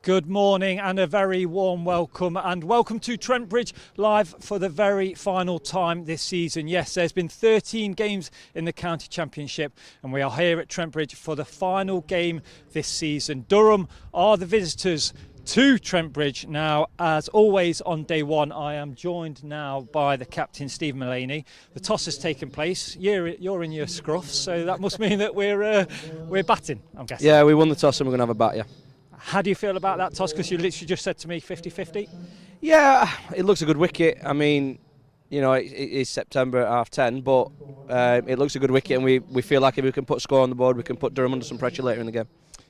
Good morning and a very warm welcome to Trent Bridge live for the very final time this season. Yes, there's been 13 games in the county championship and we are here at Trent Bridge for the final game this season. Durham are the visitors to Trent Bridge. Now, as always on day one, I am joined now by the captain, Stephen Mullaney. The toss has taken place. You're in your scruff, so that must mean that we're batting, I'm guessing. Yeah, we won the toss and we're going to have a bat, yeah. How do you feel about that toss? Because you literally just said to me 50-50. Yeah, it looks a good wicket. I mean, you know, it is September at 10:30, but it looks a good wicket and we feel like if we can put a score on the board, we can put Durham under some pressure later in the game.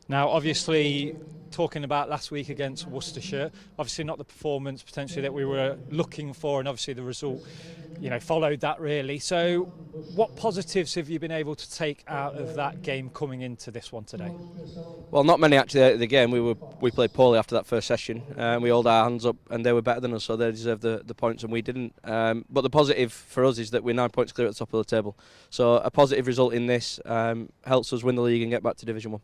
Now, obviously, talking about last week against Worcestershire, obviously not the performance potentially that we were looking for, and obviously the result, followed that really. So, what positives have you been able to take out of that game coming into this one today? Well, not many actually out of the game. We played poorly after that first session. We held our hands up and they were better than us, so they deserved the points and we didn't. But the positive for us is that we're 9 points clear at the top of the table. So a positive result in this helps us win the league and get back to Division 1.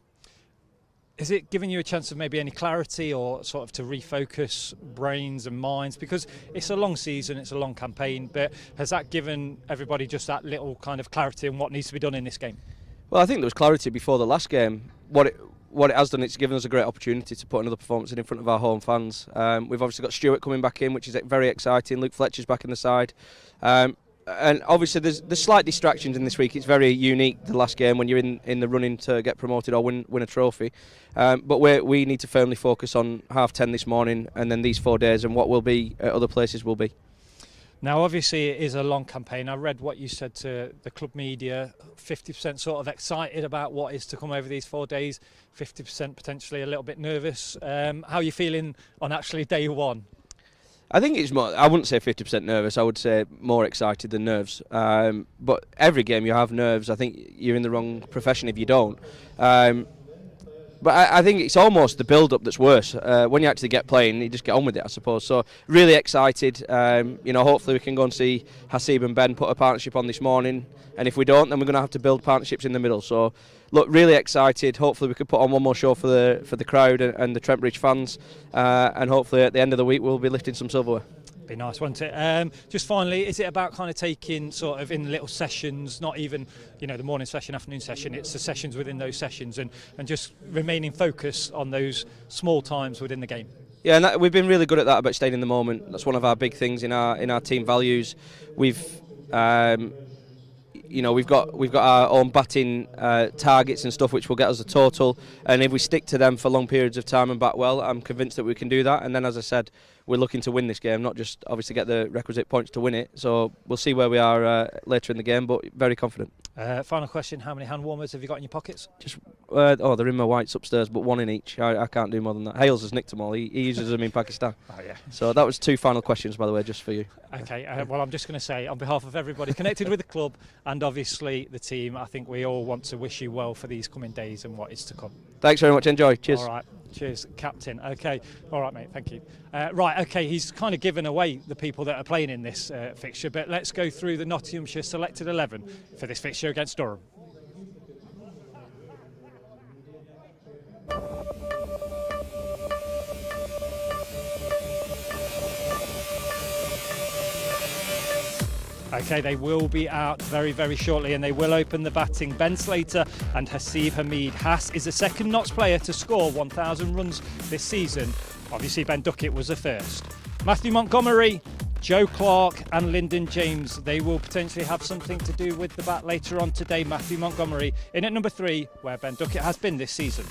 Is it giving you a chance of maybe any clarity or sort of to refocus brains and minds? Because it's a long season, it's a long campaign, but has that given everybody just that little kind of clarity on what needs to be done in this game? Well, I think there was clarity before the last game. What it has done, it's given us a great opportunity to put another performance in front of our home fans. We've obviously got Stuart coming back in, which is very exciting. Luke Fletcher's back in the side. And obviously there's slight distractions in this week. It's very unique, the last game, when you're in the running to get promoted or win a trophy. But we need to firmly focus on 10:30 this morning and then these 4 days, and what will be at other places will be. Now, obviously, it is a long campaign. I read what you said to the club media, 50% sort of excited about what is to come over these 4 days, 50% potentially a little bit nervous. How are you feeling on actually day one? I think it's more, I wouldn't say 50% nervous, I would say more excited than nerves. But every game you have nerves. I think you're in the wrong profession if you don't. But I think it's almost the build-up that's worse. When you actually get playing, you just get on with it, I suppose. So really excited. Hopefully we can go and see Hasib and Ben put a partnership on this morning. And if we don't, then we're going to have to build partnerships in the middle. So look, really excited. Hopefully we could put on one more show for the crowd and the Trent Bridge fans. And hopefully at the end of the week we'll be lifting some silverware. Be nice, wouldn't it? Just finally, is it about kind of taking sort of in little sessions, not even the morning session, afternoon session, it's the sessions within those sessions and just remaining focused on those small times within the game? Yeah, and we've been really good at that, about staying in the moment. That's one of our big things in our team values. We've we've got our own batting targets and stuff which will get us a total, and if we stick to them for long periods of time and bat well, I'm convinced that we can do that. And then, as I said, we're looking to win this game, not just obviously get the requisite points to win it. So we'll see where we are later in the game, but very confident. Final question, how many hand warmers have you got in your pockets? Just they're in my whites upstairs, but one in each. I can't do more than that. Hales has nicked them all. He uses them in Pakistan. Oh yeah. So that was 2 final questions, by the way, just for you. Okay, well, I'm just going to say, on behalf of everybody connected with the club and obviously the team, I think we all want to wish you well for these coming days and what is to come. Thanks very much. Enjoy. Cheers. All right. Cheers, captain. Okay. All right, mate. Thank you. Right. Okay. He's kind of given away the people that are playing in this fixture, but let's go through the Nottinghamshire selected 11 for this fixture against Durham. Okay, they will be out very, very shortly and they will open the batting. Ben Slater and Hasib Hamid. Hass is the second Notts player to score 1,000 runs this season. Obviously, Ben Duckett was the first. Matthew Montgomery, Joe Clark and Lyndon James. They will potentially have something to do with the bat later on today. Matthew Montgomery in at number 3, where Ben Duckett has been this season.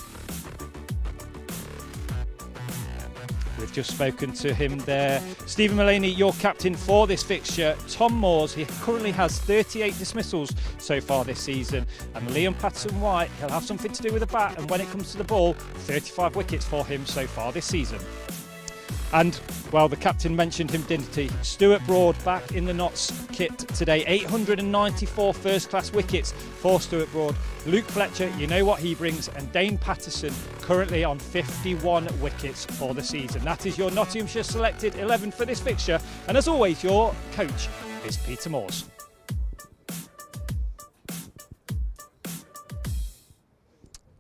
We've just spoken to him there. Stephen Mullaney, your captain for this fixture. Tom Moores, he currently has 38 dismissals so far this season. And Liam Patterson-White, he'll have something to do with the bat. And when it comes to the ball, 35 wickets for him so far this season. And, well, the captain mentioned him, didn't he? Stuart Broad back in the Notts kit today. 894 first-class wickets for Stuart Broad. Luke Fletcher, you know what he brings. And Dane Patterson currently on 51 wickets for the season. That is your Nottinghamshire selected 11 for this fixture. And as always, your coach is Peter Moores.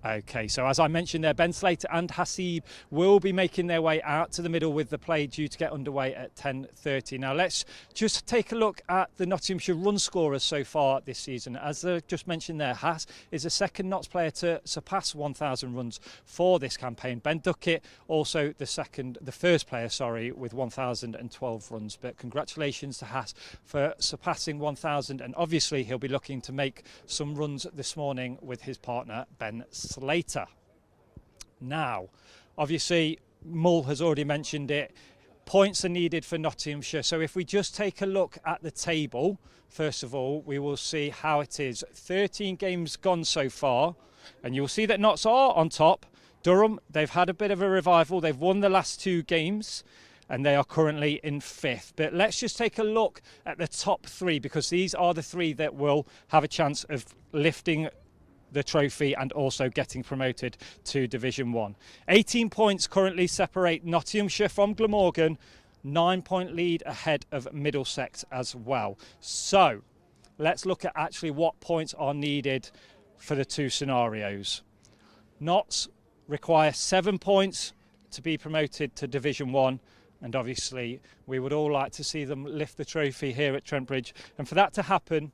Okay, so as I mentioned there, Ben Slater and Hasib will be making their way out to the middle with the play due to get underway at 10:30. Now let's just take a look at the Nottinghamshire run scorers so far this season. As I just mentioned there, Haas is the second Notts player to surpass 1,000 runs for this campaign. Ben Duckett also the first player, with 1,012 runs. But congratulations to Haas for surpassing 1,000, and obviously he'll be looking to make some runs this morning with his partner Ben Slater. Now, obviously, Mull has already mentioned it. Points are needed for Nottinghamshire. So if we just take a look at the table, first of all, we will see how it is. 13 games gone so far, and you'll see that Notts are on top. Durham, they've had a bit of a revival. They've won the last 2 games, and they are currently in 5th. But let's just take a look at the top 3, because these are the 3 that will have a chance of lifting the trophy and also getting promoted to Division 1. 18 points currently separate Nottinghamshire from Glamorgan, 9-point lead ahead of Middlesex as well. So let's look at actually what points are needed for the 2 scenarios. Notts require 7 points to be promoted to Division 1, and obviously we would all like to see them lift the trophy here at Trent Bridge, and for that to happen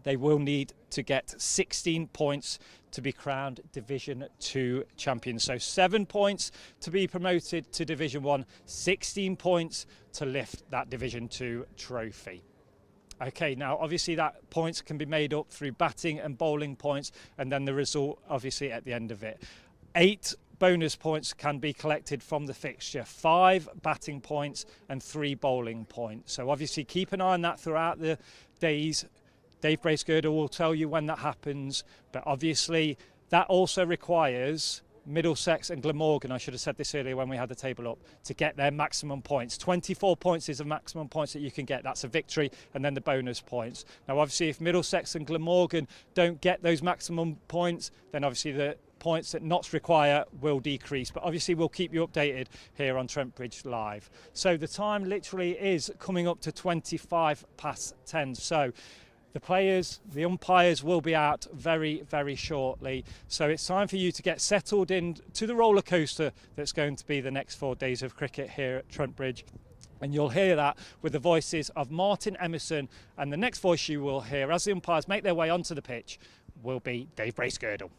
they will need to get 16 points to be crowned Division 2 champions. So 7 points to be promoted to Division 1, 16 points to lift that Division 2 trophy. Okay, now obviously that points can be made up through batting and bowling points, and then the result obviously at the end of it. 8 bonus points can be collected from the fixture, 5 batting points and 3 bowling points. So obviously keep an eye on that throughout the days. Dave Bracegirdle will tell you when that happens, but obviously that also requires Middlesex and Glamorgan, I should have said this earlier when we had the table up, to get their maximum points. 24 points is the maximum points that you can get. That's a victory, and then the bonus points. Now obviously if Middlesex and Glamorgan don't get those maximum points, then obviously the points that Notts require will decrease, but obviously we'll keep you updated here on Trent Bridge Live. So the time literally is coming up to 10:25. So the players, the umpires will be out very, very shortly. So it's time for you to get settled in to the roller coaster that's going to be the next 4 days of cricket here at Trent Bridge. And you'll hear that with the voices of Martin Emerson, and the next voice you will hear as the umpires make their way onto the pitch will be Dave Bracegirdle.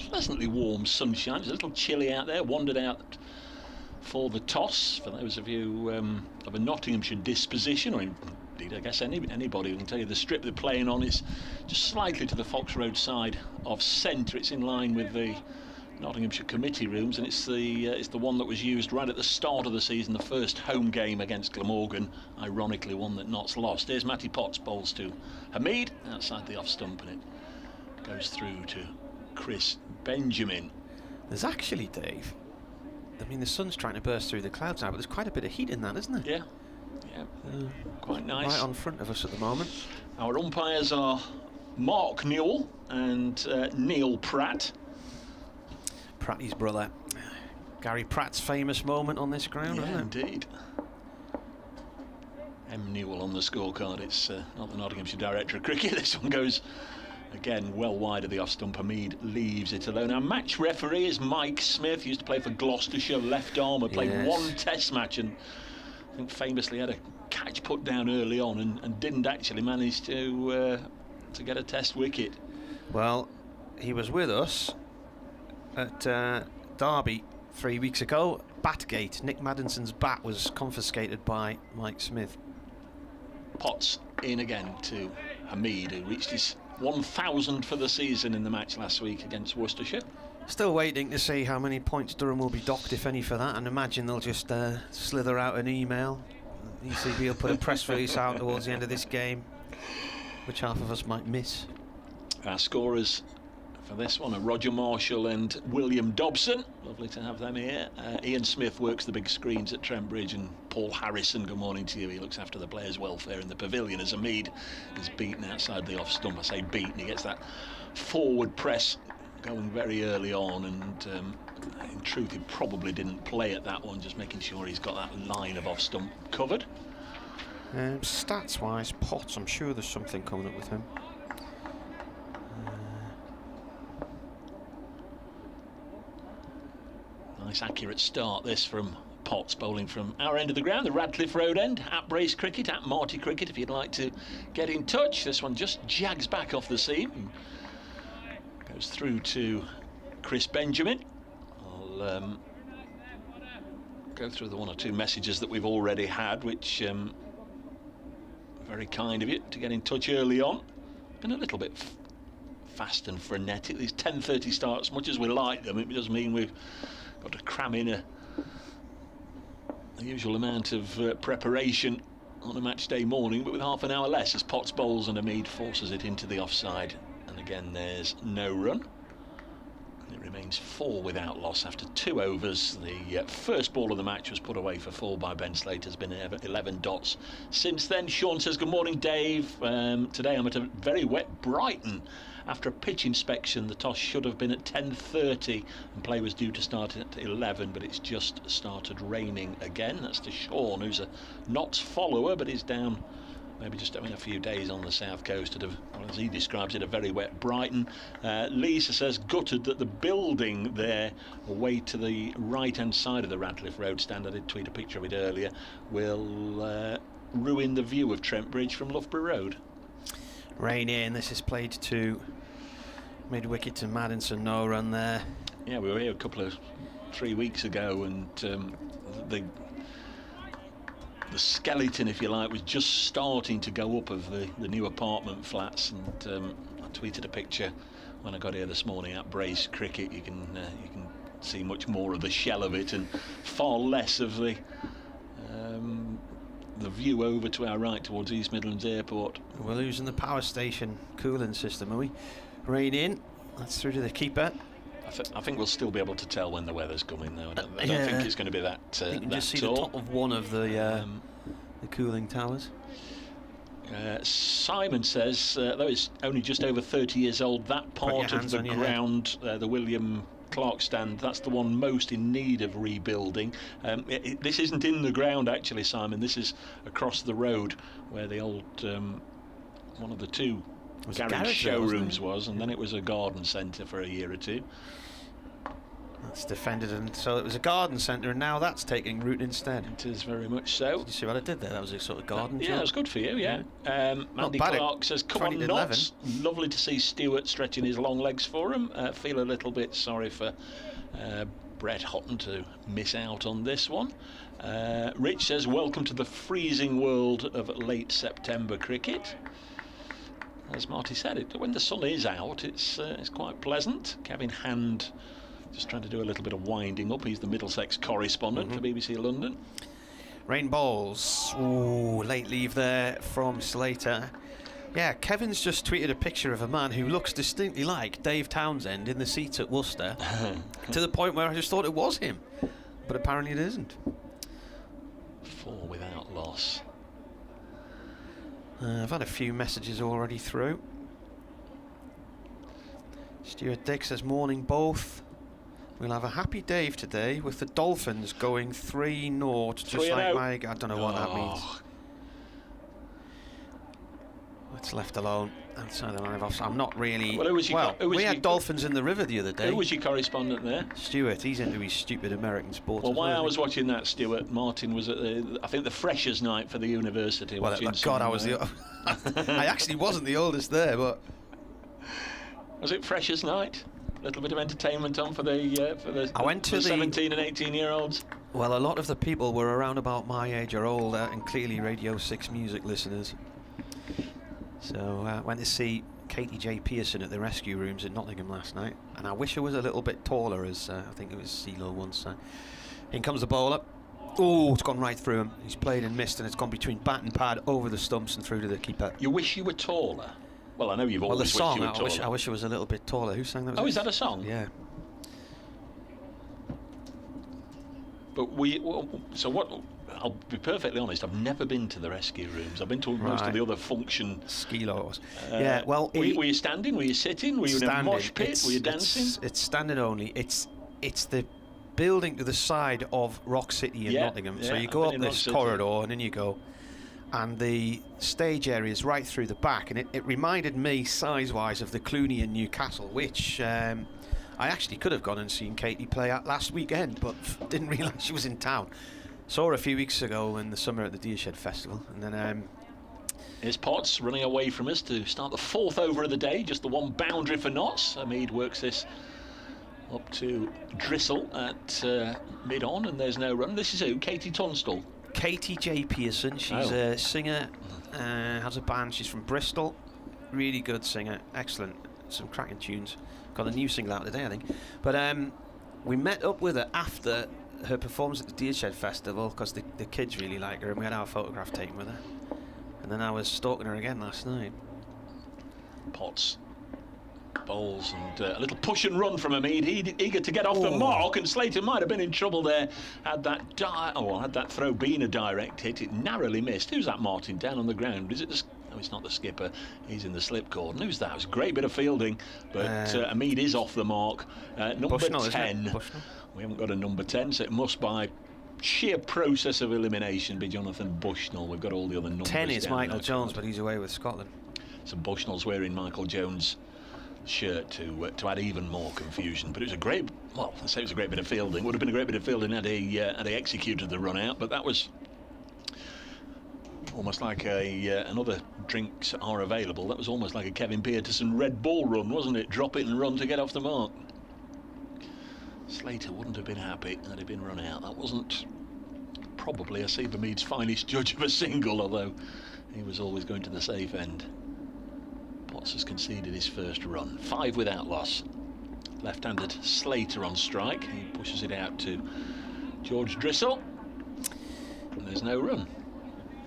pleasantly warm sunshine. It's a little chilly out there. Wandered out for the toss. For those of you of a Nottinghamshire disposition, or indeed I guess anybody who can tell you, the strip they're playing on is just slightly to the Fox Road side of centre. It's in line with the Nottinghamshire committee rooms, and it's the one that was used right at the start of the season, the first home game against Glamorgan, ironically one that Notts lost. Here's Matty Potts, bowls to Hamid outside the off stump, and it goes through to Chris Benjamin. There's actually, Dave, I mean, the sun's trying to burst through the clouds now, but there's quite a bit of heat in that, isn't there? Yeah, quite nice. Right on front of us at the moment. Our umpires are Mark Newell and Neil Pratt. Pratty's brother. Gary Pratt's famous moment on this ground, isn't it? Indeed. M. Newell on the scorecard. It's not the Nottinghamshire Director of Cricket. This one goes, again, well wide of the off-stump. Hamid leaves it alone. Our match referee is Mike Smith. He used to play for Gloucestershire, left armour, played one test match, and I think famously had a catch put down early on and didn't actually manage to get a test wicket. Well, he was with us at Derby 3 weeks ago. Batgate. Nick Maddinson's bat was confiscated by Mike Smith. Potts in again to Hamid, who reached his 1,000 for the season in the match last week against Worcestershire. Still waiting to see how many points Durham will be docked, if any, for that, and imagine they'll just slither out an email. ECB will put a press release out towards the end of this game, which half of us might miss. Our scorers for this one are Roger Marshall and William Dobson. Lovely to have them here. Ian Smith works the big screens at Trent Bridge, and Paul Harrison, good morning to you. He looks after the players' welfare in the pavilion as Hamid is beaten outside the off stump. I say beaten, he gets that forward press going very early on, and in truth he probably didn't play at that one, just making sure he's got that line of off stump covered. Stats wise, Potts, I'm sure there's something coming up with him. Nice accurate start this from Potts, bowling from our end of the ground, the Radcliffe Road end, at Brace Cricket, at Marty Cricket, if you'd like to get in touch. This one just jags back off the seam, goes through to Chris Benjamin. I'll go through the one or two messages that we've already had, which very kind of you to get in touch early on. Been a little bit fast and frenetic. These 10:30 starts, much as we like them, it does mean we've got to cram in a usual amount of preparation on a match day morning, but with half an hour less, as Potts bowls and Hamid forces it into the offside, and again there's no run. It remains 4 without loss after 2 overs. The first ball of the match was put away for 4 by Ben Slater. Has been 11 dots since then. Sean says, good morning, Dave. Today I'm at a very wet Brighton. After a pitch inspection, the toss should have been at 10:30 and play was due to start at 11, but it's just started raining again. That's to Sean, who's a Notts follower, but is down maybe just having a few days on the south coast at as he describes it, a very wet Brighton. Lisa says, gutted that the building there away to the right hand side of the Radcliffe Road stand, I did tweet a picture of it earlier, will ruin the view of Trent Bridge from Loughborough Road. Rain in, this is played to mid-wicket to Maddinson, no run there. Yeah, we were here 3 weeks ago, and the skeleton, if you like, was just starting to go up of the new apartment flats, and I tweeted a picture when I got here this morning at Brace Cricket. You can see much more of the shell of it and far less of the view over to our right towards East Midlands Airport. We're losing the power station cooling system, are we? Rain in, that's through to the keeper. I think we'll still be able to tell when the weather's coming, though. I don't think it's going to be that tall. You can just see the top of one of the cooling towers. Simon says, though it's only just over 30 years old, that part of the ground, the William Clark stand, that's the one most in need of rebuilding. This isn't in the ground, actually, Simon. This is across the road where the old one of the two garage showrooms was, and then it was a garden centre for a year or two. That's defended, and so it was a garden centre, and now that's taking root instead. It is very much so. Did you see what I did there? That was a sort of garden Yeah, job. that was good for you, yeah. Mandy bad, Clark says, come on, 20 to Notts. Lovely to see Stewart stretching his long legs for him. Feel a little bit sorry for Brett Houghton to miss out on this one. Rich says, welcome to the freezing world of late September cricket. As Marty said, when the sun is out, it's quite pleasant. Kevin Hand just trying to do a little bit of winding up. He's the Middlesex correspondent for BBC London. Rain balls. Ooh, late leave there from Slater. Yeah, Kevin's just tweeted a picture of a man who looks distinctly like Dave Townsend in the seats at Worcester, to the point where I just thought it was him, but apparently it isn't. 4 without loss. I've had a few messages already through. Stuart Dick says, morning both. We'll have a happy Dave today with the Dolphins going 3-0, just like my... I don't know what that means. It's left alone outside the line of offside. I'm not really... we had dolphins in the river the other day. Who was your correspondent there? Stuart. He's into his stupid American sports. Well, while I was watching that, Stuart, Martin was at I think the freshers' night for the university. Well, God, I was the... I actually wasn't the oldest there, but... Was it freshers' night? A little bit of entertainment on for the I went to the 17 and 18-year-olds. Well, a lot of the people were around about my age or older, and clearly Radio 6 music listeners. So I went to see Katie J. Pearson at the rescue rooms in Nottingham last night, and I wish I was a little bit taller, as I think it was CeeLo once. In comes the bowler. Oh, it's gone right through him. He's played and missed, and it's gone between bat and pad, over the stumps and through to the keeper. You wish you were taller? Well, I know you've always wished you were taller. I wish I was a little bit taller. Who sang that? Oh, is that a song? Yeah. But so what? I'll be perfectly honest, I've never been to the rescue rooms. I've been to most of the other function... Skilos. Yeah, well... Were you standing? Were you sitting? Were you in a mosh pit? Were you dancing? It's standing only. It's the building to the side of Rock City in Nottingham. So you go up this corridor and then you go... And the stage area is right through the back, and it reminded me size-wise of the Clooney in Newcastle, which I actually could have gone and seen Katie play at last weekend, but didn't realise she was in town. Saw her a few weeks ago in the summer at the Deershed Festival, and then... Here's Potts running away from us to start the 4th over of the day, just the one boundary for Notts. Mead works this up to Drissel at mid-on, and there's no run. This is who? Katie Tunstall. Katie J. Pearson, she's a singer, has a band, she's from Bristol, really good singer, excellent, some cracking tunes, got a new single out today I think, but we met up with her after her performance at the Deershed Festival because the kids really like her, and we had our photograph taken with her, and then I was stalking her again last night. Potts bowls and a little push and run from Mead, eager to get off the mark, and Slater might have been in trouble there had that throw been a direct hit. It narrowly missed. Who's that, Martin, down on the ground? Is it no, it's not the skipper, he's in the slip cordon. Who's that? It was a great bit of fielding, but Mead is off the mark. Number Bushnell, 10, we haven't got a number 10, so it must by sheer process of elimination be Jonathan Bushnell. We've got all the other numbers. 10 is Michael Jones, but he's away with Scotland. So Bushnell's wearing Michael Jones' shirt to add even more confusion, but it was a great, well, I say it was a great bit of fielding. Would have been a great bit of fielding had he executed the run out, but that was almost like another drinks are available. That was almost like a Kevin Peterson Red Bull run, wasn't it? Drop it and run to get off the mark. Slater wouldn't have been happy had he been run out. That wasn't probably Asiba Mead's finest judge of a single, although he was always going to the safe end. Potts has conceded his first run. 5 without loss. Left-handed Slater on strike. He pushes it out to George Drissel. And there's no run.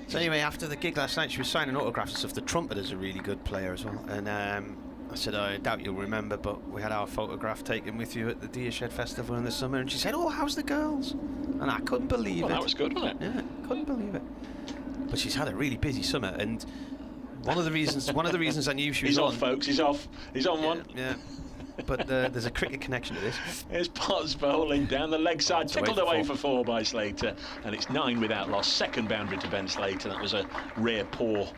So anyway, after the gig last night, she was signing autographs and stuff. The trumpeter's a really good player as well. And I said, I doubt you'll remember, but we had our photograph taken with you at the Deershed Festival in the summer. And she said, oh, how's the girls? And I couldn't believe it. That was good, wasn't it? Yeah, couldn't believe it. But she's had a really busy summer, and one of the reasons I knew she was he's on. He's off, folks. He's off. He's on one. Yeah. But there's a cricket connection to this. Here's Potts bowling down the leg side, tickled away for 4 by Slater, and it's 9 without loss. Second boundary to Ben Slater. That was a rare poor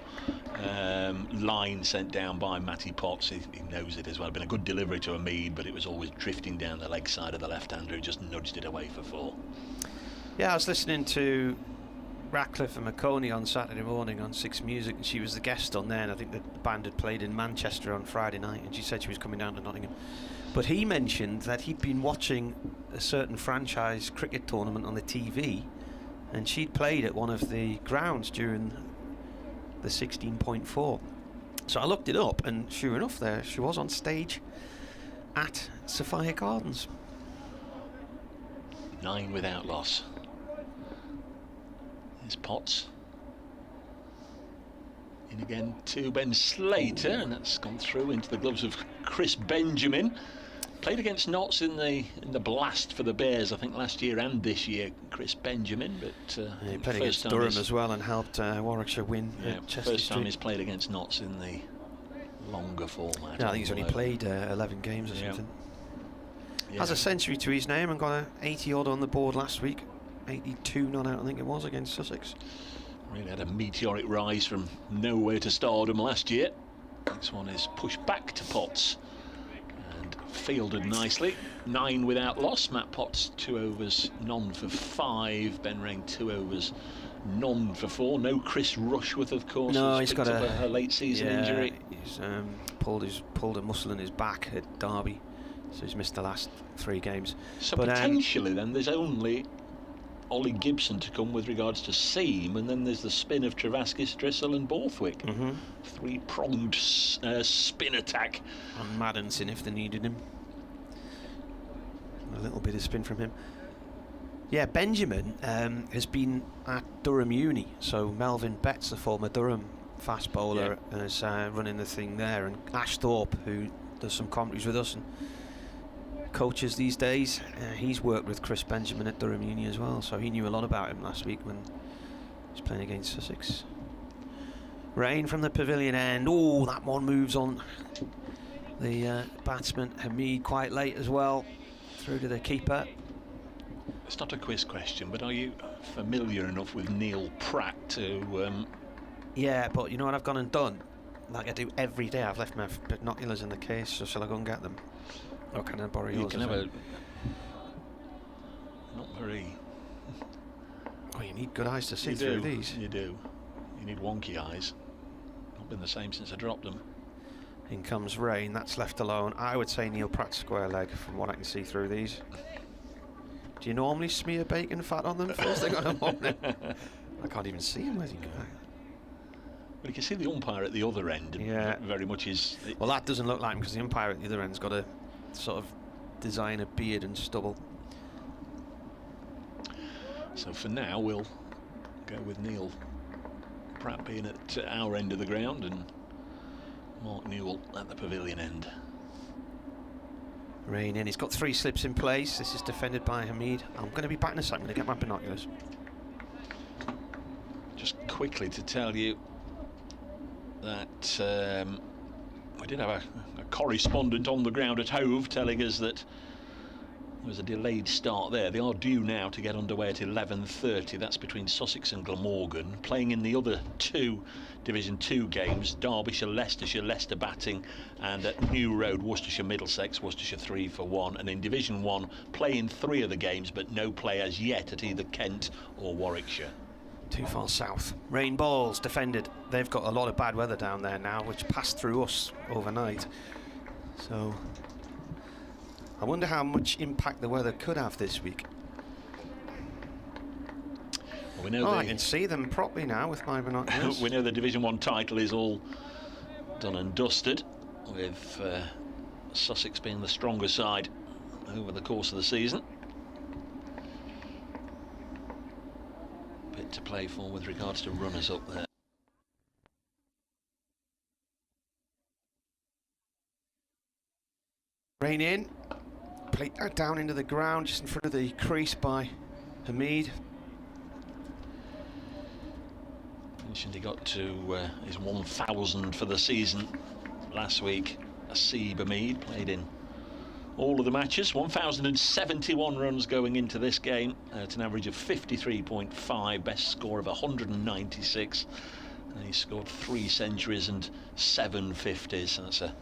line sent down by Matty Potts. He knows it as well. Been a good delivery to Hamid, but it was always drifting down the leg side of the left-hander who just nudged it away for 4. Yeah, I was listening to Ratcliffe and McConey on Saturday morning on Six Music, and she was the guest on there, and I think the band had played in Manchester on Friday night, and she said she was coming down to Nottingham. But he mentioned that he'd been watching a certain franchise cricket tournament on the TV, and she'd played at one of the grounds during the 16.4. So I looked it up, and sure enough, there she was on stage at Sophia Gardens. 9 without loss. There's Potts. In again to Ben Slater, and that's gone through into the gloves of Chris Benjamin. Played against Notts in the blast for the Bears, I think, last year and this year, Chris Benjamin. But he played against Durham as well and helped Warwickshire win. Yeah, first time he's played against Notts in the longer format. Yeah, I think he's only played 11 games or something. Yeah. Has a century to his name and got an 80 odd on the board last week. 82 not out, I think it was, against Sussex. Really had a meteoric rise from nowhere to stardom last year. This one is pushed back to Potts and fielded nicely. 9 without loss. Matt Potts 2 overs, none for 5. Ben Rain 2 overs, none for 4. No Chris Rushworth, of course. No, he's got a late season injury. He's pulled a muscle in his back at Derby, so he's missed the last 3 games. So but potentially then there's only Ollie Gibson to come with regards to seam, and then there's the spin of Travaskis, Drissel and Borthwick. 3-pronged spin attack. And Maddinson if they needed him. A little bit of spin from him. Yeah, Benjamin has been at Durham Uni, so Melvin Betts, the former Durham fast bowler, is running the thing there, and Ash Thorpe, who does some commentaries with us and coaches these days, he's worked with Chris Benjamin at Durham Uni as well, so he knew a lot about him last week when he was playing against Sussex. Rain from the pavilion end. Oh, that one moves on the batsman Hamid quite late as well, through to the keeper. It's not a quiz question, but are you familiar enough with Neil Pratt to yeah, but you know what I've gone and done, like I do every day. I've left my binoculars in the case, so shall I go and get them? Or can I borrow yours? You can have a... Not very... Oh, you need good eyes to see through these. You do. You need wonky eyes. Not been the same since I dropped them. In comes Rain, that's left alone. I would say Neil Pratt square leg from what I can see through these. Do you normally smear bacon fat on them first thing on the morning? I can't even see him. Where's he going? Well, you can see the umpire at the other end. Yeah. Very much is... Well, that doesn't look like him because the umpire at the other end's got a sort of designer beard and stubble. So for now we'll go with Neil Pratt being at our end of the ground and Mark Newell at the pavilion end. Rain in, he's got 3 slips in place. This is defended by Hamid. I'm going to be back in a second. I'm going to get my binoculars. Just quickly to tell you that we did have a correspondent on the ground at Hove telling us that there was a delayed start there. They are due now to get underway at 11:30. That's between Sussex and Glamorgan. Playing in the other 2 Division 2 games, Derbyshire, Leicestershire, Leicester batting, and at New Road, Worcestershire, Middlesex, Worcestershire 3 for 1. And in Division 1, playing 3 of the games, but no play as yet at either Kent or Warwickshire. Too far south. Rain balls defended. They've got a lot of bad weather down there now, which passed through us overnight. So I wonder how much impact the weather could have this week. Well, we know I can see them properly now with my binoculars. We know the Division 1 title is all done and dusted, with Sussex being the stronger side over the course of the season. Bit to play for with regards to runners up there. Rain in, plate down into the ground just in front of the crease by Hamid. Mentioned he got to his 1,000 for the season last week. Asib Hamid played in all of the matches. 1,071 runs going into this game at an average of 53.5, best score of 196. And he scored 3 centuries and 7 50s. That's a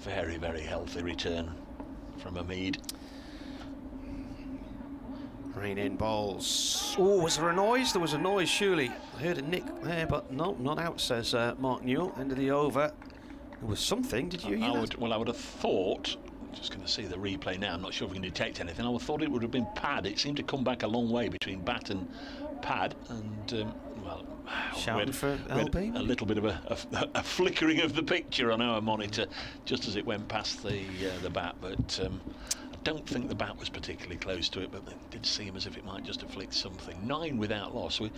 very, very healthy return from Hamid. Rain in balls. Oh, was there a noise? There was a noise, surely. I heard a nick there, but no, not out, says Mark Newell. End of the over. There was something, did you hear that? I would have thought, I'm just going to see the replay now, I'm not sure if we can detect anything. I would have thought it would have been pad. It seemed to come back a long way between bat and pad, and shouting for LB? A little bit of a flickering of the picture on our monitor just as it went past the bat, but I don't think the bat was particularly close to it, but it did seem as if it might just have flicked something. 9 without loss. We've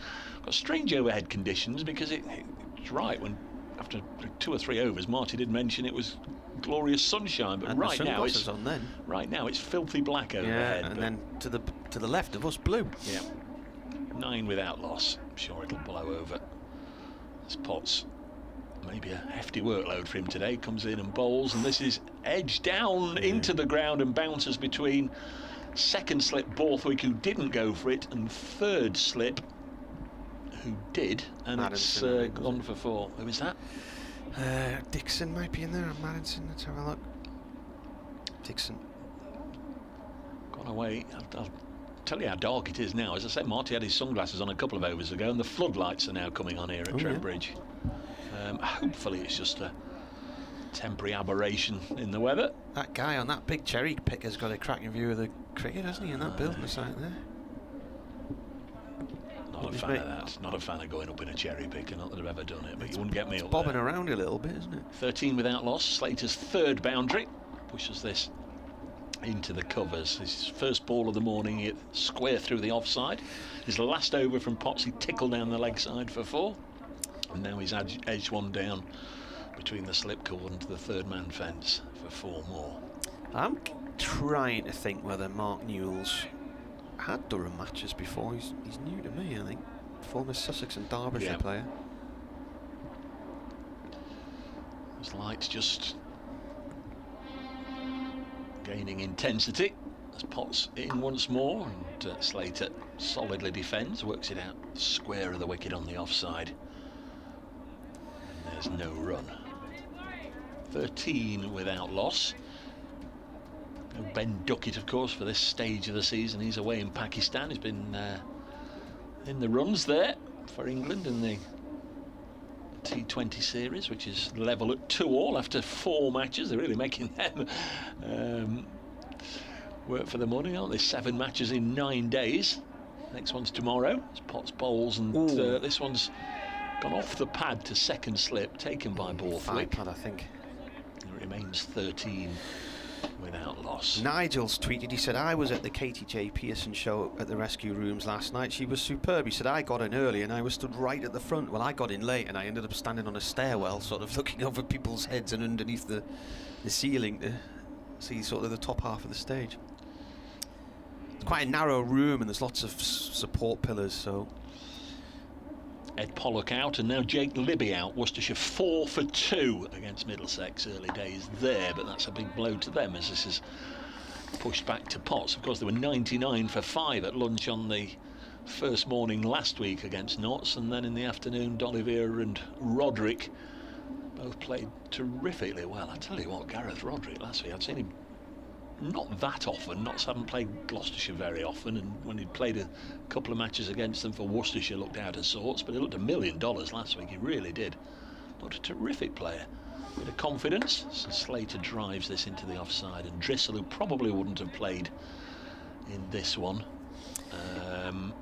got strange overhead conditions, because it's right when after 2 or 3 overs, Marty did mention it was glorious sunshine, but and right now it's on then. Right now it's filthy black overhead. Yeah, and then to the left of us, blue. Yeah. 9 without loss. I'm sure it'll blow over. This Potts, maybe a hefty workload for him today, comes in and bowls, and this is edged down into the ground and bounces between second slip Borthwick, who didn't go for it, and third slip, who did, and Madison, it's gone for 4. Who is that? Dixon might be in there, or Madison. Let's have a look. Dixon. Gone away. I'll tell you how dark it is now. As I said, Marty had his sunglasses on a couple of overs ago, and the floodlights are now coming on here at Trent Bridge. Hopefully it's just a temporary aberration in the weather. That guy on that big cherry picker's got a cracking view of the cricket, hasn't he, in that building site there? Not a fan of that. Not a fan of going up in a cherry picker. Not that I've ever done it, but you wouldn't get me up bobbing there. Around a little bit, isn't it? 13 without loss. Slater's third boundary pushes this into the covers. His first ball of the morning, hit square through the offside. His last over from Potts, he tickled down the leg side for 4, and now he's edged one down between the slip cord and the third man fence for 4 more. I'm trying to think whether Mark Newell's had Durham matches before. He's new to me, I think. Former Sussex and Derbyshire player. Those lights just gaining intensity as Potts in once more, and Slater solidly defends, works it out square of the wicket on the offside, and there's no run. 13 without loss. No Ben Duckett, of course, for this stage of the season. He's away in Pakistan. He's been in the runs there for England in the T20 series, which is level at 2-all after 4 matches. They're really making them work for the money, aren't they? 7 matches in 9 days. Next one's tomorrow. It's Potts bowls, and this one's gone off the pad to second slip, taken by Borthwick. Pad, I think. It remains 13 without loss. Nigel's tweeted, he said, I was at the Katie J. Pearson show at the rescue rooms last night. She was superb. He said, I got in early and I was stood right at the front. Well, I got in late and I ended up standing on a stairwell, sort of looking over people's heads and underneath the ceiling to see sort of the top half of the stage. It's quite a narrow room and there's lots of support pillars, so... Ed Pollock out, and now Jake Libby out. Worcestershire 4 for 2 against Middlesex. Early days there, but that's a big blow to them as this is pushed back to Potts. Of course, they were 99 for 5 at lunch on the first morning last week against Notts, and then in the afternoon, D'Oliveira and Roderick both played terrifically well. I tell you what, Gareth Roderick last week, I'd seen him not that often. Notts haven't played Gloucestershire very often, and when he'd played a couple of matches against them for Worcestershire, looked out of sorts, but he looked $1 million last week. He really did. Looked a terrific player. Bit of confidence. So Slater drives this into the offside, and Drissel, who probably wouldn't have played in this one,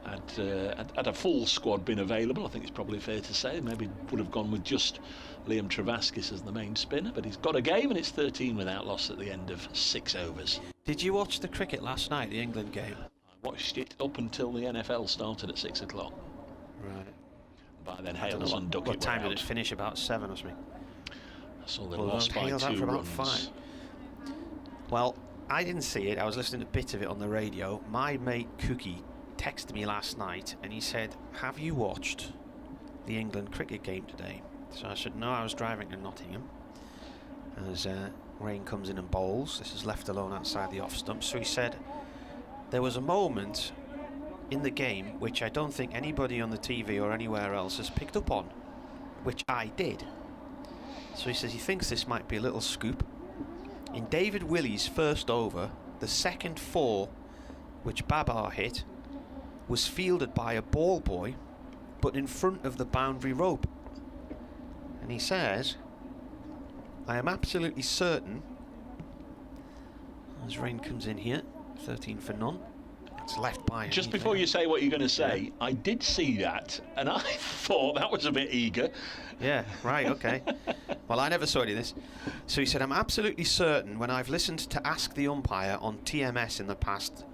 had a full squad been available, I think it's probably fair to say, maybe would have gone with just Liam Travaskis as the main spinner, but he's got a game, and it's 13 without loss at the end of 6 overs. Did you watch the cricket last night, the England game? I watched it up until the NFL started at 6 o'clock. Right. By then Hales and Duckett what time were did it finish? About 7 or something? I saw they lost by Hales 2 out for runs. about 5. Well, I didn't see it. I was listening to a bit of it on the radio. My mate Cookie texted me last night and he said, have you watched the England cricket game today? So I said, no, I was driving to Nottingham. As Rain comes in and bowls, this is left alone outside the off stump. So he said, there was a moment in the game which I don't think anybody on the TV or anywhere else has picked up on. which I did. So he says he thinks this might be a little scoop. In David Willey's first over, the second 4, which Babar hit, was fielded by a ball boy, but in front of the boundary rope. And he says, I am absolutely certain, as rain comes in here, 13 for none. It's left by. Just before you say what you're going to say, I did see that, and I thought that was a bit eager. Yeah, right, okay. Well, I never saw any of this. So he said, I'm absolutely certain when I've listened to Ask the Umpire on TMS in the past,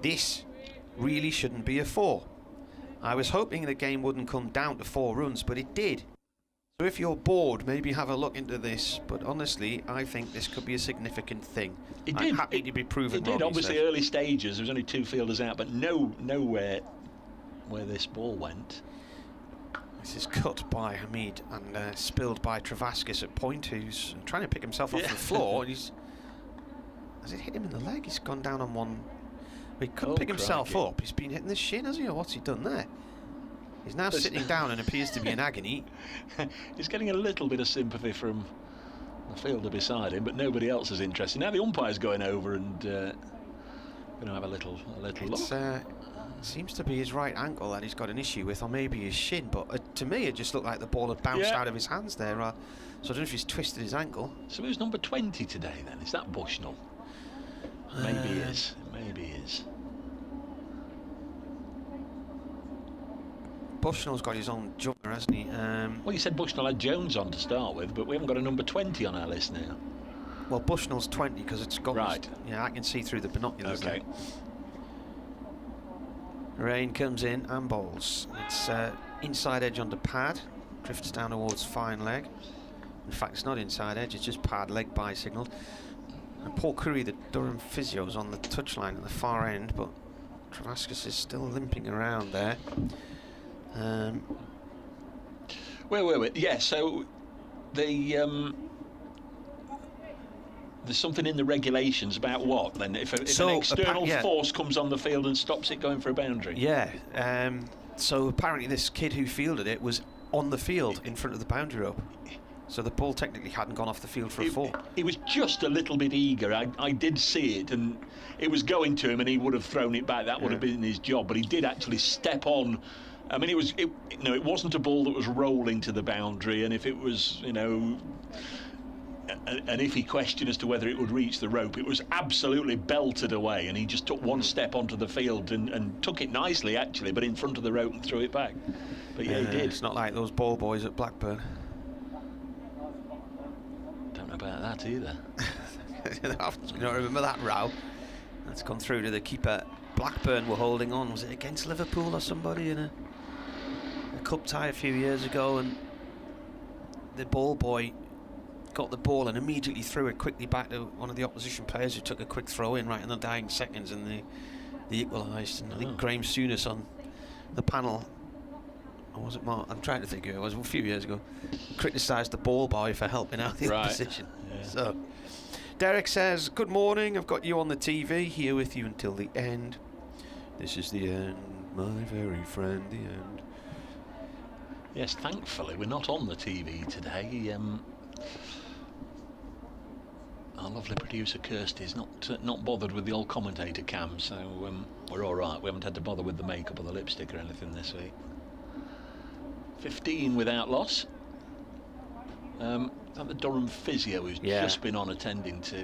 this really shouldn't be a 4. I was hoping the game wouldn't come down to 4 runs, but it did. So if you're bored, maybe have a look into this. But honestly, I think this could be a significant thing. I'm happy to be proven wrong. It did, obviously, early stages. There was only 2 fielders out, but nowhere where this ball went. This is cut by Hamid and spilled by Travaskis at point, who's trying to pick himself off the floor. And has it hit him in the leg? He's gone down on one. He couldn't pick himself up. He's been hitting the shin, hasn't he? Or what's he done there? He's now sitting down and appears to be in agony. He's getting a little bit of sympathy from the fielder beside him, but nobody else is interested. Now the umpire's going over and going to have a little look. It seems to be his right ankle that he's got an issue with, or maybe his shin. But to me, it just looked like the ball had bounced out of his hands there. So I don't know if he's twisted his ankle. So who's number 20 today then? Is that Bushnell? Maybe he is. Maybe he is. Bushnell's got his own jumper, hasn't he? Well, you said Bushnell had Jones on to start with, but we haven't got a number 20 on our list now. Well, Bushnell's 20 because it's got. Right. Yeah, I can see through the binoculars. Okay. There. Rain comes in and bowls. It's inside edge under pad, drifts down towards fine leg. In fact, it's not inside edge; it's just pad leg by signalled. And Paul Curry, the Durham physio's on the touchline at the far end, but Travaskis is still limping around there. Wait. Yeah, so there's something in the regulations about what then? If an external force comes on the field and stops it going for a boundary? Yeah. So apparently this kid who fielded it was on the field in front of the boundary rope. So the ball technically hadn't gone off the field for a 4. He was just a little bit eager. I did see it, and it was going to him, and he would have thrown it back. That would have been his job. But he did actually step on. I mean, it wasn't a ball that was rolling to the boundary, and if it was, an iffy question as to whether it would reach the rope, it was absolutely belted away, and he just took one step onto the field and took it nicely, actually, but in front of the rope and threw it back. But yeah, he did. It's not like those ball boys at Blackburn. Don't know about that either. You don't remember that row? That's gone through to the keeper. Blackburn were holding on. Was it against Liverpool or somebody in a cup tie a few years ago? And the ball boy got the ball and immediately threw it quickly back to one of the opposition players who took a quick throw in right in the dying seconds, and they equalised. And I think Graham Souness on the panel, or was it Mark? I'm trying to think who it was, a few years ago, criticised the ball boy for helping out the opposition. Yeah. So Derek says, good morning, I've got you on the TV, here with you until the end. This is the end, my very friend, the end. Yes, thankfully we're not on the TV today. Our lovely producer Kirsty is not bothered with the old commentator cam, so we're all right. We haven't had to bother with the makeup or the lipstick or anything this week. 15 without loss. The Durham physio who's just been on attending to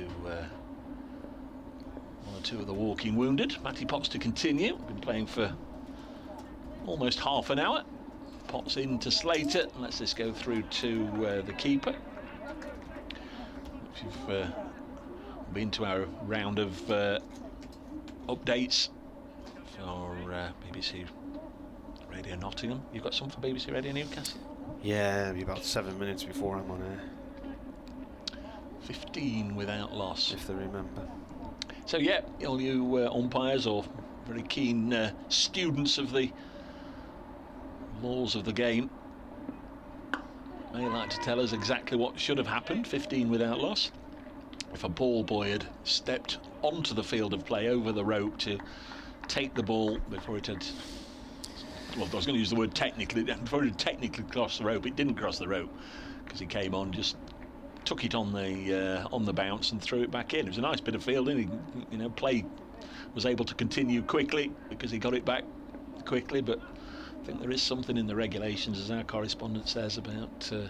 one or two of the walking wounded. Matty Potts to continue. Been playing for almost half an hour. Potts in to Slater, and lets this go through to the keeper. If you've been to our round of updates for BBC Radio Nottingham, you've got some for BBC Radio Newcastle? Yeah, it'll be about 7 minutes before I'm on air. 15 without loss, if they remember. So yeah, all you umpires or very keen students of the laws of the game may like to tell us exactly what should have happened. 15 without loss. If a ball boy had stepped onto the field of play over the rope to take the ball before it had well, I was going to use the word technically. Before it technically crossed the rope, it didn't cross the rope because he came on, just took it on the bounce and threw it back in. It was a nice bit of fielding. Play was able to continue quickly because he got it back quickly. But I think there is something in the regulations, as our correspondent says, about the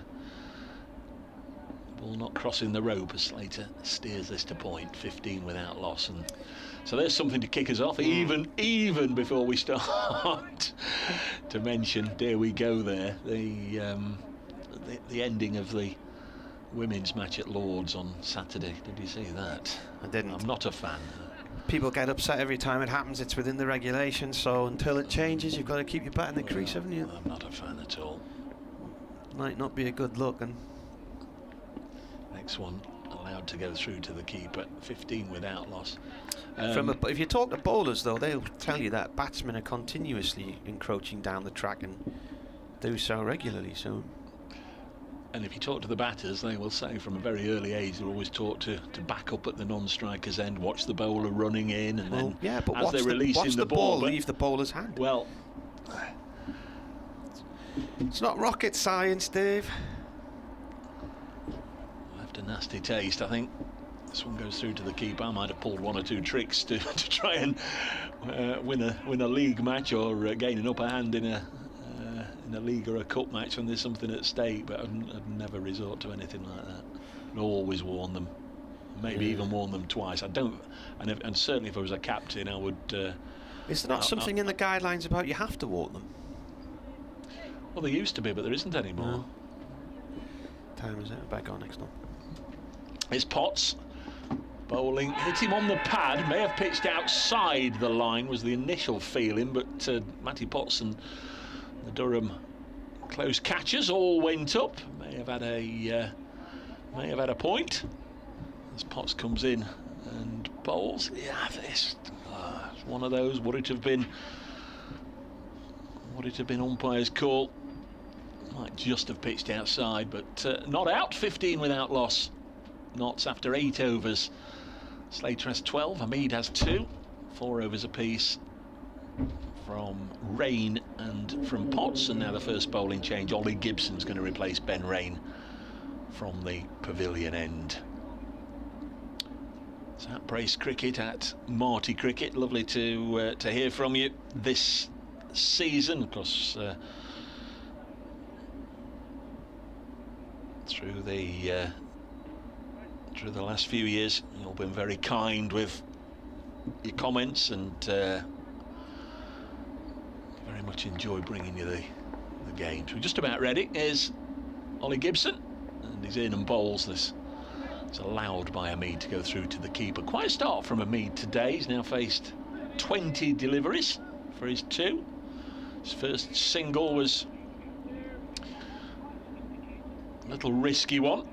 ball not crossing the rope as Slater steers this to point. 15 without loss, and so there's something to kick us off, even before we start to mention. There we go. There, the ending of the women's match at Lord's on Saturday. Did you see that? I didn't. I'm not a fan. People get upset every time it happens. It's within the regulations, so until it changes, you've got to keep your bat in the crease, haven't you? I'm not a fan at all. Might not be a good look. And next one allowed to go through to the keeper. 15 without loss. If you talk to bowlers, though, they'll tell you that batsmen are continuously encroaching down the track and do so regularly. So. And if you talk to the batters, they will say from a very early age they're always taught to back up at the non-striker's end, watch the bowler running in, and then but as they're releasing the ball, leave the bowler's hand. Well, it's not rocket science, Dave. Left a nasty taste. I think this one goes through to the keeper. I might have pulled one or two tricks to try and win a league match or gain an upper hand in a league or a cup match when there's something at stake, but I'd never resort to anything like that. I'd always warn them, maybe even warn them twice. I don't, and certainly if I was a captain, I would. Is there not something in the guidelines about you have to warn them? Well, there used to be, but there isn't anymore. No. Time is it? Back on next one. It's Potts bowling, hit him on the pad, may have pitched outside the line was the initial feeling, but Matty Potts and the Durham close catchers all went up. May have had a point as Potts comes in and bowls. Yeah, it's one of those. Would it have been umpire's call? Might just have pitched outside, but not out. 15 without loss. Notts after 8 overs. Slater has 12. Hamid has 2. 4 overs apiece from Rain and from Potts, and now the first bowling change. Ollie Gibson's going to replace Ben Rain from the pavilion end. So at Brace Cricket, at Marty Cricket, lovely to hear from you this season. Of course, through the last few years, you've all been very kind with your comments, and very much enjoy bringing you the games. We're just about ready. Here's Ollie Gibson, and he's in and bowls this. It's allowed by Hamid to go through to the keeper. Quite a start from Hamid today. He's now faced 20 deliveries for his 2. His first single was a little risky one.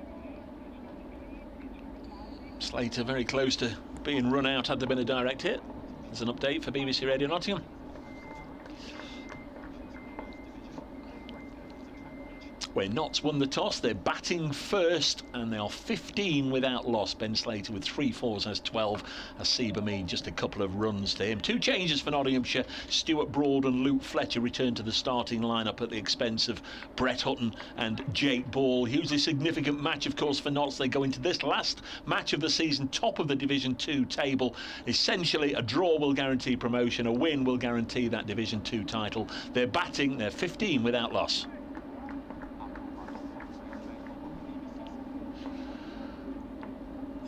Slater very close to being run out had there been a direct hit. There's an update for BBC Radio Nottingham. Where Notts won the toss, they're batting first, and they are 15 without loss. Ben Slater with 3 fours has 12, as Seba Mead just a couple of runs to him. 2 changes for Nottinghamshire. Stuart Broad and Luke Fletcher return to the starting lineup at the expense of Brett Hutton and Jake Ball. Hugely significant match, of course, for Notts. They go into this last match of the season, top of the Division 2 table. Essentially, a draw will guarantee promotion, a win will guarantee that Division 2 title. They're batting, they're 15 without loss.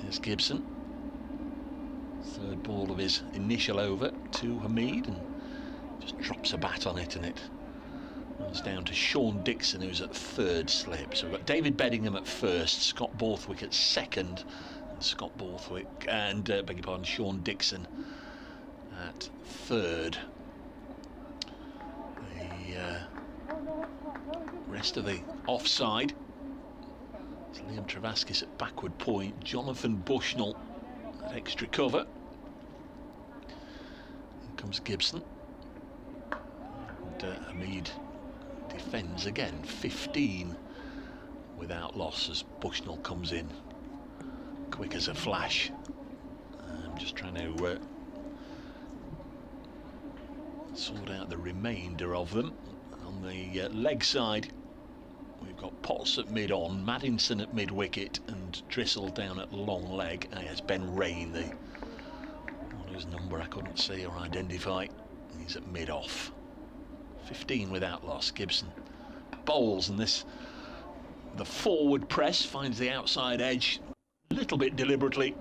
Here's Gibson. Third ball of his initial over to Hamid, and just drops a bat on it, and it runs down to Sean Dixon, who's at third slip. So we've got David Beddingham at first, Scott Borthwick at second, and Scott Borthwick and beg your pardon, Sean Dixon at third. The rest of the offside. Liam Travaskis at backward point, Jonathan Bushnell at extra cover. Here comes Gibson. And Hamid defends again, 15 without loss as Bushnell comes in quick as a flash. I'm just trying to sort out the remainder of them. On the leg side, we've got Potts at mid-on, Maddinson at mid-wicket, and Drissel down at long leg. Yes, Ben Rain, the one whose number I couldn't see or identify. He's at mid-off. 15 without loss. Gibson bowls, and the forward press finds the outside edge a little bit deliberately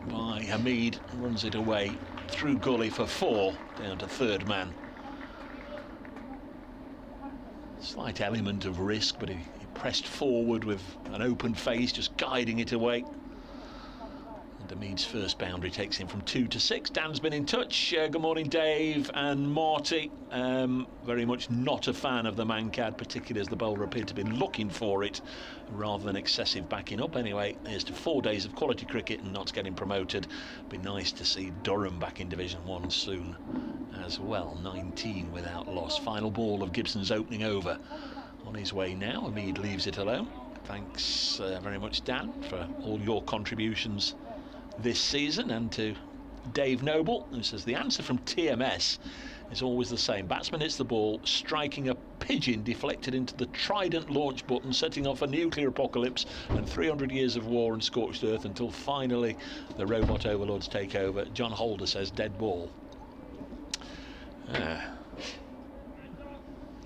by Hamid, runs it away through gully for 4, down to third man. Slight element of risk, but he pressed forward with an open face, just guiding it away. And Hamid's first boundary takes him from 2 to 6. Dan's been in touch. Good morning, Dave and Marty. Very much not a fan of the Mankad, particularly as the bowler appeared to be looking for it rather than excessive backing up. Anyway, here's to 4 days of quality cricket and not getting promoted. Be nice to see Durham back in Division 1 soon as well. 19 without loss. Final ball of Gibson's opening over. On his way now, Hamid leaves it alone. Thanks very much, Dan, for all your contributions this season, and to Dave Noble, who says the answer from TMS is always the same. Batsman hits the ball, striking a pigeon deflected into the Trident launch button, setting off a nuclear apocalypse and 300 years of war and scorched earth until finally the robot overlords take over. John Holder says dead ball.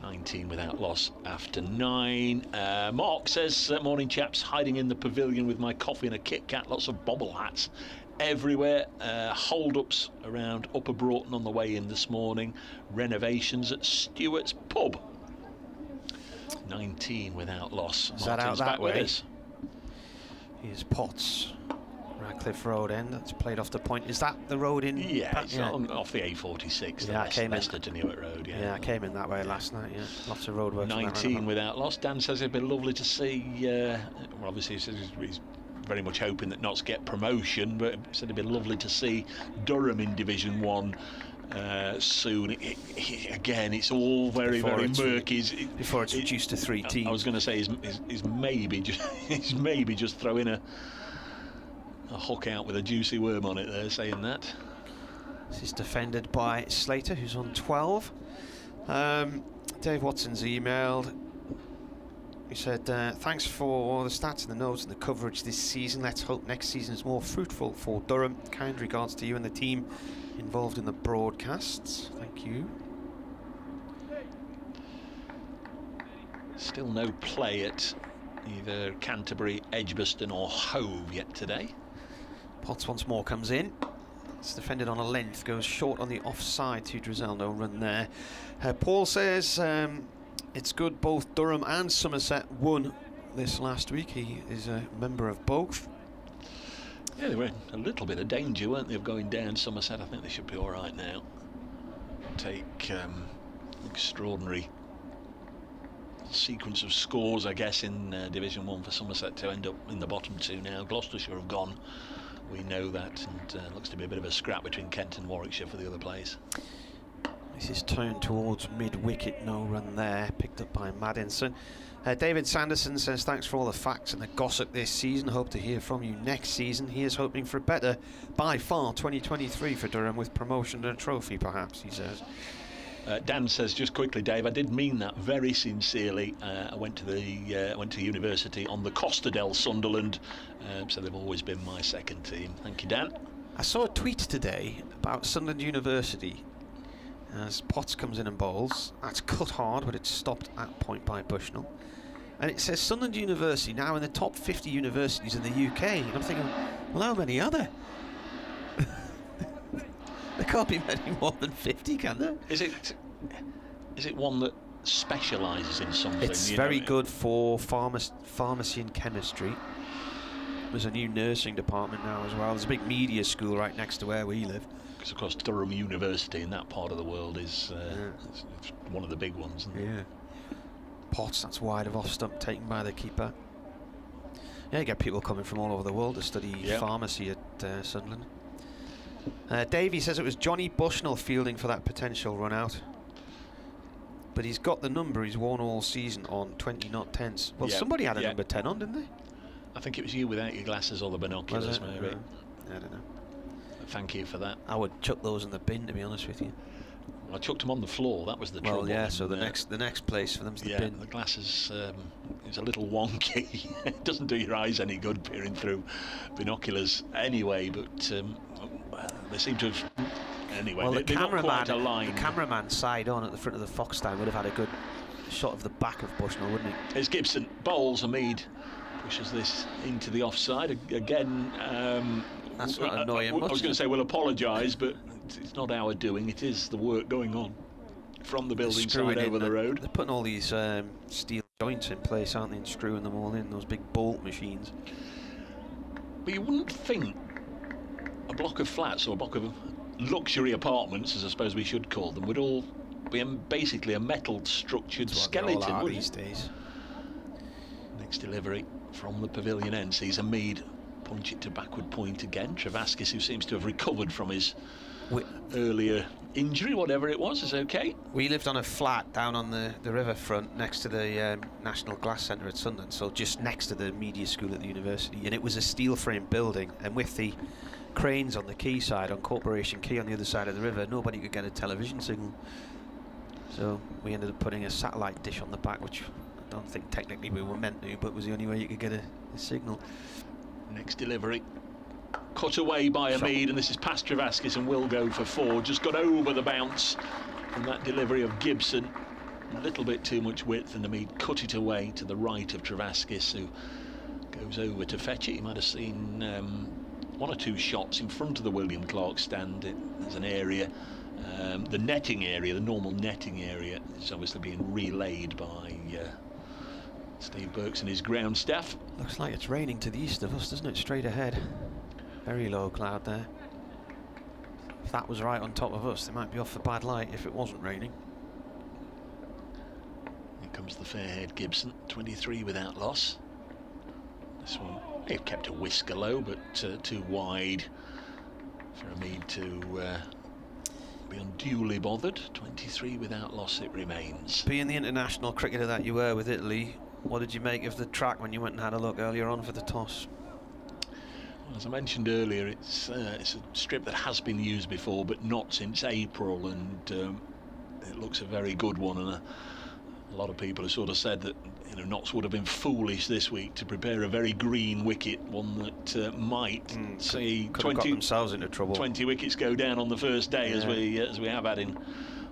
19 without loss after 9. Mark says, morning chaps, hiding in the pavilion with my coffee and a Kit Kat, lots of bobble hats everywhere. Hold-ups around Upper Broughton on the way in this morning. Renovations at Stewart's Pub. 19 without loss. Is that out that back way? With us. Here's Potts. Radcliffe Road end, that's played off the point. Is that the road in? Yeah, it's off the A46, yeah, the Leicester to Newark Road. Yeah, I came in that way last night, yeah. Lots of road work. 19 without loss. Dan says it'd be lovely to see, well, obviously he says he's very much hoping that Notts get promotion, but he said it'd be lovely to see Durham in Division 1 soon. Again, it's all very murky. Before it's reduced to 3 teams. I was going to say he's maybe just throwing a hook out with a juicy worm on it there, saying that. This is defended by Slater, who's on 12. Dave Watson's emailed. He said, thanks for all the stats and the notes and the coverage this season. Let's hope next season is more fruitful for Durham. Kind regards to you and the team involved in the broadcasts. Thank you. Still no play at either Canterbury, Edgbaston or Hove yet today. Potts once more comes in. It's defended on a length, goes short on the offside to Drizzell, no run there. Paul says it's good both Durham and Somerset won this last week. He is a member of both. Yeah, they were in a little bit of danger, weren't they, of going down. Somerset, I think they should be all right now. Take extraordinary sequence of scores, I guess, in Division 1 for Somerset to end up in the bottom 2 now. Gloucestershire have gone, we know that, and looks to be a bit of a scrap between Kent and Warwickshire for the other place. This is turned towards mid-wicket, no run there, picked up by Maddinson. David Sanderson says, thanks for all the facts and the gossip this season. Hope to hear from you next season. He is hoping for a better, by far, 2023 for Durham, with promotion and a trophy, perhaps, he says. Dan says, just quickly, Dave, I did mean that very sincerely. I went to university on the Costa del Sunderland, so they've always been my second team. Thank you, Dan. I saw a tweet today about Sunderland University as Potts comes in and bowls. That's cut hard, but it's stopped at point by Bushnell. And it says Sunderland University now in the top 50 universities in the UK. And I'm thinking, well, how many are there? There can't be many more than 50, can there? Is it one that specialises in something? It's very good for pharmacy and chemistry. There's a new nursing department now as well. There's a big media school right next to where we live. Because of course Durham University in that part of the world is it's one of the big ones. Isn't it? Yeah. Potts, that's wide of off stump, taken by the keeper. Yeah, you get people coming from all over the world to study pharmacy at Sunderland. Davey says it was Johnny Bushnell fielding for that potential run out. But he's got the number he's worn all season on 20 not 10s. Well, somebody had a number 10 on, didn't they? I think it was you without your glasses or the binoculars, maybe. I don't know. Thank you for that. I would chuck those in the bin, to be honest with you. I chucked them on the floor. That was the trouble. Well, yeah. So the next place for them's the bin. The glass is a little wonky. It doesn't do your eyes any good peering through binoculars anyway. But they seem to have. Anyway, Well, they're not quite aligned. The cameraman side on at the front of the Fox stand would have had a good shot of the back of Bushnell, wouldn't he? It's Gibson bowls. Mead pushes this into the offside again. That's not annoying much. I was going to say we'll apologise, but it's not our doing. It is the work going on from the building side over the road. They're putting all these steel joints in place, aren't they, and screwing them all in, those big bolt machines. But you wouldn't think a block of flats or a block of luxury apartments, as I suppose we should call them, would all be basically a metal structured skeleton, would these days. Next delivery from the pavilion end sees a Mead punch it to backward point again. Travaskis, who seems to have recovered from his earlier injury, whatever it was, is okay. We lived on a flat down on the riverfront next to the National Glass Centre at Sunderland, so just next to the media school at the university, and it was a steel frame building, and with the cranes on the quayside, on Corporation Quay on the other side of the river, nobody could get a television signal. So we ended up putting a satellite dish on the back, which I don't think technically we were meant to, but was the only way you could get a signal. Next delivery cut away by Mead, and this is past Travaskis and will go for 4. Just got over the bounce from that delivery of Gibson. A little bit too much width, and Mead cut it away to the right of Travaskis, who goes over to fetch it. He might have seen 1 or 2 shots in front of the William Clark stand. There's an area, the netting area, the normal netting area, is obviously being relayed by Steve Burks and his ground staff. Looks like it's raining to the east of us, doesn't it? Straight ahead. Very low cloud there. If that was right on top of us, they might be off for bad light if it wasn't raining. Here comes the fair-haired Gibson, 23 without loss. This one, they've kept a whisker low, but too wide for Mead to be unduly bothered. 23 without loss it remains. Being the international cricketer that you were with Italy, what did you make of the track when you went and had a look earlier on for the toss? Well, as I mentioned earlier, it's a strip that has been used before, but not since April, and it looks a very good one. And a lot of people have sort of said that Notts would have been foolish this week to prepare a very green wicket, one that might see could got themselves into trouble. 20 wickets go down on the first day, as we have had in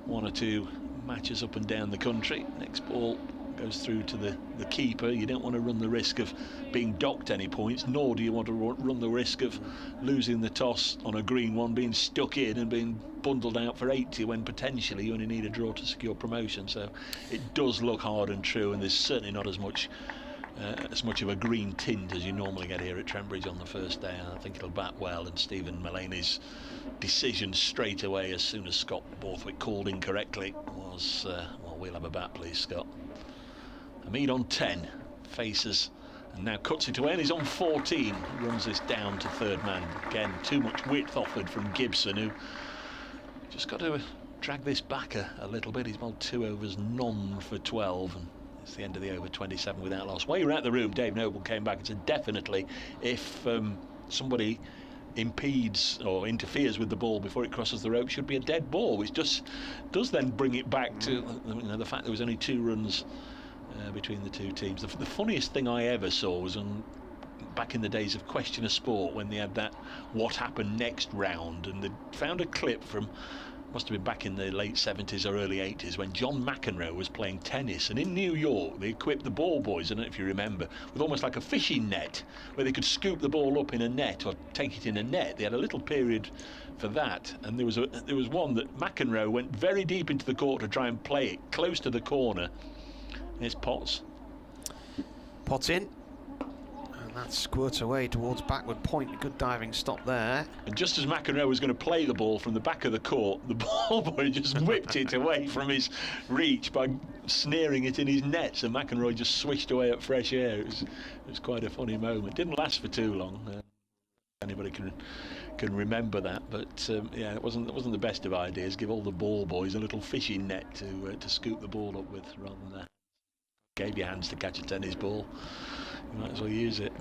1 or 2 matches up and down the country. Next ball goes through to the keeper. You don't want to run the risk of being docked any points, nor do you want to run the risk of losing the toss on a green one, being stuck in and being bundled out for 80 when potentially you only need a draw to secure promotion. So it does look hard and true, and there's certainly not as much of a green tint as you normally get here at Trent Bridge on the first day. I think it'll bat well, and Stephen Mullaney's decision straight away as soon as Scott Borthwick called incorrectly was well, we'll have a bat please, Scott. Mead on 10, faces, and now cuts it away, and he's on 14. Runs this down to third man. Again, too much width offered from Gibson, who just got to drag this back a little bit. He's bowled 2 overs, none for 12, and it's the end of the over, 27 without loss. While you were out the room, Dave Noble came back and said definitely if somebody impedes or interferes with the ball before it crosses the rope, should be a dead ball, which just does then bring it back to the fact there was only 2 runs between the 2 teams. The funniest thing I ever saw was back in the days of Question of Sport, when they had that what happened next round, and they found a clip from, must have been back in the late 70s or early 80s, when John McEnroe was playing tennis, and in New York they equipped the ball boys, I don't know if you remember, with almost like a fishing net where they could scoop the ball up in a net or take it in a net. They had a little period for that, and there was one that McEnroe went very deep into the court to try and play it close to the corner. Here's Potts. Potts in, and that squirts away towards backward point. Good diving stop there. And just as McEnroe was going to play the ball from the back of the court, the ball boy just whipped it away from his reach by snaring it in his net, so McEnroe just swished away at fresh air. It was quite a funny moment. Didn't last for too long. Anybody can remember that, but yeah, it wasn't the best of ideas. Give all the ball boys a little fishing net to scoop the ball up with, rather than that. Gave your hands to catch a tennis ball, you might as well use it.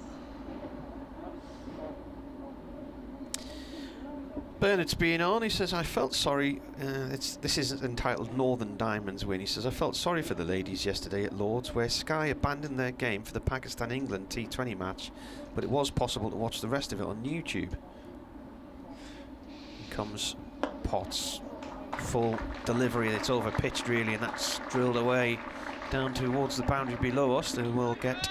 Bernard's being on. He says, I felt sorry. This is entitled Northern Diamonds win. He says, I felt sorry for the ladies yesterday at Lord's, where Sky abandoned their game for the Pakistan-England T20 match, but it was possible to watch the rest of it on YouTube. Here comes Potts. Full delivery. It's over pitched really, and that's drilled away down towards the boundary below us. They will get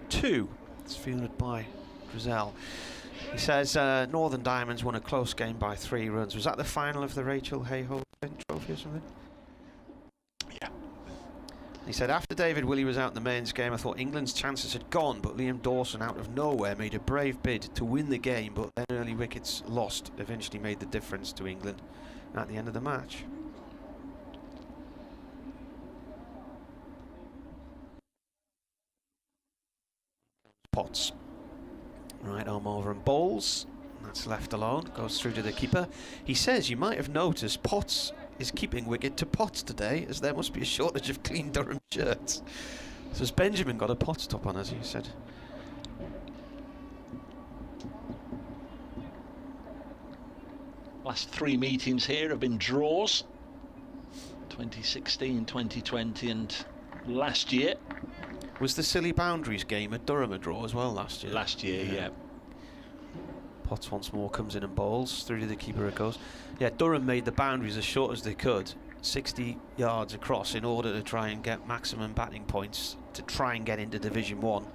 2. It's fielded by Drizel. He says Northern Diamonds won a close game by 3 runs. Was that the final of the Rachel Hayhoe Trophy or something? Yeah. He said, after David Willey was out in the men's game, I thought England's chances had gone, but Liam Dawson out of nowhere made a brave bid to win the game, but then early wickets lost eventually made the difference to England at the end of the match. Potts. Right arm over and bowls. That's left alone. Goes through to the keeper. He says you might have noticed Potts is keeping wicket to Potts today, as there must be a shortage of clean Durham shirts. So has Benjamin got a Potts top on, as he said? Last 3 meetings here have been draws. 2016, 2020 and last year. Was the silly boundaries game at Durham a draw as well last year? Last year, yeah. Potts once more comes in and bowls. Through to the keeper it goes. Yeah, Durham made the boundaries as short as they could. 60 yards across in order to try and get maximum batting points to try and get into Division 1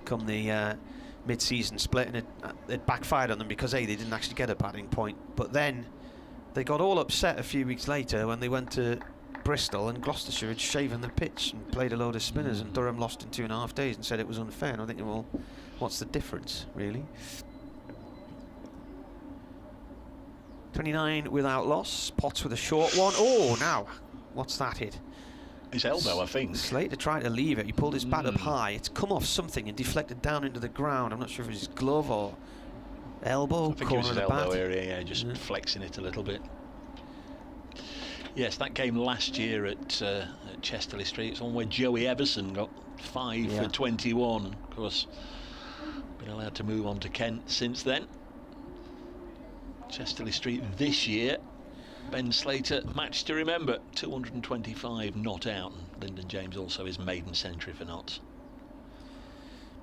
come the mid-season split, and it backfired on them because they didn't actually get a batting point. But then they got all upset a few weeks later when they went to Bristol and Gloucestershire had shaven the pitch and played a load of spinners, and Durham lost in 2.5 days and said it was unfair. And I think, well, what's the difference really? 29 without loss. Potts with a short one. Oh, now what's that hit? His elbow, I think. Slater tried to leave it. He pulled his bat up high. It's come off something and deflected down into the ground. I'm not sure if it was his glove or elbow. I think it was his elbow area, yeah, just flexing it a little bit. Yes, that game last year at Chesterley Street, it's one where Joey Everson got 5 for 21. Of course, been allowed to move on to Kent since then. Chesterley Street this year, Ben Slater, match to remember, 225 not out, and Lyndon James also his maiden century for knots.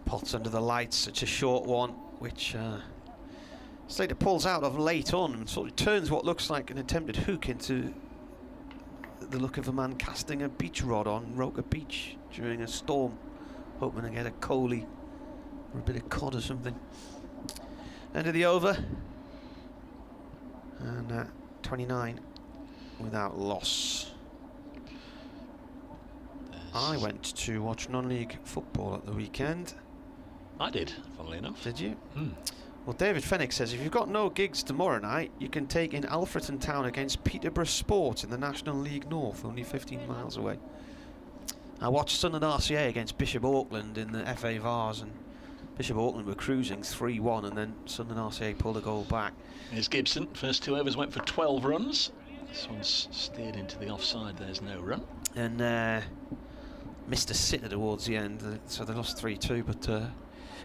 Potts under the lights, such a short one, which Slater pulls out of late on and sort of turns what looks like an attempted hook into the look of a man casting a beach rod on Roker Beach during a storm, hoping to get a coley or a bit of cod or something. End of the over, and 29 without loss. I went to watch non-league football at the weekend. I did, funnily enough. Did you? Well, David Fennick says if you've got no gigs tomorrow night, you can take in Alfreton Town against Peterborough Sports in the National League North, only 15 miles away. I watched Sunderland RCA against Bishop Auckland in the FA Vars, and Bishop Auckland were cruising 3-1, and then Sunderland RCA pulled a goal back. Here's Gibson. First 2 overs went for 12 runs. This one's steered into the offside. There's no run. And missed a sitter towards the end, so they lost 3-2, but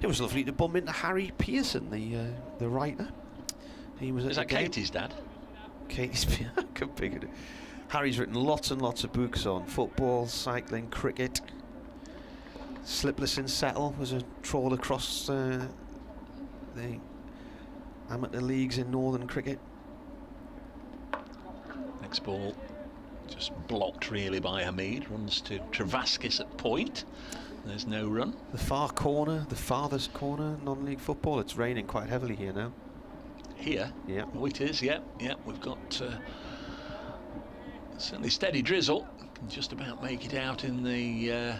it was lovely to bump into Harry Pearson, the writer. He was at the game. Katie's dad? Katie's could be good. Harry's written lots and lots of books on football, cycling, cricket. Slipless in Settle was a trawl across the amateur leagues in Northern cricket. Next ball just blocked really by Hamid. Runs to Travaskis at point. There's no run. The far corner, the farthest corner, non-league football. It's raining quite heavily here now. Here? Yeah. Oh, it is, yeah. Yeah, we've got certainly steady drizzle. Can just about make it out in the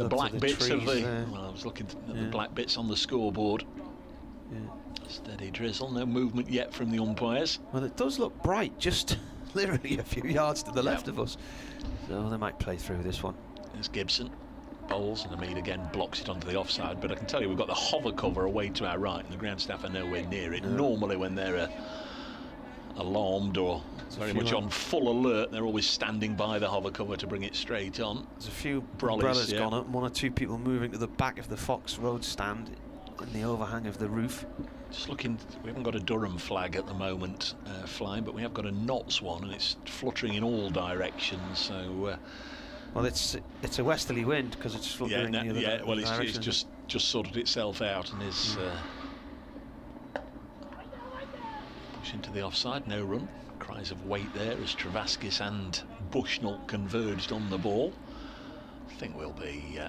black bits of the... Well, I was looking at the black bits on the scoreboard. Yeah. Steady drizzle, no movement yet from the umpires. Well, it does look bright, just literally a few yards to the left of us. So they might play through this one. There's Gibson. Bowls, and Hamid again blocks it onto the offside, but I can tell you we've got the hover cover away to our right and the ground staff are nowhere near it. Normally when they're alarmed or very much on full alert, they're always standing by the hover cover to bring it straight on. There's a few umbrellas gone up, 1 or 2 people moving to the back of the Fox Road stand in the overhang of the roof. Just looking, we haven't got a Durham flag at the moment flying, but we have got a Notts one, and it's fluttering in all directions. So, well, it's a westerly wind because it's fluttering in the other it's direction. just sorted itself out and is push into the offside. No run. Cries of wait there as Travaskis and Bushnell converged on the ball. I think we'll be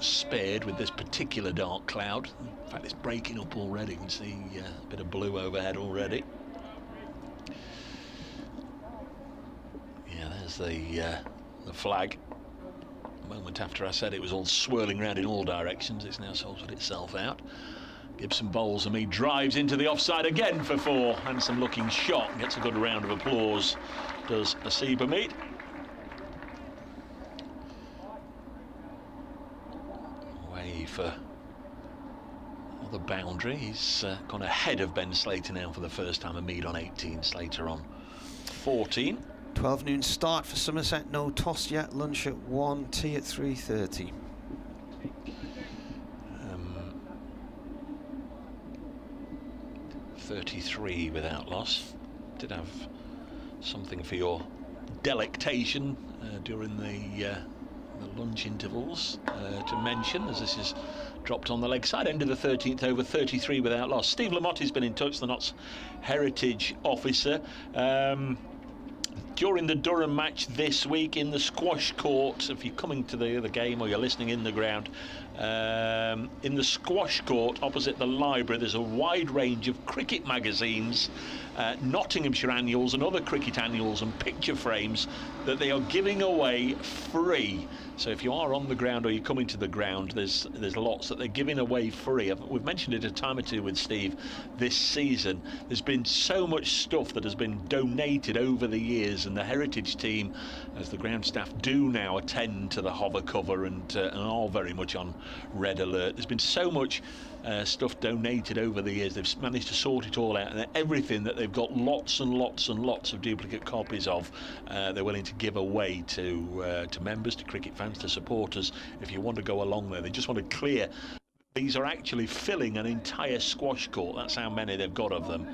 spared with this particular dark cloud. In fact, it's breaking up already. You can see a bit of blue overhead already. Yeah, there's the flag. A moment after I said it was all swirling around in all directions, it's now sorted itself out. Gibson bowls and he drives into the offside again for 4. Handsome looking shot, gets a good round of applause, does Asiba Mead. Away for the boundary. He's gone ahead of Ben Slater now for the first time. Mead on 18, Slater on 14. 12 noon start for Somerset, no toss yet, lunch at 1, tea at 3:30. 33 without loss. Did have something for your delectation during the lunch intervals to mention, as this is dropped on the leg side. End of the 13th over, 33 without loss. Steve Lamotte's been in touch, the Notts heritage officer. During the Durham match this week in the squash court, if you're coming to the game or you're listening in the ground, in the squash court opposite the library, there's a wide range of cricket magazines, Nottinghamshire annuals and other cricket annuals and picture frames that they are giving away free. So if you are on the ground or you're coming to the ground, there's lots that they're giving away free. We've mentioned it a time or two with Steve this season. There's been so much stuff that has been donated over the years, and the heritage team, as the ground staff, do now attend to the hover cover and are very much on red alert. There's been so much stuff donated over the years. They've managed to sort it all out, and everything that they've got lots and lots and lots of duplicate copies of, they're willing to give away to members, to cricket fans, to supporters. If you want to go along there, they just want to clear. These are actually filling an entire squash court. That's how many they've got of them.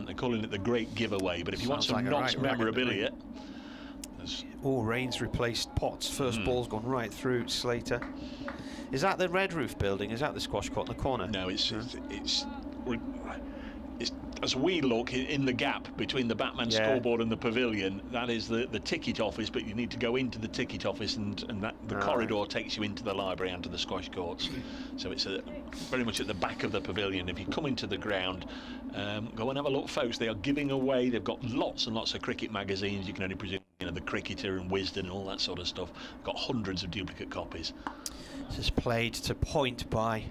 They're calling it the Great Giveaway. But if you want some Notts memorabilia, Rains replaced Potts. First ball's gone right through Slater. Is that the red roof building? Is that the squash court in the corner? No, it's as we look in the gap between the Batman scoreboard and the pavilion. That is the ticket office, but you need to go into the ticket office, and the corridor takes you into the library and to the squash courts. So it's very much at the back of the pavilion. If you come into the ground, go and have a look, folks. They are giving away. They've got lots and lots of cricket magazines. You can only presume, the Cricketer and Wisden and all that sort of stuff. Got hundreds of duplicate copies. This is played to point by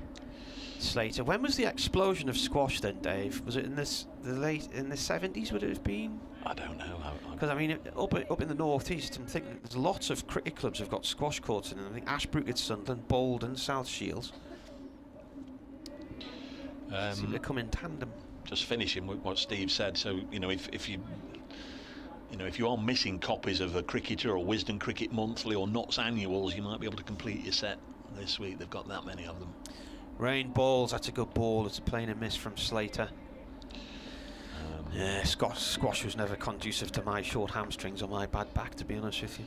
Slater. When was the explosion of squash then, Dave? Was it in the 70s? Would it have been? I don't know. Because I mean, up in the northeast, I'm thinking there's lots of cricket clubs have got squash courts in them. I think Ashbrook at Sunderland, Bolden, South Shields. Seem to come in tandem. Just finishing with what Steve said. So if you are missing copies of the Cricketer or Wisden Cricket Monthly or Notts Annuals, you might be able to complete your set this week. They've got that many of them. Rain balls. That's a good ball. It's playing a miss from Slater. Squash was never conducive to my short hamstrings or my bad back, to be honest with you.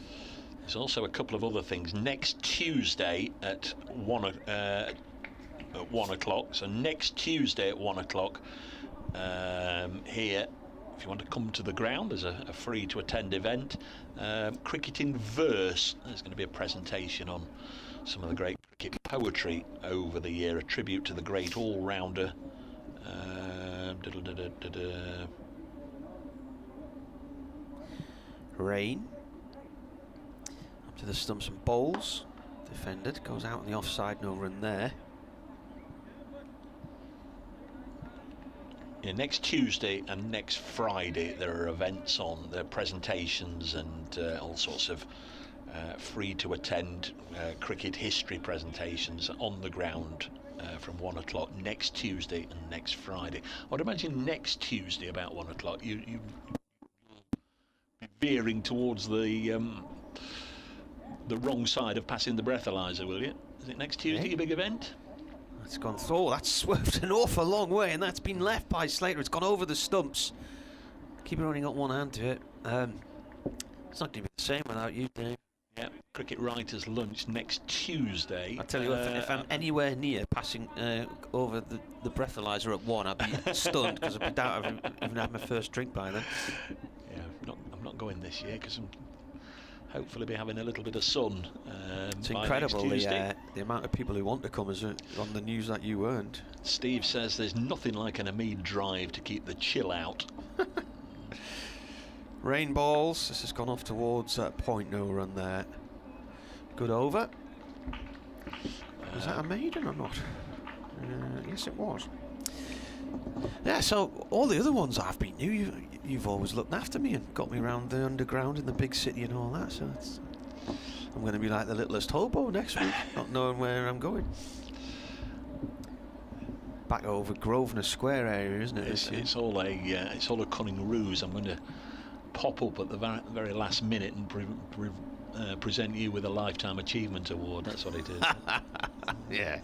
There's also a couple of other things. Next Tuesday at 1 o'clock. So next Tuesday at 1 o'clock here, if you want to come to the ground, there's a free to attend event. Cricket in Verse. There's going to be a presentation on some of the great cricket poetry over the year, a tribute to the great all-rounder. Rain up to the stumps and bowls. Defended, goes out on the offside, no run there. Yeah, next Tuesday and next Friday there are events on, there are presentations and all sorts of free to attend cricket history presentations on the ground from 1 o'clock next Tuesday and next Friday. I would imagine next Tuesday about 1 o'clock you be veering towards the wrong side of passing the breathalyzer, will you? Is it next Tuesday, your big event? That's gone through. Oh, that's swerved an awful long way, and that's been left by Slater. It's gone over the stumps. Keeper only got one hand to it. It's not going to be the same without you, Dave. Yeah, cricket writers' lunch next Tuesday. I tell you, if I'm anywhere near passing over the breathalyzer at 1, I'd be stunned because I doubt I've even had my first drink by then. Yeah, I'm not going this year because I'm hopefully be having a little bit of sun. It's by incredible next Tuesday. the amount of people who want to come on the news that you weren't. Steve says there's nothing like an Amid drive to keep the chill out. Rain balls. This has gone off towards point, no run there. Good over. Was that a maiden or not? Yes, it was. Yeah, so all the other ones I've been to, you've always looked after me and got me around the underground in the big city and all that. So I'm going to be like the littlest hobo next week, not knowing where I'm going. Back over Grosvenor Square area, isn't it? It's all a cunning ruse. I'm going to pop up at the very last minute and present you with a Lifetime Achievement Award. That's what it is. Yeah.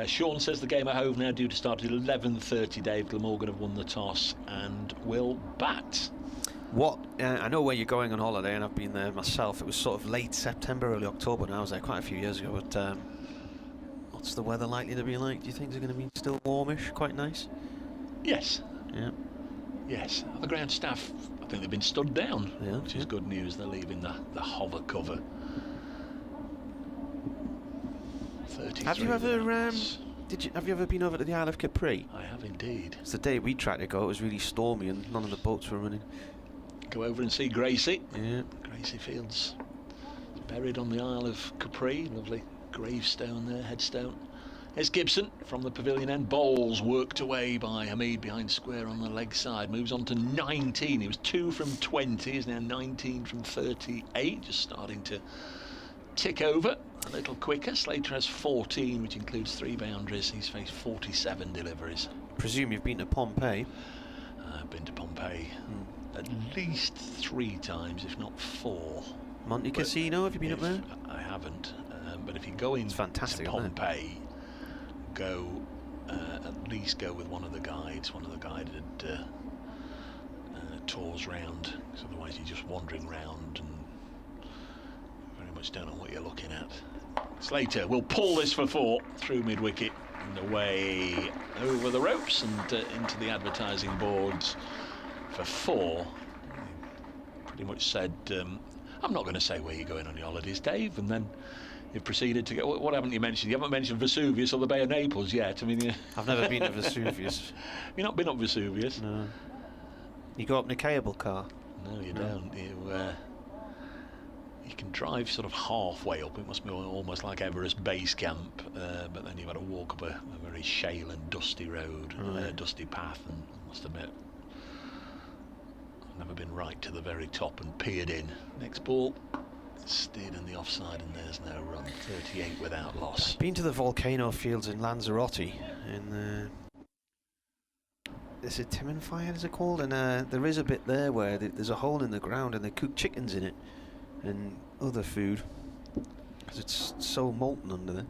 Sean says the game at Hove now due to start at 11:30. Dave, Glamorgan have won the toss and will bat. What I know where you're going on holiday, and I've been there myself. It was sort of late September, early October, and I was there quite a few years ago. But what's the weather likely to be like? Do you think it's going to be still warmish, quite nice? Yes. Yeah. Yes. The ground staff, I think they've been stood down, Yeah, which is good news. They're leaving the hover cover. 33 Have you ever minutes. have you ever been over to the Isle of Capri? I have indeed. It's the day we tried to go. It was really stormy and none of the boats were running. Go over and see Gracie. Yeah. Gracie Fields buried on the Isle of Capri. Lovely gravestone there, headstone. Here's Gibson from the pavilion end. Bowls worked away by Hamid behind square on the leg side. Moves on to 19. He was 2 from 20. He's now 19 from 38. Just starting to tick over a little quicker. Slater has 14, which includes 3 boundaries. He's faced 47 deliveries. Presume you've been to Pompeii. I've been to Pompeii at least 3 times, if not 4. Monte Cassino, have you been up there? I haven't. But if you go in It's fantastic, to isn't it? Pompeii, at least go with one of the guides, one of the guided tours round, because otherwise you're just wandering round and very much don't know what you're looking at. Slater will pull this for 4 through mid-wicket and away over the ropes and into the advertising boards for 4. Pretty much said, I'm not going to say where you're going on your holidays, Dave, and then you've proceeded to go. What haven't you mentioned? You haven't mentioned Vesuvius or the Bay of Naples yet. I mean, I've never been to Vesuvius. You've not been up Vesuvius? No. You go up in a cable car? No, you don't. You can drive sort of halfway up. It must be almost like Everest Base Camp, but then you've got to walk up a very shale and dusty road, dusty path, and I must admit, I've never been right to the very top and peered in. Next ball. Steered in the offside and there's no run. 38 without loss. Been to the volcano fields in Lanzarote in is it Timanfaya, is it called? And there is a bit there where there's a hole in the ground and they cook chickens in it and other food because it's so molten under there.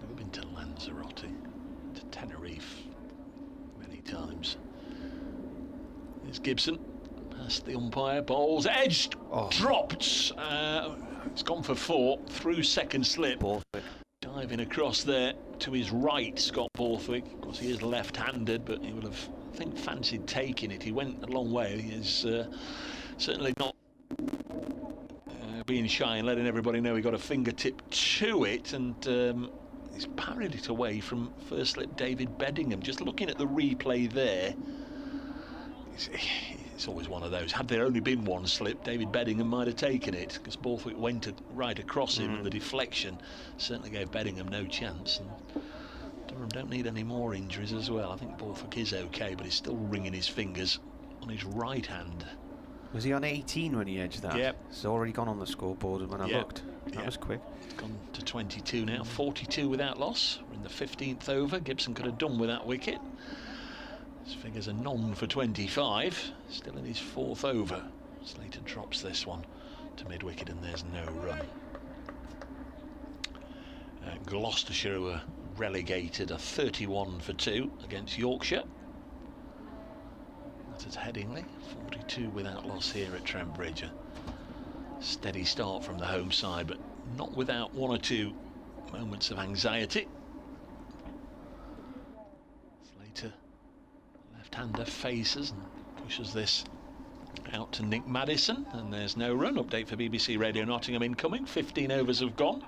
Never been to Lanzarote. To Tenerife many times. There's Gibson. Past the umpire. Bowls edged. Dropped. It's gone for 4 through second slip. Borthwick. Diving across there to his right, Scott Borthwick. Of course, he is left-handed, but he will have, I think, fancied taking it. He went a long way. He is certainly not being shy and letting everybody know he got a fingertip to it, and he's parried it away from first slip David Beddingham. Just looking at the replay there, it's always one of those. Had there only been one slip, David Beddingham might have taken it, because Borthwick went right across him, and the deflection certainly gave Beddingham no chance. And Durham don't need any more injuries as well. I think Borthwick is okay, but he's still wringing his fingers on his right hand. Was he on 18 when he edged that? Yep. It's already gone on the scoreboard when I looked. That was quick. It's gone to 22 now. 42 without loss. We're in the 15th over. Gibson could have done with that wicket. His figures are none for 25. Still in his 4th over. Slater drops this one to mid-wicket, and there's no run. Gloucestershire, who were relegated, are 31 for 2 against Yorkshire. That's at Headingley. 42 without loss here at Trent Bridge. A steady start from the home side, but not without one or two moments of anxiety. Slater, left-hander, faces and pushes this out to Nick Maddison, and there's no run. Update for BBC Radio Nottingham incoming. 15 overs have gone.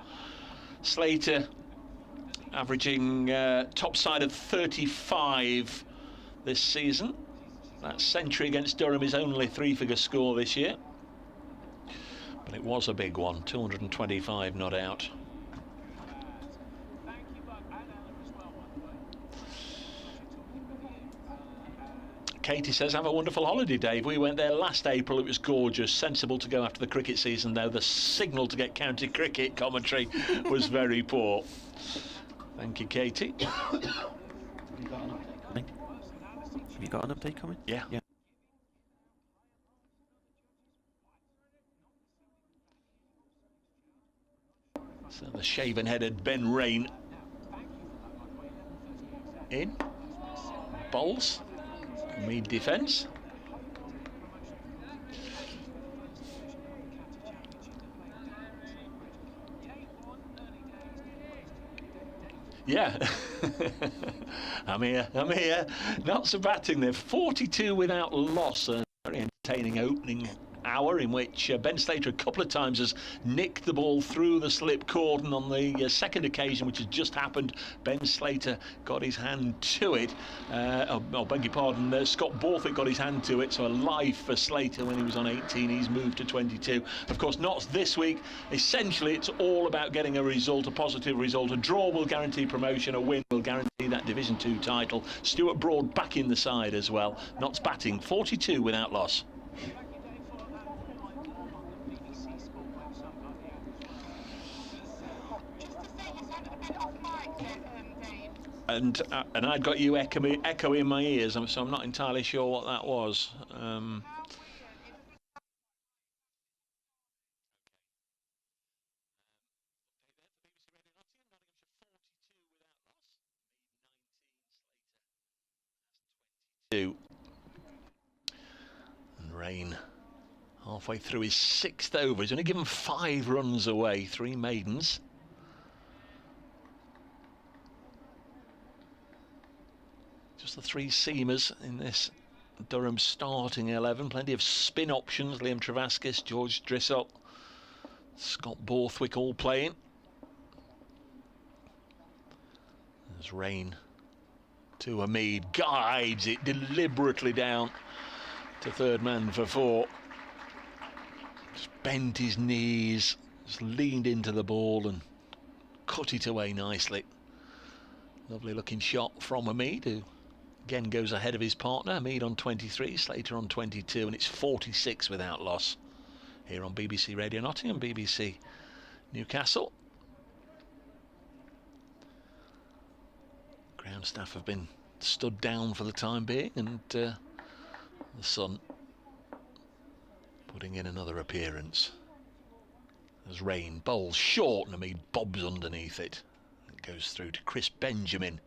Slater averaging top side of 35 this season. That century against Durham is only 3-figure score this year, but it was a big one. 225 not out. Katie says, have a wonderful holiday, Dave. We went there last April. It was gorgeous. Sensible to go after the cricket season, though. The signal to get county cricket commentary was very poor. Thank you, Katie. Have you got an update coming? Yeah. So the shaven-headed Ben Rain in. Bowls. Mead defence. Yeah. I'm here. Not so batting there. 42 without loss. A very entertaining opening hour in which Ben Slater a couple of times has nicked the ball through the slip cordon. On the second occasion, which has just happened, Ben Slater got his hand to it. Beg your pardon, Scott Borthwick got his hand to it, so a life for Slater when he was on 18. He's moved to 22. Of course, not this week. Essentially, it's all about getting a result, a positive result. A draw will guarantee promotion, a win will guarantee that Division 2 title. Stuart Broad back in the side as well. Notts batting, 42 without loss. And I'd got you echo in my ears, so I'm not entirely sure what that was. And Rain halfway through his 6th over. He's only given 5 runs away, 3 maidens. Just the 3 seamers in this Durham starting 11. Plenty of spin options. Liam Travaskis, George Drissop, Scott Borthwick all playing. There's Rain to Hamid. Guides it deliberately down to third man for 4. Just bent his knees, just leaned into the ball and cut it away nicely. Lovely looking shot from Hamid, who again goes ahead of his partner. Hamid on 23, Slater on 22, and it's 46 without loss here on BBC Radio Nottingham, BBC Newcastle. Ground staff have been stood down for the time being, and the sun putting in another appearance. There's Rain, bowls short, and Hamid bobs underneath it. It goes through to Chris Benjamin.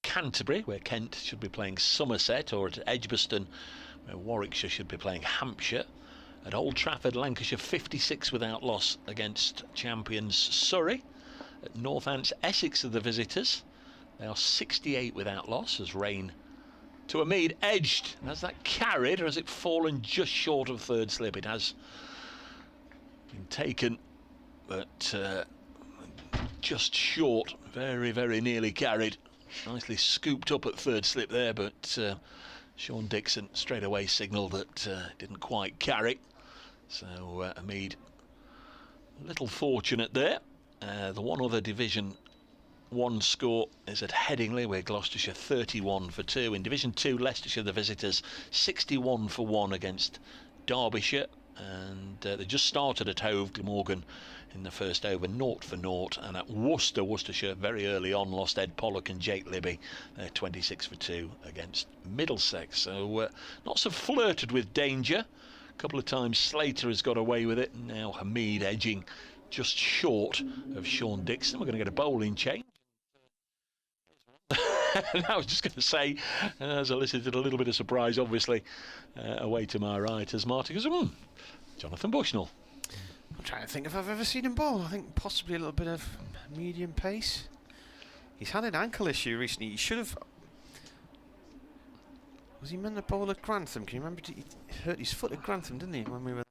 Canterbury, where Kent should be playing Somerset, or at Edgbaston, where Warwickshire should be playing Hampshire. At Old Trafford, Lancashire 56 without loss against champions Surrey. At Northants, Essex are the visitors. They are 68 without loss as Rain to Hamid, edged. And has that carried, or has it fallen just short of third slip? It has been taken, but just short. Very, very nearly carried. Nicely scooped up at third slip there, but Sean Dixon straight away signalled that didn't quite carry. So Hamid, a little fortunate there. The one other Division 1 score is at Headingley, where Gloucestershire 31 for 2. In Division 2, Leicestershire, the visitors, 61 for 1 against Derbyshire. and they just started at Hove, Glamorgan, in the first over, 0-0, and at Worcestershire very early on lost Ed Pollock and Jake Libby. They're 26-2 against Middlesex. So not so flirted with danger. A couple of times Slater has got away with it. Now Hamid edging just short of Sean Dixon. We're going to get a bowling change. I was just going to say, as I elicited a little bit of surprise, obviously, away to my right as Marty goes, Jonathan Bushnell. I'm trying to think if I've ever seen him bowl. I think possibly a little bit of medium pace. He's had an ankle issue recently. He should have... Was he meant to bowl at Grantham? Can you remember? He hurt his foot at Grantham, didn't he, when we were...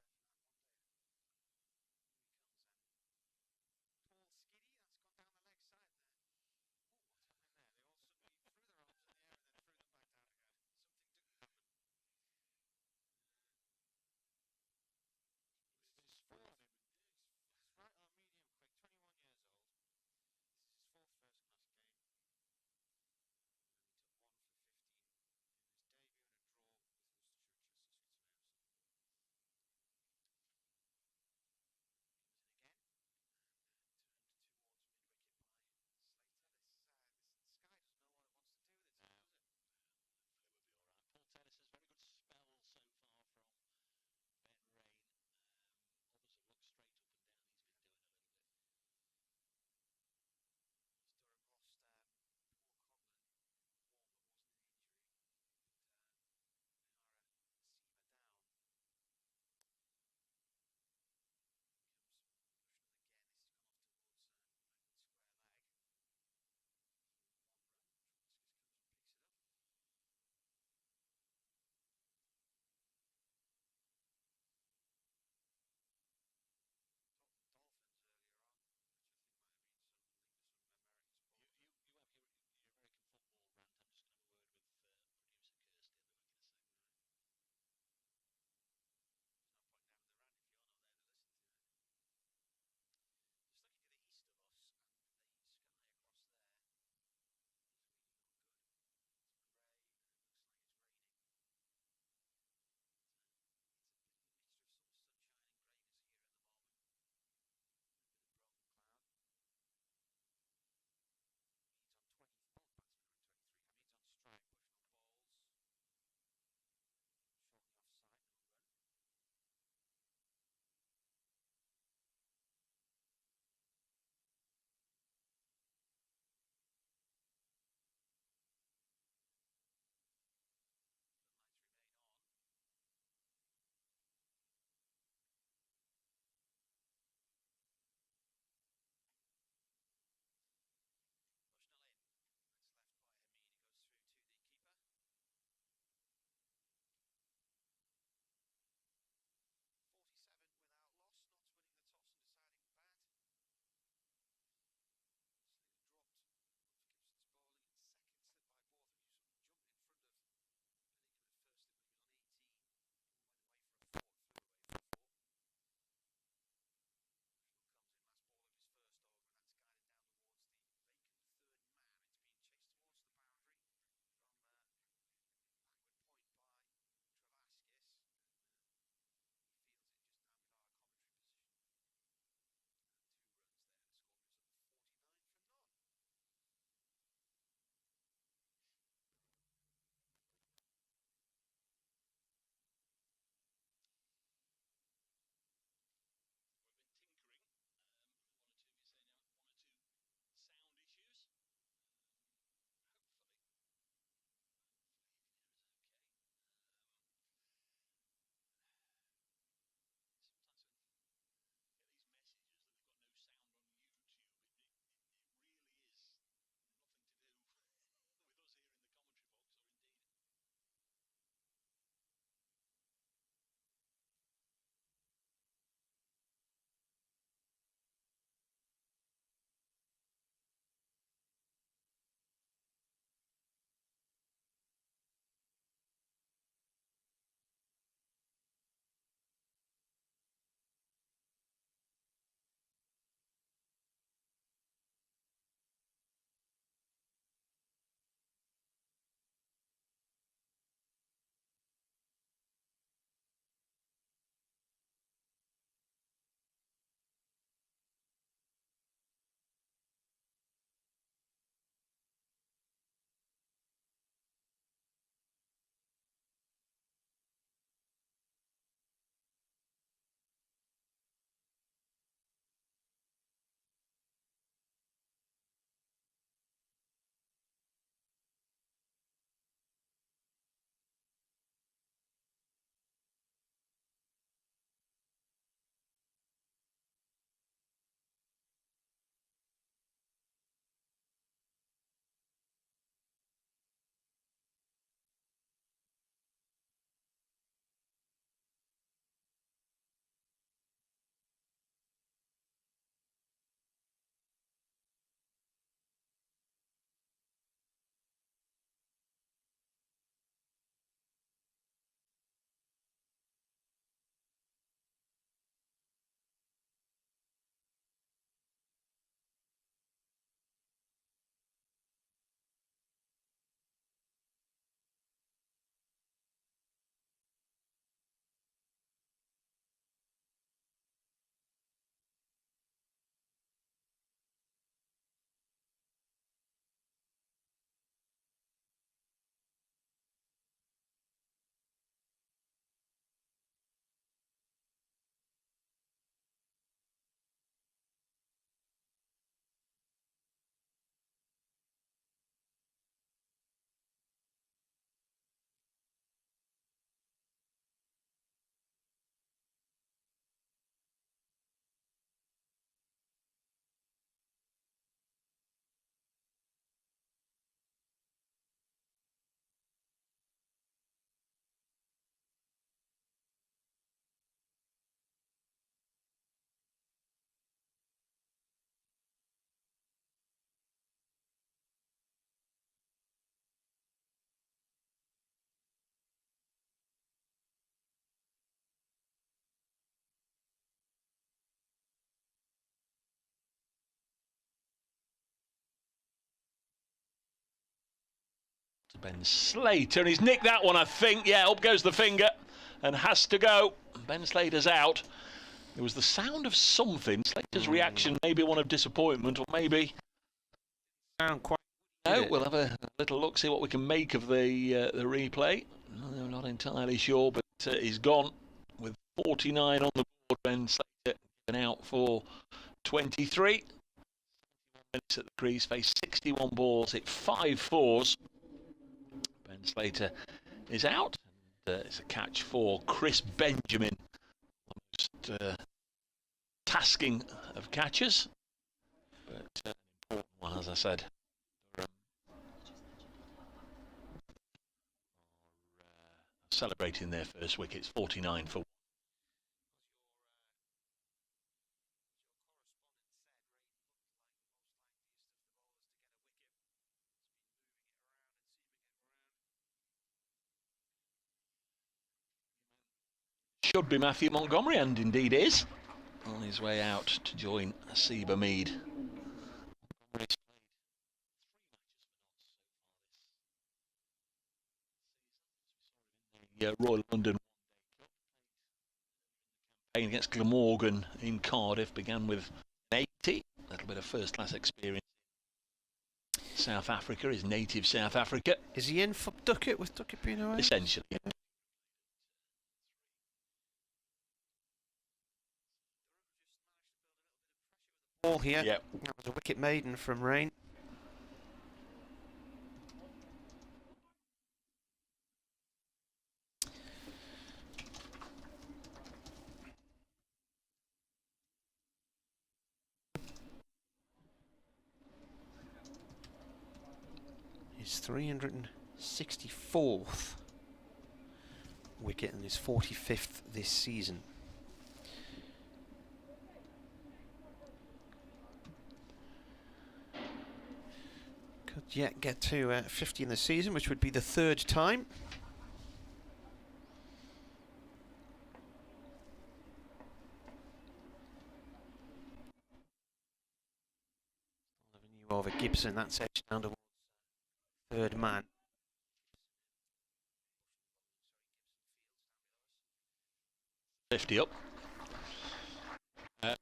Ben Slater, and he's nicked that one, I think. Yeah, up goes the finger and has to go. Ben Slater's out. There was the sound of something. Slater's reaction, maybe one of disappointment, or maybe... Sound quite... No, we'll have a little look, see what we can make of the replay. No, not entirely sure, but he's gone with 49 on the board. Ben Slater given out for 23. Minutes at the crease, faced 61 balls, hit 5 fours. Ben Slater is out. And, it's a catch for Chris Benjamin. The most tasking of catches, but an important one, as I said. Durham are celebrating their first wickets, 49 for 1. Should be Matthew Montgomery, and indeed is, on his way out to join Seba Mead. Montgomery's played 3 matches for the Royal London campaign against Glamorgan in Cardiff. Began with 80, a little bit of first-class experience. South Africa, his native South Africa. Is he in for Duckett, with Duckett being away? Essentially, yeah. Ball here. Yep. That was a wicket maiden from Rain. His 364th wicket and his 45th this season. Could yet get to 50 in the season, which would be the 3rd time. Over Gibson, that's edged down towards 3rd man. $50 up.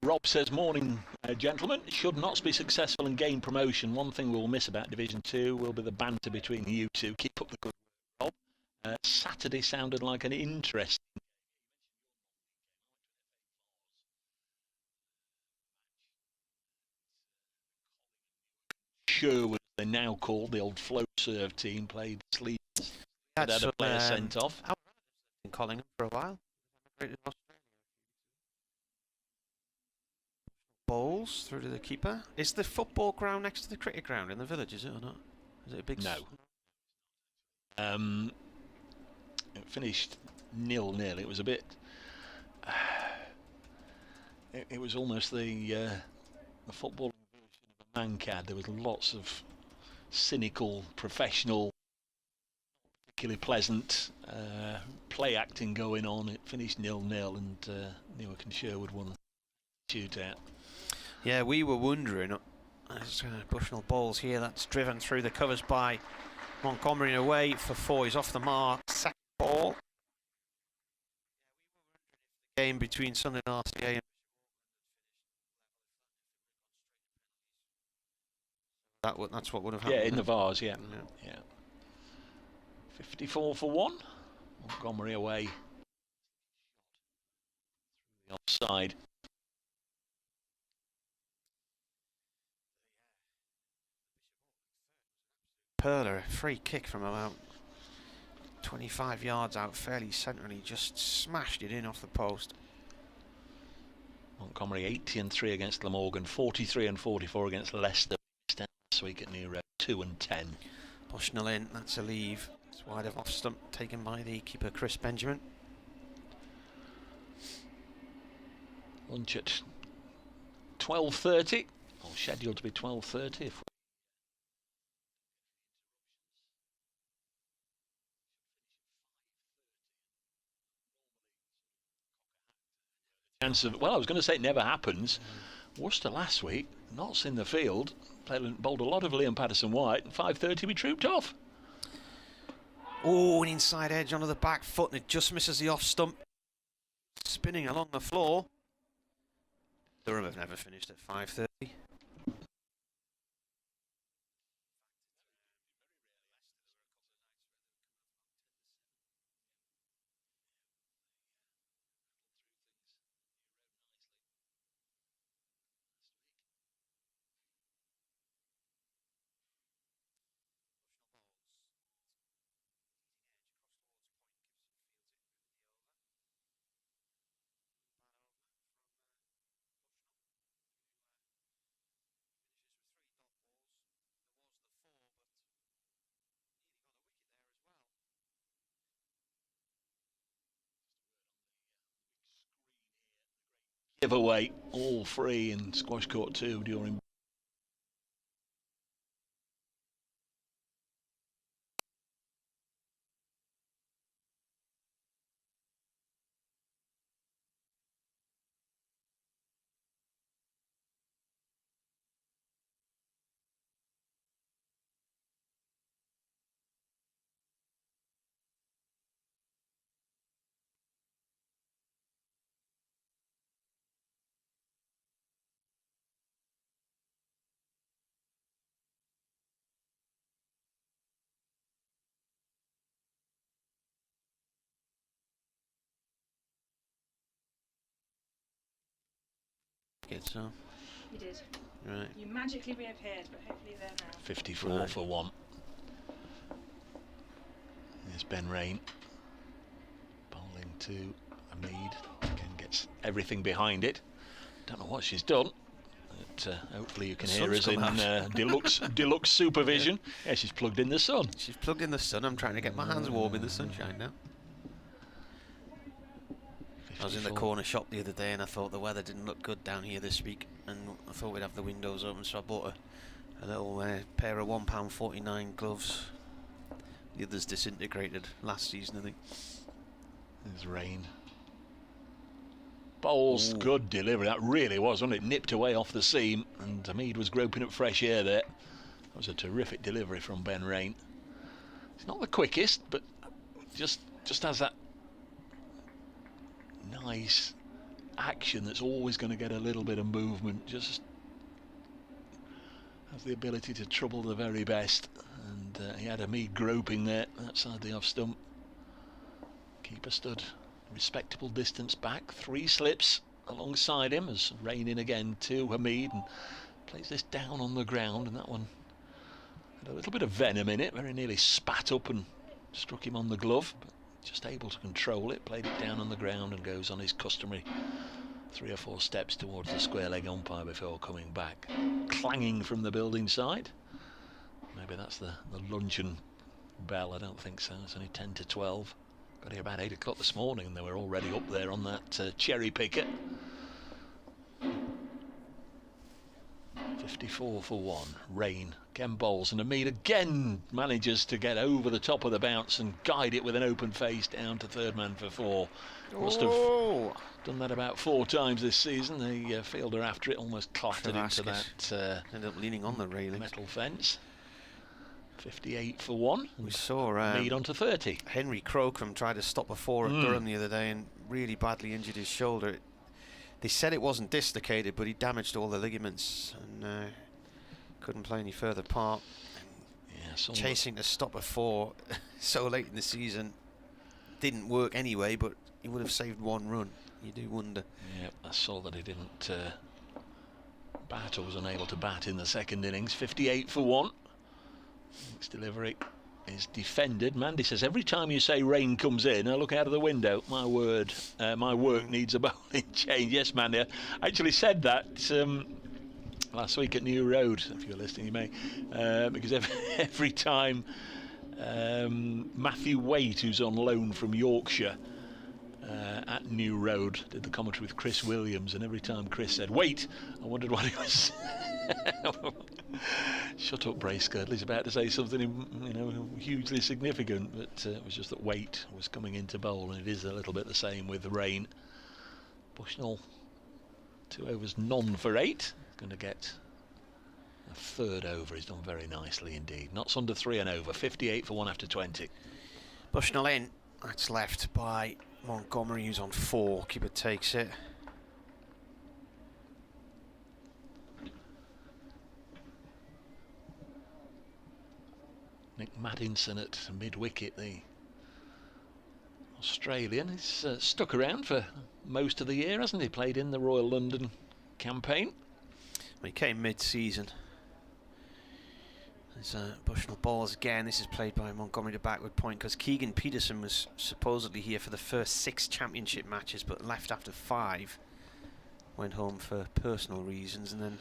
Rob says, morning, gentlemen. Should Notts be successful and gain promotion, one thing we'll miss about Division 2 will be the banter between you two. Keep up the good work, Rob. Saturday sounded like an interesting Sherwood, they're now called, the old flow serve team, played Sleeves. Had a player sent off. In Collingham for a while. Balls through to the keeper. Is the football ground next to the cricket ground in the village, is it or not? Is it a big... No. It finished 0-0. It was a bit... it was almost the football version of a mankad. There was lots of cynical, professional, particularly pleasant play acting going on. It finished 0-0 and Newark and Sherwood won the shootout. Yeah, we were wondering. There's Bushnell balls here. That's driven through the covers by Montgomery away for 4. He's off the mark. Second ball. The game between Sunderland RCA and that's what would have happened. Yeah, in the Vars, yeah. 54 for 1. Montgomery away. The offside. Perler, a free kick from about 25 yards out, fairly centrally, just smashed it in off the post. Montgomery 80 and 3 against Glamorgan, 43 and 44 against Leicester last week at New Road, 2 and 10. Bushnell in, that's a leave. It's wide of off stump, taken by the keeper Chris Benjamin. Lunch at 12:30, or scheduled to be 12:30 if chance of, well, I was going to say it never happens. Worcester last week, Notts in the field, bowled a lot of Liam Patterson-White, and 5:30 we trooped off. Oh, an inside edge onto the back foot, and it just misses the off stump. Spinning along the floor. Durham have never finished at 5:30. Giveaway, all free in squash court 2 during. So. You did. Right. You magically reappeared, but hopefully they're now. 54 for 1. There's Ben Rain. Bowling to Hamid. Again gets everything behind it. Don't know what she's done. But, hopefully you can hear us in deluxe supervision. Yeah, she's plugged in the sun. She's plugged in the sun. I'm trying to get my hands warm in the sunshine now. I was in the corner shop the other day and I thought the weather didn't look good down here this week, and I thought we'd have the windows open, so I bought a little pair of £1.49 gloves. The others disintegrated last season, I think. There's Rain. Bowls, good delivery. That really was, wasn't it? Nipped away off the seam, and Hamid was groping up fresh air there. That was a terrific delivery from Ben Rain. It's not the quickest, but just has that nice action that's always going to get a little bit of movement. Just has the ability to trouble the very best, and he had Hamid groping there outside the off stump. Keeper stood respectable distance back, 3 slips alongside him as Rain in again to Hamid, and plays this down on the ground, and that one had a little bit of venom in it, very nearly spat up and struck him on the glove, but just able to control it, played it down on the ground and goes on his customary 3 or 4 steps towards the square leg umpire before coming back. Clanging from the building side. Maybe that's the luncheon bell. I don't think so. It's only 10 to 12. Got here about 8 o'clock this morning and they were already up there on that cherry picker. 54 for 1. Rain, Ken Bowles, and Hamid again manages to get over the top of the bounce and guide it with an open face down to third man for 4. Must have done that about 4 times this season. The fielder after it almost clattered into that ended up leaning on the railing. Metal fence. 58 for 1. We saw Hamid on to 30. Henry Crocombe tried to stop a 4 at Durham the other day and really badly injured his shoulder. They said it wasn't dislocated, but he damaged all the ligaments and couldn't play any further part. Yeah, chasing to stop a 4 so late in the season didn't work anyway, but he would have saved 1 run. You do wonder. Yeah, I saw that he didn't bat or was unable to bat in the second innings. 58 for 1. Next delivery is defended. Mandy says, every time you say Rain comes in, I look out of the window. My word, my work needs a bowling change. Yes, Mandy, I actually said that last week at New Road. If you're listening, you may. Because every time Matthew Waite, who's on loan from Yorkshire, at New Road, did the commentary with Chris Williams, and every time Chris said wait, I wondered what he was. Shut up, Bracegirdle. He's about to say something, hugely significant, but it was just that Waite was coming into bowl, and it is a little bit the same with Rain. Bushnell, 2 overs, none for 8. Going to get a 3rd over. He's done very nicely indeed. Knots under 3 and over. 58 for 1 after 20. Bushnell in. That's left by Montgomery, who's on 4. Keeper takes it. Nick Maddinson at mid-wicket, the Australian. He's stuck around for most of the year, hasn't he? Played in the Royal London campaign. Well, he came mid-season. There's Bushnell balls again. This is played by Montgomery to backward point because Keegan Peterson was supposedly here for the first 6 championship matches but left after 5. Went home for personal reasons, and then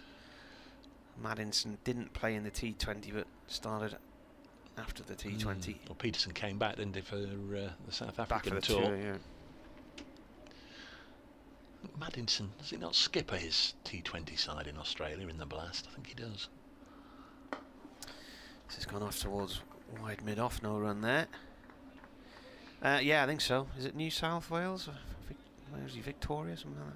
Maddinson didn't play in the T20 but started after the T20. Well, Peterson came back, didn't he, for the South Back African for the tour. yeah. Maddinson, does he not skipper his T20 side in Australia in the Blast? I think he does. This has gone off towards wide mid-off, no run there. Yeah, I think so. Is it New South Wales? Where is he, Victoria, something like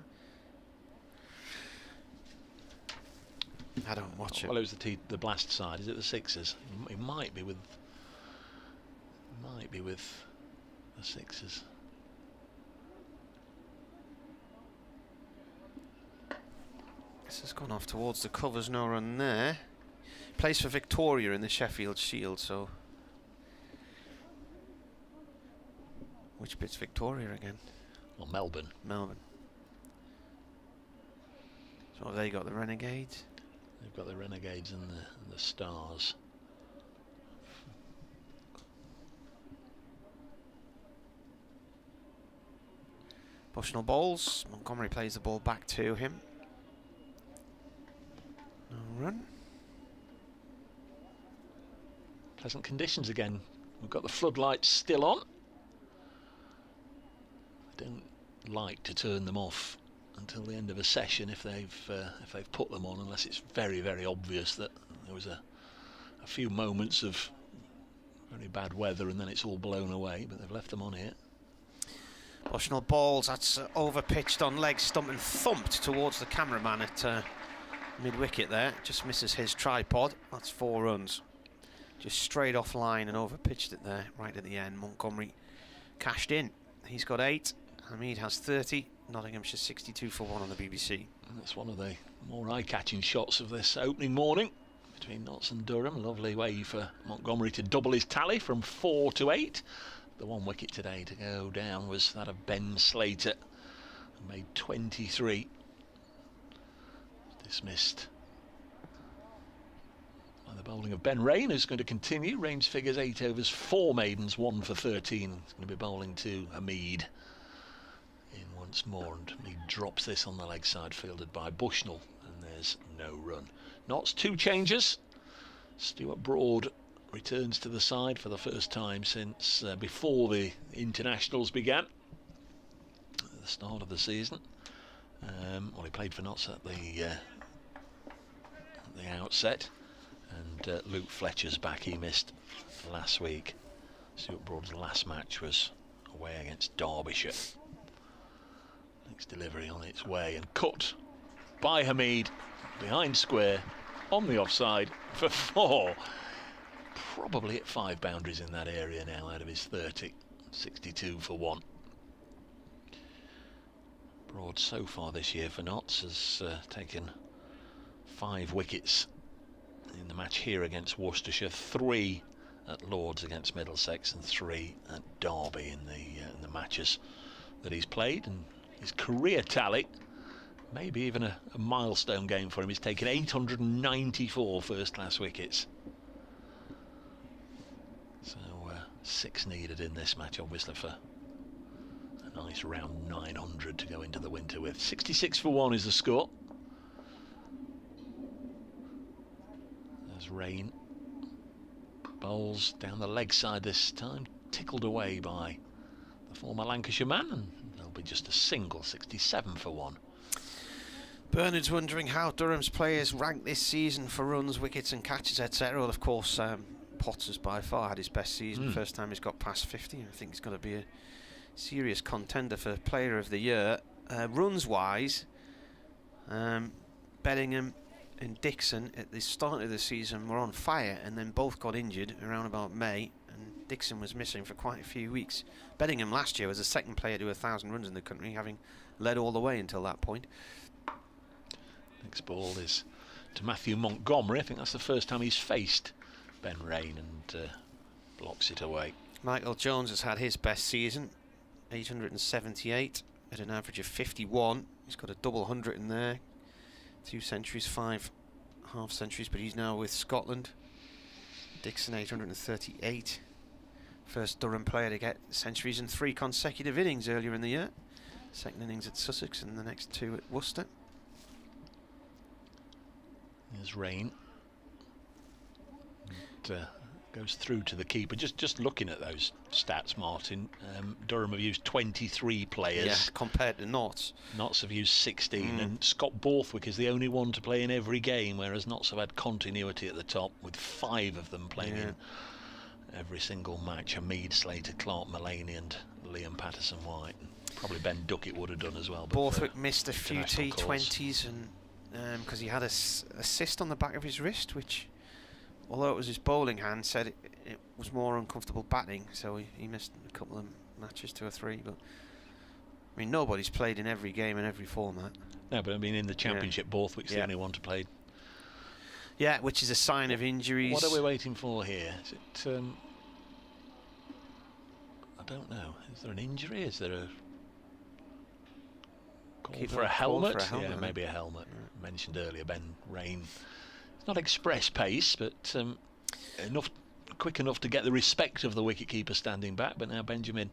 that? I don't watch it. Well, it was the Blast side. Is it the Sixers? It might be with the Sixers. This has gone off towards the covers, no run there. Plays for Victoria in the Sheffield Shield, so... Which bit's Victoria again? Well, Melbourne. Melbourne. So have they got, the Renegades? They've got the Renegades and the Stars. Bushnell bowls. Montgomery plays the ball back to him. No run. Pleasant conditions again. We've got the floodlights still on. I don't like to turn them off until the end of a session if they've put them on, unless it's very, very obvious that there was a few moments of very bad weather and then it's all blown away, but they've left them on here. Bushnell balls, that's over pitched on leg stump and thumped towards the cameraman at mid-wicket there. Just misses his tripod. That's 4 runs. Just straight off line and over pitched it there right at the end. Montgomery cashed in. He's got 8. Hamid has 30. Nottinghamshire 62 for 1 on the BBC. And that's one of the more eye-catching shots of this opening morning between Notts and Durham. Lovely way for Montgomery to double his tally from 4 to 8. The 1 wicket today to go down was that of Ben Slater, who made 23. Dismissed by the bowling of Ben Rain, who's going to continue. Rain's figures 8 overs, 4 maidens, 1 for 13. He's going to be bowling to Hamid in once more, and he drops this on the leg side, fielded by Bushnell, and there's no run. Notts 2 changes. Stuart Broad returns to the side for the first time since before the internationals began at the start of the season. Well, he played for Notts at the outset, and Luke Fletcher's back. He missed last week. Stuart Broad's last match was away against Derbyshire. Next delivery on its way and cut by Hamid behind square on the offside for 4. Probably at 5 boundaries in that area now out of his 30. 62 for 1. Broad so far this year for Notts has taken 5 wickets in the match here against Worcestershire, 3 at Lords against Middlesex and 3 at Derby in the matches that he's played. And his career tally, maybe even a milestone game for him, he's taken 894 first-class wickets. So 6 needed in this match, obviously, for a nice round 900 to go into the winter with. 66 for 1 is the score. There's Rain. Bowls down the leg side this time, tickled away by the former Lancashire man, and there'll be just a single. 67 for 1. Bernard's wondering how Durham's players rank this season for runs, wickets and catches, etc. Well, of course, Potts has by far had his best season. First time he's got past 50. I think he's going to be a serious contender for Player of the Year. Runs wise, Bellingham and Dixon at the start of the season were on fire, and then both got injured around about May, and and Dixon was missing for quite a few weeks. Bedingham last year was the second player to 1,000 runs in the country, having led all the way until that point. Next ball is to Matthew Montgomery. I think that's the first time he's faced Ben Rain, and blocks it away. Michael Jones has had his best season, 878 at an average of 51. He's got a double 100 in there, 2 centuries, 5 half centuries, but he's now with Scotland. Dixon 838, first Durham player to get centuries in 3 consecutive innings earlier in the year. Second innings at Sussex and the next 2 at Worcester. There's Rain. And, goes through to the keeper. Just looking at those stats, Martin, Durham have used 23 players. Yeah, compared to Notts. Notts have used 16, and Scott Borthwick is the only one to play in every game, whereas Notts have had continuity at the top, with 5 of them playing in every single match. Hamid, Slater, Clark, Mullaney and Liam Patterson-White. Probably Ben Duckett would have done as well. Borthwick missed a few T20s, and because he had a cyst on the back of his wrist, which, although it was his bowling hand, said it was more uncomfortable batting, so he missed a couple of matches, 2 or 3. But I mean, nobody's played in every game in every format. No, but I mean, in the Championship, Borthwick's the only one to play. Yeah, which is a sign of injuries. What are we waiting for here? Is it? I don't know. Is there an injury? Is there a call for a helmet? Yeah, maybe a helmet. Yeah. Mentioned earlier, Ben Rain. It's not express pace, but quick enough to get the respect of the wicketkeeper standing back. But now Benjamin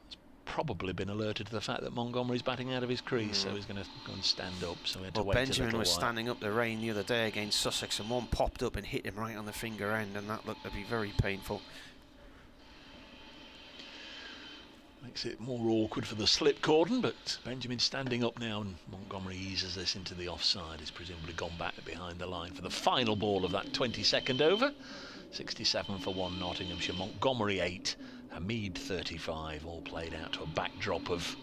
has probably been alerted to the fact that Montgomery's batting out of his crease, so he's going to go and stand up. So we had to wait Benjamin was standing up the Rain the other day against Sussex, and one popped up and hit him right on the finger end, and that looked to be very painful. Makes it more awkward for the slip cordon, but Benjamin's standing up now, and Montgomery eases this into the offside. He's presumably gone back behind the line for the final ball of that 22nd over. 67 for 1 Nottinghamshire, Montgomery 8, Hamid 35, all played out to a backdrop of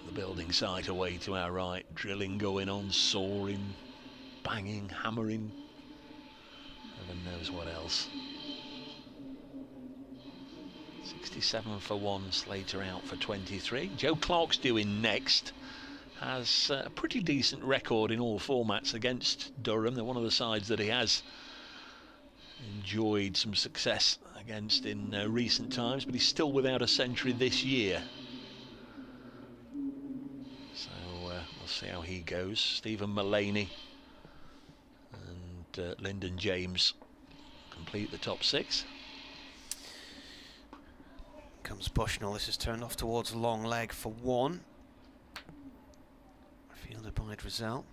the building site away to our right. Drilling going on, soaring, banging, hammering, heaven knows what else. 67 for 1, Slater out for 23. Joe Clark's due in next. Has a pretty decent record in all formats against Durham. They're one of the sides that he has enjoyed some success against in recent times, but he's still without a century this year. So we'll see how he goes. Stephen Mullaney and Lyndon James complete the top 6. Comes Bushnell. This is turned off towards long leg for 1. Fielded by Drizel.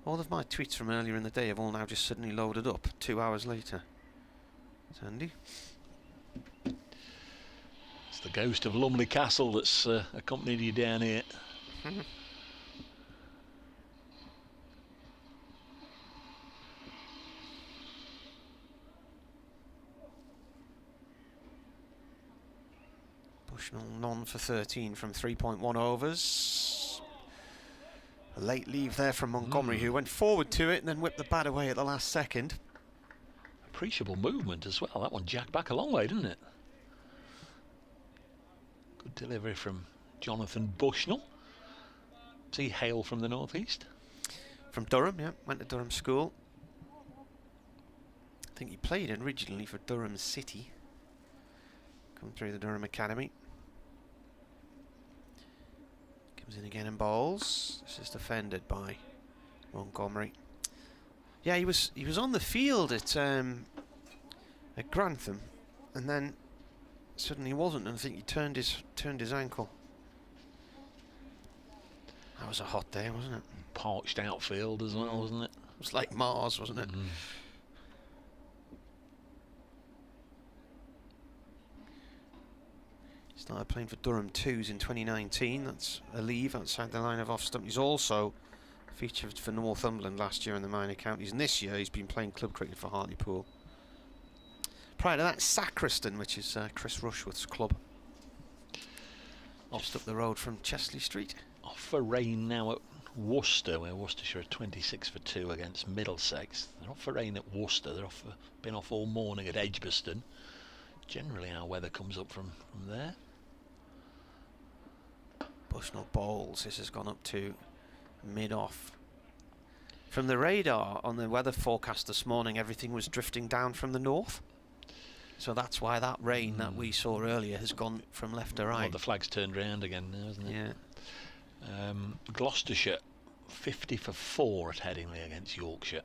All of my tweets from earlier in the day have all now just suddenly loaded up 2 hours later. It's handy. It's the ghost of Lumley Castle that's accompanied you down here. Bushnell none for 13 from 3.1 overs. A late leave there from Montgomery, who went forward to it and then whipped the bat away at the last second. Appreciable movement as well. That one jacked back a long way, didn't it? Good delivery from Jonathan Bushnell. Does he hail from the northeast? From Durham, yeah. Went to Durham School. I think he played originally for Durham City. Come through the Durham Academy. Comes in again and bowls. This is defended by Montgomery. Yeah, he was on the field at Grantham, and then suddenly he wasn't, and I think he turned his ankle. That was a hot day, wasn't it? Parched outfield as well, wasn't it? It was like Mars, wasn't it? Started playing for Durham 2s in 2019. That's a leave outside the line of off stump. He's also featured for Northumberland last year in the minor counties, and this year he's been playing club cricket for Hartlepool. Prior to that, Sacriston, which is Chris Rushworth's club, just up the road from Chesley Street. Off for Rain now at Worcester, where Worcestershire are 26 for 2 against Middlesex. They're off for rain at Worcester. Been off all morning at Edgbaston. Generally our weather comes up from there. Bushnell Bowls, this has gone up to mid-off. From the radar on the weather forecast this morning, everything was drifting down from the north. So that's why that rain that we saw earlier has gone from left to right. Well, the flag's turned round again now, isn't it? Yeah. Gloucestershire 50 for 4 at Headingley against Yorkshire.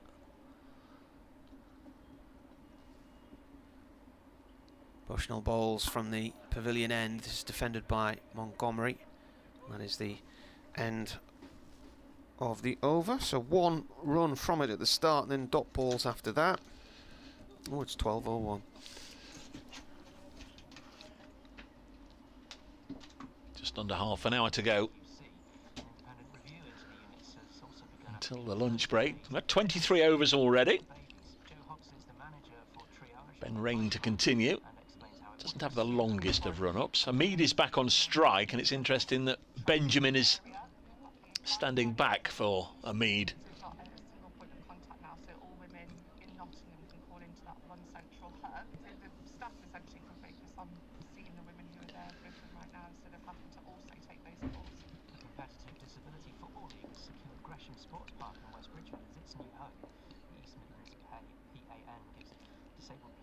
Bushnell Bowls from the pavilion end. This is defended by Montgomery. That is the end of the over. So 1 run from it at the start, and then dot balls after that. Oh, it's 12:01. Just under half an hour to go until the lunch break. We've had 23 overs already. Ben Rain to continue. Doesn't have the longest of run-ups. Hamid is back on strike, and it's interesting that Benjamin is standing back for Hamid.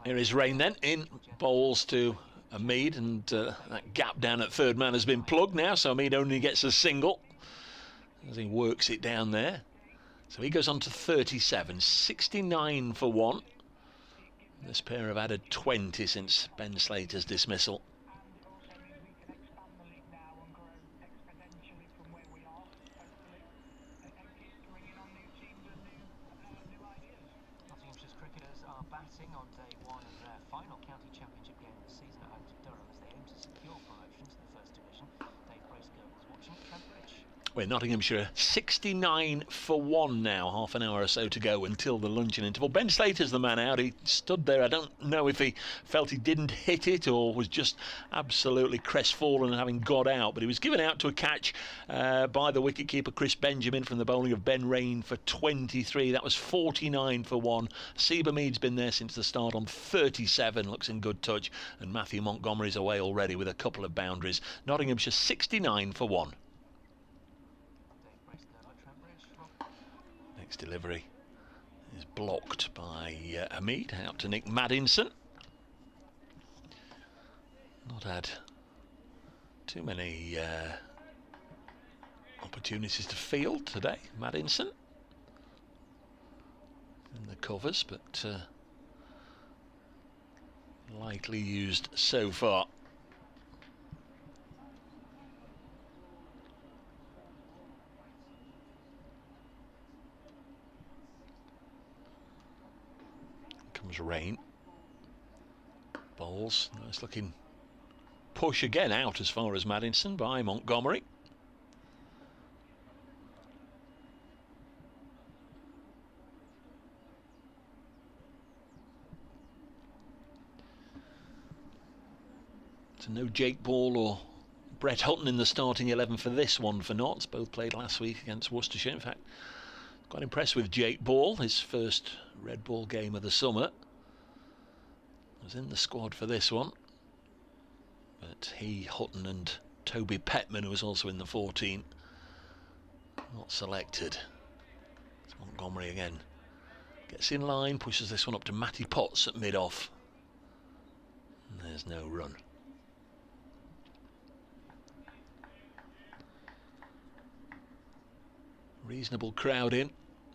Here is Rain then, in bowls to Hamid, and that gap down at third man has been plugged now, so Hamid only gets a single as he works it down there. So he goes on to 37, 69 for 1. This pair have added 20 since Ben Slater's dismissal. Nottinghamshire's cricketers are batting on day 1 of their final county championship game of the season at home to Durham as they aim to secure promotion to the First Division. Dave Bracegirdle is watching Trent. We're Nottinghamshire 69 for 1 now, half an hour or so to go until the luncheon interval. Ben Slater's the man out. He stood there. I don't know if he felt he didn't hit it or was just absolutely crestfallen having got out, but he was given out to a catch by the wicketkeeper Chris Benjamin from the bowling of Ben Rain for 23. That was 49 for 1. Seba Mead's been there since the start on 37, looks in good touch, and Matthew Montgomery's away already with a couple of boundaries. Nottinghamshire 69 for 1. Next delivery is blocked by Hamid, out to Nick Maddinson. Not had too many opportunities to field today, Maddinson. In the covers, but lightly used so far. Comes Rain. Bowls. Nice looking push again out as far as Maddinson by Montgomery. So no Jake Ball or Brett Hutton in the starting 11 for this one for Notts. Both played last week against Worcestershire. In fact, quite impressed with Jake Ball, his first red ball game of the summer. Was in the squad for this one. But he, Hutton and Toby Petman, who was also in the 14, not selected. It's Montgomery again. Gets in line, pushes this one up to Matty Potts at mid-off. And there's no run. Reasonable crowd in,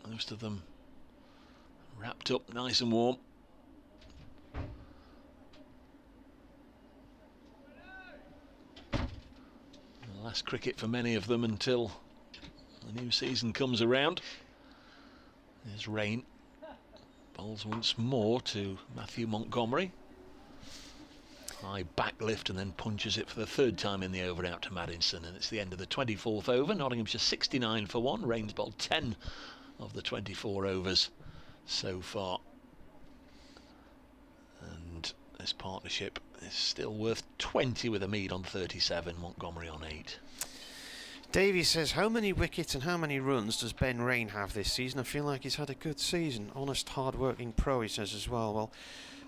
most of them wrapped up nice and warm. The last cricket for many of them until the new season comes around. There's Rain. Bowls once more to Matthew Montgomery. High back lift and then punches it for the third time in the over out to Maddinson, and it's the end of the 24th over. Nottinghamshire 69 for 1. Rain's bowled 10 of the 24 overs so far, and this partnership is still worth 20 with Hamid on 37, Montgomery on 8. Davey says, how many wickets and how many runs does Ben Rain have this season? I feel like he's had a good season. Honest, hard-working pro, he says as well.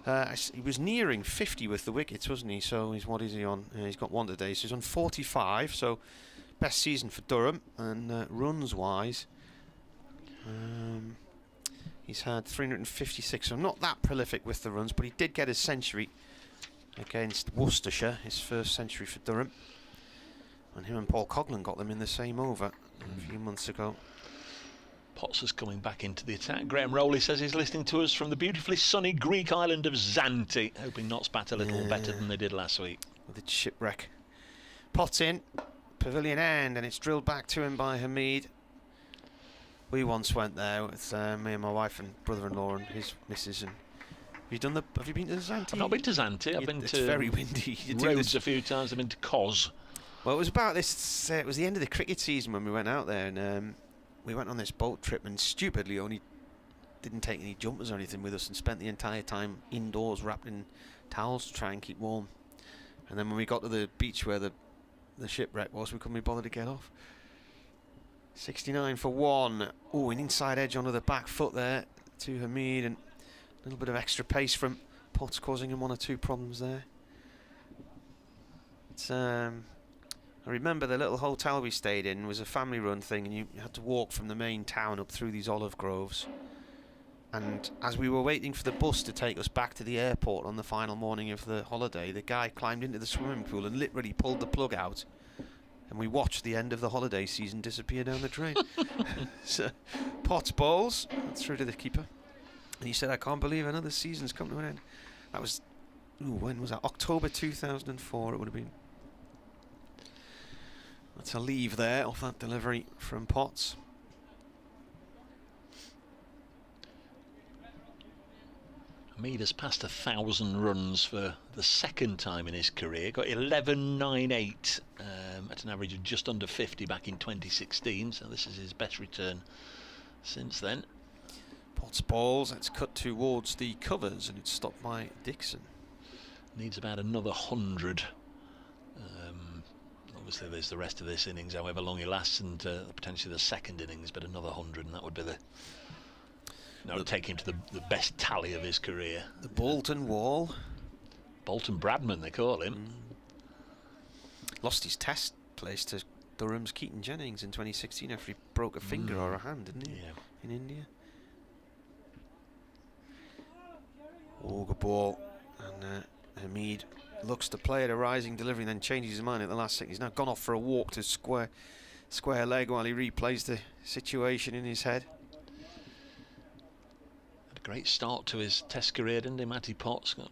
Well, he was nearing 50 with the wickets, wasn't he? So what is he on? He's got one today, so he's on 45. So best season for Durham. And runs-wise, he's had 356. So not that prolific with the runs, but he did get his century against Worcestershire, his first century for Durham. And him and Paul Coghlan got them in the same over a few months ago. Potts is coming back into the attack. Graham Rowley says he's listening to us from the beautifully sunny Greek island of Zante, hoping Notts bat a little better than they did last week. With its shipwreck. Potts in, pavilion end, and it's drilled back to him by Hamid. We once went there with me and my wife and brother-in-law and his missus. And have you been to Zante? I've not been to Zante. I've been it's to very windy. Rhodes a few times. I've been to Cos. Well, it was about this. It was the end of the cricket season when we went out there, and we went on this boat trip, and stupidly only didn't take any jumpers or anything with us, and spent the entire time indoors wrapped in towels to try and keep warm. And then when we got to the beach where the shipwreck was, we couldn't be bothered to get off. 69 for one. Oh, an inside edge onto the back foot there to Hamid, and a little bit of extra pace from Potts causing him one or two problems there. It's I remember the little hotel we stayed in was a family-run thing, and you had to walk from the main town up through these olive groves. And as we were waiting for the bus to take us back to the airport on the final morning of the holiday, the guy climbed into the swimming pool and literally pulled the plug out, and we watched the end of the holiday season disappear down the drain. So, Potts bowls, that's through to the keeper. And he said, I can't believe another season's come to an end. That was, when was that? October 2004 it would have been. That's a leave there off that delivery from Potts. Hamid has passed 1,000 runs for the second time in his career. Got 11.98 at an average of just under 50 back in 2016. So this is his best return since then. Potts balls. It's cut towards the covers, and it's stopped by Dixon. Needs about another 100. Obviously there's the rest of this innings, however long he lasts, and potentially the second innings, but another 100, and that would be would take him to the best tally of his career. The Bolton Wall. Bolton Bradman, they call him. Lost his test place to Durham's Keaton Jennings in 2016 after he broke a finger or a hand, didn't he? Yeah. In India. Oh, good ball. And Hamid looks to play at a rising delivery, and then changes his mind at the last second. He's now gone off for a walk to square leg while he replays the situation in his head. Had a great start to his test career, didn't he? Matty Potts got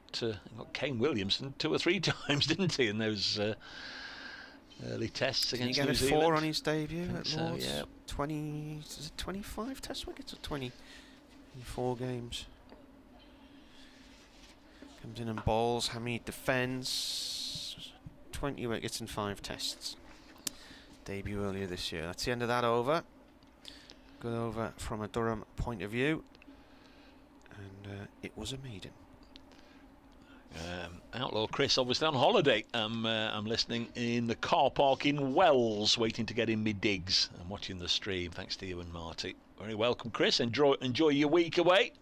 Kane Williamson 2 or 3 times, didn't he, in those early tests against New Zealand? He get a 4 on his debut at Lords? Yeah. 25 test wickets or 20 in 4 games. Comes in and bowls. Hamid defends. 20 wickets and 5 tests. Debut earlier this year. That's the end of that over. Good over from a Durham point of view. And it was a maiden. Outlaw Chris obviously on holiday. I'm listening in the car park in Wells, waiting to get in my digs. I'm watching the stream. Thanks to you and Marty. Very welcome, Chris. Enjoy your week away.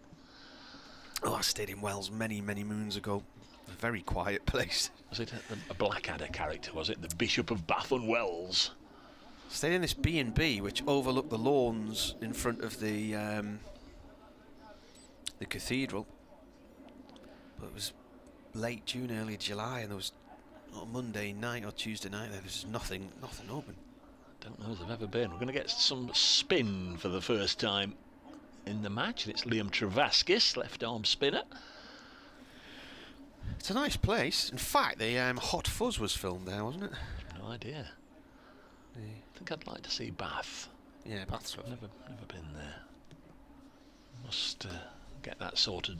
Oh, I stayed in Wells many moons ago. A very quiet place. Was it a Blackadder character, was it? The Bishop of Bath and Wells. Stayed in this B&B which overlooked the lawns in front of the cathedral. But it was late June, early July, and there was Monday night or Tuesday night there was nothing open. Don't know if they've ever been. We're going to get some spin for the first time in the match. It's Liam Travaskis, left arm spinner. It's a nice place. In fact, the Hot Fuzz was filmed there, wasn't it? No idea. I think I'd like to see Bath. Yeah, Bath's rough. Never been there. Must get that sorted.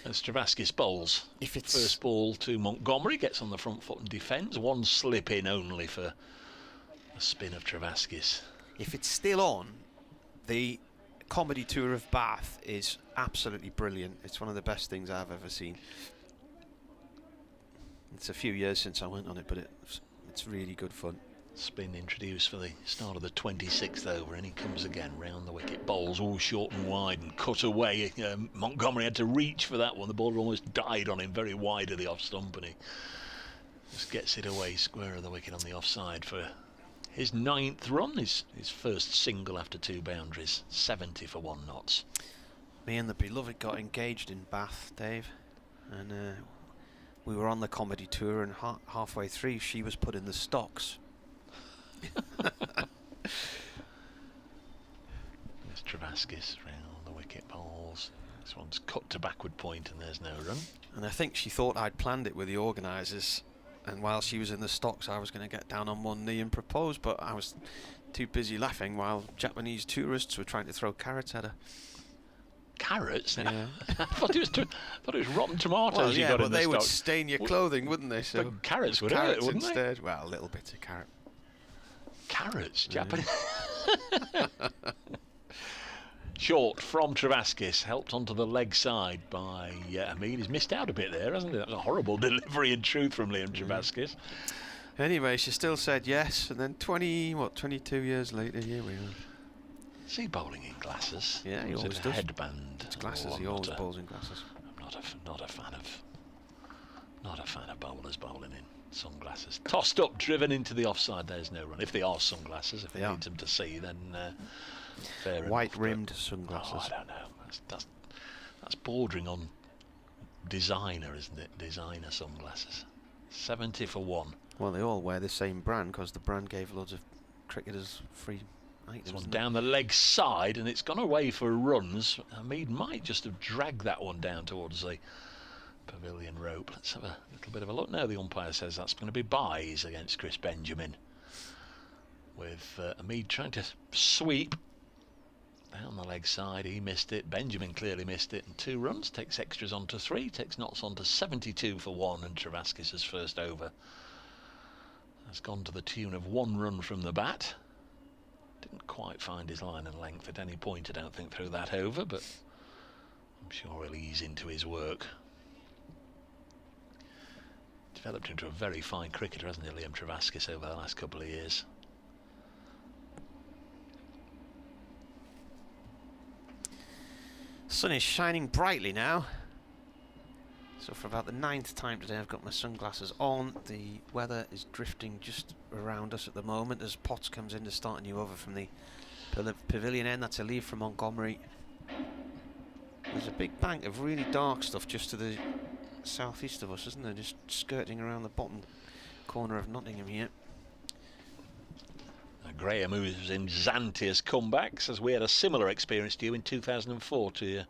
As Travaskis bowls, if it's first ball to Montgomery, gets on the front foot and defends. 1 slip in only for a spin of Travaskis. If it's still on, the comedy tour of Bath is absolutely brilliant. It's one of the best things I've ever seen. It's a few years since I went on it, but it's really good fun. Spin introduced for the start of the 26th over, and he comes again round the wicket. Bowls all short and wide and cut away. Montgomery had to reach for that one. The ball almost died on him, very wide of the off stump, and he just gets it away square of the wicket on the offside for his 9th run, his first single after 2 boundaries. 70 for 1 Notts. Me and the beloved got engaged in Bath, Dave, and we were on the comedy tour, and halfway through she was put in the stocks. There's Travaskis round the wicket bowls. This one's cut to backward point and there's no run. And I think she thought I'd planned it with the organisers, and while she was in the stocks I was going to get down on one knee and propose, but I was too busy laughing while Japanese tourists were trying to throw carrots at her. Carrots? Yeah. I thought it was rotten tomatoes Well, you yeah, got but in the they would stocks. stain your clothing, wouldn't they? So But carrots would hurt, carrots wouldn't they? instead. Well, a little bit of carrot. Carrots, Yeah. Japanese. Short from Travaskis, helped onto the leg side by Hamid. He's missed out a bit there, hasn't he? That was a horrible delivery in truth from Liam Travaskis. Anyway, she still said yes, and then 22 years later, here we are. Is he bowling in glasses? Yeah, he Or is always it a does. headband? It's glasses, Oh, he I'm always not a- bowls in glasses. I'm not a fan of bowlers bowling in sunglasses. Tossed up, driven into the offside. There's no run. If they are sunglasses, if They he are. needs them to see, then fair enough. White But- rimmed Oh, sunglasses. I don't know. That's bordering on designer, isn't it? Designer sunglasses. 70 for 1. Well, they all wear the same brand because the brand gave loads of cricketers free items. This one didn't it? down the leg side, and it's gone away for runs. Hamid might just have dragged that one down towards the pavilion rope. Let's have a little bit of a look now. The umpire says that's going to be byes against Chris Benjamin, with Hamid trying to sweep down the leg side. He missed it. Benjamin clearly missed it, and 2 runs. Takes extras on to 3, takes Notts on to 72 for 1, and Travaskis' first over has gone to the tune of 1 run from the bat. Didn't quite find his line and length at any point, I don't think, through that over, but I'm sure he'll ease into his work. Developed into a very fine cricketer, hasn't he, Liam Travaskis, over the last couple of years. Sun is shining brightly now. So for about the 9th time today I've got my sunglasses on. The weather is drifting just around us at the moment as Potts comes in to start a new over from the pavilion end. That's a leave from Montgomery. There's a big bank of really dark stuff just to the southeast of us, isn't there? Just skirting around the bottom corner of Nottingham here. Graham, who's in Zante, has come back, says we had a similar experience to you in 2004 to your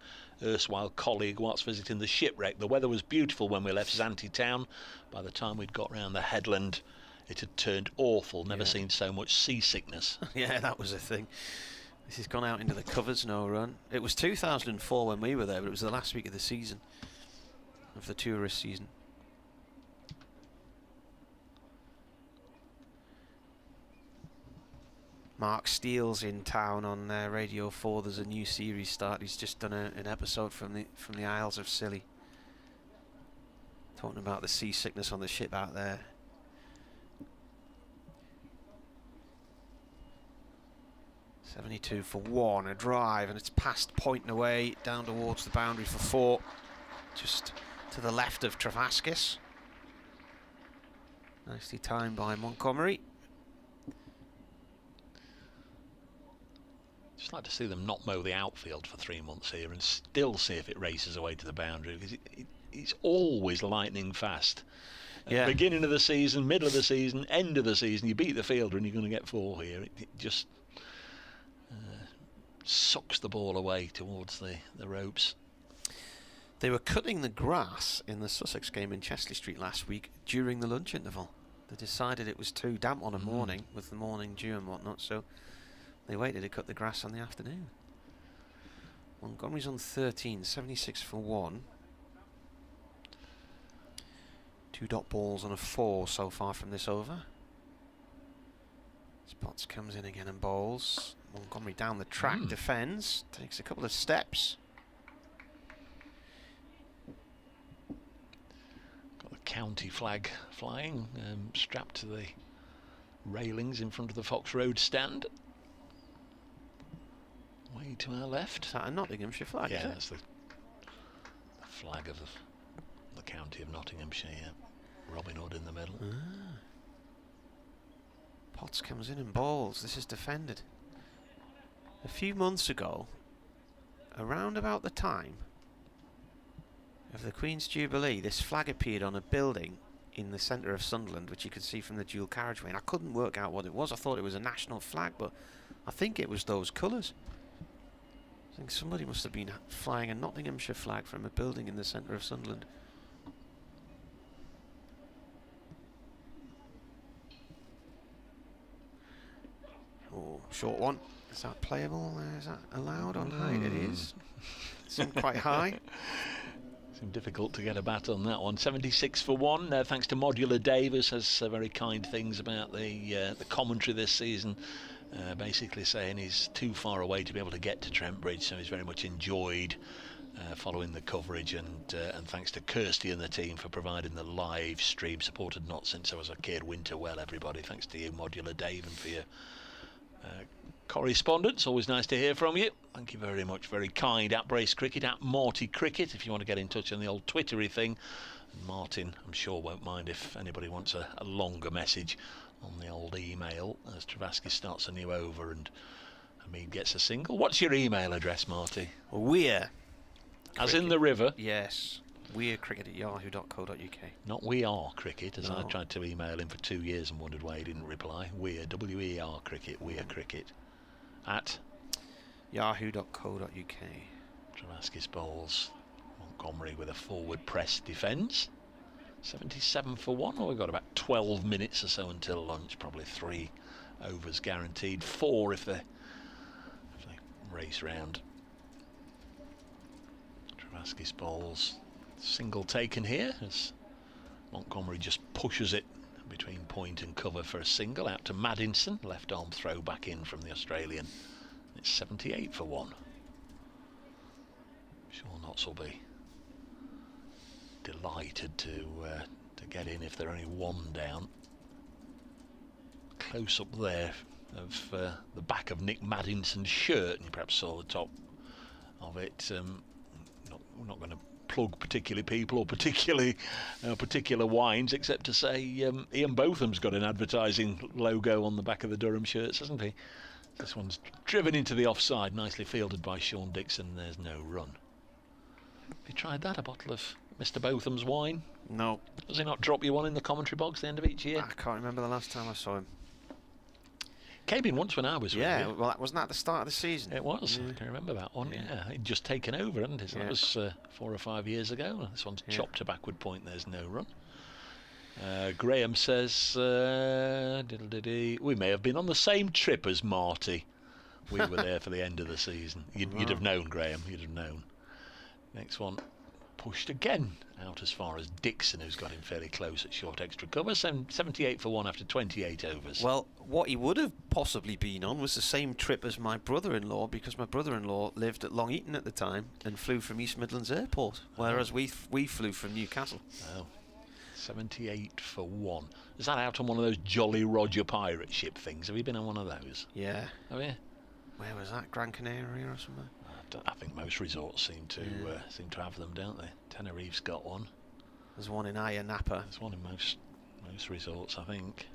erstwhile colleague whilst visiting the shipwreck. The weather was beautiful when we left Zante town. By the time we'd got round the headland, it had turned awful. Never seen so much seasickness. Yeah, that was a thing. This has gone out into the covers, no run. It was 2004 when we were there, but it was the last week of the season, of the tourist season. Mark Steele's in town on Radio 4. There's a new series start. He's just done an episode from the Isles of Scilly, talking about the seasickness on the ship out there. .72 for 1, a drive, and it's past point and away down towards the boundary for 4, just to the left of Travaskis. Nicely timed by Montgomery. Just like to see them not mow the outfield for 3 months here and still see if it races away to the boundary, because it's always lightning fast. At the beginning of the season, middle of the season, end of the season, you beat the fielder and you're going to get 4 here. It just sucks the ball away towards the ropes. They were cutting the grass in the Sussex game in Chesley Street last week during the lunch interval. They decided it was too damp on a morning with the morning dew and whatnot, so they waited to cut the grass on the afternoon. Montgomery's on 13, 76 for 1. 2 dot balls and a 4 so far from this over. Spots comes in again and bowls. Montgomery down the track, defends, takes a couple of steps. Got the county flag flying, strapped to the railings in front of the Fox Road stand. Way to our left. Is that a Nottinghamshire flag? Yeah, is it? that's the flag of the county of Nottinghamshire. Yeah. Robin Hood in the middle. Potts comes in and bowls. This is defended. A few months ago, around about the time of the Queen's Jubilee, this flag appeared on a building in the centre of Sunderland, which you could see from the dual carriageway, and I couldn't work out what it was. I thought it was a national flag, but I think it was those colours. I think somebody must have been flying a Nottinghamshire flag from a building in the centre of Sunderland. Oh, short one. Is that playable? Is that allowed on height? It is. Seemed quite high. Seemed difficult to get a bat on that one. 76 for 1. Thanks to Modular Davis, has very kind things about the commentary this season. Basically saying he's too far away to be able to get to Trent Bridge, so he's very much enjoyed following the coverage, and thanks to Kirsty and the team for providing the live stream. Supported Not since I was a kid. Winter well, everybody. Thanks to you, Modular Dave, and for your correspondence. Always nice to hear from you. Thank you very much. Very kind. At Brace Cricket, at Morty Cricket, if you want to get in touch on the old Twittery thing. And Martin, I'm sure, won't mind if anybody wants a longer message on the old email as Travasky starts a new over and Hamid gets a single. What's your email address, Marty? We're As in the river? Yes. weircricket@yahoo.co.uk. Not We Are Cricket, as No. I tried to email him for 2 years and wondered why he didn't reply. We're, W-E-R Cricket, We're Cricket. At yahoo.co.uk. Travaskis bowls. Montgomery with a forward press defence. 77 for 1. Well, we've got about 12 minutes or so until lunch. Probably 3 overs guaranteed. 4 if they race round. Travaskis bowls. Single taken here as Montgomery just pushes it between point and cover for a single out to Maddinson. Left arm throw back in from the Australian. It's 78 for 1. Sure Notts will be delighted to get in if they're only 1 down. Close up there of the back of Nick Maddinson's shirt, and you perhaps saw the top of it. We're not going to plug particular people or particular wines, except to say Ian Botham's got an advertising logo on the back of the Durham shirts, hasn't he? This one's driven into the offside, nicely fielded by Sean Dixon. There's no run. Have you tried that, a bottle of Mr. Botham's wine? No. Does he not drop you one in the commentary box at the end of each year? I can't remember the last time I saw him. Came in once when I was with Yeah, you. well, that wasn't at the start of the season. It was. Yeah. I can remember that one. Yeah, he'd just taken over, hadn't he? So that was 4 or 5 years ago. This one's chopped to backward point. There's no run. Graham says, we may have been on the same trip as Marty. We were there for the end of the season. You'd have known, Graham. You'd have known. Next one pushed again out as far as Dixon, who's got him fairly close at short extra cover. 78 for 1 after 28 overs. Well, what he would have possibly been on was the same trip as my brother-in-law, because my brother-in-law lived at Long Eaton at the time and flew from East Midlands Airport, whereas we flew from Newcastle. Oh, 78 for 1. Is that out on one of those Jolly Roger pirate ship things? Have you been on one of those? Yeah. Oh yeah. Where was that? Gran Canaria or something? I think most resorts seem to have them, don't they? Tenerife's got one. There's one in Ayia Napa. There's one in most resorts, I think.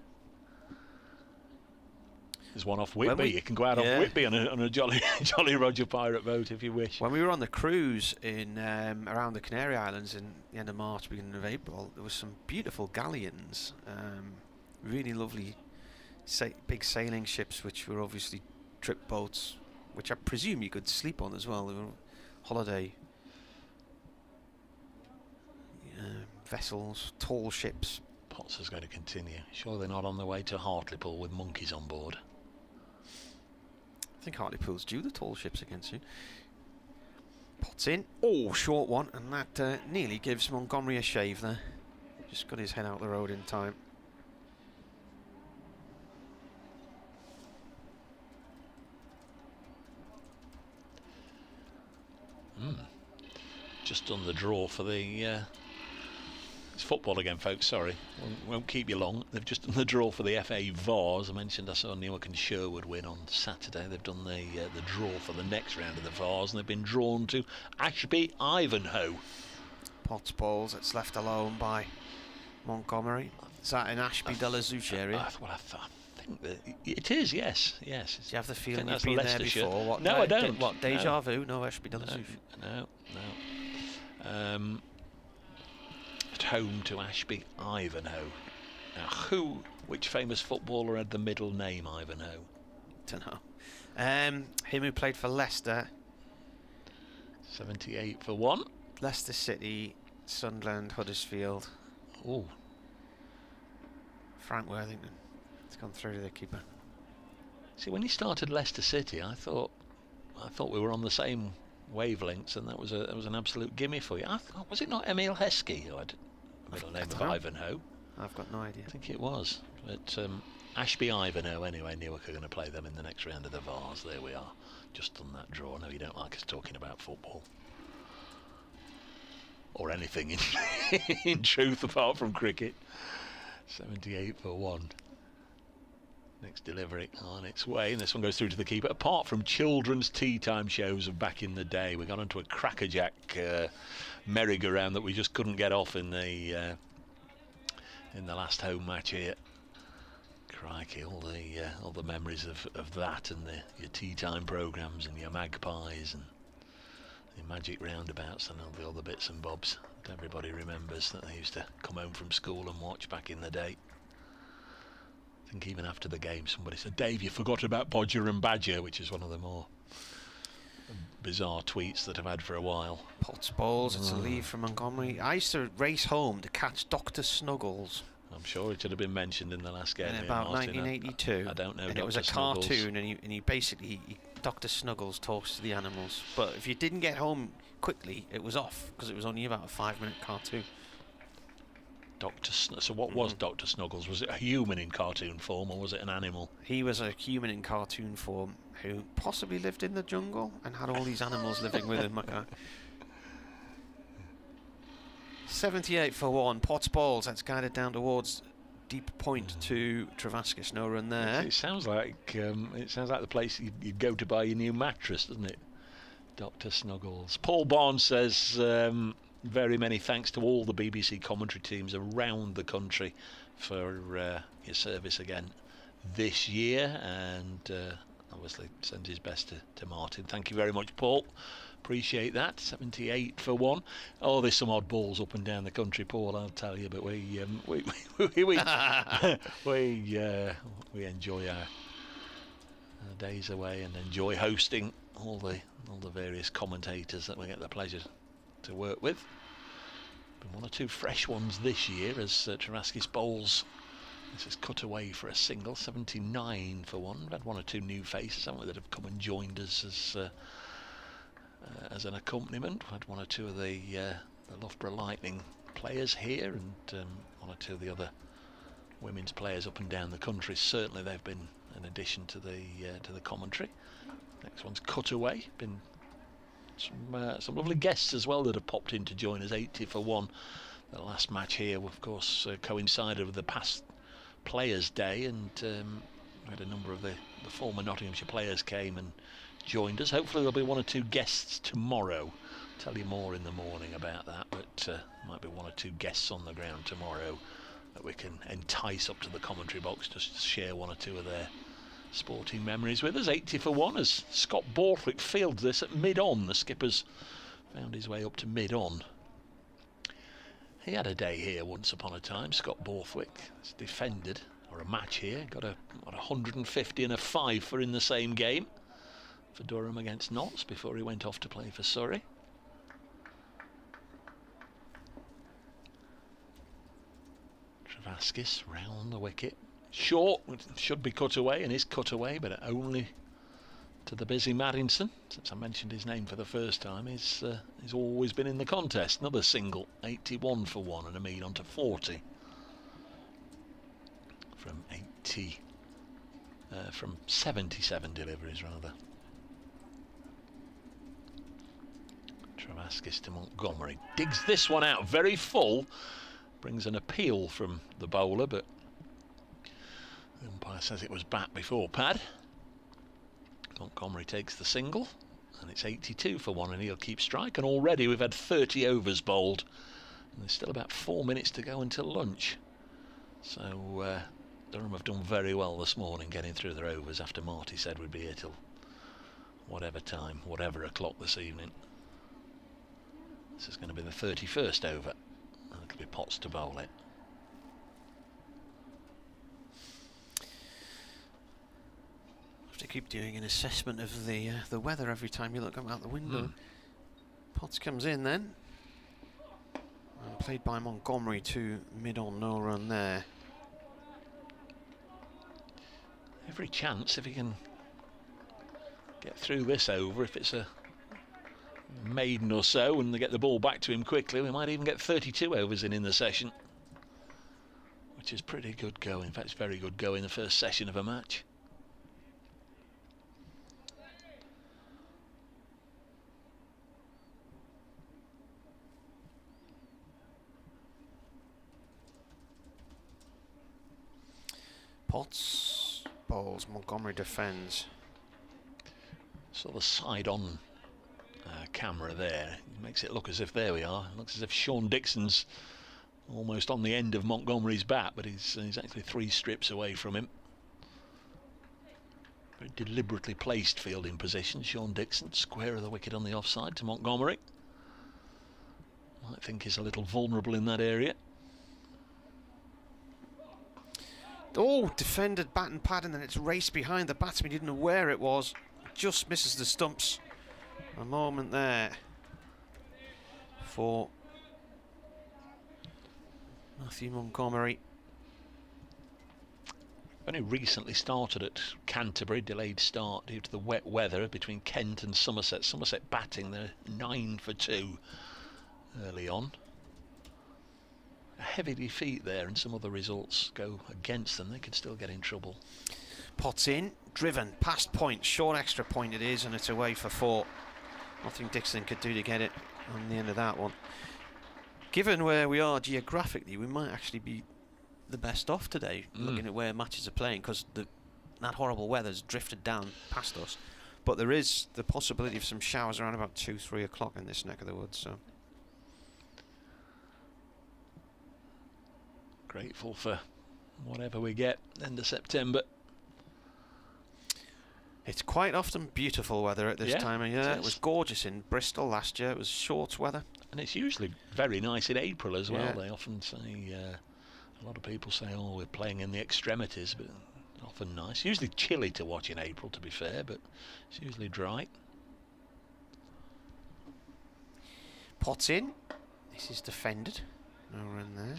There's one off Whitby. You can go out off Whitby on a Jolly Roger pirate boat if you wish. When we were on the cruise in around the Canary Islands in the end of March, beginning of April, there was some beautiful galleons, really lovely big sailing ships, which were obviously trip boats, which I presume you could sleep on as well. They were holiday vessels, tall ships. Potts is going to continue. Sure they're not on the way to Hartlepool with monkeys on board. I think Hartlepool's due the tall ships again soon. Potts in. Oh, short one, and that nearly gives Montgomery a shave there. Just got his head out the road in time. Just on the draw for the It's football again, folks. Sorry, won't keep you long. They've just done the draw for the FA Vars. I mentioned I saw Newark and Sherwood win on Saturday. They've done the draw for the next round of the Vars, and they've been drawn to Ashby Ivanhoe. Potts balls. It's left alone by Montgomery. Is that in Ashby de la Zouch area? I think that it is. Yes. Do you have the feeling you've that's been there Leicestershire. before? What, No, I don't. What, deja vu? No, Ashby de la Zouch. No. At home to Ashby Ivanhoe. Now, which famous footballer had the middle name Ivanhoe? Don't know. Him who played for Leicester. 78 for 1. Leicester City, Sunderland, Huddersfield. Oh, Frank Worthington. It's gone through to the keeper. see, when he started Leicester City, I thought we were on the same wavelengths, and that was an absolute gimme for you. I thought, was it not Emil Heskey who had the middle name of Ivanhoe? I've got no idea. I think it was. But Ashby Ivanhoe, anyway, Newark are going to play them in the next round of the Vars. There we are. Just done that draw. No, you don't like us talking about football. Or anything in truth apart from cricket. 78 for 1. Next delivery on its way, and this one goes through to the keeper. Apart from children's tea time shows of back in the day, we got onto a crackerjack merry-go-round that we just couldn't get off in the last home match here. Crikey, all the memories of that, and your tea time programmes and your magpies and the magic roundabouts and all the other bits and bobs that everybody remembers that they used to come home from school and watch back in the day. I think even after the game somebody said, "Dave, you forgot about Bodger and Badger," which is one of the more bizarre tweets that I've had for a while. Potts balls, it's a leave from Montgomery. I used to race home to catch Dr. Snuggles. I'm sure it should have been mentioned in the last game. In about 1982. I don't know. And Dr. it was a Snuggles. cartoon, and he basically, Dr. Snuggles talks to the animals. But if you didn't get home quickly, it was off, because it was only about a 5-minute cartoon. So what was Dr. Snuggles? Was it a human in cartoon form, or was it an animal? He was a human in cartoon form who possibly lived in the jungle and had all these animals living with him. 78 for 1. Potts balls. That's guided down towards deep point to Travaskis. No run there. It sounds like the place you'd go to buy your new mattress, doesn't it? Dr. Snuggles. Paul Barnes says, very many thanks to all the BBC commentary teams around the country for your service again this year, and obviously sends his best to Martin. Thank you very much, Paul. Appreciate that. 78 for 1. Oh, there's some odd balls up and down the country, Paul, I'll tell you, but we enjoy our days away and enjoy hosting all the various commentators that we get the pleasure to work with. Been one or two fresh ones this year as Travaskis bowls. This is cut away for a single. 79 for 1. We've had one or two new faces, haven't we, that have come and joined us as an accompaniment. We've had one or two of the Loughborough Lightning players here, and one or two of the other women's players up and down the country. Certainly they've been an addition to the commentary. Next one's cut away. Been some lovely guests as well that have popped in to join us. 80 for 1. The last match here, of course, coincided with the past Players' Day, and we had a number of the former Nottinghamshire players came and joined us. Hopefully there'll be one or two guests tomorrow. I'll tell you more in the morning about that, but might be one or two guests on the ground tomorrow that we can entice up to the commentary box just to share one or two of their sporting memories with us. 80 for 1 as Scott Borthwick fields this at mid-on. The skipper's found his way up to mid-on. He had a day here once upon a time, Scott Borthwick. He's defended, or a match here, got a 150 and a 5 for in the same game for Durham against Notts before he went off to play for Surrey. Travaskis round the wicket. Short, should be cut away, and is cut away, but only to the busy Maddinson. Since I mentioned his name for the first time, he's always been in the contest. Another single, 81 for 1, and a mean on to 40 from 77 deliveries rather. Travaskis to Montgomery, digs this one out very full, brings an appeal from the bowler, but the umpire says it was bat before pad. Montgomery takes the single, and it's 82 for 1, and he'll keep strike. And already we've had 30 overs bowled, and there's still about 4 minutes to go until lunch. So Durham have done very well this morning getting through their overs after Marty said we'd be here till whatever time, whatever o'clock this evening. This is going to be the 31st over, and it'll be Potts to bowl it. To keep doing an assessment of the weather every time you look out the window. Potts comes in then, and played by Montgomery to mid-on, no run there. Every chance if he can get through this over. If it's a maiden or so and they get the ball back to him quickly, we might even get 32 overs in the session, which is pretty good going. In fact, it's very good going the first session of a match. Potts bowls, Montgomery defends. So the side-on camera there makes it look as if, there we are, it looks as if Sean Dixon's almost on the end of Montgomery's bat, but he's actually 3 strips away from him. Very deliberately placed fielding position, Sean Dixon, square of the wicket on the offside to Montgomery. Might think he's a little vulnerable in that area. Oh, defended bat and pad, and then it's raced behind the batsman. He didn't know where it was. Just misses the stumps. A moment there for Matthew Montgomery. Only recently started at Canterbury, delayed start due to the wet weather between Kent and Somerset. Somerset batting, they're 9 for 2 early on. A heavy defeat there, and some other results go against them. They could still get in trouble. Potts in, driven, past point, short extra point it is, and it's away for 4. Nothing Dixon could do to get it on the end of that one. Given where we are geographically, we might actually be the best off today, looking at where matches are playing, because that horrible weather's drifted down past us. But there is the possibility of some showers around about 2-3 o'clock in this neck of the woods. So grateful for whatever we get end of September. it's quite often beautiful weather at this time of year. It was gorgeous in Bristol last year. It was short weather. And it's usually very nice in April as well. They often say, a lot of people say, oh, we're playing in the extremities, but often nice. Usually chilly to watch in April, to be fair, but it's usually dry. Potts in. This is defended. No run there.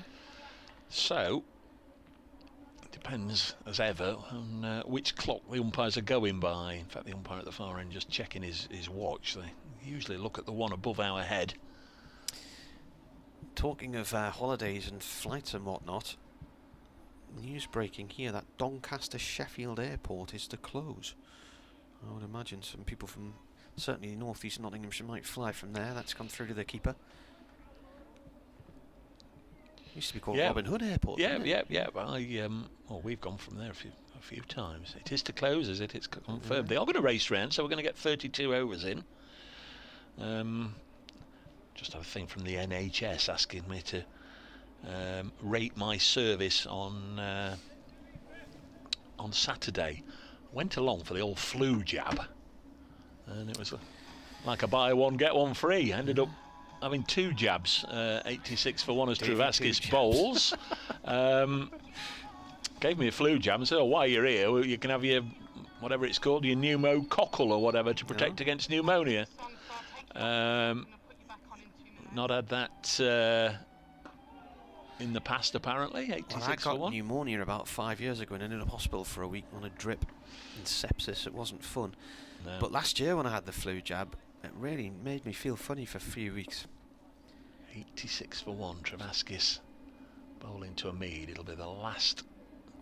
So, it depends, as ever, on which clock the umpires are going by. In fact, the umpire at the far end just checking his watch. They usually look at the one above our head. Talking of holidays and flights and whatnot, news breaking here that Doncaster Sheffield Airport is to close. I would imagine some people from certainly North East Nottinghamshire might fly from there. That's come through to the keeper. Used to be called Robin Hood Airport. Yeah. Well, we've gone from there a few times. It is to close, is it? It's confirmed. They are going to race round, so we're going to get 32 overs in. Just had a thing from the NHS asking me to rate my service on Saturday. Went along for the old flu jab, and it was like a buy one get one free. Ended up having 2 jabs, 86 for 1 as Travaskis bowls. Gave me a flu jab and said, oh, while you're here, you can have your, whatever it's called, your pneumococcal or whatever to protect against pneumonia. Not had that in the past, apparently. 86 I for 1. got pneumonia about 5 years ago and ended up in hospital for a week on a drip and sepsis. It wasn't fun. No. But last year when I had the flu jab, it really made me feel funny for a few weeks. 86 for 1, Travaskis bowling to a Mead. It'll be the last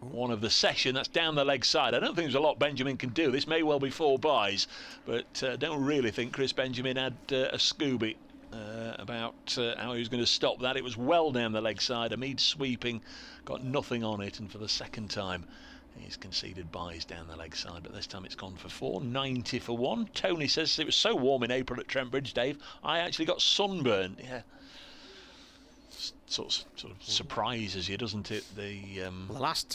one of the session. That's down the leg side. I don't think there's a lot Benjamin can do. This may well be 4 byes, but don't really think Chris Benjamin had a Scooby. about how he was going to stop that. It was well down the leg side. Amid sweeping, got nothing on it, and for the second time he's conceded byes down the leg side, but this time it's gone for 4, 90 for 1. Tony says it was so warm in April at Trent Bridge, Dave, I actually got sunburned. Yeah, sort of surprises you, doesn't it? Well, the last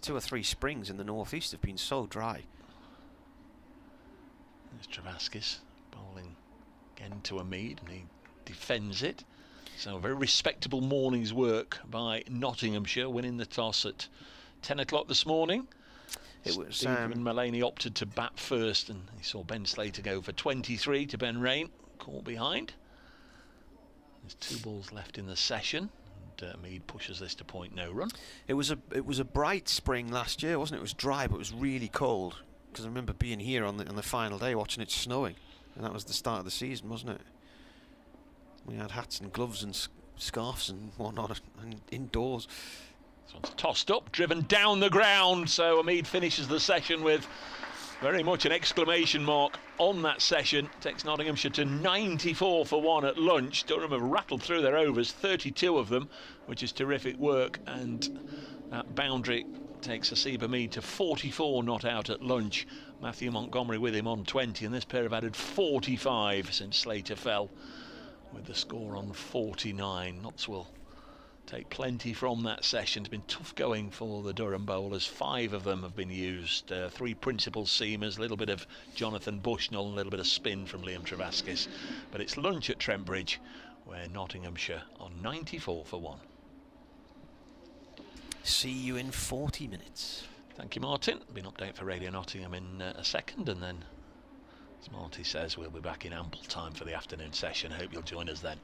2 or 3 springs in the northeast have been so dry. There's Travaskis bowling again to Amid, and he defends it. So a very respectable morning's work by Nottinghamshire, winning the toss at 10 o'clock this morning. It was Stephen Mullaney opted to bat first, and he saw Ben Slater go for 23 to Ben Rain, caught behind. There's 2 balls left in the session, and Mead pushes this to point no run. It was a bright spring last year, wasn't it? It was dry, but it was really cold. Because I remember being here on the final day watching it snowing, and that was the start of the season, wasn't it? We had hats and gloves and scarves and whatnot, and indoors. This one's tossed up, driven down the ground, so Amid finishes the session with very much an exclamation mark on that session. Takes Nottinghamshire to 94 for 1 at lunch. Durham have rattled through their overs, 32 of them, which is terrific work, and that boundary takes Asib Amid to 44 not out at lunch. Matthew Montgomery with him on 20, and this pair have added 45 since Slater fell, with the score on 49. Notts will take plenty from that session. It's been tough going for the Durham bowlers. 5 of them have been used. 3 principal seamers, a little bit of Jonathan Bushnell, and a little bit of spin from Liam Travaskis. But it's lunch at Trent Bridge, where Nottinghamshire are 94 for 1. See you in 40 minutes. Thank you, Martin. Be an update for Radio Nottingham in a second, and then, as Marty says, we'll be back in ample time for the afternoon session. Hope you'll join us then.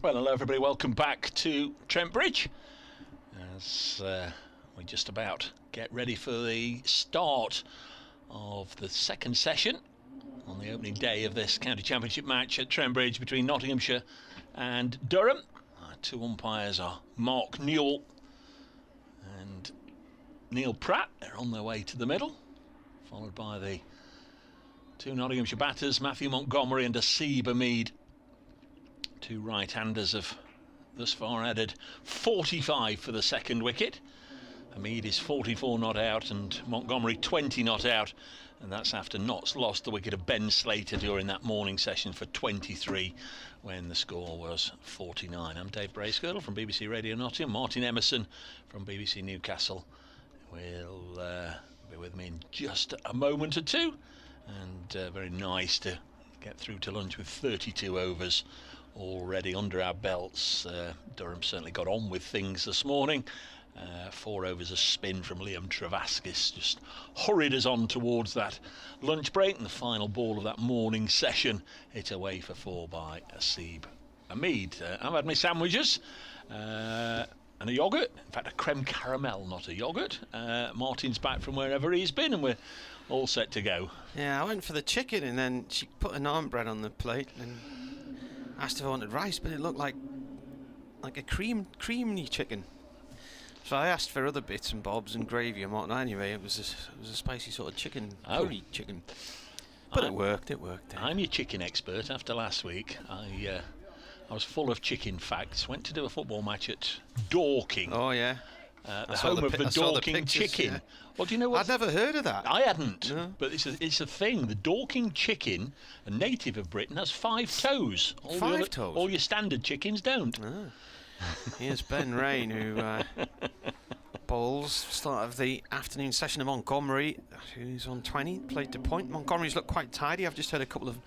Well, hello everybody, welcome back to Trent Bridge as we just about get ready for the start of the second session on the opening day of this county championship match at Trent Bridge between Nottinghamshire and Durham. Our two umpires are Mark Newell and Neil Pratt. They're on their way to the middle, followed by the two Nottinghamshire batters, Matthew Montgomery and Asib Amid. Two right-handers have thus far added 45 for the second wicket. Amid is 44 not out and Montgomery 20 not out, and that's after Notts lost the wicket of Ben Slater during that morning session for 23 when the score was 49. I'm Dave Bracegirdle from BBC Radio Nottingham. Martin Emerson from BBC Newcastle will be with me in just a moment or two, and very nice to get through to lunch with 32 overs already under our belts. Durham certainly got on with things this morning. 4 overs a spin from Liam Travaskis just hurried us on towards that lunch break, and the final ball of that morning session hit away for 4 by Asib Amid. I've had my sandwiches and a yoghurt, in fact a creme caramel, not a yoghurt. Martin's back from wherever he's been and we're all set to go. Yeah, I went for the chicken and then she put a naan bread on the plate and asked if I wanted rice, but it looked like a creamy chicken. So I asked for other bits and bobs and gravy and whatnot. Anyway, it was a spicy sort of chicken, curry chicken. But it worked. I'm your chicken expert. After last week, I was full of chicken facts. Went to do a football match at Dorking. Oh yeah. The home of the Dorking chicken. Yeah. Well, do you know what? I'd never heard of that. I hadn't, no. But it's a thing. The Dorking chicken, a native of Britain, has 5 toes. Toes? All your standard chickens don't. Ah. Here's Ben Rain, who bowls start of the afternoon session of Montgomery, who's on 20, played to point. Montgomery's looked quite tidy. I've just heard a couple of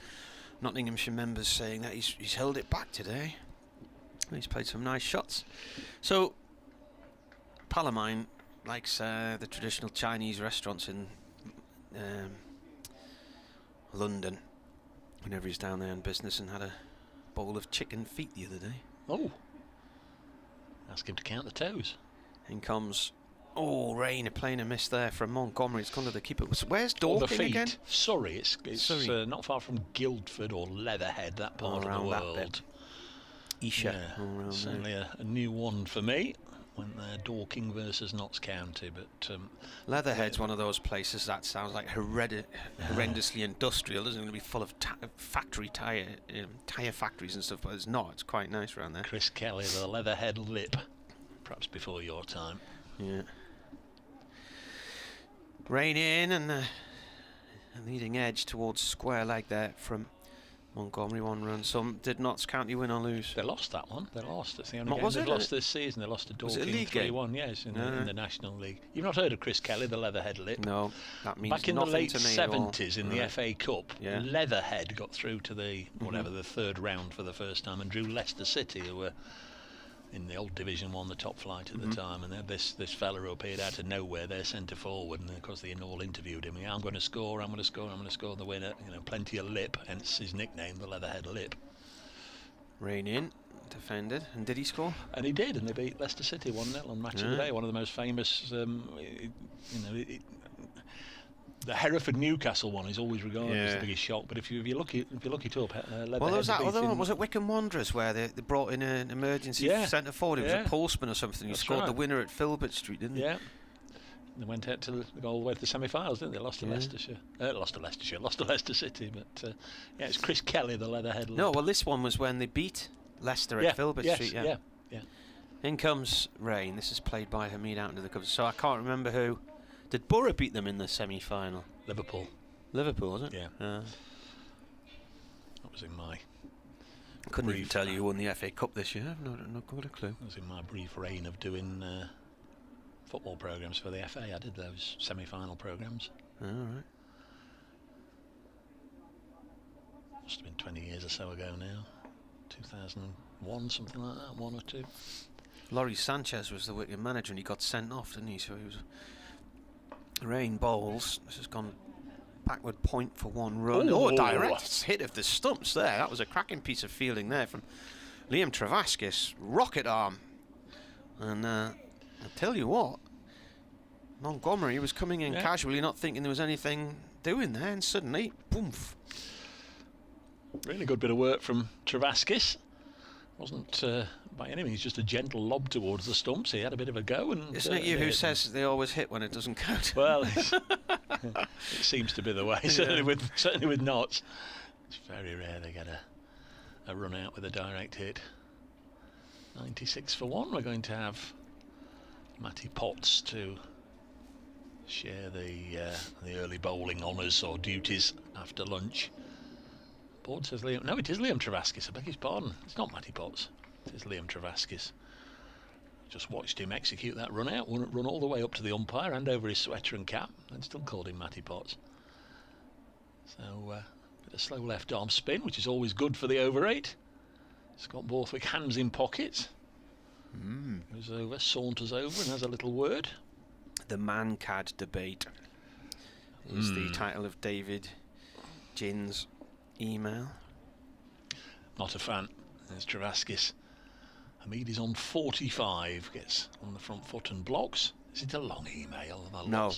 Nottinghamshire members saying that he's held it back today. He's played some nice shots. So pal of mine likes the traditional Chinese restaurants in London whenever he's down there on business, and had a bowl of chicken feet the other day. Oh. Ask him to count the toes. In comes Rain, playing a miss there from Montgomery. It's gone to the keeper. Where's Dorking the feet. again? Surrey. It's Surrey. Not far from Guildford or Leatherhead, that part of the world. Isha. Yeah, certainly a new one for me. Went there, Dorking versus Notts County, but Leatherhead's one of those places that sounds like horrendously industrial. It's going to be full of tyre factories and stuff, but it's not. It's quite nice around there. Chris Kelly, the Leatherhead lip, perhaps before your time. Yeah. Rain in and a leading edge towards square leg there from Montgomery. 1 run. Some did Notts County win or lose? They lost that one. They lost. That's the only What game was they've it? lost this season. They lost to Was it a Dorking league game? 3-1. Yes, in the National League. You've not heard of Chris Kelly, the Leatherhead lip? No, that means back in the nothing late to me 70s in the Right. FA Cup, Yeah. Leatherhead got through to the the third round for the first time and drew Leicester City, who were in the old Division 1, the top flight at the time, and they had this fella who appeared out of nowhere, their centre forward, and of course they all interviewed him. I'm going to score the winner. Plenty of lip, hence his nickname, the Leatherhead Lip. Rain in, defended, and did he score? And he did, and they beat Leicester City 1-0 on Match of the Day. One of the most famous, the Hereford Newcastle one is always regarded as the biggest shock. But if you look it up, Leatherhead. Well, there was that other one. Was it Wycombe Wanderers where they brought in an emergency centre forward? It was a postman or something. He scored the winner at Filbert Street, didn't he? Yeah. They went out to go all the way to the semi-finals, didn't they? Lost to Leicestershire. Lost to Leicester City. But it's Chris Kelly, the Leatherhead. No, well, this one was when they beat Leicester at Filbert Street. Yeah. In comes Rain. This is played by Hamid out into the covers. So I can't remember who. Did Borough beat them in the semi-final? Liverpool, was it? Yeah. That was in my. I couldn't even tell you who won the FA Cup this year. I've not got a clue. That was in my brief reign of doing football programmes for the FA. I did those semi-final programmes. All right. Must have been 20 years or so ago now. 2001, something like that, 1 or 2. Laurie Sanchez was the Wigan manager and he got sent off, didn't he? So he was. Rain bowls. This has gone backward point for 1 run. Ooh. Direct hit of the stumps there. That was a cracking piece of fielding there from Liam Travaskis, rocket arm. And I tell you what, Montgomery was coming in casually, not thinking there was anything doing there, and suddenly, boom. Really good bit of work from Travaskis. Wasn't by any means just a gentle lob towards the stumps. He had a bit of a go. And isn't it you who says they always hit when it doesn't count? Well, it seems to be the way. Certainly with knots, it's very rare they get a run out with a direct hit. 96 for 1. We're going to have Matty Potts to share the early bowling honours or duties after lunch. Board says Liam. No, it is Liam Travaskis. I beg his pardon. It's not Matty Potts. It is Liam Travaskis. Just watched him execute that run out, run all the way up to the umpire, hand over his sweater and cap, and still called him Matty Potts. So, bit of slow left arm spin, which is always good for the over 8. Scott Borthwick hands in pockets. Goes over, saunters over, and has a little word. The man-cad debate is the title of David Gin's email. Not a fan. There's Travaskis. Hamid is on 45, gets on the front foot and blocks. Is it a long email? No.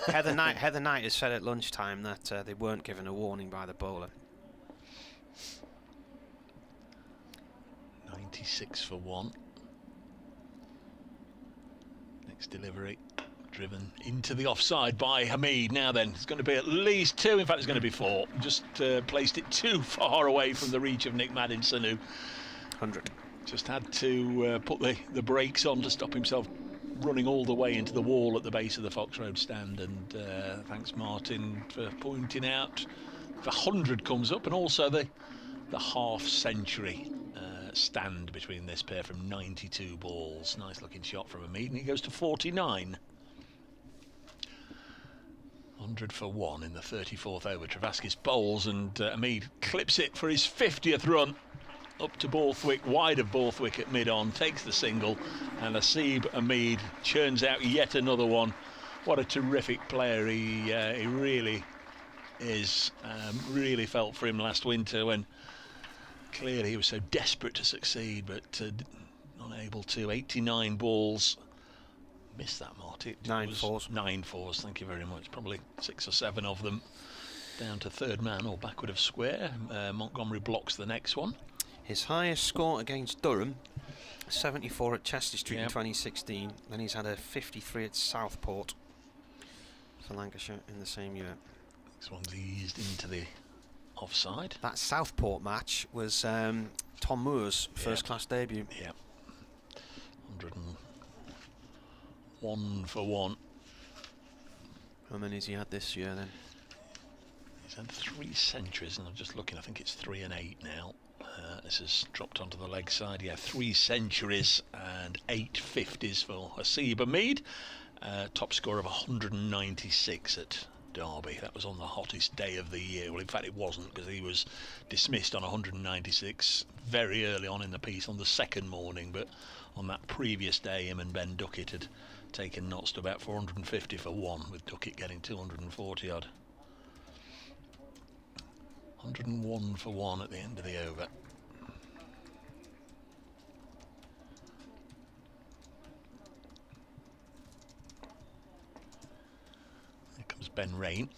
Heather Knight has said at lunchtime that they weren't given a warning by the bowler. 96 for 1. Next delivery driven into the offside by Hamid. Now then, it's going to be at least 2. In fact, it's going to be 4. Just placed it too far away from the reach of Nick Maddinson, who 100. Just had to put the brakes on to stop himself running all the way into the wall at the base of the Fox Road stand. And thanks, Martin, for pointing out the 100 comes up, and also the half-century stand between this pair from 92 balls. Nice looking shot from Hamid, and he goes to 49. 100 for 1 in the 34th over. Travaskis bowls, and Hamid clips it for his 50th run. Up to Borthwick, wide of Borthwick at mid-on, takes the single, and Asib Hamid churns out yet another one. What a terrific player he really is. Really felt for him last winter when clearly he was so desperate to succeed, but unable to. 89 balls. Missed that, Marty. 9 fours. 9 fours, thank you very much. Probably 6 or 7 of them down to third man or backward of square. Montgomery blocks the next one. His highest score against Durham, 74 at Chester Street in 2016. Then he's had a 53 at Southport for Lancashire in the same year. This one's eased into the offside. That Southport match was Tom Moore's first-class debut. Yeah. 101 for 1. How many has he had this year then? He's had 3 centuries, and I'm just looking, I think it's 3 and 8 now. This has dropped onto the leg side. Yeah, 3 centuries and 8 50s for Asib Hamid. Top score of 196 at Derby. That was on the hottest day of the year. Well, in fact, it wasn't, because he was dismissed on 196 very early on in the piece on the second morning. But on that previous day, him and Ben Duckett had taken knots to about 450 for 1, with Duckett getting 240 odd. 101 for 1 at the end of the over. Here comes Ben Rain.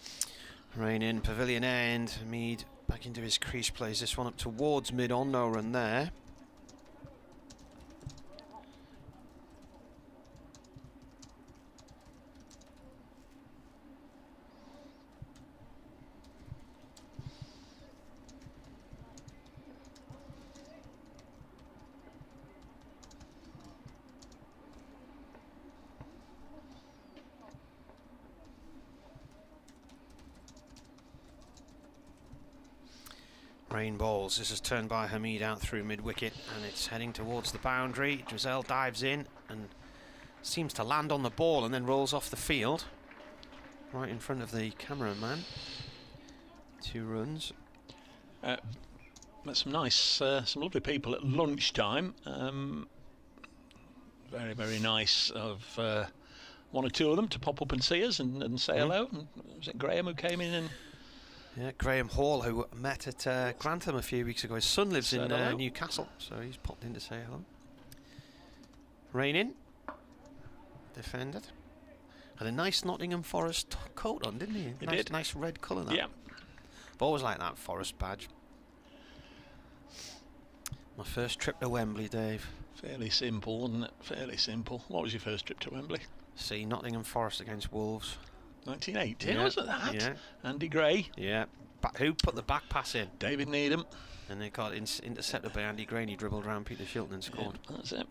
Rain in, pavilion end. Hamid back into his crease, plays this one up towards mid-on, no run there. Rain balls. This is turned by Hamid out through mid-wicket, and it's heading towards the boundary. Drizel dives in and seems to land on the ball and then rolls off the field right in front of the cameraman. 2 runs. Met some nice, some lovely people at lunchtime. Very, very nice of 1 or 2 of them to pop up and see us and say hello. And was it Graham who came in and Yeah, Graham Hall, who met at Grantham a few weeks ago. His son lives in Newcastle, so he's popped in to say hello. Rain in. Defended. Had a nice Nottingham Forest coat on, didn't he? He did. Nice red colour, that. Yeah. I've always liked that Forest badge. My first trip to Wembley, Dave. Fairly simple, wasn't it? Fairly simple. What was your first trip to Wembley? See Nottingham Forest against Wolves. 1980, Yeah, was it that? yeah. Andy Gray. Yeah. Who put the back pass in? David Needham. And they got intercepted by Andy Gray, and he dribbled around Peter Shilton and scored. Yeah, that's it.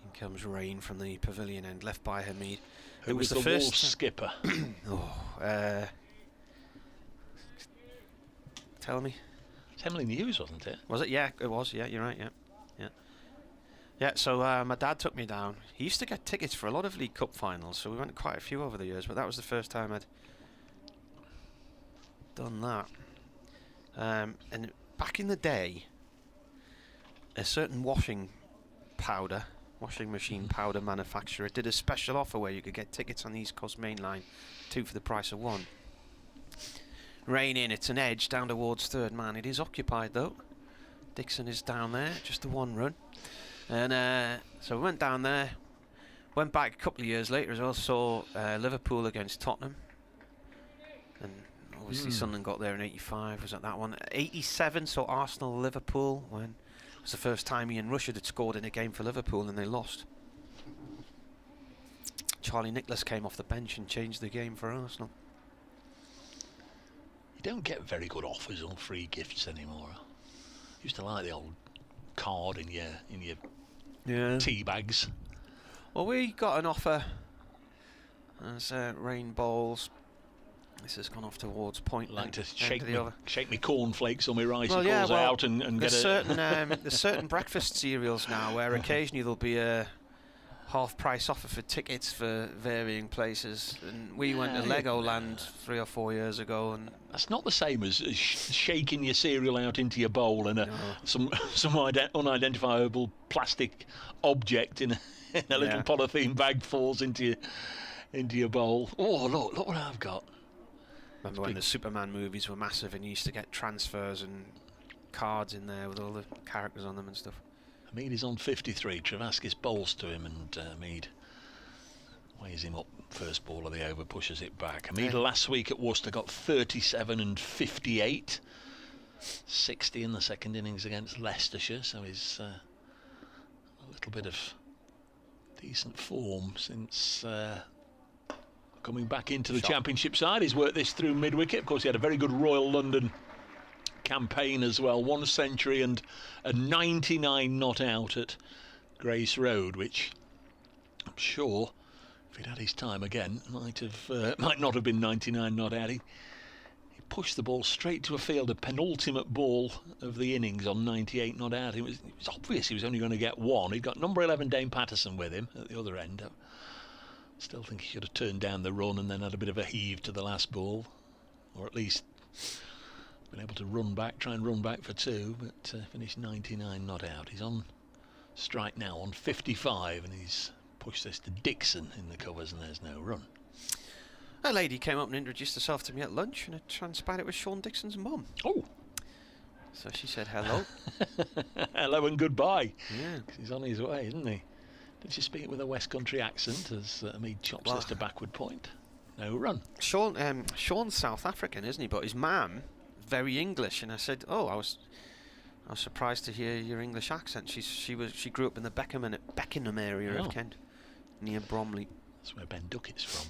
In comes Rain from the pavilion end, left by Hamid. Who was the first Wolves skipper? Tell me. It's Emily News, wasn't it? Was it? Yeah, it was. Yeah, you're right. Yeah. Yeah, so my dad took me down. He used to get tickets for a lot of League Cup finals, so we went to quite a few over the years, but that was the first time I'd done that. And back in the day, a certain washing machine powder manufacturer did a special offer where you could get tickets on the East Coast Main Line, 2 for the price of 1. Rain in, it's an edge down towards third man. It is occupied though. Dixon is down there, just a 1 run. And so we went down there, went back a couple of years later as well, saw Liverpool against Tottenham. And obviously Sunderland got there in 85, was at that one. 87, so Arsenal-Liverpool, when it was the first time Ian Rushard had scored in a game for Liverpool and they lost. Charlie Nicholas came off the bench and changed the game for Arsenal. You don't get very good offers on free gifts anymore. Used to like the old card in your tea bags. Well, we got an offer as rain bowls. This has gone off towards point. Like to shake me cornflakes or my rice well, out and get there's certain breakfast cereals now where occasionally there'll be a half price offer for tickets for varying places, and we went to Legoland 3 or 4 years ago, and that's not the same as shaking your cereal out into your bowl and some unidentifiable plastic object in a little polythene bag falls into your bowl. Oh, look what I've got. Remember when the Superman movies were massive and you used to get transfers and cards in there with all the characters on them and stuff. Hamid is on 53. Travaskis bowls to him, and Hamid weighs him up. First ball of the over, pushes it back. Hamid last week at Worcester got 37 and 58. 60 in the second innings against Leicestershire, so he's a little bit of decent form since coming back into the Championship side. He's worked this through mid-wicket. Of course, he had a very good Royal London campaign as well, 1 century and a 99 not out at Grace Road, which I'm sure if he'd had his time again might not have been 99 not out. He pushed the ball straight to a field, a penultimate ball of the innings on 98 not out. It was obvious he was only going to get 1. He'd got number 11 Dame Patterson with him at the other end. Still think he should have turned down the run and then had a bit of a heave to the last ball, or at least been able to try and run back for 2, but finished 99 not out. He's on strike now on 55, and he's pushed this to Dixon in the covers, and there's no run. A lady came up and introduced herself to me at lunch, and it transpired it was Sean Dixon's mum. Oh! So she said hello. Hello and goodbye. Yeah. He's on his way, isn't he? Did she speak with a West Country accent as Hamid chops this to backward point? No run. Sean's South African, isn't he? But his mum very English, and I said, "Oh, I was surprised to hear your English accent." She grew up in the Beckenham area of Kent, near Bromley. That's where Ben Duckett's from,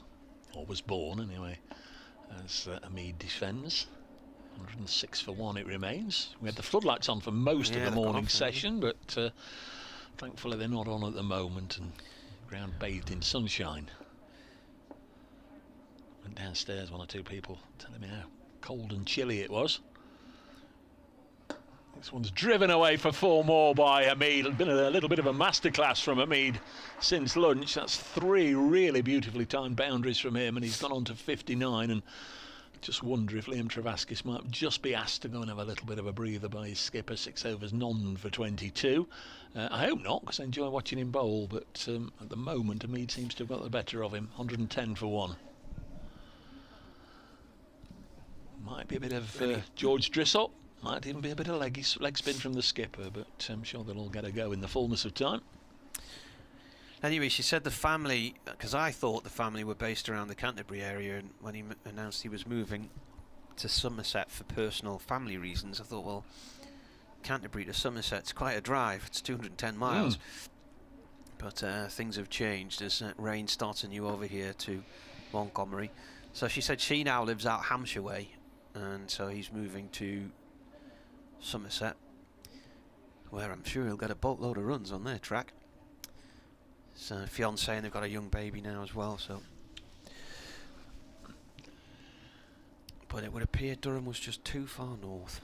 or was born anyway. As Hamid defends, 106 for 1 it remains. We had the floodlights on for most of the morning session, but thankfully they're not on at the moment, and ground bathed in sunshine. Went downstairs, 1 or 2 people telling me how cold and chilly it was. This one's driven away for 4 more by Hamid. It's been a little bit of a masterclass from Hamid since lunch. That's 3 really beautifully timed boundaries from him, and he's gone on to 59 and Just wonder if Liam Travaskis might just be asked to go and have a little bit of a breather by his skipper. 6 overs, none for 22. I hope not, because I enjoy watching him bowl, but at the moment Mead seems to have got the better of him. 110 for 1. Might be a bit of George Drissop. Might even be a bit of leg spin from the skipper, but I'm sure they'll all get a go in the fullness of time. Anyway, she said the family, because I thought the family were based around the Canterbury area, and when he announced he was moving to Somerset for personal family reasons, I thought, well, Canterbury to Somerset's quite a drive. It's 210 miles. But things have changed as Rain starts anew over here to Montgomery. So she said she now lives out Hampshire way, and so he's moving to Somerset, where I'm sure he'll get a boatload of runs on their track. His fiancée, and they've got a young baby now as well, so. But it would appear Durham was just too far north.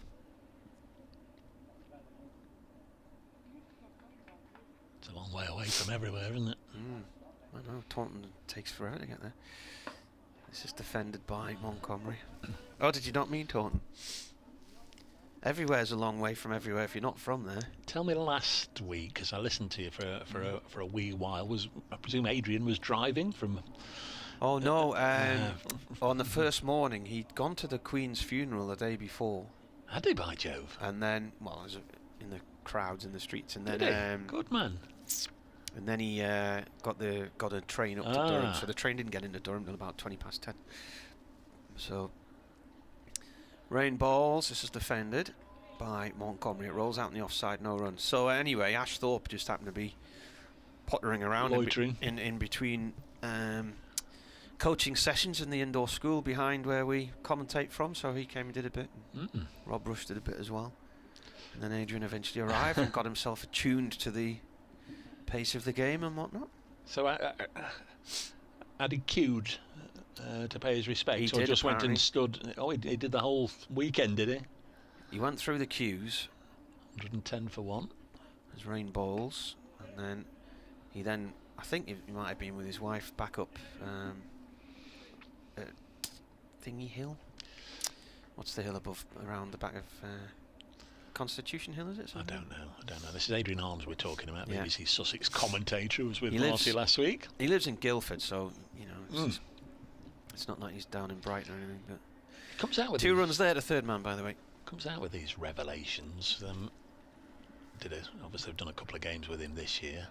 It's a long way away from everywhere, isn't it? I know, Taunton takes forever to get there. This is defended by Montgomery. Oh, did you not mean Taunton? Everywhere's a long way from everywhere if you're not from there. Tell me last week, because I listened to you for a wee while. I presume Adrian was driving from. Oh no! On the first morning, he'd gone to the Queen's funeral the day before. Had he, by Jove? And then, well, in the crowds in the streets, and then good man. And then he got a train up to Durham. So the train didn't get into Durham until about 10:20. So. Rain balls, this is defended by Montgomery. It rolls out in the offside, no runs. So anyway, Ash Thorpe just happened to be pottering around in between coaching sessions in the indoor school behind where we commentate from. So he came and did a bit. Rob Rush did a bit as well. And then Adrian eventually arrived and got himself attuned to the pace of the game and whatnot. So had he queued to pay his respects, or just went and stood? Oh, he did the whole weekend, did he? He went through the queues. 110 for 1. As Rain bowls, and then I think he might have been with his wife back up at Thingy Hill. What's the hill above, around the back of Constitution Hill, is it? I don't know. This is Adrian Harms we're talking about, BBC Sussex commentator who was with Marcy last week. He lives in Guildford, so, you know, it's not like he's down in Brighton or anything. But comes out with 2 runs there to third man, by the way. Comes out with these revelations. Obviously, they've done a couple of games with him this year.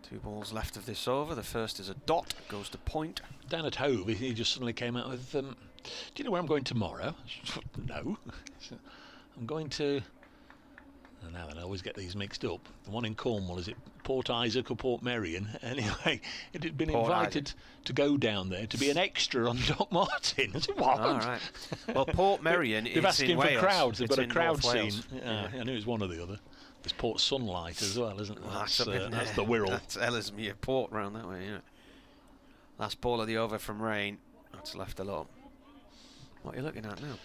2 balls left of this over. The first is a dot, goes to point. Down at Hove, he just suddenly came out with, do you know where I'm going tomorrow? No. I'm going to... Now then, I always get these mixed up. The one in Cornwall, is it Port Isaac or Port Merion? Anyway, it had been invited to go down there to be an extra on Doc Martin. I said, what? All right. Well, Port Merion is asking in Wales. for crowds. They've got a crowd scene. Yeah. I knew it was one or the other. There's Port Sunlight as well, isn't it? Well, that's the Wirral. That's Ellesmere Port round that way, yeah. Last ball of the over from Rain. That's left alone. What are you looking at now?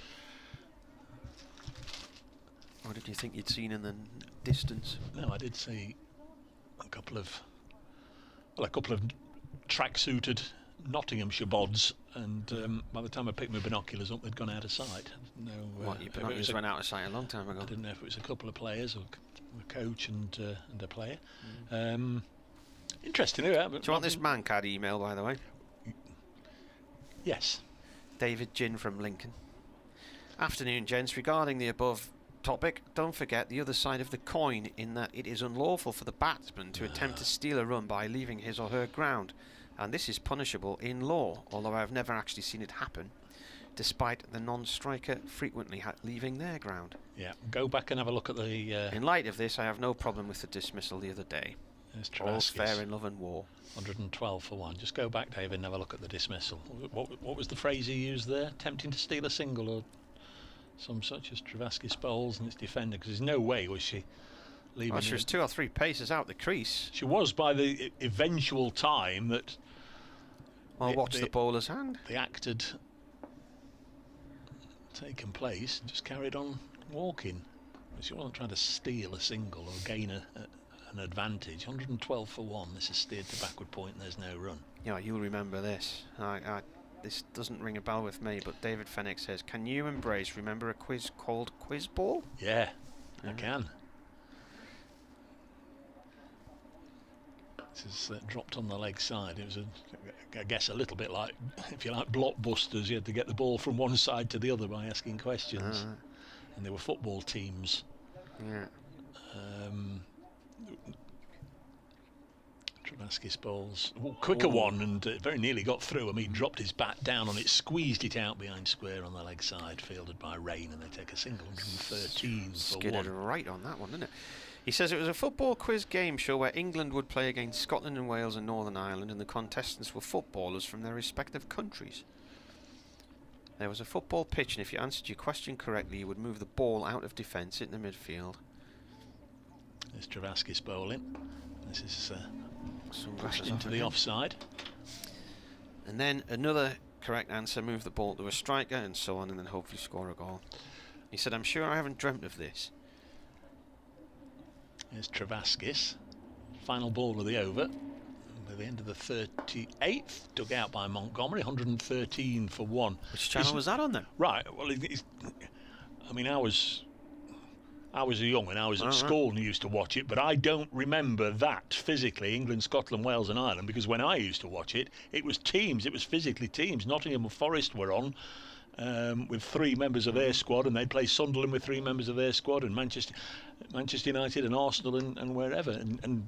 What did you think you'd seen in the distance? No, I did see a couple of track-suited Nottinghamshire bods, and by the time I picked my binoculars up, they'd gone out of sight. No, your binoculars went out of sight a long time ago. I didn't know if it was a couple of players or a coach and a player. Interesting, yeah. Do you want this Mancad email, by the way? Yes. David Ginn from Lincoln. Afternoon, gents. Regarding the above topic, don't forget the other side of the coin, in that it is unlawful for the batsman to attempt to steal a run by leaving his or her ground, and this is punishable in law, although I have never actually seen it happen, despite the non-striker frequently leaving their ground. Yeah, go back and have a look at the... In light of this, I have no problem with the dismissal the other day. All's fair in love and war. 112 for 1. Just go back, David, and have a look at the dismissal. What was the phrase he used there? Tempting to steal a single or some such as Travaskis bowls and its defender, because there's no way was she leaving. Well, she was 2 or 3 paces out the crease. She was by the eventual time that... Well, watch the bowler's hand. The act had taken place and just carried on walking. She wasn't trying to steal a single or gain a an advantage. 112 for 1. This is steered to backward point and there's no run. Yeah, you'll remember this. This doesn't ring a bell with me, but David Fennick says, can you remember a quiz called Quiz Ball? Yeah, I can. This is dropped on the leg side. It was, I guess, a little bit like, if you like, blockbusters. You had to get the ball from one side to the other by asking questions. And there were football teams. Yeah. Travaskis bowls quicker one and very nearly got through. I mean, dropped his bat down on it, squeezed it out behind square on the leg side, fielded by Rain, and they take a single. 113 for Skidded 1. right on that one, didn't it? He says it was a football quiz game show where England would play against Scotland and Wales and Northern Ireland, and the contestants were footballers from their respective countries. There was a football pitch, and if you answered your question correctly, you would move the ball out of defence into midfield. There's Travaskis bowling. This is Sunglasses into the offside. And then another correct answer, move the ball to a striker, and so on, and then hopefully score a goal. He said, I'm sure I haven't dreamt of this. Here's Travaskis. Final ball of the over. By the end of the 38th, dug out by Montgomery, 113 for 1. Which channel was that on then? Right, well, I mean, I was young and I was at school and used to watch it, but I don't remember that physically, England, Scotland, Wales and Ireland, because when I used to watch it, it was teams, it was physically teams. Nottingham and Forest were on with 3 members of their squad, and they'd play Sunderland with 3 members of their squad, and Manchester United and Arsenal and wherever. And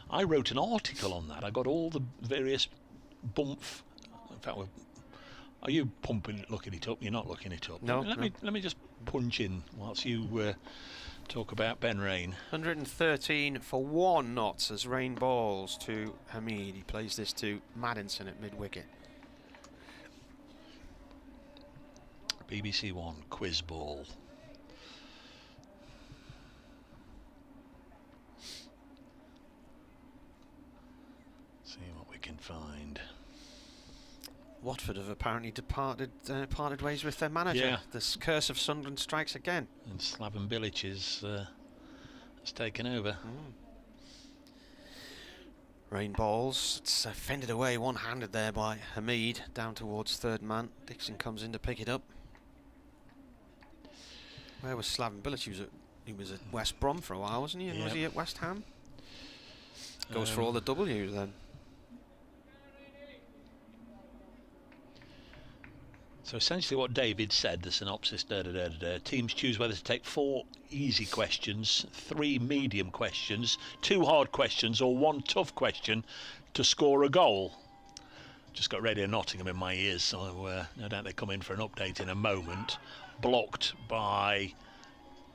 I wrote an article on that. I got all the various in fact, are you looking it up? You're not looking it up. No. Let me just punch in whilst you talk about Ben Rain. 113 for 1 knots as Rain balls to Hamid. He plays this to Maddinson at mid-wicket. BBC One quiz ball. See what we can find. Watford have apparently parted ways with their manager. Yeah. The curse of Sunderland strikes again. And Slaven Bilic has taken over. Rain balls. It's fended away one-handed there by Hamid down towards third man. Dixon comes in to pick it up. Where was Slaven Bilic? He was at West Brom for a while, wasn't he? And was he at West Ham? Goes for all the W's then. So essentially what David said, the synopsis, teams choose whether to take 4 easy questions, 3 medium questions, 2 hard questions or 1 tough question to score a goal. Just got Radio Nottingham in my ears, so no doubt they come in for an update in a moment. Blocked by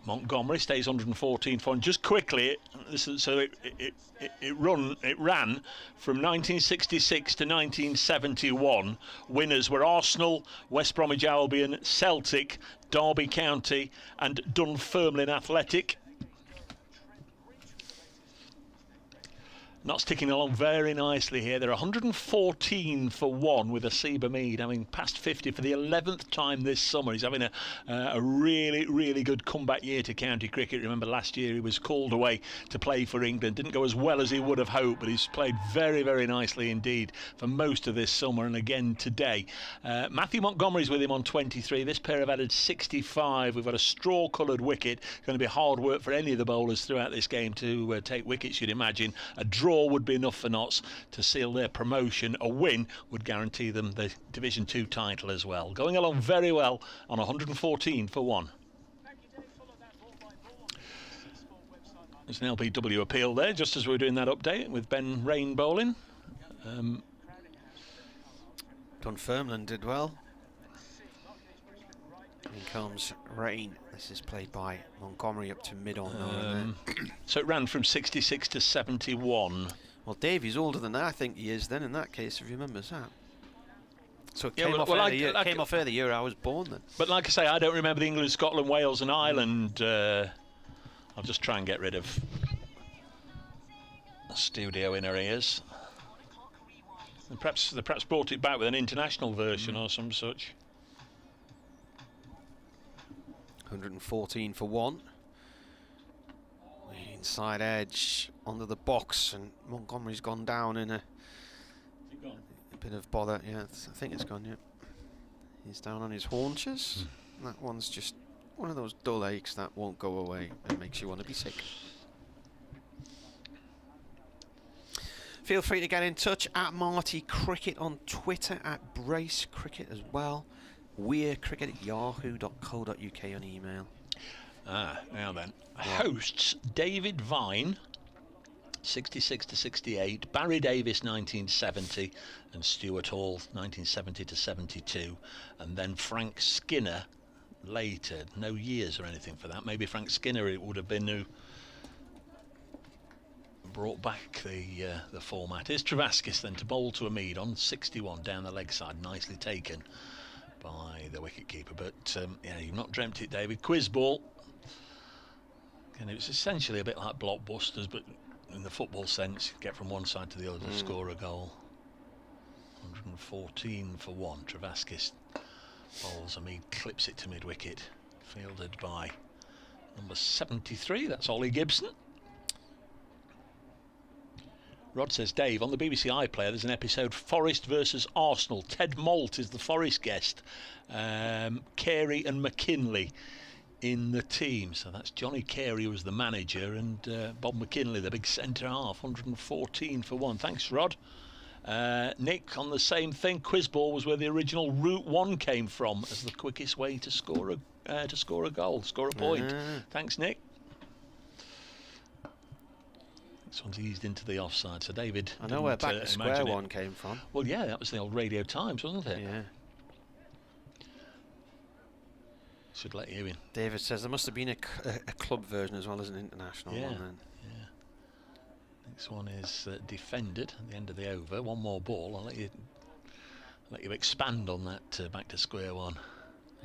Montgomery, stays 114 for 1. Just quickly, it ran from 1966 to 1971. Winners were Arsenal, West Bromwich Albion, Celtic, Derby County and Dunfermline Athletic. Not sticking along very nicely here. They're 114 for 1 with Asiba Mead having passed 50 for the 11th time this summer. He's having a really, really good comeback year to county cricket. Remember last year he was called away to play for England. Didn't go as well as he would have hoped, but he's played very, very nicely indeed for most of this summer and again today. Matthew Montgomery's with him on 23. This pair have added 65. We've got a straw-coloured wicket. It's going to be hard work for any of the bowlers throughout this game to take wickets, you'd imagine. A draw would be enough for Notts to seal their promotion. A win would guarantee them the Division 2 title as well. Going along very well on 114 for 1. There's an LBW appeal there, just as we were doing that update with Ben Rain bowling. Dunfermline did well. Here comes Rain. This is played by Montgomery up to mid-on. So it ran from 66 to 71. Well, Davey's older than that, I think he is then, in that case, if he remembers that. So it Yeah, came, well, off, well, came off the year I was born then. But like I say, I don't remember the England, Scotland, Wales and Ireland. I'll just try and get rid of the studio in her ears. And perhaps they brought it back with an international version or some such. 114 for 1. Inside edge onto the box, and Montgomery's gone down in a bit of bother. Yeah, I think it's gone, yeah. He's down on his haunches. That one's just one of those dull aches that won't go away and makes you want to be sick. Feel free to get in touch at Marty Cricket on Twitter, at Brace Cricket as well. weircricket@yahoo.co.uk on email. Now then. Hosts David Vine, 66 to 68, Barry Davis 1970, and Stuart Hall 1970 to 72, and then Frank Skinner later. No years or anything for that. Maybe Frank Skinner it would have been who brought back the format. Here's Travaskis then to bowl to Hamid on 61 down the leg side, nicely taken by the wicketkeeper. But yeah, you've not dreamt it, David. Quiz ball, and it was essentially a bit like blockbusters, but in the football sense, get from one side to the other to score a goal. 114 for 1. Travaskis bowls, Hamid clips it to mid wicket, fielded by number 73. That's Ollie Gibson. Rod says, Dave, on the BBC iPlayer there's an episode Forest versus Arsenal. Ted Moult is the Forest guest. Carey and McKinley in the team. So that's Johnny Carey, who was the manager, and Bob McKinley, the big centre half. 114 for 1. Thanks, Rod. Nick, on the same thing, Quizball was where the original Route 1 came from as the quickest way to score a goal, score a point. Thanks, Nick. This one's eased into the offside, so David. I know where Back to Square One came from. Well, yeah, that was the old Radio Times, wasn't it? Yeah. Should let you in. David says there must have been a club version as well as an international one then. Yeah. Next one is defended at the end of the over. One more ball. I'll let you expand on that Back to Square One.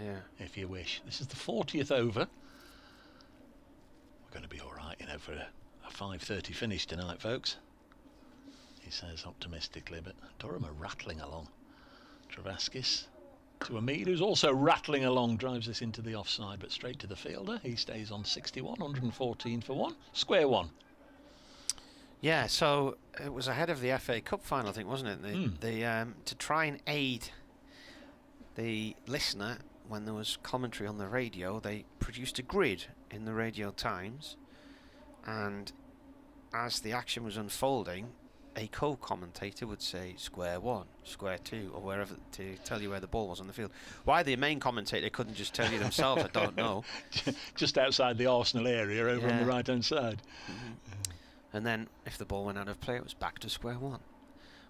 Yeah. If you wish. This is the 40th over. We're going to be all right, for a 5:30 finish tonight, folks, he says optimistically, but Durham are rattling along. Travaskis to Hamid, who's also rattling along, drives this into the offside, but straight to the fielder. He stays on 61, 114 for 1. Square one. Yeah, so it was ahead of the FA Cup final, I think, wasn't it? To try and aid the listener when there was commentary on the radio, they produced a grid in the Radio Times, and as the action was unfolding, a co-commentator would say square one, square two, or wherever, to tell you where the ball was on the field. Why the main commentator couldn't just tell you themselves, I don't know. Just outside the Arsenal area, over on the right-hand side. And then, if the ball went out of play, it was back to square one.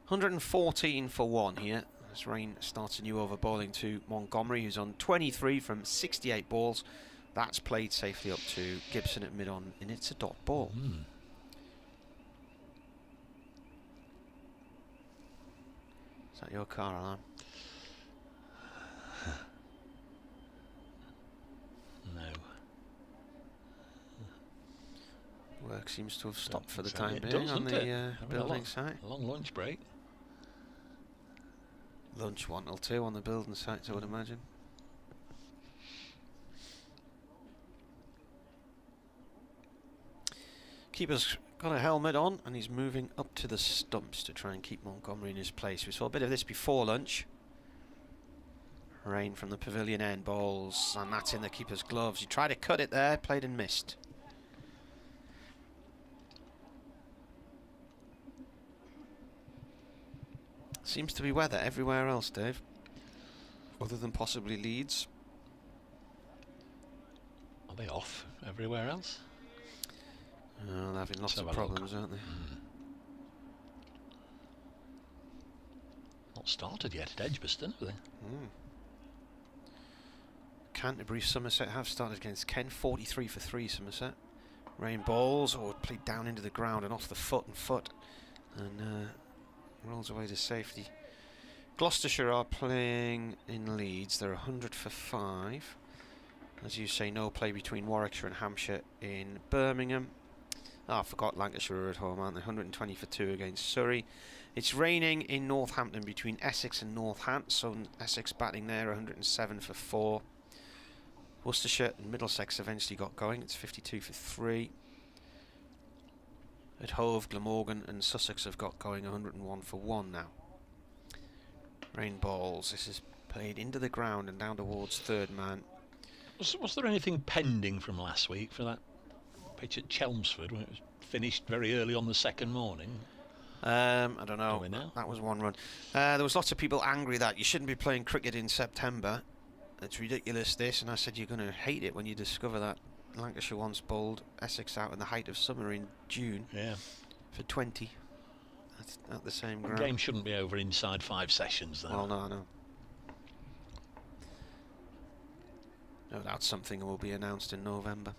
114 for 1 here, as Rain starts a new over bowling to Montgomery, who's on 23 from 68 balls. That's played safely up to Gibson at mid-on, and it's a dot ball. Is that your car alarm? No. Work seems to have stopped for the time It being does, on the building site. A long lunch break. Lunch 1 till 2 on the building sites, I would imagine. Keeper's got a helmet on and he's moving up to the stumps to try and keep Montgomery in his place. We saw a bit of this before lunch. Rain from the pavilion end bowls, and that's in the keeper's gloves. He tried to cut it there, played and missed. Seems to be weather everywhere else, Dave, other than possibly Leeds. Are they off everywhere else? They're having lots of problems, aren't they? Not started yet at Edgbaston, have they? Canterbury, Somerset have started against Kent. 43 for 3, Somerset. Rain bowls, or played down into the ground and off the foot, and rolls away to safety. Gloucestershire are playing in Leeds. They're 100 for 5. As you say, no play between Warwickshire and Hampshire in Birmingham. I forgot Lancashire are at home, aren't they? 120 for 2 against Surrey. It's raining in Northampton between Essex and Northants, so Essex batting there, 107 for 4. Worcestershire and Middlesex eventually got going. It's 52 for 3. At Hove, Glamorgan and Sussex have got going 101 for 1 now. Rain balls. This is played into the ground and down towards third man. Was there anything pending from last week for that pitch at Chelmsford when it was finished very early on the second morning? I don't know. Do we know? That was one run. There was lots of people angry that you shouldn't be playing cricket in September. It's ridiculous this, and I said you're going to hate it when you discover that Lancashire once bowled Essex out in the height of summer in June. Yeah. For 20. That's at the same The ground. game shouldn't be over inside 5 sessions, though. Well, no. No doubt something will be announced in November.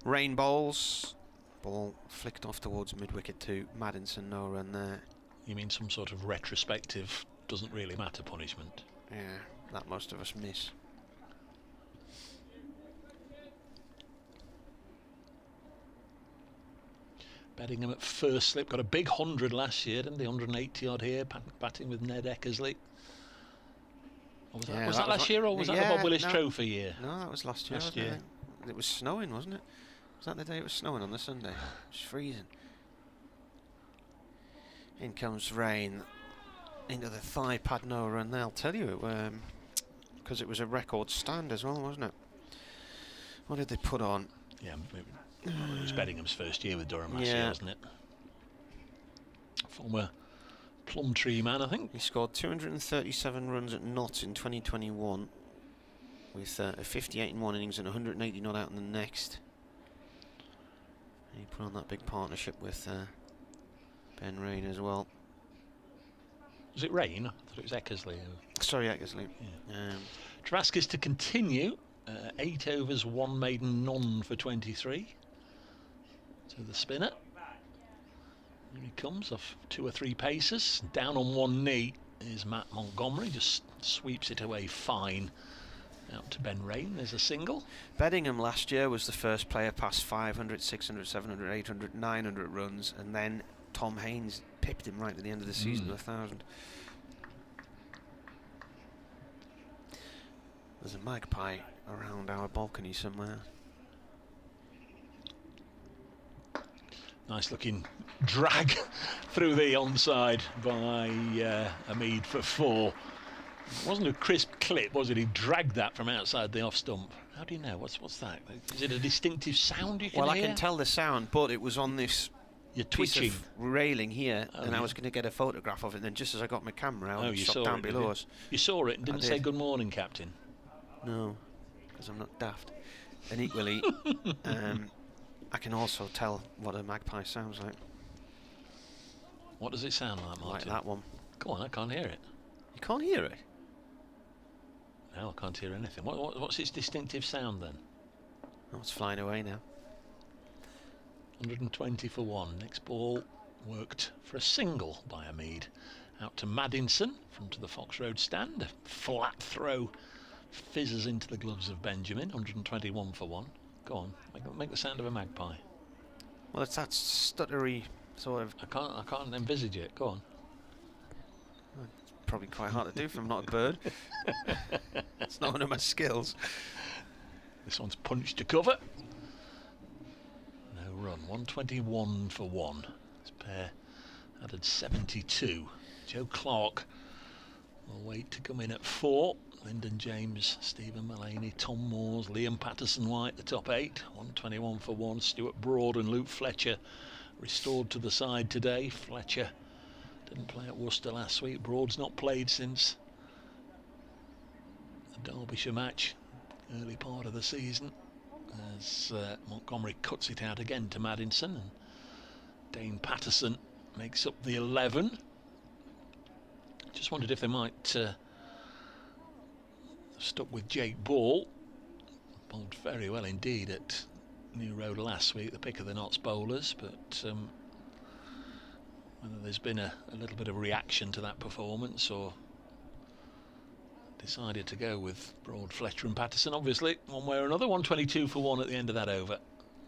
Rain bowls. Ball flicked off towards mid-wicket to Maddinson. No run there. You mean some sort of retrospective, doesn't really matter punishment? Yeah, that most of us miss. Beddingham at first slip, got a big 100 last year, didn't they? 180 odd here, batting with Ned Eckersley. Or was that last year, or was that the Bob Willis Trophy year? No, that was last year. Last year. It was snowing, wasn't it? Was that the day it was snowing on the Sunday? It was freezing. In comes rain. Into the thigh pad, no run. They'll tell you, because it was a record stand as well, wasn't it? What did they put on? Yeah, it was Beddingham's first year with Durham last year, wasn't it? Former Plumtree man, I think. He scored 237 runs at Notts in 2021 with a 58 in one innings and 180 not out in the next. And he put on that big partnership with Ben Rain as well. Was it Rain? I thought it was Eckersley. Sorry, Eckersley. Yeah. Trask is to continue. 8 overs, 1 maiden, none for 23. To the spinner. Here he comes off 2 or 3 paces. Down on one knee is Matt Montgomery. Just sweeps it away fine. Out to Ben Rain. There's a single. Beddingham last year was the first player past 500, 600, 700, 800, 900 runs, and then Tom Haynes pipped him right at the end of the season, 1,000. There's a magpie around our balcony somewhere. Nice looking drag through the onside by Hamid for 4. It wasn't a crisp clip, was it? He dragged that from outside the off stump. How do you know? What's that? Is it a distinctive sound you can hear? Well, I can tell the sound, but it was on this You're piece twitching. of railing here, Oh, and yeah. I was going to get a photograph of it, and then just as I got my camera out, Oh, it you shot saw down it, did below you? us. You saw it and didn't I say did. good morning, Captain. No, because I'm not daft. And equally, I can also tell what a magpie sounds like. What does it sound like, Like Martin? that one. Go on, I can't hear it. You can't hear it? No, I can't hear anything. What's its distinctive sound then? Oh, it's flying away now. 120 for 1. Next ball worked for a single by Hamid. Out to Maddinson from to the Fox Road stand. A flat throw fizzes into the gloves of Benjamin. 121 for 1. Go on, make the sound of a magpie. Well, it's that stuttery sort of. I can't envisage it. Go on. Probably quite hard to do if I'm not a bird. It's not one of my skills. This one's punched to cover. No run. 121 for 1. This pair added 72. Joe Clark will wait to come in at 4. Lyndon James, Stephen Mullaney, Tom Moores, Liam Patterson-White, the top 8. 121 for 1. Stuart Broad and Luke Fletcher restored to the side today. Fletcher didn't play at Worcester last week. Broad's not played since the Derbyshire match, early part of the season, as Montgomery cuts it out again to Maddinson, and Dane Patterson makes up the 11. Just wondered if they might have stuck with Jake Ball. Bowled very well indeed at New Road last week, the pick of the Notts bowlers, but whether there's been a little bit of reaction to that performance, or decided to go with Broad, Fletcher and Patterson, obviously, one way or another. 122 for 1 at the end of that over.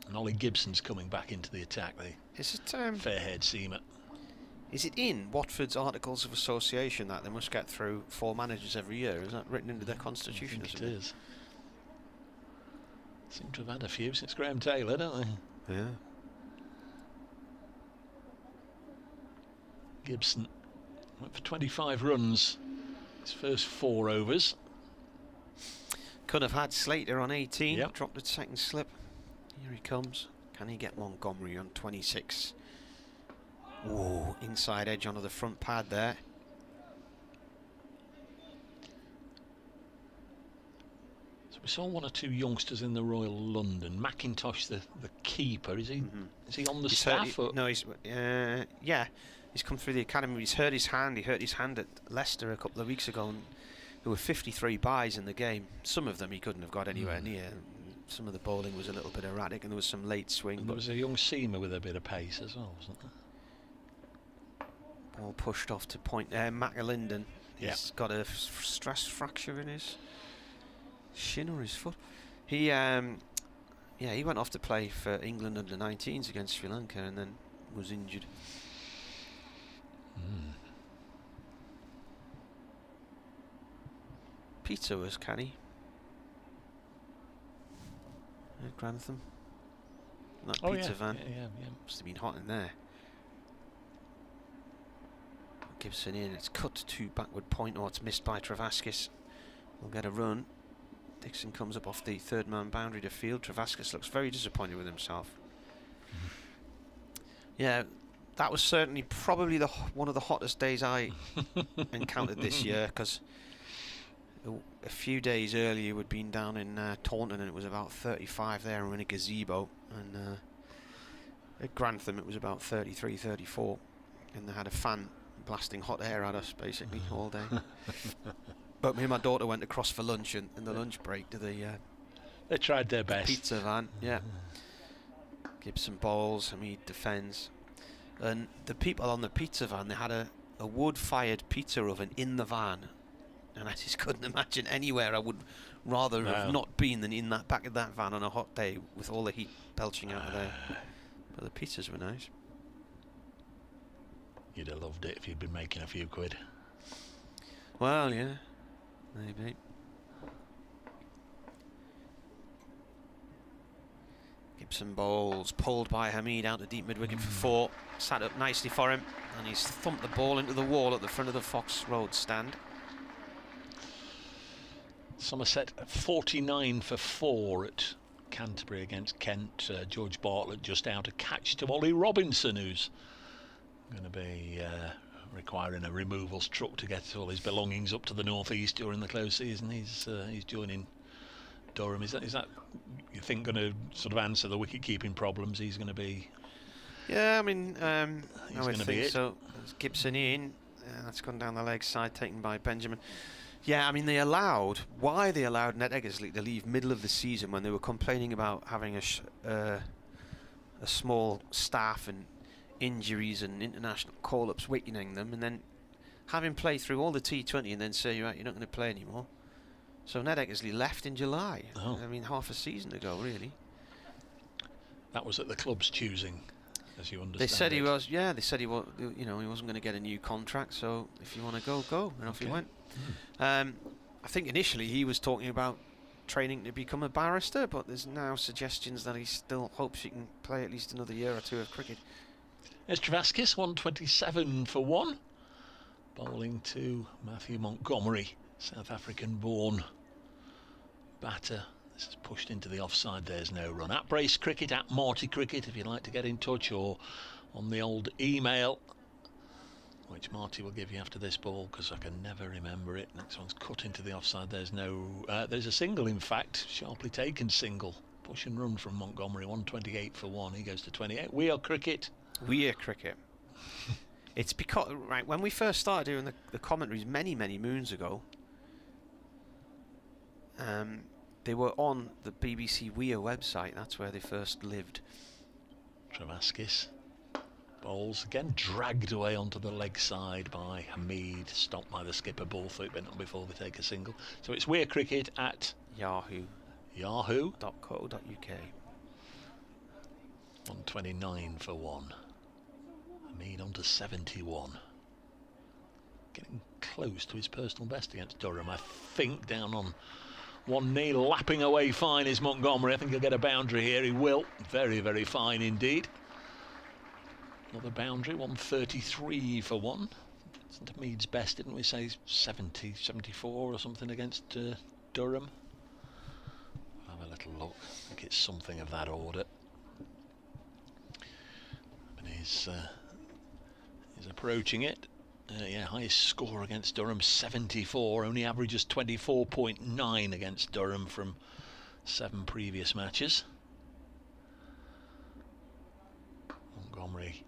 And Ollie Gibson's coming back into the attack, the Is it fair-haired seamer. Is it in Watford's Articles of Association that they must get through 4 managers every year? Is that written into their constitution? I think or it is. Seem to have had a few since Graham Taylor, don't they? Yeah. Gibson went for 25 runs his first 4 overs. Could have had Slater on 18, Yep. dropped at second slip. Here he comes. Can he get Montgomery on 26? Ooh, inside edge onto the front pad there. So we saw 1 or 2 youngsters in the Royal London. McIntosh, the keeper, is he on the He's staff? hurt, no, he's yeah, he's come through the academy. He's hurt his hand. He hurt his hand at Leicester a couple of weeks ago, and there were 53 byes in the game. Some of them he couldn't have got anywhere near. Some of the bowling was a little bit erratic, and there was some late swing. And But there was a young seamer with a bit of pace as well, wasn't there? ball pushed off to point. McAlinden, Yeah. he's got a stress fracture in his shin or his foot. He he went off to play for England under 19s against Sri Lanka and then was injured. Peter was canny at Grantham. That pizza van Yeah. must have been hot in there. Gibson in, it's cut to backward point, or it's missed by Travaskis. We'll get a run. Dixon comes up off the third man boundary to field. Travaskis looks very disappointed with himself. Yeah, that was certainly probably one of the hottest days I encountered this year, because a few days earlier we'd been down in Taunton and it was about 35 there, and we're in a gazebo, and at Grantham it was about 33, 34, and they had a fan blasting hot air at us basically all day. But me and my daughter went across for lunch, and in the lunch break to the They tried their best. pizza van. Yeah, Gibson bowls, Hamid defends, and the people on the pizza van, they had a wood-fired pizza oven in the van, and I just couldn't imagine anywhere I would rather have not been than in that back of that van on a hot day with all the heat belching out of there. But the pizzas were nice. You'd have loved it if you'd been making a few quid. Well, yeah, maybe. Gibson bowls, pulled by Hamid out to deep mid-wicket for 4. Sat up nicely for him, and he's thumped the ball into the wall at the front of the Fox Road stand. Somerset 49 for 4 at Canterbury against Kent. George Bartlett just out a catch to Ollie Robinson, who's going to be requiring a removals truck to get all his belongings up to the northeast during the close season. He's joining Durham. Is that you think going to sort of answer the wicket keeping problems? He's going to be. Yeah, I mean, I would gonna be think it. so. There's Gibson in. That's gone down the leg side, taken by Benjamin. Yeah, I mean, why they allowed Ned Eggersley to leave middle of the season when they were complaining about having a small staff and injuries and international call-ups weakening them, and then have him play through all the T20 and then say, right, you're not going to play anymore. So Ned Eggersley left in July. Oh. I mean, half a season ago, really. That was at the club's choosing, as you understand. They said he it. was, yeah. They said he was, he wasn't going to get a new contract. So if you want to go, go. And off he went. I think initially he was talking about training to become a barrister, but there's now suggestions that he still hopes he can play at least another year or two of cricket. There's Travaskis, 127 for 1. Bowling to Matthew Montgomery, South African-born batter. This is pushed into the offside. There's no run. At Brace Cricket, at Marty Cricket, if you'd like to get in touch, or on the old email, which Marty will give you after this ball, because I can never remember it. Next one's cut into the offside. There's a single, in fact, sharply taken single. Push and run from Montgomery, 128 for 1. He goes to 28. We are cricket. We are cricket. It's because, right, when we first started doing the commentaries many, many moons ago, they were on the BBC Weir website. That's where they first lived. Travaskis bowls again, dragged away onto the leg side by Hamid, stopped by the skipper. Ballthorpe went on before they take a single. So it's Weir Cricket at Yahoo.co.uk. 129 for 1. Hamid on to 71. Getting close to his personal best against Durham. I think down on one knee, lapping away fine is Montgomery. I think he'll get a boundary here. He will. Very, very fine indeed. Another boundary, 133 for one. St Mead's best, didn't we say 70, 74 or something against Durham? Have a little look. I think it's something of that order. But he's approaching it. Yeah, highest score against Durham, 74. Only averages 24.9 against Durham from 7 previous matches. Montgomery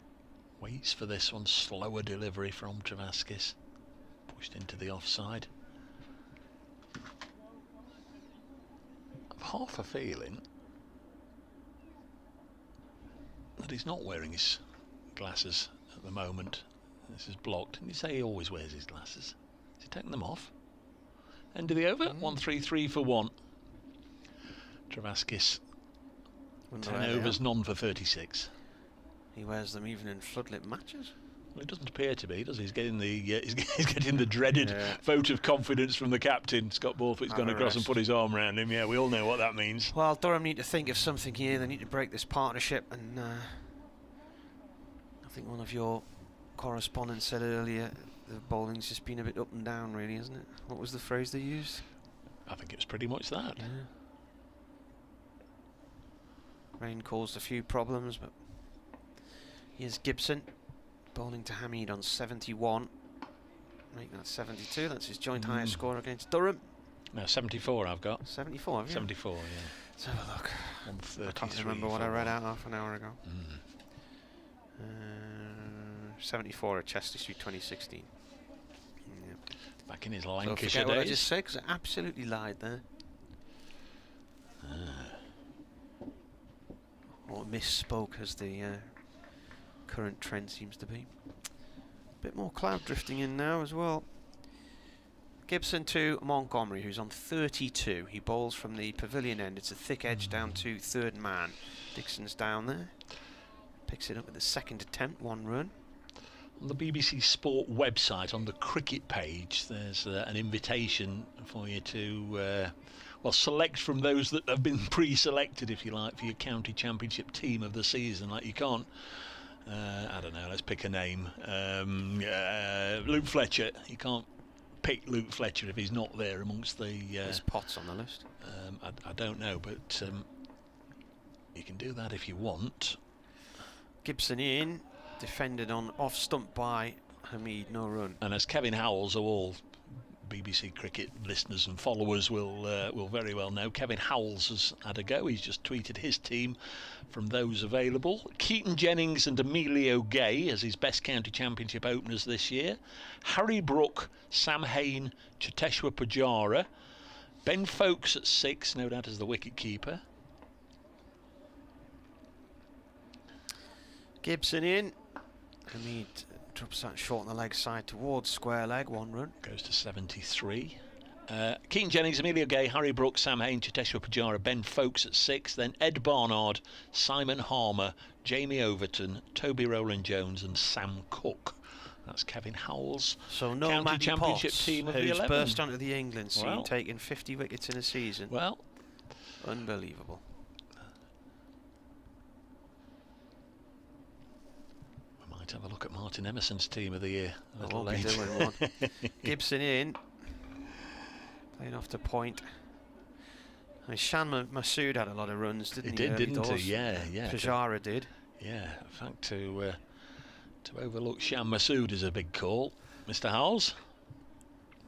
waits for this one. Slower delivery from Travaskis. Pushed into the offside. I've half a feeling that he's not wearing his glasses at the moment. This is blocked. Didn't you say he always wears his glasses? Has he taken them off? End of the over. 133 for one. Travaskis. 10 overs, none for 36. He wears them even in floodlit matches. Well, it doesn't appear to be, does he? He's getting the he's getting the dreaded vote of confidence from the captain. Scott Borthwick's gone across and put his arm around him. Yeah, we all know what that means. Well, Durham need to think of something here. They need to break this partnership, and I think one of your correspondents said earlier the bowling's just been a bit up and down, really, isn't it? What was the phrase they used? I think it was pretty much that. Yeah. Rain caused a few problems, but here's Gibson bowling to Hamid on 71. Make that 72. That's his joint highest score against Durham. No, 74 I've got. 74, have you? 74, yeah. Let's have a look. 133. I can't remember what I read out half an hour ago. 74 at Chester Street 2016. Yeah. Back in his So Lancashire forget what I days. just said, 'cause I absolutely lied there. Or misspoke, as the current trend seems to be. A bit more cloud drifting in now as well. Gibson to Montgomery, who's on 32. He bowls from the pavilion end. It's a thick edge down to third man. Dixon's down there. Picks it up at the second attempt, 1 run. On the BBC Sport website, on the cricket page, there's an invitation for you to well, select from those that have been pre-selected, if you like, for your county championship team of the season. Like, you can't, I don't know, let's pick a name. Luke Fletcher. You can't pick Luke Fletcher if he's not there amongst the... There's Potts on the list. I don't know, but you can do that if you want. Gibson in, defended on off stump by Hamid, no run. And as Kevin Howells, who all BBC cricket listeners and followers will very well know, Kevin Howells has had a go. He's just tweeted his team from those available. Keaton Jennings and Emilio Gay as his best county championship openers this year. Harry Brook, Sam Hain, Cheteshwar Pujara. Ben Foakes at 6, no doubt as the wicket keeper. Gibson in. Hamid drops that short on the leg side towards square leg, 1 run. Goes to 73. Keaton Jennings, Emilio Gay, Harry Brooks, Sam Hain, Cheteshwar Pujara, Ben Foakes at 6. Then Ed Barnard, Simon Harmer, Jamie Overton, Toby Rowland-Jones and Sam Cook. That's Kevin Howells' So no county Matty championship Potts, team of the who's 11. burst onto the England scene, taking 50 wickets in a season. Well, unbelievable. we might have a look at Martin Emerson's team of the year a little Won't be later. doing one. Gibson in, playing off to point. I mean, Shan Masood had a lot of runs, didn't he? He did, didn't doors. he? Yeah, yeah. Pujara did. Yeah, in fact, to overlook Shan Masood is a big call. Mr. Howells?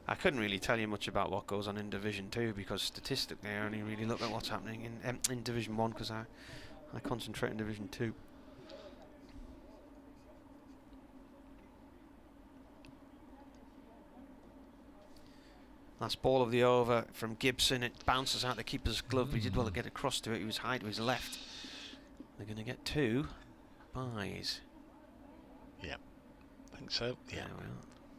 I couldn't really tell you much about what goes on in Division 2 because statistically I only really look at what's happening in Division 1 because I concentrate in Division 2. Last ball of the over from Gibson. It bounces out the keeper's glove, but he did well to get across to it. He was high to his left. They're going to get 2 byes. Yeah, I think so. Yeah, well.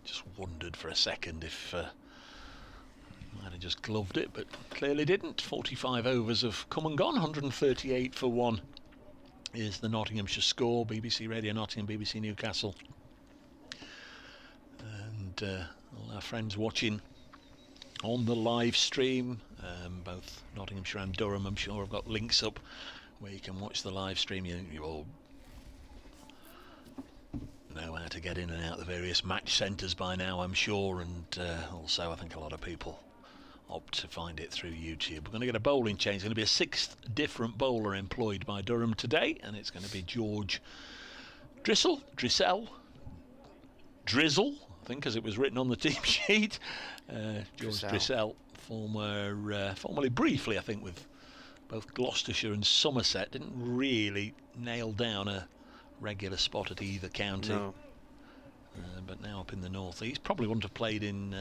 Just wondered for a second if might have just gloved it, but clearly didn't. 45 overs have come and gone. 138 for 1 is the Nottinghamshire score. BBC Radio Nottingham, BBC Newcastle, and all our friends watching on the live stream, both Nottinghamshire and Durham. I'm sure I've got links up where you can watch the live stream. You all know how to get in and out the various match centres by now, I'm sure, and also I think a lot of people opt to find it through YouTube. We're going to get a bowling change. It's going to be a 6th different bowler employed by Durham today, and it's going to be George Drizzle, I think, as it was written on the team sheet. George Drizzle, formerly briefly, I think, with both Gloucestershire and Somerset, didn't really nail down a regular spot at either county. No. But now up in the north east, probably wouldn't have played in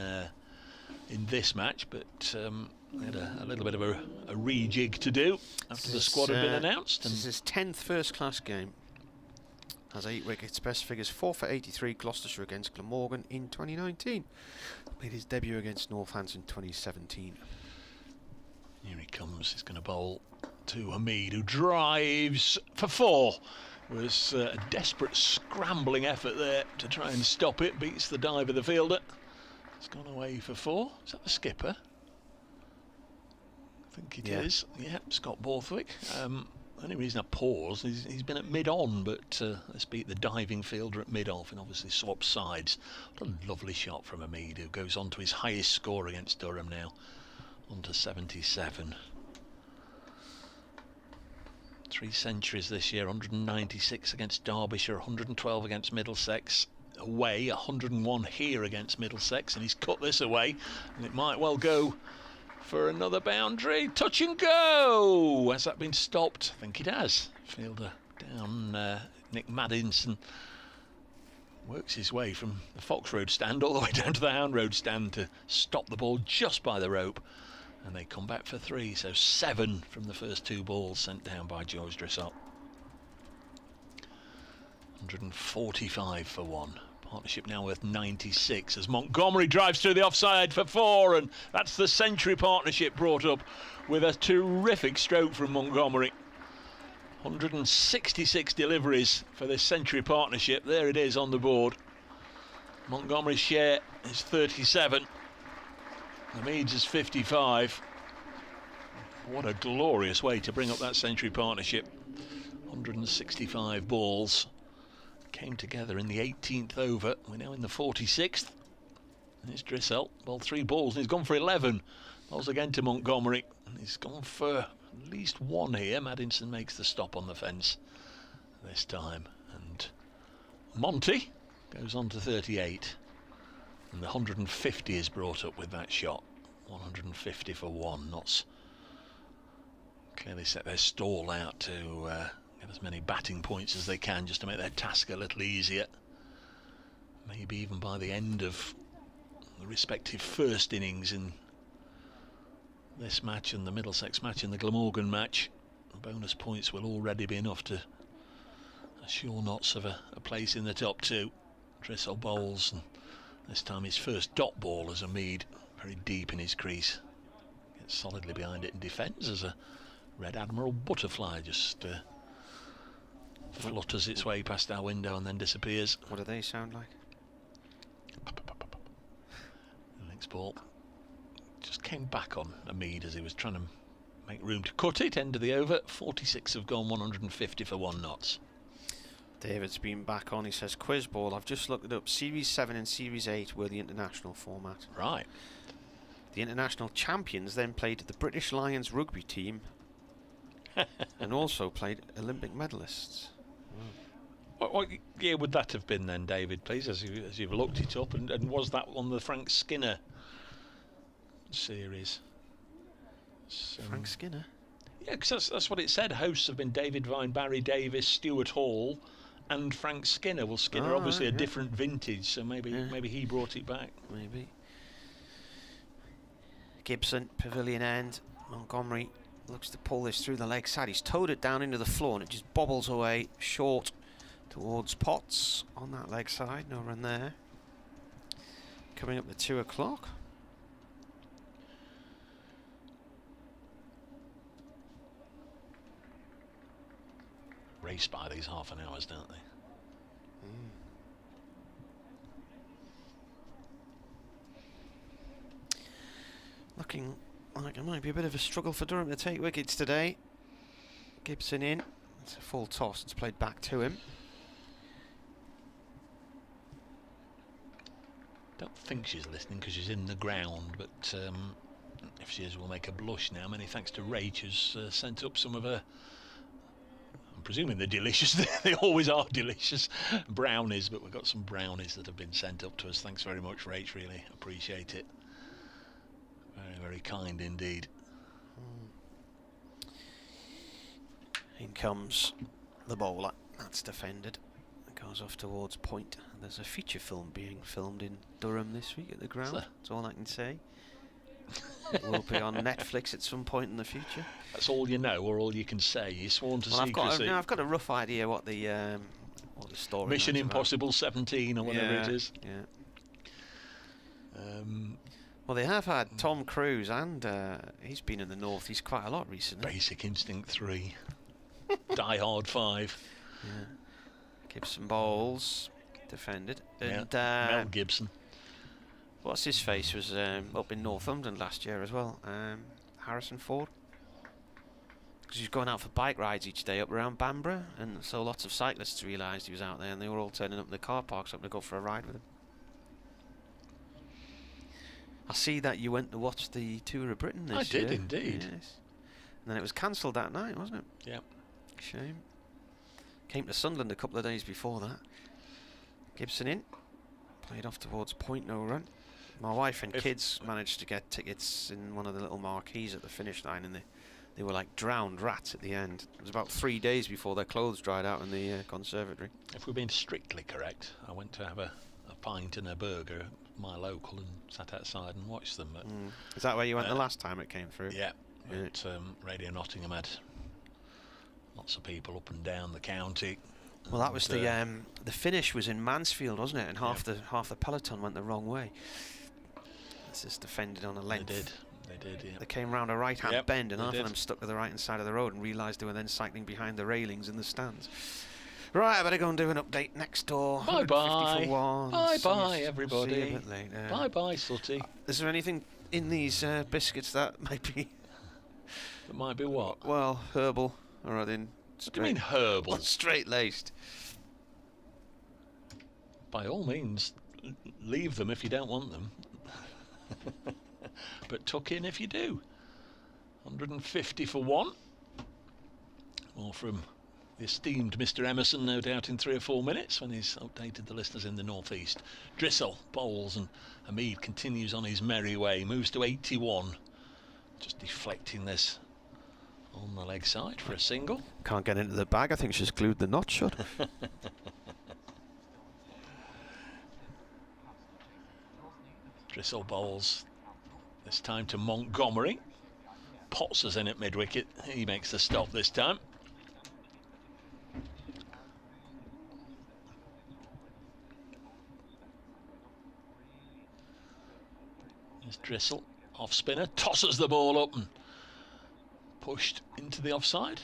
this match, but had a little bit of a rejig to do after the squad had been announced. This is his 10th first-class game. Has 8 wickets, best figures 4 for 83, Gloucestershire against Glamorgan in 2019. Made his debut against Northampton in 2017. Here he comes. He's going to bowl to Hamid, who drives for 4. It was a desperate scrambling effort there to try and stop it. Beats the dive of the fielder. It's gone away for 4. Is that the skipper? I think it is. Yeah, Scott Borthwick. Only reason I paused, he's been at mid-on, but let's beat the diving fielder at mid-off and obviously swap sides. What a lovely shot from Hamid, who goes on to his highest score against Durham now, on to 77. 3 centuries this year, 196 against Derbyshire, 112 against Middlesex. Away, 101 here against Middlesex, and he's cut this away, and it might well go for another boundary. Touch and go! Has that been stopped? I think it has. Fielder down, Nick Maddinson works his way from the Fox Road stand all the way down to the Hound Road stand to stop the ball just by the rope, and they come back for 3, so 7 from the first 2 balls sent down by George Drizzle. 145 for 1. Partnership now worth 96 as Montgomery drives through the offside for 4, and that's the century partnership brought up with a terrific stroke from Montgomery. 166 deliveries for this century partnership. There it is on the board. Montgomery's share is 37. Hamid's is 55. What a glorious way to bring up that century partnership. 165 balls. Came together in the 18th over. We're now in the 46th. And it's Drizzle, bowled 3 balls, and he's gone for 11. Balls again to Montgomery, and he's gone for at least 1 here. Maddinson makes the stop on the fence this time, and Monty goes on to 38. And the 150 is brought up with that shot. 150 for 1. Notts clearly set their stall out to get as many batting points as they can, just to make their task a little easier. Maybe even by the end of the respective first innings in this match and the Middlesex match and the Glamorgan match, bonus points will already be enough to assure Notts of a place in the top 2. Drizzle bowls, and this time his first dot ball as Hamid, very deep in his crease. Gets solidly behind it and defends as a Red Admiral butterfly just flutters its way past our window and then disappears. What do they sound like? The next ball just came back on Hamid as he was trying to make room to cut it. End of the over. 46 have gone, 150 for 1 Notts. David's been back on. He says, quiz ball. I've just looked it up. Series 7 and Series 8 were the international format. Right. The international champions then played the British Lions rugby team and also played Olympic medalists. What year would that have been then, David, please, as you've looked it up? And was that on the Frank Skinner series? Frank Skinner? Yeah, because that's what it said. Hosts have been David Vine, Barry Davis, Stuart Hall and Frank Skinner. Well, Skinner obviously a different vintage, so maybe he brought it back. Maybe. Gibson, pavilion end. Montgomery looks to pull this through the leg side. He's towed it down into the floor and it just bobbles away short towards Potts on that leg side. No run there. Coming up at 2 o'clock. Race by these half an hours, don't they? Looking like it might be a bit of a struggle for Durham to take wickets today. Gibson in. It's a full toss. It's played back to him. Don't think she's listening because she's in the ground, but if she is, we'll make her blush now. Many thanks to Rach, who's sent up some of her, I'm presuming they're delicious, they always are delicious, brownies, but we've got some brownies that have been sent up to us. Thanks very much, Rach, really appreciate it. Very, very kind indeed. In comes the bowler. That's defended. It goes off towards point. There's a feature film being filmed in Durham this week at the ground. That's all I can say. It will be on Netflix at some point in the future. That's all you know, or all you can say. You're sworn to secrecy. I've got a rough idea what the story. Mission Impossible 17 or whatever it is. Yeah. Well, they have had Tom Cruise, and he's been in the Northeast quite a lot recently. Basic Instinct 3. Die Hard 5. Yeah. Gibson bowls, defended. And Mel Gibson. What's his face was up in Northumberland last year as well. Harrison Ford. Because he was going out for bike rides each day up around Bamborough, and so lots of cyclists realised he was out there, and they were all turning up in the car parks up to go for a ride with him. I see that you went to watch the Tour of Britain this year. I did indeed. Yes. And then it was cancelled that night, wasn't it? Yeah. Shame. Came to Sunderland a couple of days before that. Gibson in. Played off towards point, no run. My wife and kids managed to get tickets in one of the little marquees at the finish line, and they were like drowned rats at the end. It was about 3 days before their clothes dried out in the conservatory. If we're being strictly correct, I went to have a pint and a burger at my local and sat outside and watched them. Is that where you went the last time it came through? Yeah. At Radio Nottingham had lots of people up and down the county. Well, that was the finish was in Mansfield, wasn't it? And half the peloton went the wrong way. This is defended on a length. They did, yeah. They came round a right-hand bend, and half of them stuck to the right-hand side of the road and realised they were then cycling behind the railings in the stands. Right, I better go and do an update next door. Bye-bye. Bye-bye, everybody. everybody. See you a bit later. Bye-bye, Sooty. Is there anything in these biscuits that might be... That might be what? Well, herbal, or I didn't... What do you mean herbal? Straight-laced. By all means, leave them if you don't want them. But tuck in if you do. 150 for one. More from the esteemed Mr. Emerson, no doubt in 3 or 4 minutes when he's updated the listeners in the northeast. Drissel bowls, and Hamid continues on his merry way. Moves to 81. Just deflecting this on the leg side for a single. Can't get into the bag. I think she's glued the knot shut. Drissel bowls this time to Montgomery. Potts is in at mid-wicket. He makes the stop this time. There's Drissel, off spinner, tosses the ball up and pushed into the offside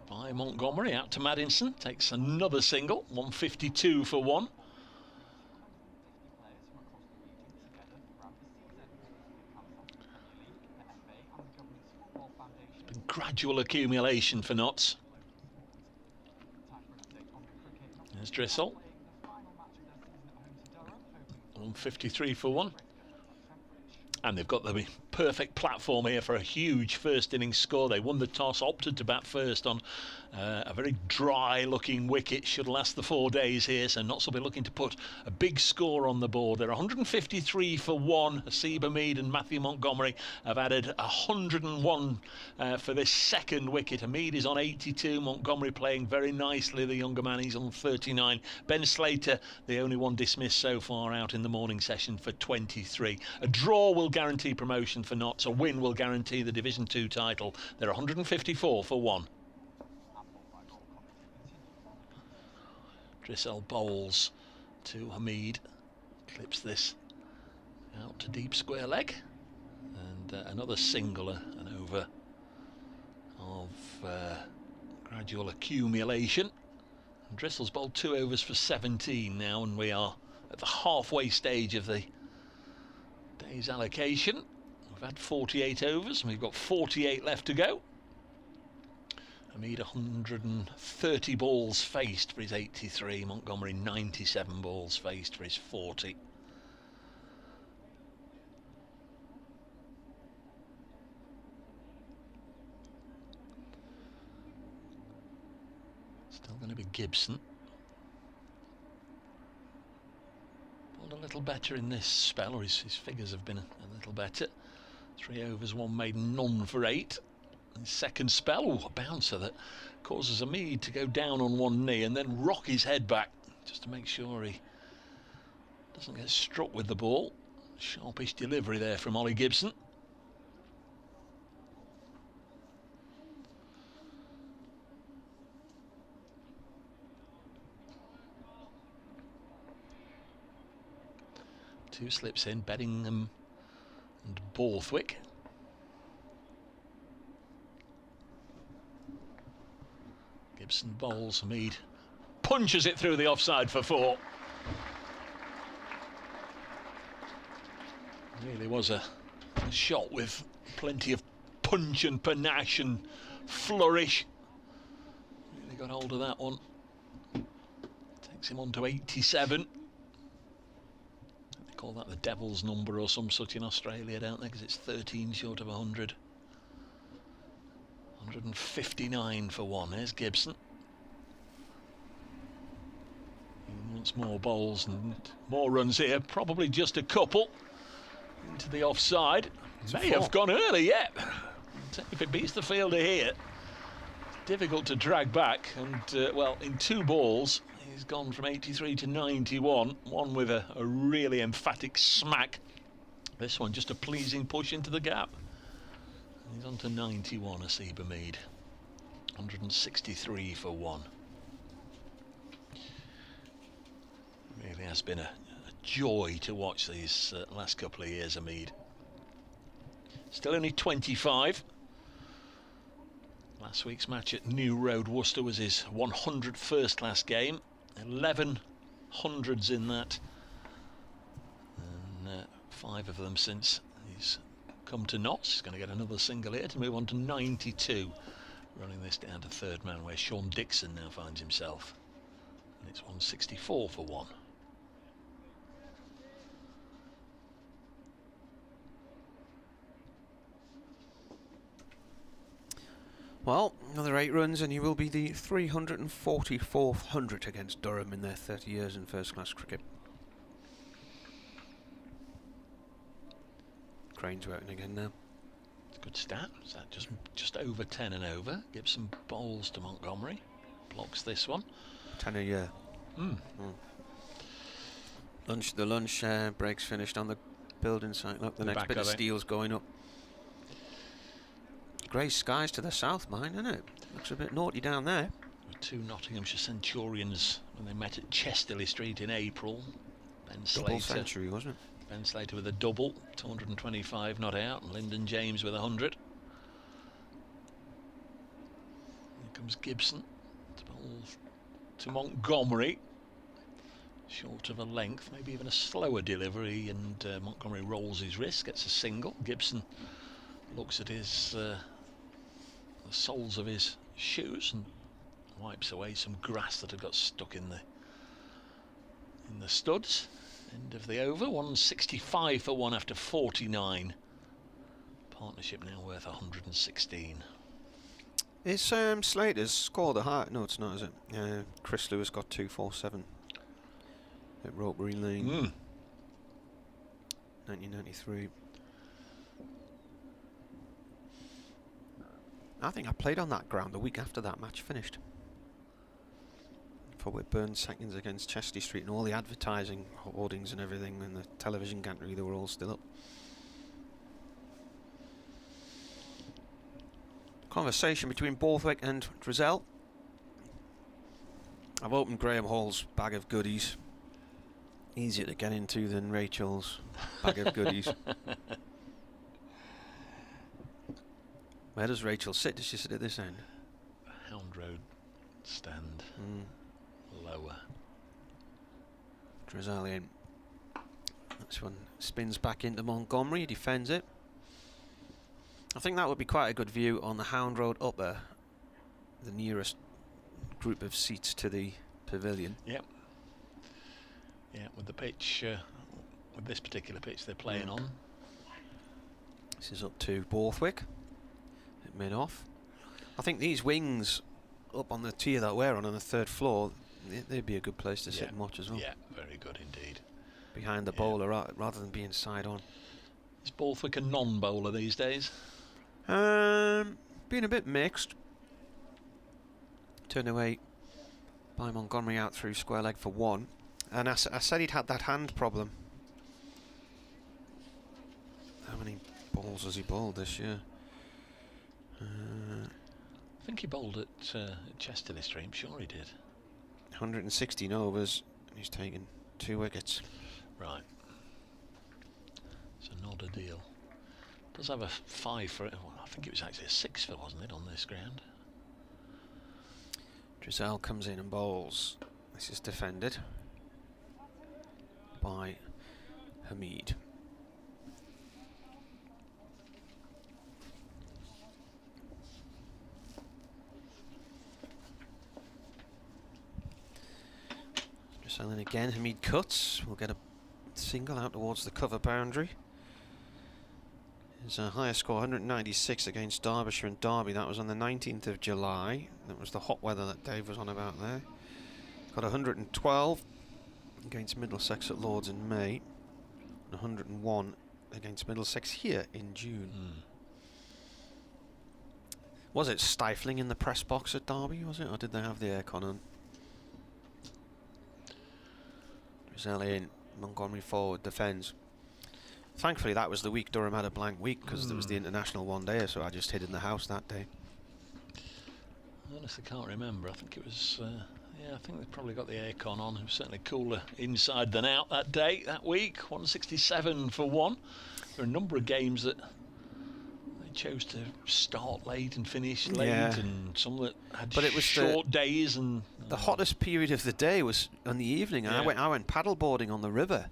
by Montgomery. Out to Maddinson, takes another single. 152 for one. Gradual accumulation for Notts. There's Drissel. 153 for one. And they've got the perfect platform here for a huge first innings score. They won the toss, opted to bat first on a very dry looking wicket. Should last the 4 days here, so Notts will be looking to put a big score on the board. They're 153 for one. Hasib Hamid and Matthew Montgomery have added 101 for this second wicket. Hamid is on 82, Montgomery playing very nicely, the younger man. He's on 39. Ben Slater, the only one dismissed so far, out in the morning session for 23. A draw will guarantee promotion for Notts. A win will guarantee the Division 2 title. They're 154 for one. Drissel bowls to Hamid. Clips this out to deep square leg. And another single, an over of gradual accumulation. And Drissel's bowled 2 overs for 17 now, and we are at the halfway stage of the day's allocation. We've had 48 overs and we've got 48 left to go. Hamid 130 balls faced for his 83. Montgomery 97 balls faced for his 40. Still going to be Gibson. Bowled a little better in this spell, or his figures have been a little better. 3 overs, 1 maiden, none for 8. His second spell, a bouncer that causes Hamid to go down on one knee and then rock his head back just to make sure he doesn't get struck with the ball. Sharpish delivery there from Ollie Gibson. Two slips in, Beddingham and Borthwick. Gibson bowls, Hamid punches it through the offside for 4. Really was a shot with plenty of punch and panache and flourish. Really got hold of that one. Takes him on to 87. They call that the devil's number or some such in Australia, don't they? Because it's 13 short of 100. 159 for 1. There's Gibson. And once more bowls and more runs here. Probably just a couple into the offside. May have gone early yet. If it beats the fielder here, it's difficult to drag back. And well, in 2 balls, he's gone from 83 to 91. One with a really emphatic smack. This one just a pleasing push into the gap. He's on to 91, Asib Hamid. 163 for 1. Really has been a joy to watch these last couple of years, Hamid. Still only 25. Last week's match at New Road, Worcester, was his 101st last game. 11 hundreds in that. And 5 of them since he's come to Notts. He's going to get another single here to move on to 92, running this down to 3rd man, where Sean Dixon now finds himself, and it's 164 for 1. Well, another 8 runs and he will be the 344th hundred against Durham in their 30 years in first-class cricket. Crane's working again now. It's a good stat. Is that just over 10 and over? Gibson bowls to Montgomery. Blocks this one. 10 a year. The lunch break's finished on the building site. Look, the next bit of steel's going up. Grey skies to the south, mine, isn't it? Looks a bit naughty down there. 2 Nottinghamshire Centurions when they met at Chesterley Street in April. Ben Double Slater. century, wasn't it? Ben Slater with a double, 225 not out, and Lyndon James with 100. Here comes Gibson to bowl to Montgomery. Short of a length, maybe even a slower delivery, and Montgomery rolls his wrist, gets a single. Gibson looks at his the soles of his shoes and wipes away some grass that had got stuck in the studs. End of the over. 165 for 1 after 49. Partnership now worth 116. Is Slater's scored a high? No, it's not, is it? Chris Lewis got 247 at Ropebury Lane. 1993. I think I played on that ground the week after that match finished. For Whitburn seconds against Chesterley Street, and all the advertising hoardings and everything, and the television gantry, they were all still up. Conversation between Borthwick and Drizzell. I've opened Graham Hall's bag of goodies. Easier to get into than Rachel's bag of goodies. Where does Rachel sit? Does she sit at this end? Hound Road stand. Lower. Drizzell in. This one spins back into Montgomery, defends it. I think that would be quite a good view on the Hound Road upper the nearest group of seats to the pavilion. Yep. Yeah, with the pitch, with this particular pitch they're playing on. This is up to Borthwick. It made off. I think these wings up on the tier that we're on the 3rd floor, they'd be a good place to sit and watch as well. Yeah, very good indeed. Behind the bowler rather than being side on. Is Borthwick a non-bowler these days? Being a bit mixed. Turned away by Montgomery out through square leg for 1. And I said he'd had that hand problem. How many balls has he bowled this year? I think he bowled at Chester this stream, sure he did. 116 overs, and he's taken 2 wickets. Right. So not a deal. Does have a 5 for it. Well, I think it was actually a 6 for, wasn't it, on this ground? Drizel comes in and bowls. This is defended by Hamid. Drizel in again. Hamid cuts. We'll get a single out towards the cover boundary. His highest score, 196 against Derbyshire and Derby. That was on the 19th of July. That was the hot weather that Dave was on about there. Got 112 against Middlesex at Lords in May. And 101 against Middlesex here in June. Was it stifling in the press box at Derby, was it? Or did they have the aircon on? Drizel in, Montgomery forward, defends. Thankfully that was the week Durham had a blank week, because there was the international one day, so I just hid in the house that day. I honestly can't remember. I think it was, yeah, I think they probably got the aircon on. It was certainly cooler inside than out that day, that week. 167 for 1. There are a number of games that they chose to start late and finish late, and some that had but it was short days. And the hottest period of the day was in the evening. And I went paddleboarding on the river.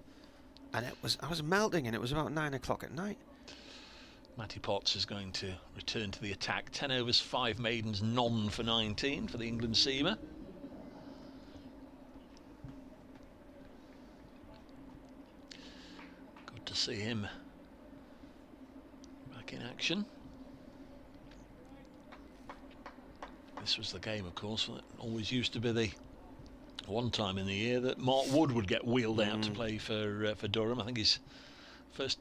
And I was melting, and it was about 9 o'clock at night. Matty Potts is going to return to the attack. 10 overs, 5 maidens, none for 19 for the England seamer. Good to see him back in action. This was the game, of course, that always used to be the one time in the year that Mark Wood would get wheeled out to play for Durham. I think his first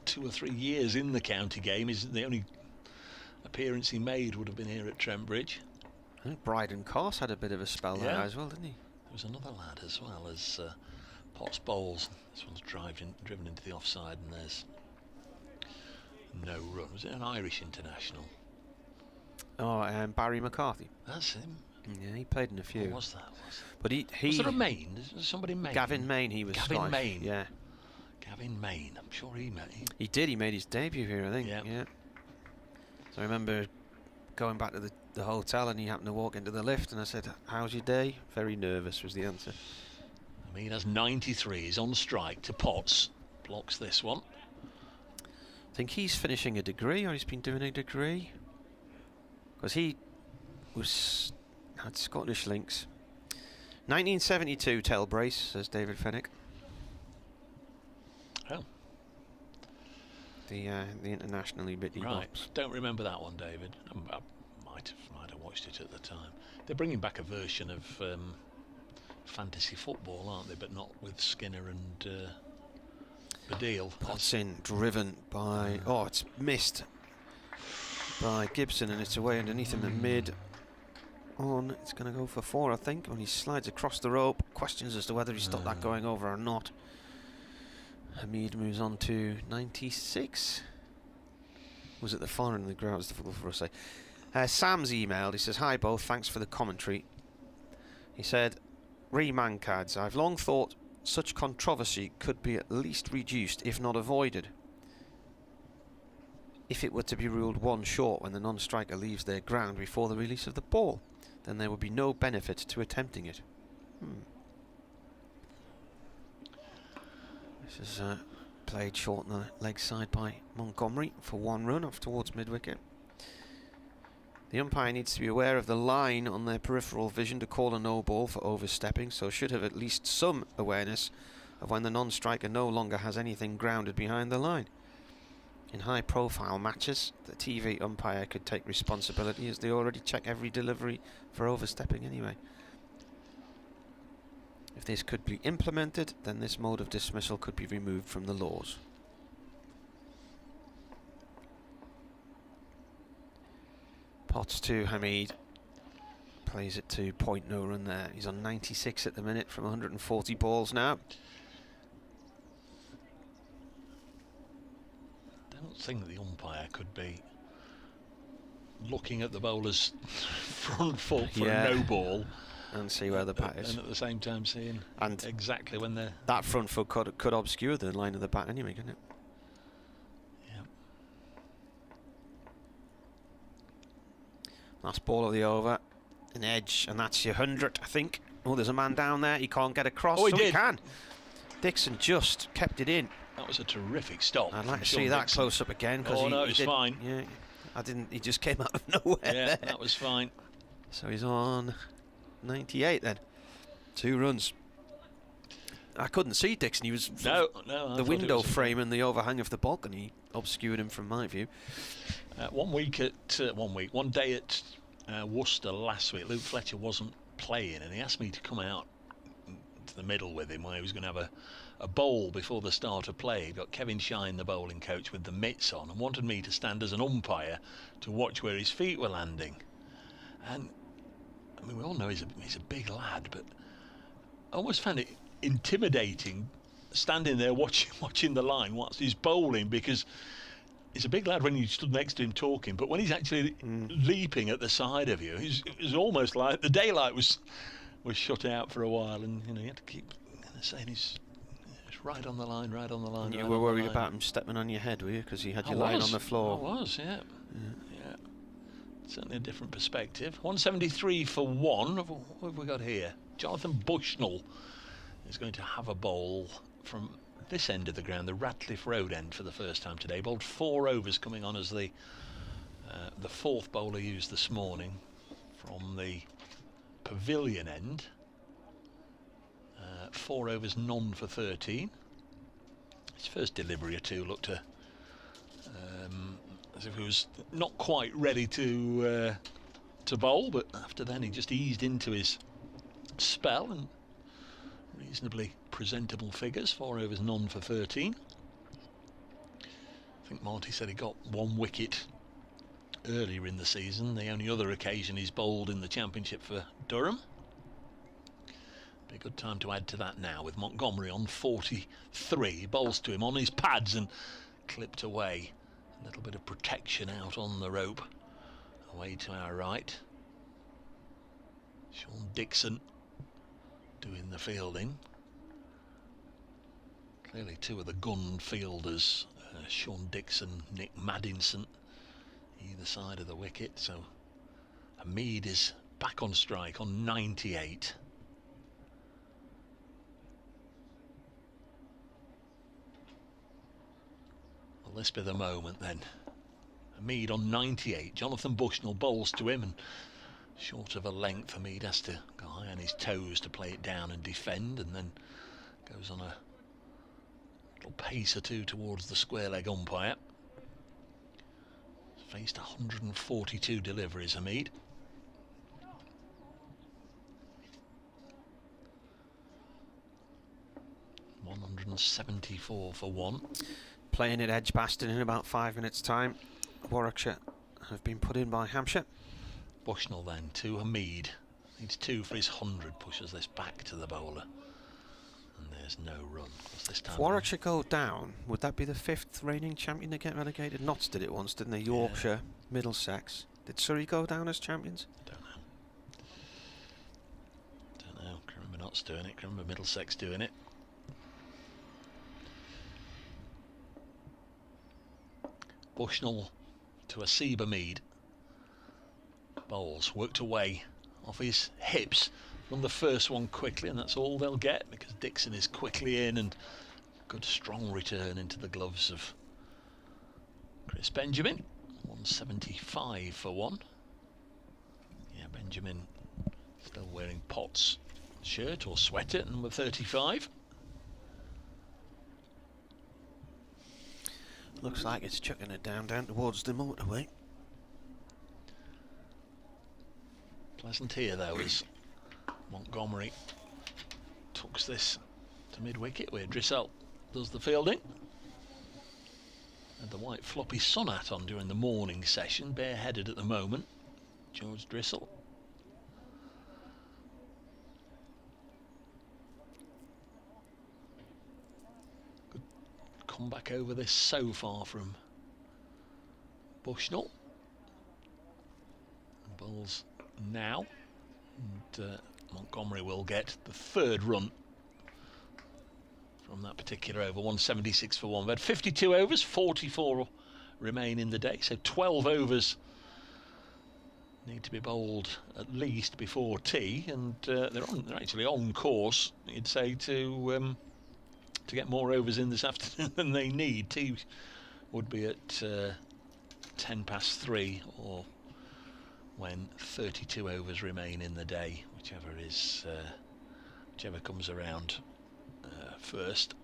2 or 3 years in the county game, is the only appearance he made would have been here at Trent Bridge. I think Bryden Coss had a bit of a spell there as well, didn't he? There was another lad as well as Potts bowls. This one's driven into the offside, and there's no run. Was it an Irish international? Oh, Barry McCarthy. That's him. Yeah, he played in a few. What was that? But he was there a Maine? Was somebody Maine? Gavin Maine, he was Gavin Scottish. Maine. Yeah. Gavin Maine. I'm sure he made. He did. He made his debut here, I think. Yep. Yeah. So I remember going back to the hotel, and he happened to walk into the lift, and I said, "How's your day?" Very nervous was the answer. I mean, has 93. He's on strike to Potts. Blocks this one. I think he's finishing a degree, or he's been doing a degree. Because he had Scottish links. 1972 tail brace, says David Fennick. Oh. The internationally bitty Right. box. Don't remember that one, David. I might have watched it at the time. They're bringing back a version of fantasy football, aren't they? But not with Skinner and Baddiel. Potts in, driven by... Oh, it's missed by Gibson, and it's away underneath in the mid. On, it's going to go for 4, I think, when he slides across the rope. Questions as to whether he stopped that going over or not. Hamid moves on to 96. Was it the far end of the ground? It's difficult for us to say. Sam's emailed. He says, "Hi both, thanks for the commentary." He said, "Re Mancads, I've long thought such controversy could be at least reduced, if not avoided. If it were to be ruled 1 short when the non-striker leaves their ground before the release of the ball, then there would be no benefit to attempting it." This is played short on the leg side by Montgomery for 1 run off towards mid-wicket. The umpire needs to be aware of the line on their peripheral vision to call a no ball for overstepping, so should have at least some awareness of when the non-striker no longer has anything grounded behind the line. In high-profile matches, the TV umpire could take responsibility, as they already check every delivery for overstepping anyway. If this could be implemented, then this mode of dismissal could be removed from the laws. Potts to Hamid. Plays it to point, no run there. He's on 96 at the minute from 140 balls now. I don't think the umpire could be looking at the bowler's front foot for a no ball and see where the bat is, and at the same time seeing and exactly when they're... That front foot could obscure the line of the bat anyway, couldn't it? Yeah. Last ball of the over, an edge, and that's your 100th, I think. Oh, there's a man down there. He can't get across. Oh, he so did. He can. Dixon just kept it in. That was a terrific stop. I'd like to Sean see that Dixon. close up again. Oh, no, it's fine. Yeah, I didn't. He just came out of nowhere. Yeah, there. that was fine. So he's on 98 then. 2 runs. I couldn't see Dixon. He was No, the window frame and the overhang of the balcony obscured him from my view. One day at Worcester last week, Luke Fletcher wasn't playing, and he asked me to come out to the middle with him where he was going to have a bowl before the start of play. He got Kevin Shine, the bowling coach, with the mitts on, and wanted me to stand as an umpire to watch where his feet were landing. And I mean, we all know he's a big lad, but I almost found it intimidating standing there watching the line whilst he's bowling, because he's a big lad when you stood next to him talking, but when he's actually leaping at the side of you, it was almost like the daylight was shut out for a while, and you had to keep saying he's right on the line, right on the line. You were worried about him stepping on your head, were you? Because he had you lying on the floor. I was, yeah. Certainly a different perspective. 173 for 1. What have we got here? Jonathan Bushnell is going to have a bowl from this end of the ground, the Ratcliffe Road end, for the first time today. Bowled 4 overs, coming on as the 4th bowler used this morning from the Pavilion end. 4 overs, none for 13. His first delivery or two looked as if he was not quite ready to bowl, but after then he just eased into his spell, and reasonably presentable figures. 4 overs, none for 13. I think Marty said he got 1 wicket earlier in the season. The only other occasion he's bowled in the Championship for Durham. Be a good time to add to that now, with Montgomery on 43. Bowls to him on his pads and clipped away. A little bit of protection out on the rope. Away to our right. Sean Dixon doing the fielding. Clearly 2 of the gun fielders, Sean Dixon, Nick Maddinson, either side of the wicket. So Hamid is back on strike on 98. Will this be the moment then? Hamid on 98. Jonathan Bushnell bowls to him, and short of a length, Hamid has to go high on his toes to play it down and defend, and then goes on a little pace or two towards the square leg umpire. Faced 142 deliveries, Hamid. $174 for 1. Playing at Edgbaston in about 5 minutes' time. Warwickshire have been put in by Hampshire. Bushnell then to Hamid. Needs 2 for his 100. Pushes this back to the bowler. And there's no run. This time if Warwickshire go down, would that be the 5th reigning champion to get relegated? Notts did it once, didn't they? Yorkshire, Middlesex. Did Surrey go down as champions? Don't know. Can remember Notts doing it. Can remember Middlesex doing it. Bushnell to Asib Hamid. Bowls worked away off his hips. Won the first one quickly, and that's all they'll get, because Dixon is quickly in, and good strong return into the gloves of Chris Benjamin. 175 for 1. Benjamin still wearing Potts' shirt or sweater, number 35. Looks like it's chucking it down towards the motorway. Pleasant here though as Montgomery tucks this to mid-wicket where Drissell does the fielding. Had the white floppy sun hat on during the morning session, bareheaded at the moment, George Drissell. Good comeback over this so far from Bushnell. Bowls now, and Montgomery will get the third run from that particular over. 176 for one. We've had 52 overs, 44 remain in the day, so 12 overs need to be bowled at least before tea, and they're actually on course, you'd say, to get more overs in this afternoon than they need. Tea would be at 10 past 3, or when 32 overs remain in the day, whichever comes around first.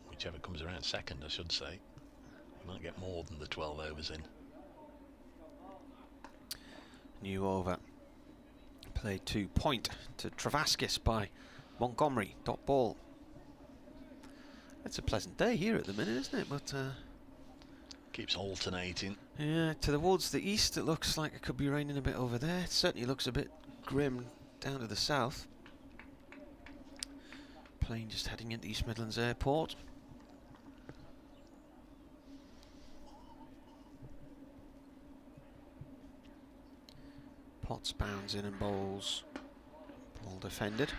Whichever comes around second, I should say. You might get more than the 12 overs in. New over. Played to point to Travaskis by Montgomery. Dot ball. It's a pleasant day here at the minute, isn't it? But keeps alternating. yeah, towards the east it looks like it could be raining a bit over there. It certainly looks a bit grim down to the south. Plane just heading into East Midlands Airport. Potts bounds in and bowls. Ball defended.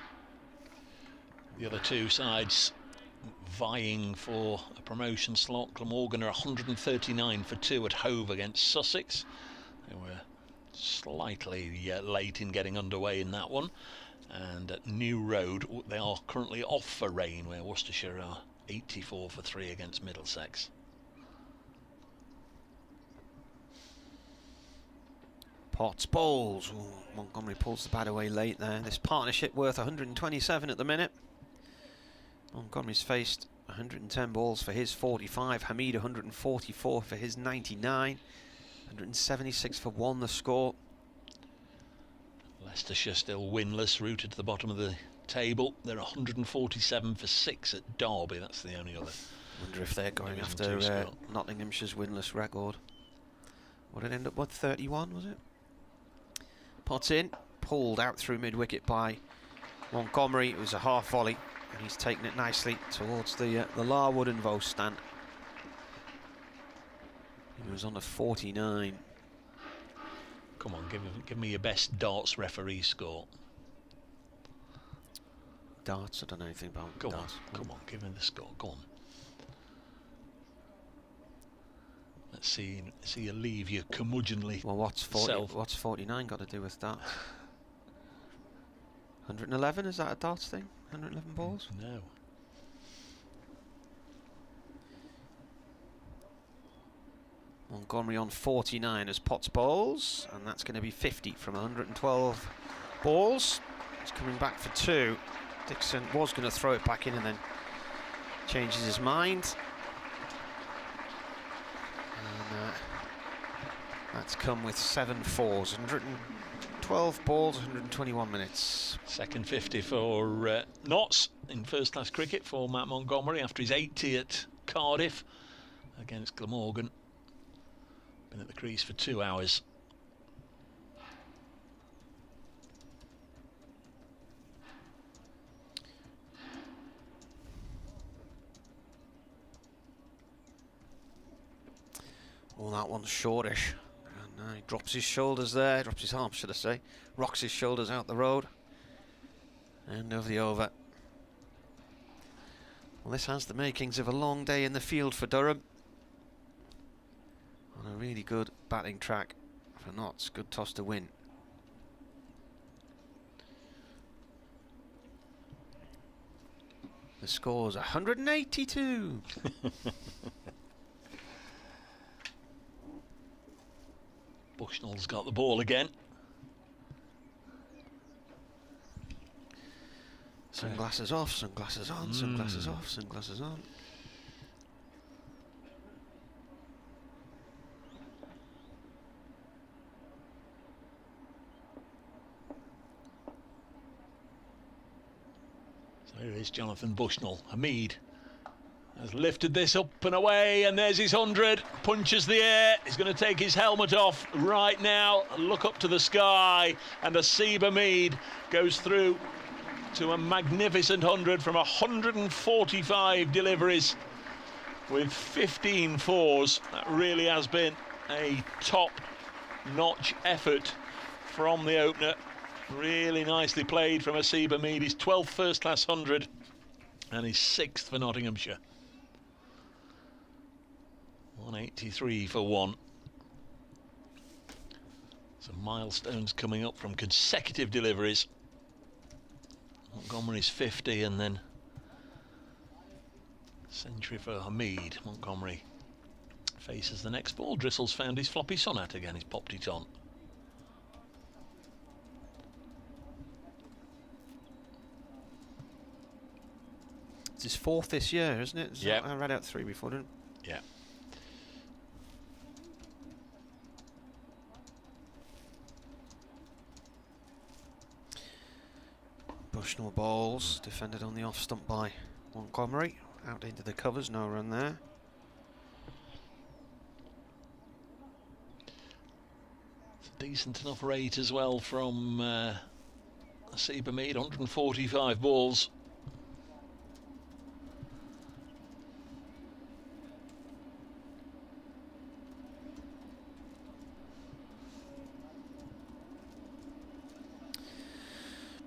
The other two sides vying for a promotion slot. Glamorgan are 139 for 2 at Hove against Sussex. They were slightly late in getting underway in that one. And at New Road, they are currently off for rain, where Worcestershire are 84 for 3 against Middlesex. Potts bowls. Ooh, Montgomery pulls the bat away late there. This partnership worth 127 at the minute. Montgomery's faced 110 balls for his 45. Hamid 144 for his 99. 176 for 1 the score. Leicestershire still winless, rooted to the bottom of the table. They're 147 for 6 at Derby. That's the only other. Wonder if they're going after Nottinghamshire's winless record. What did it end up with? 31 was it? Potts in, pulled out through mid-wicket by Montgomery. It was a half volley, and he's taken it nicely towards the Larwood and Vos stand. He was on a 49. Come on, give me your best darts referee score. Darts? I don't know anything about darts. Come on, give me the score. Go on. Let's see you leave your curmudgeonly. Well, what's 49 got to do with darts? 111, is that a darts thing? 111 balls? No. Montgomery on 49 as Potts bowls, and that's going to be 50 from 112 balls. He's coming back for 2. Dixon was going to throw it back in and then changes his mind. And that's come with 7 fours. 112 balls, 121 minutes. Second 50 for Notts in first-class cricket for Matt Montgomery after his 80 at Cardiff against Glamorgan. Been at the crease for 2 hours. Well, that one's shortish. And he drops his shoulders there, drops his arms, should I say. Rocks his shoulders out the road. End of the over. Well, this has the makings of a long day in the field for Durham. On a really good batting track for Notts. Good toss to win. The score's 182. Bushnell's got the ball again. Sunglasses off, sunglasses on, sunglasses off, sunglasses on. So here is Jonathan Bushnell. Hamid has lifted this up and away, and there's his 100. Punches the air. He's going to take his helmet off right now. Look up to the sky, and Asib Hamid goes through to a magnificent 100 from 145 deliveries with 15 fours. That really has been a top-notch effort from the opener. Really nicely played from Asib Hamid. His 12th first-class 100 and his 6th for Nottinghamshire. 183 for 1. Some milestones coming up from consecutive deliveries. Montgomery's 50, and then century for Hamid. Montgomery faces the next ball. Drissell's found his floppy sonat again. He's popped it on. It's his 4th this year, isn't it? Yeah. I read out 3 before, didn't I? Yeah. Bushnell bowls, defended on the off stump by Montgomery. Out into the covers, no run there. It's a decent enough rate as well from Asib Hamid, 145 balls.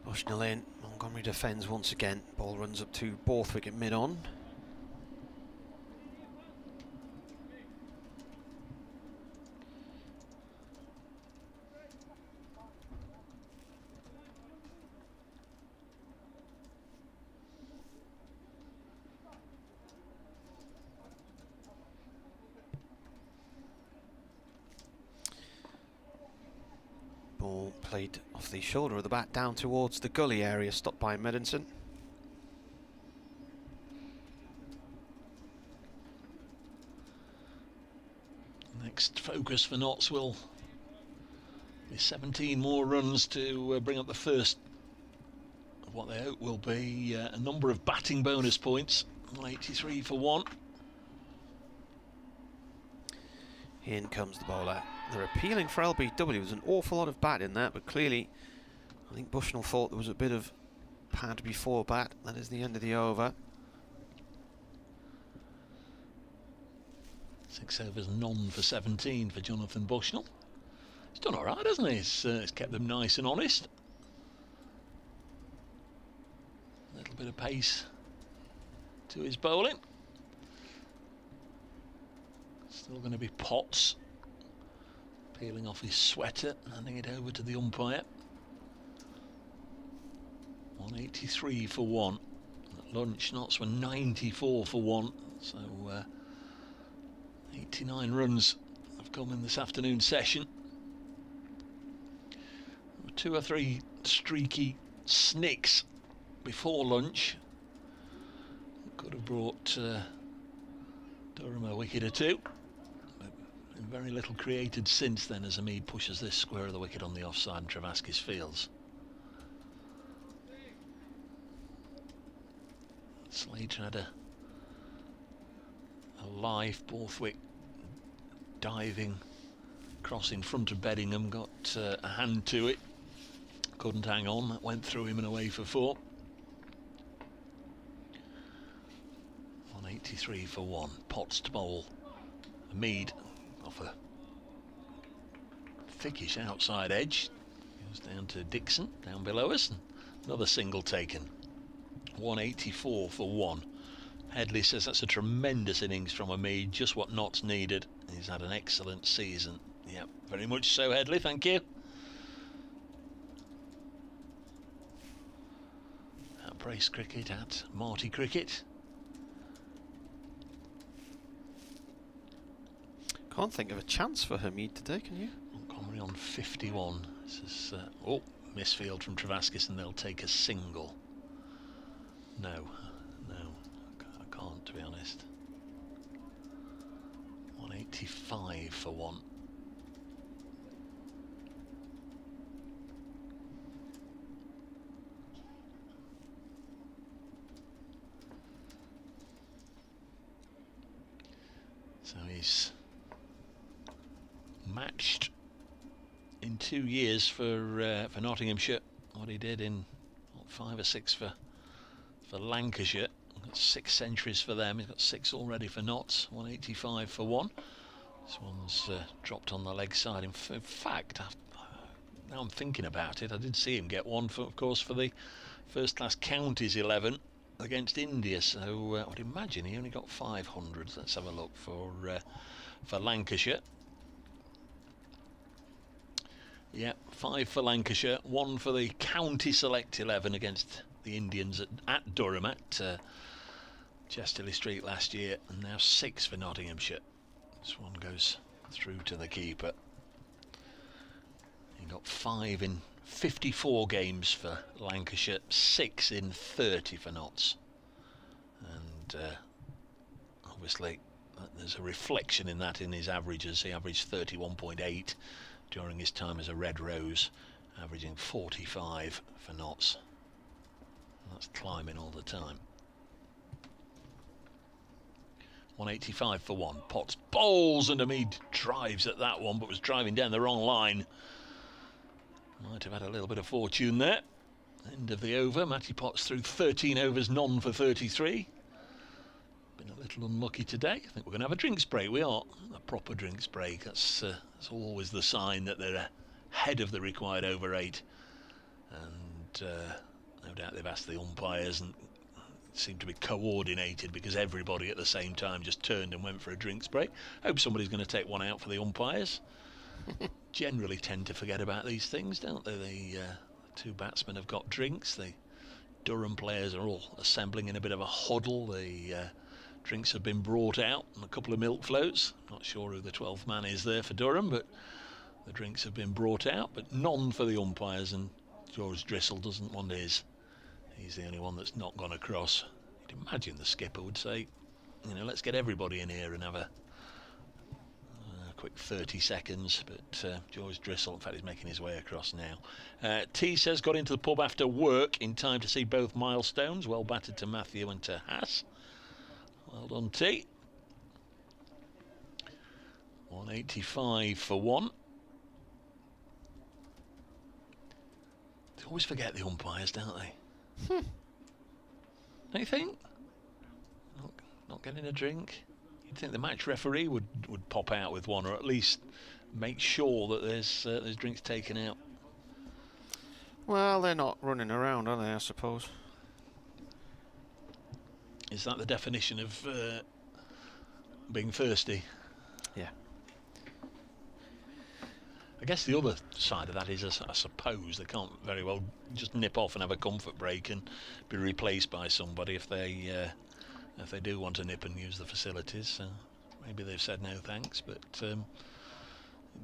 Bushnell in, Montgomery defends once again. Ball runs up to Borthwick at mid-on. Ball played off the shoulder of the bat down towards the gully area, stopped by Medinson. Next focus for Notts will be 17 more runs to bring up the first of what they hope will be a number of batting bonus points. 183 for 1. In comes the bowler. They're appealing for LBW. There's an awful lot of bat in that, but clearly I think Bushnell thought there was a bit of pad before bat. That is the end of the over. 6 overs, none for 17 for Jonathan Bushnell. He's done all right, hasn't he? He's kept them nice and honest. A little bit of pace to his bowling. Still going to be Potts peeling off his sweater, handing it over to the umpire. 183 for 1. At lunch, Notts were 94 for 1. So 89 runs have come in this afternoon session. There were 2 or 3 streaky snicks before lunch. Could have brought Durham a wicket or 2. Very little created since then as Hamid pushes this square of the wicket on the offside and Travaskis fields. Slater had a live Borthwick diving cross in front of Beddingham, got a hand to it, couldn't hang on, that went through him and away for 4. 183 for 1. Potts to bowl. Hamid off a thickish outside edge, goes down to Dixon down below us, and another single taken. 184 for 1. Headley says that's a tremendous innings from Hamid, just what Notts needed. He's had an excellent season. Yep, very much so, Headley, thank you. That Brace Cricket at Marty Cricket. Can't think of a chance for Hamid today, can you? Montgomery on 51. This is misfield from Travaskis, and they'll take a single. No, I can't, to be honest. 185 for one. So he's matched in 2 years for Nottinghamshire what he did in 5 or 6 for Lancashire. Got 6 centuries for them. He's got 6 already for Notts. 185 for one. This one's dropped on the leg side. In fact, now I'm thinking about it, I did see him get one, of course, for the first class counties 11 against India. So I'd imagine he only got 500s. Let's have a look for Lancashire. Yeah, 5 for Lancashire, 1 for the County Select 11 against the Indians at Durham at Chesterley Street last year, and now 6 for Nottinghamshire. This one goes through to the keeper. He got 5 in 54 games for Lancashire, 6 in 30 for Notts. And obviously there's a reflection in that in his averages. He averaged 31.8 during his time as a Red Rose, averaging 45 for Notts. That's climbing all the time. 185 for one. Potts bowls, and Hamid drives at that one, but was driving down the wrong line. Might have had a little bit of fortune there. End of the over. Matty Potts threw 13 overs, none for 33. Been a little unlucky today. I think we're going to have a drinks break. We are. A proper drinks break. That's always the sign that they're ahead of the required over 8. And no doubt they've asked the umpires, and it seemed to be coordinated because everybody at the same time just turned and went for a drinks break. Hope somebody's going to take one out for the umpires. Generally tend to forget about these things, don't they? The 2 batsmen have got drinks. The Durham players are all assembling in a bit of a huddle. The drinks have been brought out and a couple of milk floats. Not sure who the 12th man is there for Durham, but the drinks have been brought out, but none for the umpires, and George Drissel doesn't want his. He's the only one that's not gone across. You'd imagine the skipper would say, you know, let's get everybody in here and have a quick 30 seconds, but George Drissel, in fact, is making his way across now. T says, got into the pub after work in time to see both milestones. Well batted to Matthew and to Haas. Well done, T. 185 for one. They always forget the umpires, don't they? Don't you think? Not getting a drink? You'd think the match referee would pop out with one, or at least make sure that there's drinks taken out. Well, they're not running around, are they, I suppose? Is that the definition of being thirsty? Yeah. I guess the other side of that is, I suppose, they can't very well just nip off and have a comfort break and be replaced by somebody if they do want to nip and use the facilities. Maybe they've said no thanks, but it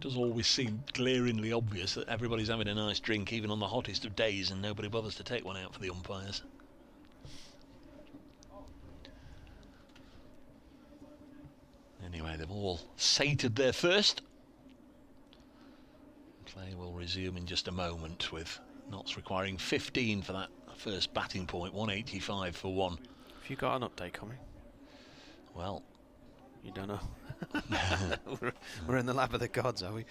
does always seem glaringly obvious that everybody's having a nice drink even on the hottest of days, and nobody bothers to take one out for the umpires. Anyway, they've all sated their thirst. Play will resume in just a moment, with Notts requiring 15 for that first batting point. 185 for one. Have you got an update coming? Well, you don't know. we're in the lap of the gods, are we?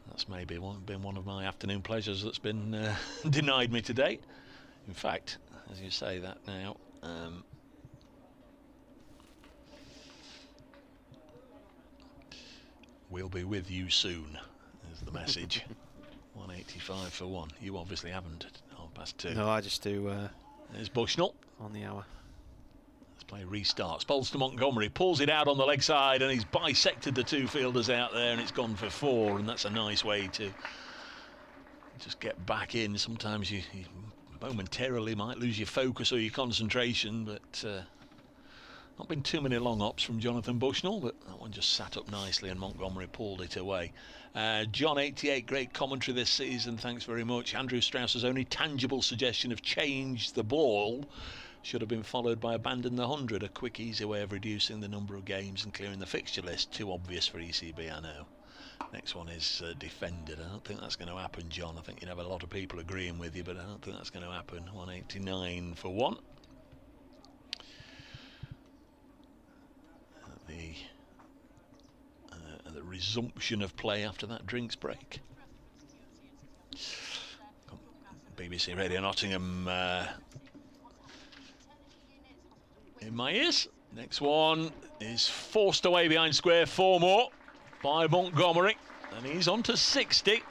That's maybe been one of my afternoon pleasures that's been denied me today. In fact, as you say that now, we'll be with you soon, is the message. 185 for one. You obviously haven't at 2:30. No, I just do. There's Bushnell On the hour. Let's play restarts. Bowls to Montgomery, pulls it out on the leg side, and he's bisected the 2 fielders out there, and it's gone for 4, and that's a nice way to just get back in. Sometimes you momentarily might lose your focus or your concentration, but not been too many long hops from Jonathan Bushnell, but that one just sat up nicely and Montgomery pulled it away. John 88, great commentary this season, thanks very much. Andrew Strauss's only tangible suggestion of change the ball should have been followed by abandon the 100, a quick easy way of reducing the number of games and clearing the fixture list. Too obvious for ECB, I know. Next one is defended. I don't think that's going to happen, John. I think you'd have a lot of people agreeing with you, but I don't think that's going to happen. 189 for one. The resumption of play after that drinks break. BBC Radio Nottingham in my ears. Next one is forced away behind square, 4 more by Montgomery, and he's on to 60.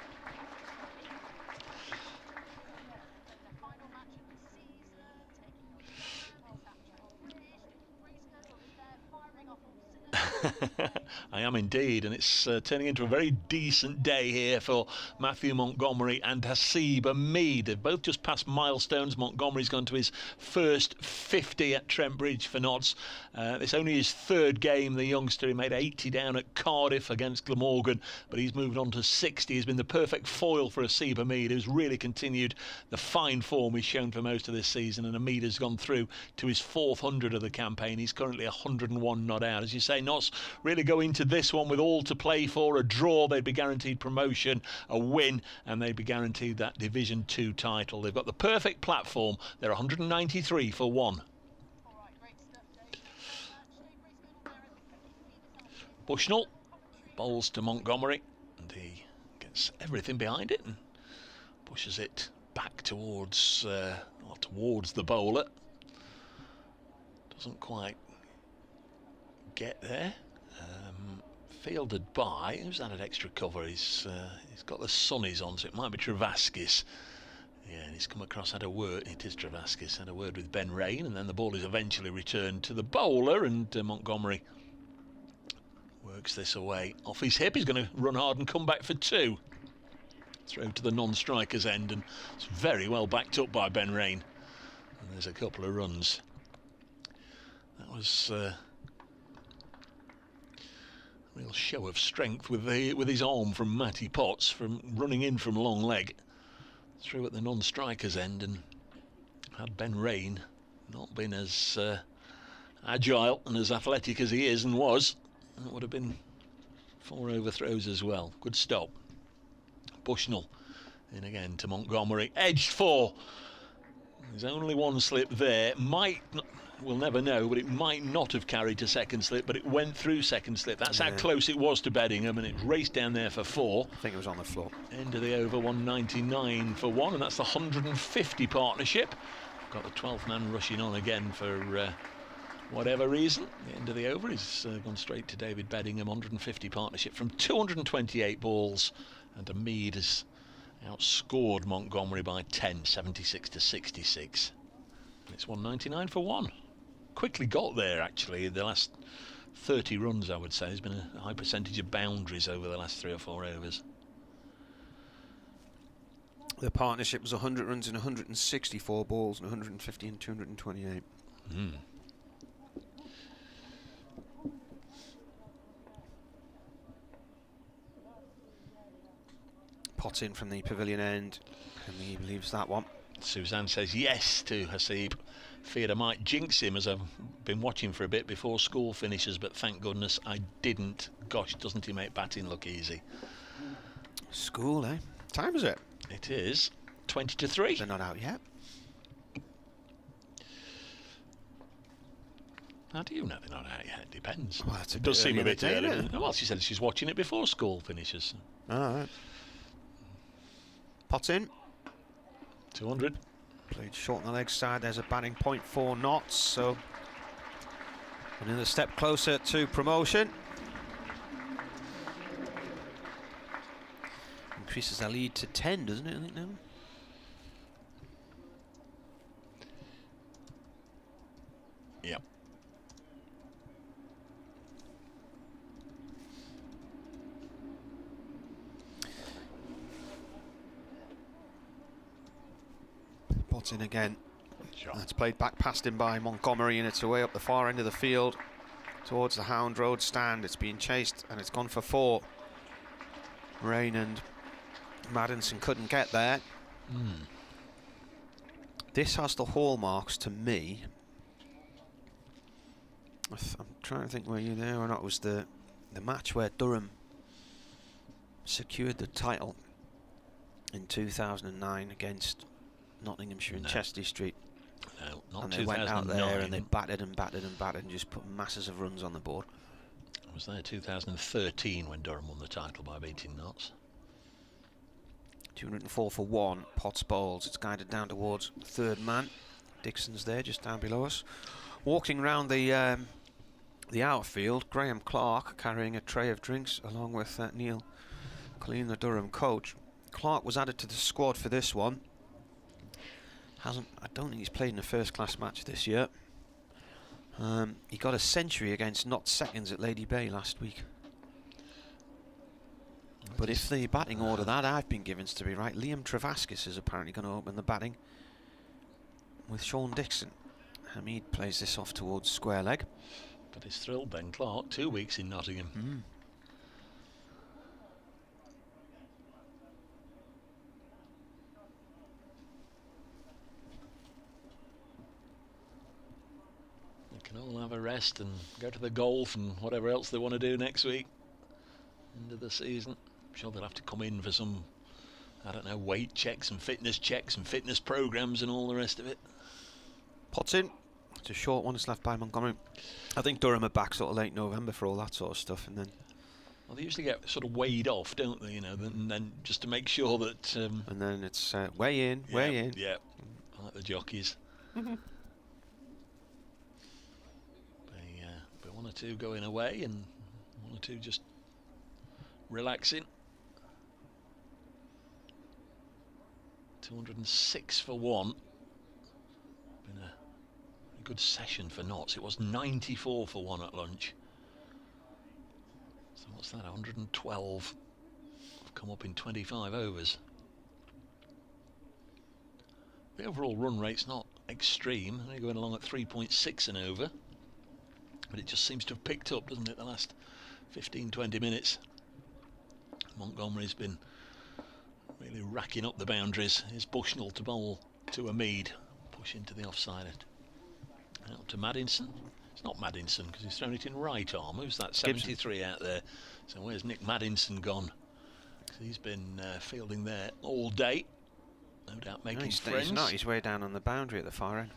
I am indeed, and it's turning into a very decent day here for Matthew Montgomery and Hasib Amid. They've both just passed milestones. Montgomery's gone to his first 50 at Trent Bridge for Notts. It's only his 3rd game, the youngster. He made 80 down at Cardiff against Glamorgan, but he's moved on to 60. He's been the perfect foil for Hasib Amid, who's really continued the fine form he's shown for most of this season, and Amid has gone through to his 4th 100 of the campaign. He's currently 101 not out. As you say, Notts really go into this one with all to play for. A draw, they'd be guaranteed promotion. A win, and they'd be guaranteed that Division 2 title. They've got the perfect platform. They're 193 for one. Bushnell bowls to Montgomery, and he gets everything behind it and pushes it back towards the bowler. Doesn't quite get there. Fielded by, who's that at extra cover? He's got the sunnies on, so it might be Travaskis. Yeah, and he's come across, had a word, it is Travaskis, had a word with Ben Rain, and then the ball is eventually returned to the bowler, and Montgomery works this away off his hip. He's going to run hard and come back for 2. Throw to the non-striker's end, and it's very well backed up by Ben Rain. And there's a couple of runs. That was real show of strength with his arm from Matty Potts, from running in from long leg through at the non-striker's end, and had Ben Rain not been as agile and as athletic as he is and was, it would have been 4 overthrows as well. Good stop. Bushnell in again to Montgomery, edged 4. There's only one slip there. We'll never know, but it might not have carried to second slip, but it went through second slip. That's how close it was to Beddingham, and it raced down there for 4. I think it was on the floor. End of the over, 199 for one, and that's the 150 partnership. Got the 12th man rushing on again for whatever reason. The end of the over is gone straight to David Beddingham. 150 partnership from 228 balls, and Amid has outscored Montgomery by 10, 76 to 66. And it's 199 for one. Quickly got there, actually. The last 30 runs, I would say. There's been a high percentage of boundaries over the last 3 or 4 overs. The partnership was 100 runs in 164 balls and 150 in 228. Pot in from the pavilion end, and he believes that one. Suzanne says yes to Hasib. Feared I might jinx him, as I've been watching for a bit before school finishes, but thank goodness I didn't. Gosh, doesn't he make batting look easy? School, eh? Time is it? It is 20 to 3. They're not out yet. How do you know they're not out yet? It depends. Well, it does seem a bit early. doesn't it? Well, she said she's watching it before school finishes. All right. Pot in. 200. Played short on the leg side. There's a batting point for Notts, so another step closer to promotion. Increases their lead to 10, doesn't it, I think now? Yep. Puts in again. Shot. That's played back past him by Montgomery, and it's away up the far end of the field towards the Hound Road stand. It's being chased and it's gone for 4. Rain and Maddinson couldn't get there. This has the hallmarks to me. I'm trying to think, were you there or not? It was the match where Durham secured the title in 2009 against Nottinghamshire in Chester Street. No, not and they went out there and they battered and battered and battered and just put masses of runs on the board. I was there 2013 when Durham won the title by beating Notts. 204 for 1, Potts bowls. It's guided down towards third man. Dixon's there, just down below us. Walking round the outfield, Graham Clark carrying a tray of drinks along with Neil Colleen, the Durham coach. Clark was added to the squad for this one. I don't think he's played in a first-class match this year. He got a century against Notts seconds at Lady Bay last week. But if the batting order that I've been given is to be right, Liam Travaskis is apparently going to open the batting with Sean Dixon. Hamid plays this off towards square leg. But he's thrilled, Ben Clark, 2 weeks in Nottingham. They can all have a rest and go to the golf and whatever else they want to do next week. End of the season. I'm sure they'll have to come in for some, I don't know, weight checks and fitness programs and all the rest of it. Potts in. It's a short one. It's left by Montgomery. I think Durham are back sort of late November for all that sort of stuff, and then. Well, they usually get sort of weighed off, don't they? You know, and then just to make sure that. And then it's weigh in, weigh in. Yeah, like the jockeys. But 1 or 2 going away, and 1 or 2 just relaxing. 206 for 1. Been a good session for Notts. It was 94 for 1 at lunch. So what's that? 112. Have come up in 25 overs. The overall run rate's not extreme. They're going along at 3.6 and over. But it just seems to have picked up, doesn't it, the last 15-20 minutes. Montgomery's been really racking up the boundaries. Here's Bushnell to bowl to Hamid. Push into the offside. Out to Maddinson. It's not Maddinson because he's thrown it in right arm. Who's that? 73 out there. So where's Nick Maddinson gone? He's been fielding there all day. No doubt making friends. He's not. He's way down on the boundary at the far end.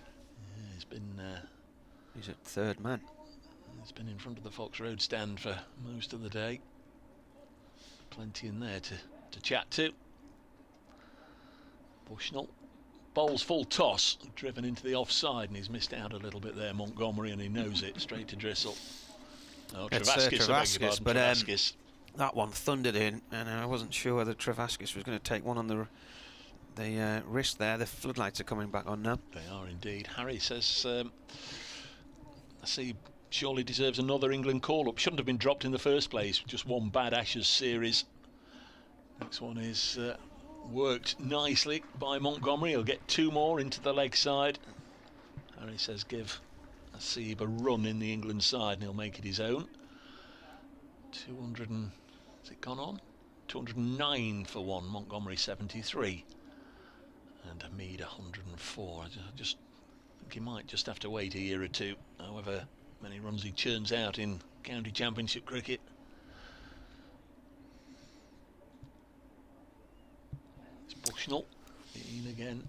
Yeah, he's been... he's at third man. He's been in front of the Fox Road stand for most of the day. Plenty in there to chat to. Bushnell bowls full toss, driven into the offside, and he's missed out a little bit there, Montgomery, and he knows it. Straight to Drissel. Oh, Travaskis, but Travaskis. That one thundered in, and I wasn't sure whether Travaskis was going to take one on the wrist there. The floodlights are coming back on now. They are indeed. Harry says, I see surely deserves another England call-up. Shouldn't have been dropped in the first place. Just one bad Ashes series. Next one is worked nicely by Montgomery. He'll get 2 more into the leg side. Harry says give Asib a run in the England side and he'll make it his own. 200 and... has it gone on? 209 for 1. Montgomery 73. And Hamid 104. I just think he might just have to wait a year or 2. However many runs he churns out in county championship cricket. It's Bushnell in again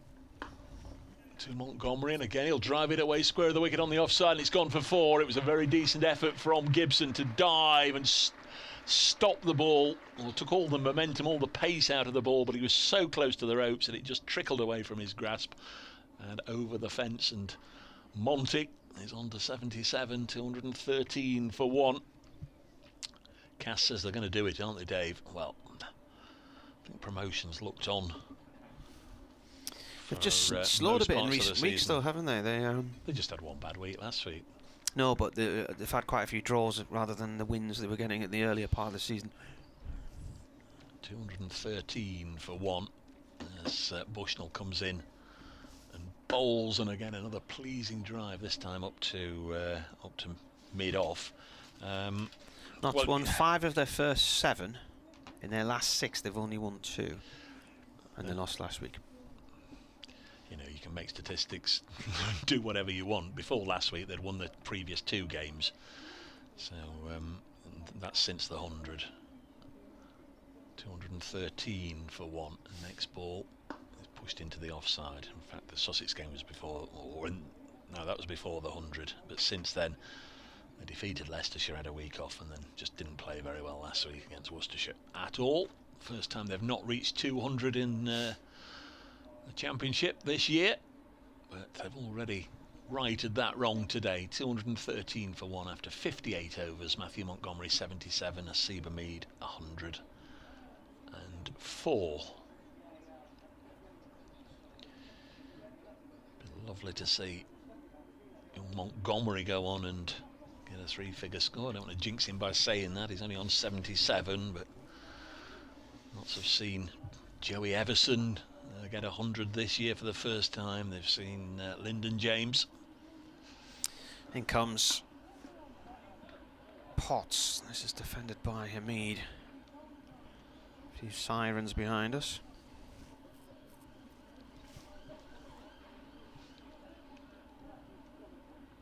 to Montgomery, and again he'll drive it away square of the wicket on the offside, and it's gone for 4. It was a very decent effort from Gibson to dive and stop the ball. Well, took all the momentum, all the pace out of the ball, but he was so close to the ropes that it just trickled away from his grasp and over the fence, and Monty is on to 77, 213 for 1. Cass says they're going to do it, aren't they, Dave? Well, I think promotion's looked on. They've just slowed a bit in recent weeks, though, haven't they? They just had one bad week last week. No, but they've had quite a few draws rather than the wins they were getting at the earlier part of the season. 213 for 1 as Bushnell comes in and bowls, and again another pleasing drive. This time up to mid off. Notts won 5 of their first 7. In their last 6, they've only won 2, and they lost last week. You know, you can make statistics do whatever you want. Before last week, they'd won the previous 2 games, so that's since the 100. 213 for 1. And next ball is pushed into the offside. In fact, the Sussex game was before, no, that was before the 100. But since then, they defeated Leicestershire, had a week off, and then just didn't play very well last week against Worcestershire at all. First time they've not reached 200 in the Championship this year, but they've already righted that wrong today. 213 for 1 after 58 overs. Matthew Montgomery 77, Asiba Mead 104. Been lovely to see young Montgomery go on and get a 3-figure score. I don't want to jinx him by saying that, he's only on 77, but lots have seen Joey Everson get 100 this year for the first time. They've seen Lyndon James. In comes Potts. This is defended by Hamid. A few sirens behind us.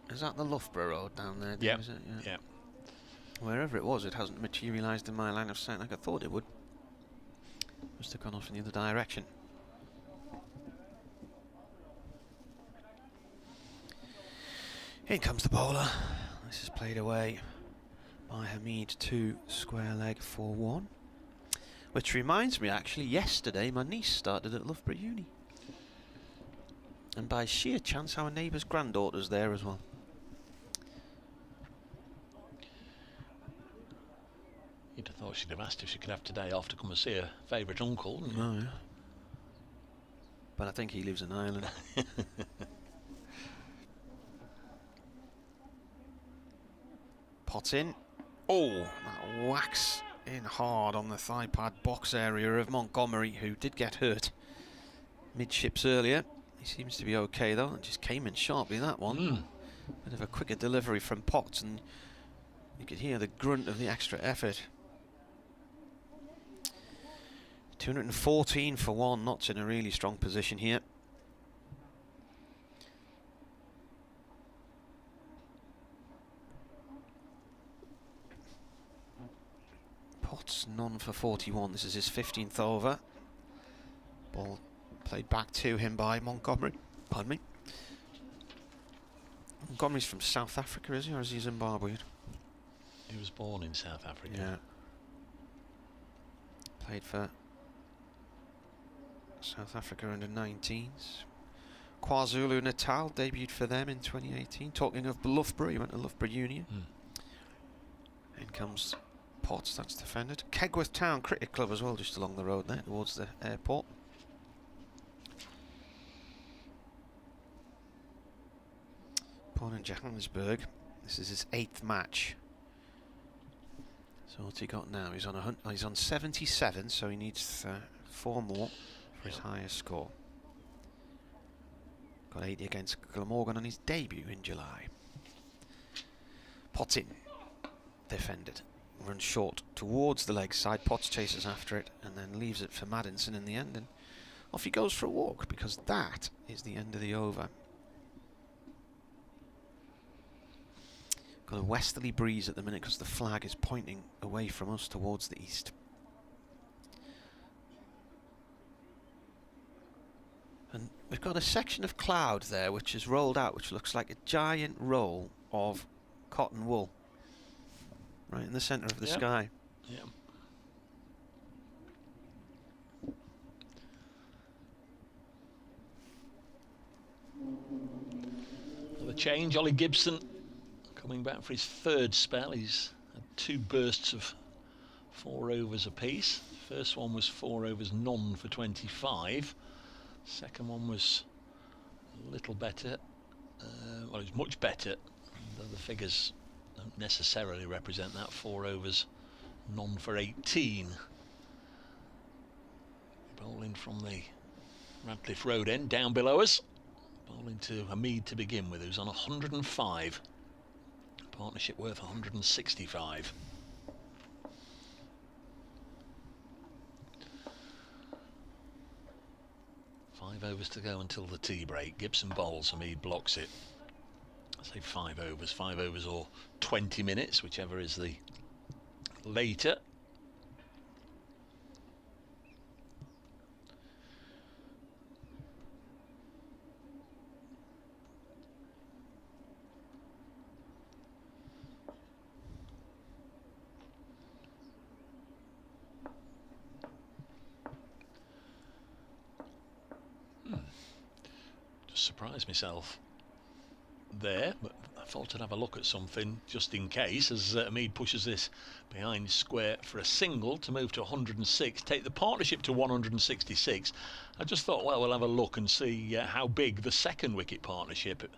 Is that the Loughborough Road down there? Yeah. Yeah. Wherever it was, it hasn't materialised in my line of sight like I thought it would. Must have gone off in the other direction. In comes the bowler. This is played away by Hamid to square leg for 1. Which reminds me, actually, yesterday my niece started at Loughborough Uni. And by sheer chance, our neighbour's granddaughter's there as well. You'd have thought she'd have asked if she could have today off to come and see her favourite uncle. Oh, yeah. But I think he lives in Ireland. Pot in. Oh, that whacks in hard on the thigh pad box area of Montgomery, who did get hurt midships earlier. He seems to be okay though, and just came in sharply, that one. Bit of a quicker delivery from Potts, and you could hear the grunt of the extra effort. 214 for 1, Notts in a really strong position here. Potts none for 41. This is his 15th over. Ball played back to him by Montgomery. Pardon me. Montgomery's from South Africa, is he, or is he Zimbabwean? He was born in South Africa. Yeah. Played for South Africa under 19s. KwaZulu Natal debuted for them in 2018. Talking of Loughborough, he went to Loughborough Uni. In comes Potts, that's defended. Kegworth Town Cricket Club as well, just along the road there towards the airport. Born in Johannesburg. This is his 8th match. So what's he got now? He's on he's on 77, so he needs 4 more for his highest score. Got 80 against Glamorgan on his debut in July. Potts in, defended. Runs short towards the leg side. Potts chases after it and then leaves it for Maddinson in the end, and off he goes for a walk, because that is the end of the over. Got a westerly breeze at the minute because the flag is pointing away from us towards the east. And we've got a section of cloud there which is rolled out, which looks like a giant roll of cotton wool right in the centre of the sky. Yeah. Another change, Ollie Gibson coming back for his 3rd spell. He's had 2 bursts of 4 overs apiece. First one was 4 overs, none for 25. Second one was a little better. Well, it was much better. The figures don't necessarily represent that. 4 overs, none for 18. Bowling from the Radcliffe Road end, down below us. Bowling to Hamid to begin with, who's on 105. Partnership worth 165. Five overs to go until the tea break. Gibson bowls, Hamid blocks it. I say 5 overs or 20 minutes, whichever is the later. Just surprised myself there, but I thought I'd have a look at something just in case, as Hamid pushes this behind square for a single to move to 106, take the partnership to 166. I just thought, well, we'll have a look and see how big the second wicket partnership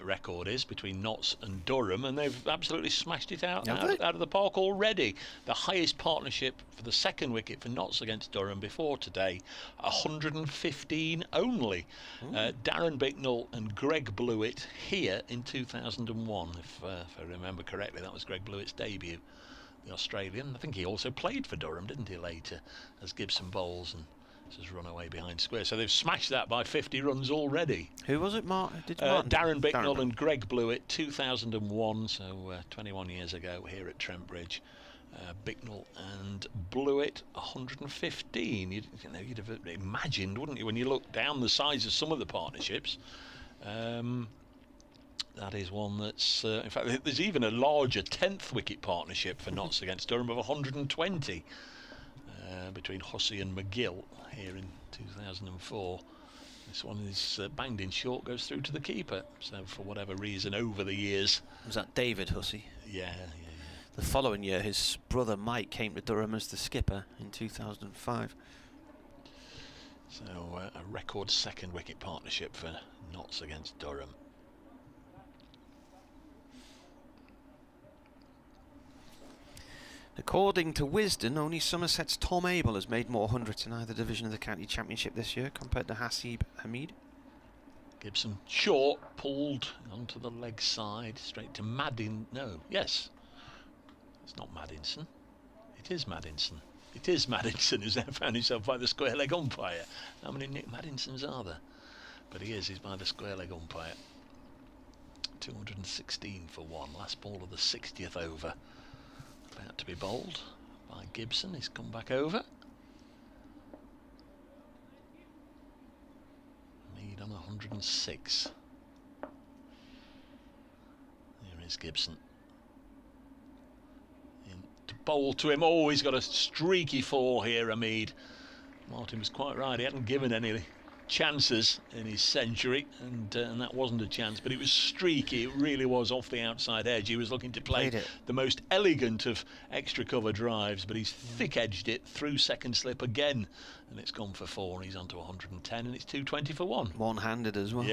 record is between Notts and Durham, and they've absolutely smashed it out of the park already. The highest partnership for the second wicket for Notts against Durham before today, 115 only. Darren Bicknell and Greg Blewett here in 2001, if I remember correctly. That was Greg Blewett's debut, the Australian. I think he also played for Durham, didn't he, later, as Gibson bowls and has run away behind square. So they've smashed that by 50 runs already. Who was it, Darren Bicknell and Greg Blewett, 2001, so 21 years ago here at Trent Bridge. Bicknell and Blewett, 115. You'd have imagined, wouldn't you, when you look down the size of some of the partnerships. That is one that's... in fact, there's even a larger 10th wicket partnership for Notts against Durham of 120 between Hussey and McGill here in 2004. This one is banged in short, goes through to the keeper. So for whatever reason, over the years... Was that David Hussey? Yeah. The following year, his brother Mike came to Durham as the skipper in 2005. So a record second wicket partnership for Notts against Durham. According to Wisden, only Somerset's Tom Abel has made more hundreds in either division of the county championship this year compared to Hasib Hamid. Gibson short, pulled onto the leg side, straight to Maddin. No, yes, it's not Maddinson. It is Maddinson. It is Maddinson who's now found himself by the square leg umpire. How many Nick Maddinsons are there? But he's by the square leg umpire. 216 for one. Last ball of the 60th over. About to be bowled by Gibson. He's come back over. Mead on 106. There is Gibson. In to bowl to him. Oh, he's got a streaky four here, Hamid. Martin was quite right. He hadn't given any chances in his century, and that wasn't a chance, but it was streaky. It really was off the outside edge. He was looking to play the most elegant of extra cover drives, but he's thick-edged it through second slip again, and it's gone for 4, and he's on to 110, and it's 220 for 1. One-handed as well.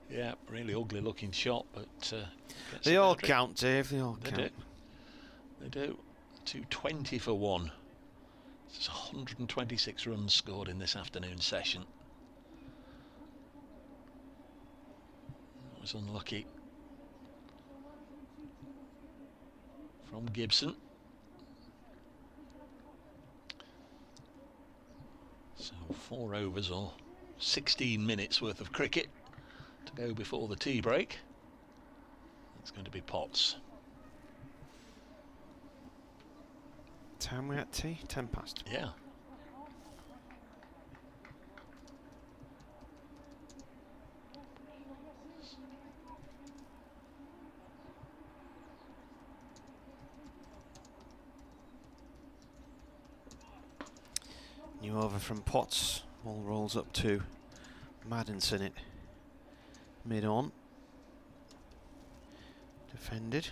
Yeah, really ugly looking shot, but they all count, Dave. They all count. They do. 220 for 1. There's 126 runs scored in this afternoon session. That was unlucky from Gibson. So 4 overs or 16 minutes worth of cricket to go before the tea break. It's going to be Potts. Time we at tea? 10 past. Yeah. New over from Potts. Ball rolls up to Maddinson it. Mid on. Defended.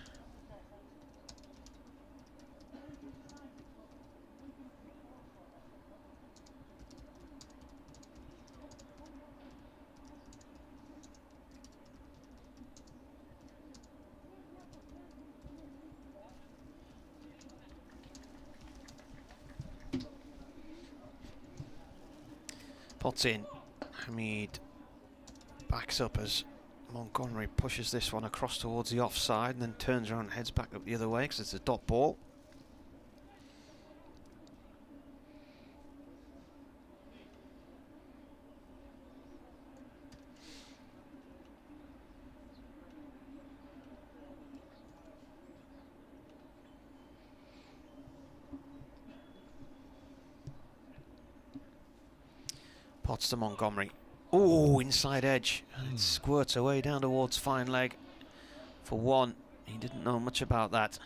Potts in. Hamid Backs up as Montgomery pushes this one across towards the offside and then turns around and heads back up the other way because it's a dot ball. Potts to Montgomery. Oh, inside edge. And it squirts away down towards fine leg for one. He didn't know much about that.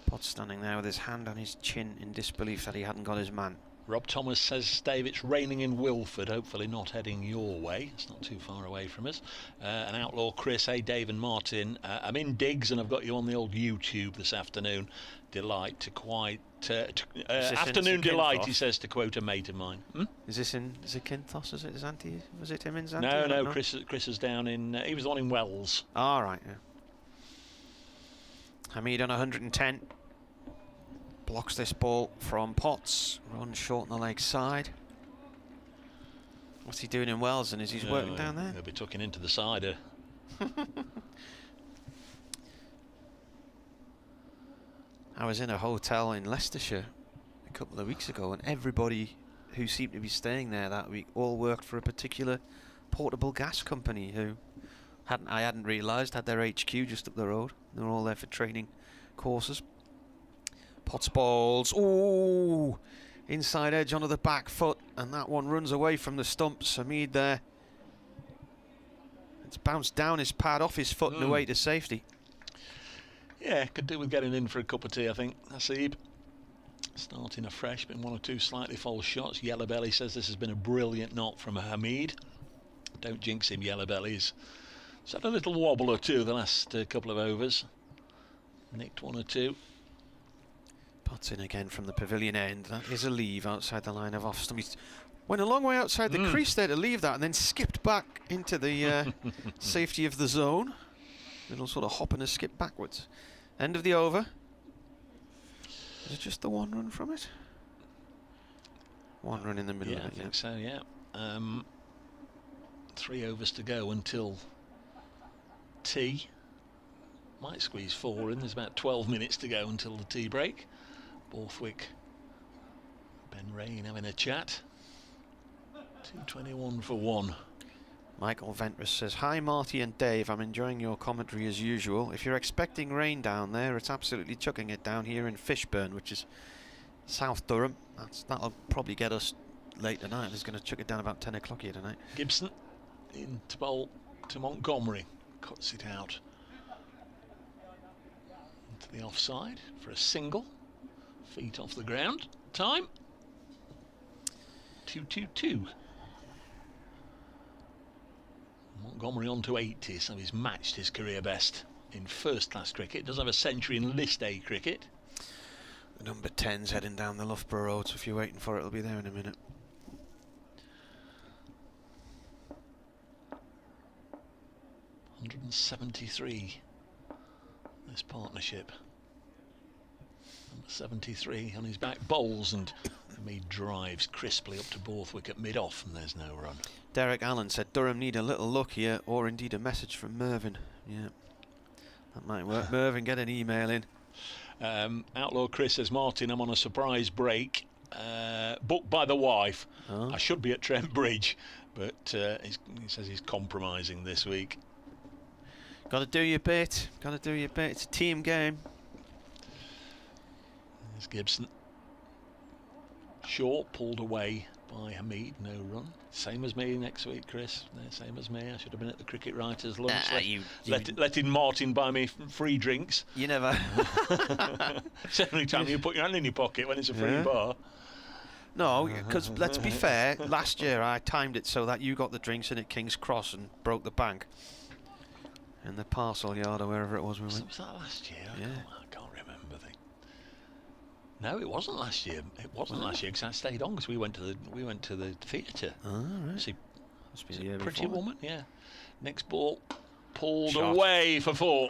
Potts standing there with his hand on his chin in disbelief that he hadn't got his man. Rob Thomas says, Dave, it's raining in Wilford, hopefully not heading your way. It's not too far away from us. And Outlaw Chris, hey, Dave and Martin, I'm in digs and I've got you on the old YouTube this afternoon. Delight to quite... afternoon delight, he says, to quote a mate of mine. Is this in Zakynthos, is it? Was it him in Zante? No, Chris is down in... he was the one in Wells. All right, yeah. Hamid on 110. Blocks this ball from Potts. Runs short on the leg side. What's he doing in Wells, and is he working down there? He'll be tucking into the cider. I was in a hotel in Leicestershire a couple of weeks ago, and everybody who seemed to be staying there that week all worked for a particular portable gas company who I hadn't realised had their HQ just up the road. They were all there for training courses. Potts balls. Ooh! Inside edge onto the back foot, and that one runs away from the stumps. Hamid there. It's bounced down his pad off his foot and away to safety. Yeah, could do with getting in for a cup of tea, I think. Hasib starting afresh, been one or two slightly false shots. Yellow Belly says this has been a brilliant knock from Hamid. Don't jinx him, Yellow Belly's. He's had a little wobble or two the last couple of overs. Nicked one or two. Potts in again from the pavilion end. That is a leave outside the line of off stump. He went a long way outside the crease there to leave that and then skipped back into the safety of the zone. Little sort of hop and a skip backwards. End of the over. Is it just the one run from it? One run in the middle of it, I think so, yeah. 3 overs to go until tea. Might squeeze 4 in. There's about 12 minutes to go until the tea break. Borthwick, Ben Rain having a chat. 2:21 for 1. Michael Ventress says, hi Marty and Dave, I'm enjoying your commentary as usual. If you're expecting rain down there, it's absolutely chucking it down here in Fishburn, which is South Durham. That'll probably get us late tonight. It's going to chuck it down about 10 o'clock here tonight. Gibson into bowl to Montgomery. Cuts it out into the offside for a single. Feet off the ground. Time 2:22. Montgomery on to 80, so he's matched his career best in first-class cricket. Does have a century in List A cricket. The number 10's heading down the Loughborough Road, so if you're waiting for it, it'll be there in a minute. $173. This partnership. Number 73 on his back bowls, and he drives crisply up to Borthwick at mid-off, and there's no run. Derek Allen said Durham need a little luck here, or indeed a message from Mervyn. Yeah, that might work. Mervyn, get an email in. Outlaw Chris says, Martin, I'm on a surprise break, booked by the wife. I should be at Trent Bridge, but he says he's compromising this week. Got to do your bit. Got to do your bit. It's a team game. There's Gibson. Short, pulled away by Hamid, no run. Same as me next week, Chris. Same as me. I should have been at the cricket writers' lunch. Letting Martin buy me free drinks. You never. It's the only time you put your hand in your pocket when it's a free bar. No, because let's be fair, last year I timed it so that you got the drinks in at King's Cross and broke the bank. In the parcel yard or wherever it was we went. Was that last year? Yeah. I can't remember. No, it wasn't last year. It wasn't last year because I stayed on because we went to the theatre. Oh, right. See, must be the year Pretty before. Woman, yeah. Next ball pulled away for 4.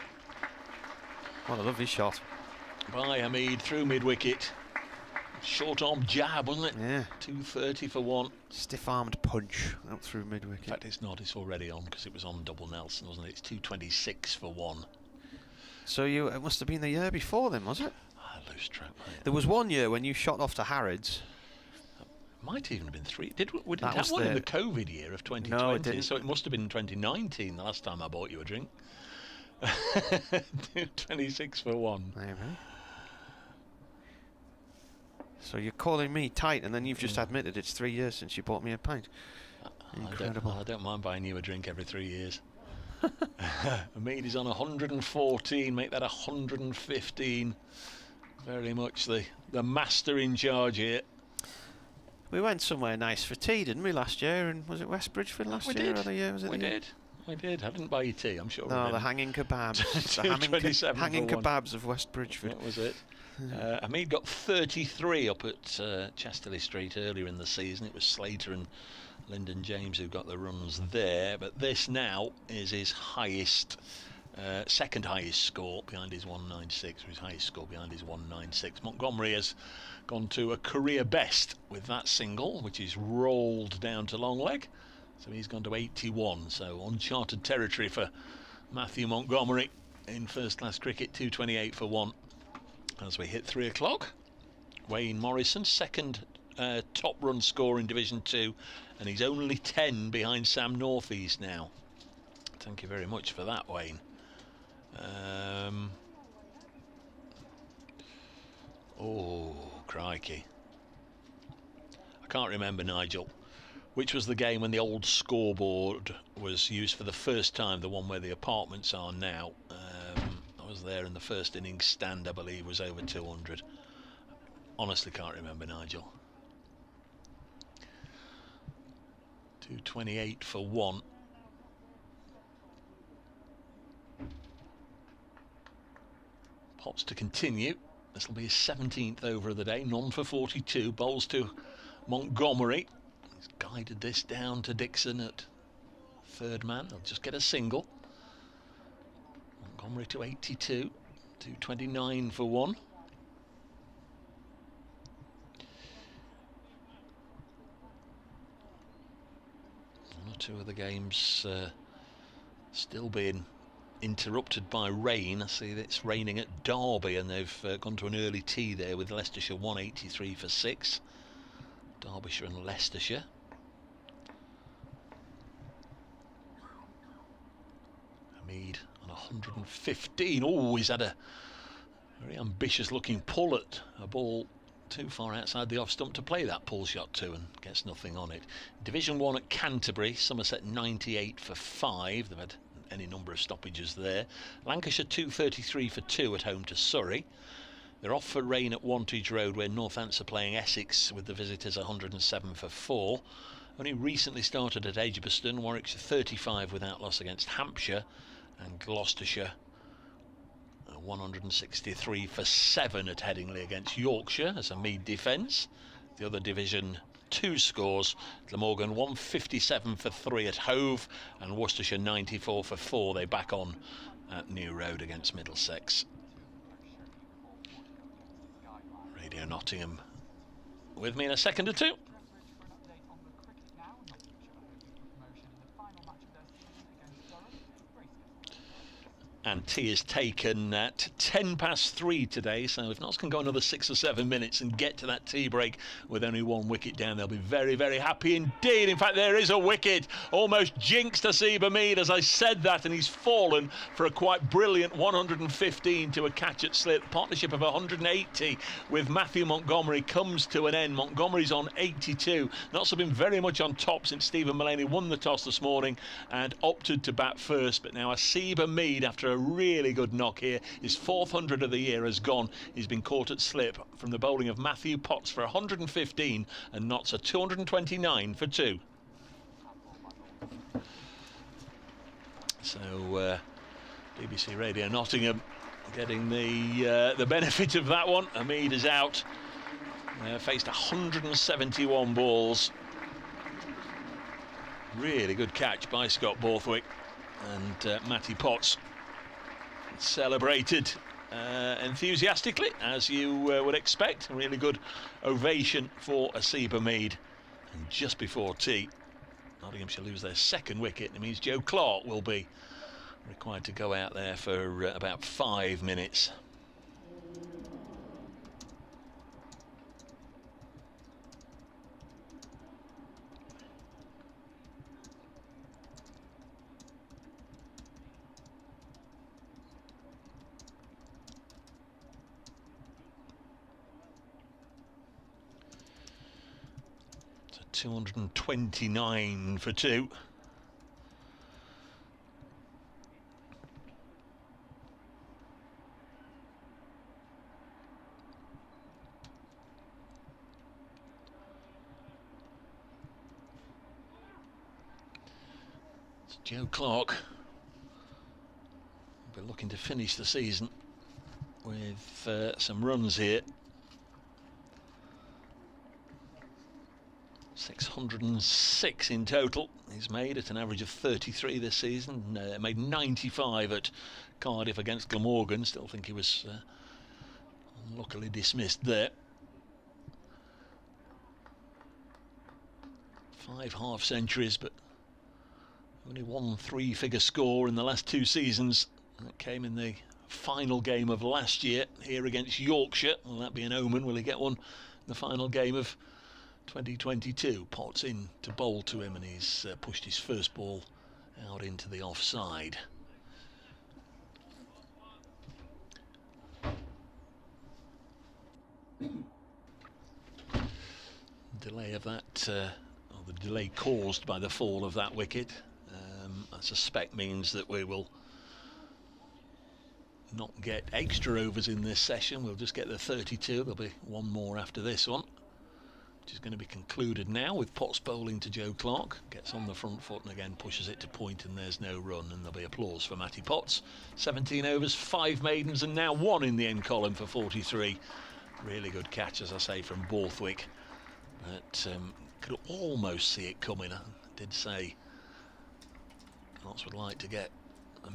What a lovely shot by Hamid through mid wicket. Short arm jab, wasn't it? Yeah. 230 for 1. Stiff-armed punch out through In mid-wicket. fact, it's not. It's already on because it was on double Nelson, wasn't it? It's 226 for 1. So it must have been the year before then, was it? I lose track, mate. There was one year when you shot off to Harrods. Might even have been 3. We didn't That have was one in the- the COVID year of 2020, No, it didn't. so it must have been 2019 the last time I bought you a drink. 26 for 1. Maybe. So you're calling me tight, and then you've just admitted it's 3 years since you bought me a pint. Incredible. I don't mind buying you a drink every 3 years. Mead is on 114, make that 115. Very much the master in charge here. We went somewhere nice for tea, didn't we, last year? And was it West Bridgeford last year? Or the year? Was it We the year? did. I didn't buy you tea, I'm sure. No, the hanging kebabs. the 227 hanging for 1. kebabs of West Bridgeford. That was it. Hamid got 33 up at Chesterley Street earlier in the season. It was Slater and Lyndon James who got the runs there, but this now is his highest, second highest score behind his 196, or his highest score behind his 196. Montgomery has gone to a career best with that single, which is rolled down to long leg, so he's gone to 81, so uncharted territory for Matthew Montgomery in first class cricket. 228 for 1 as we hit 3 o'clock. Wayne Morrison, second top run scorer in Division 2, and he's only 10 behind Sam Northeast now. Thank you very much for that, Wayne. Oh, crikey. I can't remember, Nigel. Which was the game when the old scoreboard was used for the first time, the one where the apartments are now. I was there in the first innings stand, I believe, was over 200. Honestly can't remember, Nigel. 228 for 1. Potts to continue. This will be his 17th over of the day. None for 42. Bowls to Montgomery. He's guided this down to Dixon at third man. They'll just get a single. Montgomery to 82. 229 for 1. One or two of the games still being interrupted by rain. I see that it's raining at Derby, and they've gone to an early tea there with Leicestershire 183 for 6. Derbyshire and Leicestershire. Hamid on 115. Oh, he's had a very ambitious looking pull at a ball too far outside the off stump to play that pull shot to, and gets nothing on it. Division 1 at Canterbury, Somerset 98 for 5. They've had any number of stoppages there. Lancashire 233 for 2 at home to Surrey. They're off for rain at Wantage Road, where Northants are playing Essex with the visitors 107 for 4. Only recently started at Edgbaston. Warwickshire 35 without loss against Hampshire, and Gloucestershire 163 for 7 at Headingley against Yorkshire as a Mead defence. The other Division 2 scores: Glamorgan 157 for 3 at Hove, and Worcestershire 94 for 4. They back on at New Road against Middlesex. Radio Nottingham with me in a second or two. And tea is taken at 10 past 3 today, so if Notts can go another 6 or 7 minutes and get to that tea break with only 1 wicket down, they'll be very, very happy indeed. In fact, there is a wicket, almost jinxed Asiba Mead as I said that, and he's fallen for a quite brilliant 115 to a catch at slip. Partnership of 180 with Matthew Montgomery comes to an end. Montgomery's on 82. Notts have been very much on top since Stephen Mullaney won the toss this morning and opted to bat first, but now Asiba Mead, after a really good knock here, his 4th 100 of the year has gone. He's been caught at slip from the bowling of Matthew Potts for 115, and Notts are 229 for 2. So BBC Radio Nottingham getting the benefit of that one. Hamid is out. Faced 171 balls. Really good catch by Scott Borthwick, and Matty Potts celebrated enthusiastically, as you would expect. A really good ovation for Asiba Mead. And just before tea, Nottinghamshire lose their second wicket. It means Joe Clark will be required to go out there for about 5 minutes. So 229 for 2. Joe Clark will be looking to finish the season with some runs here. 606 in total. He's made at an average of 33 this season. Made 95 at Cardiff against Glamorgan. Still think he was unluckily dismissed there. 5 half centuries, but only one 3-figure score in the last 2 seasons. That came in the final game of last year here against Yorkshire. Will that be an omen? Will he get one in the final game of 2022? Potts in to bowl to him, and he's pushed his first ball out into the offside. Delay of that, or the delay caused by the fall of that wicket, I suspect means that we will not get extra overs in this session. We'll just get the 32. There'll be one more after this one, which is going to be concluded now with Potts bowling to Joe Clark. Gets on the front foot and again pushes it to point, and there's no run, and there'll be applause for Matty Potts. 17 overs, 5 maidens, and now 1 in the end column for 43. Really good catch, as I say, from Borthwick, but could almost see it coming. I did say lots would like to get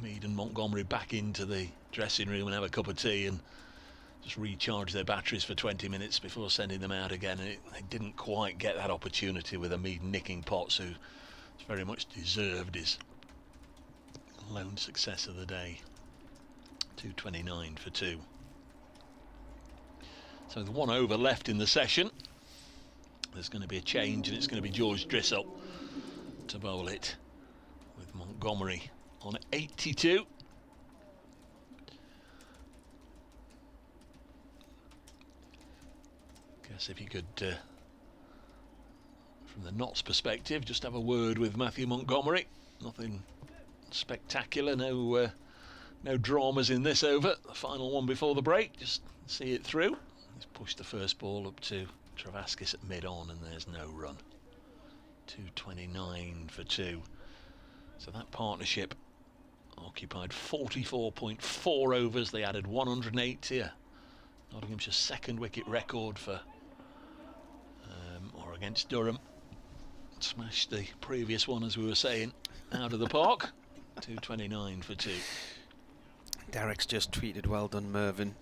Mead and Montgomery back into the dressing room and have a cup of tea and just recharge their batteries for 20 minutes before sending them out again. And they didn't quite get that opportunity with Mead nicking Potts, who very much deserved his lone success of the day. 229 for 2. So with 1 over left in the session, there's going to be a change, and it's going to be George Drissell to bowl it, with Montgomery on 82. Guess if you could, from the Notts perspective, just have a word with Matthew Montgomery. Nothing spectacular, no dramas in this over. The final one before the break, just see it through. He's pushed the first ball up to Travaskis at mid-on, and there's no run. 229 for 2. So that partnership occupied 44.4 overs. They added 180. Nottinghamshire's second wicket record for, or against Durham. Smashed the previous one, as we were saying, out of the park. 229 for 2. Derek's just tweeted, "Well done, Mervyn."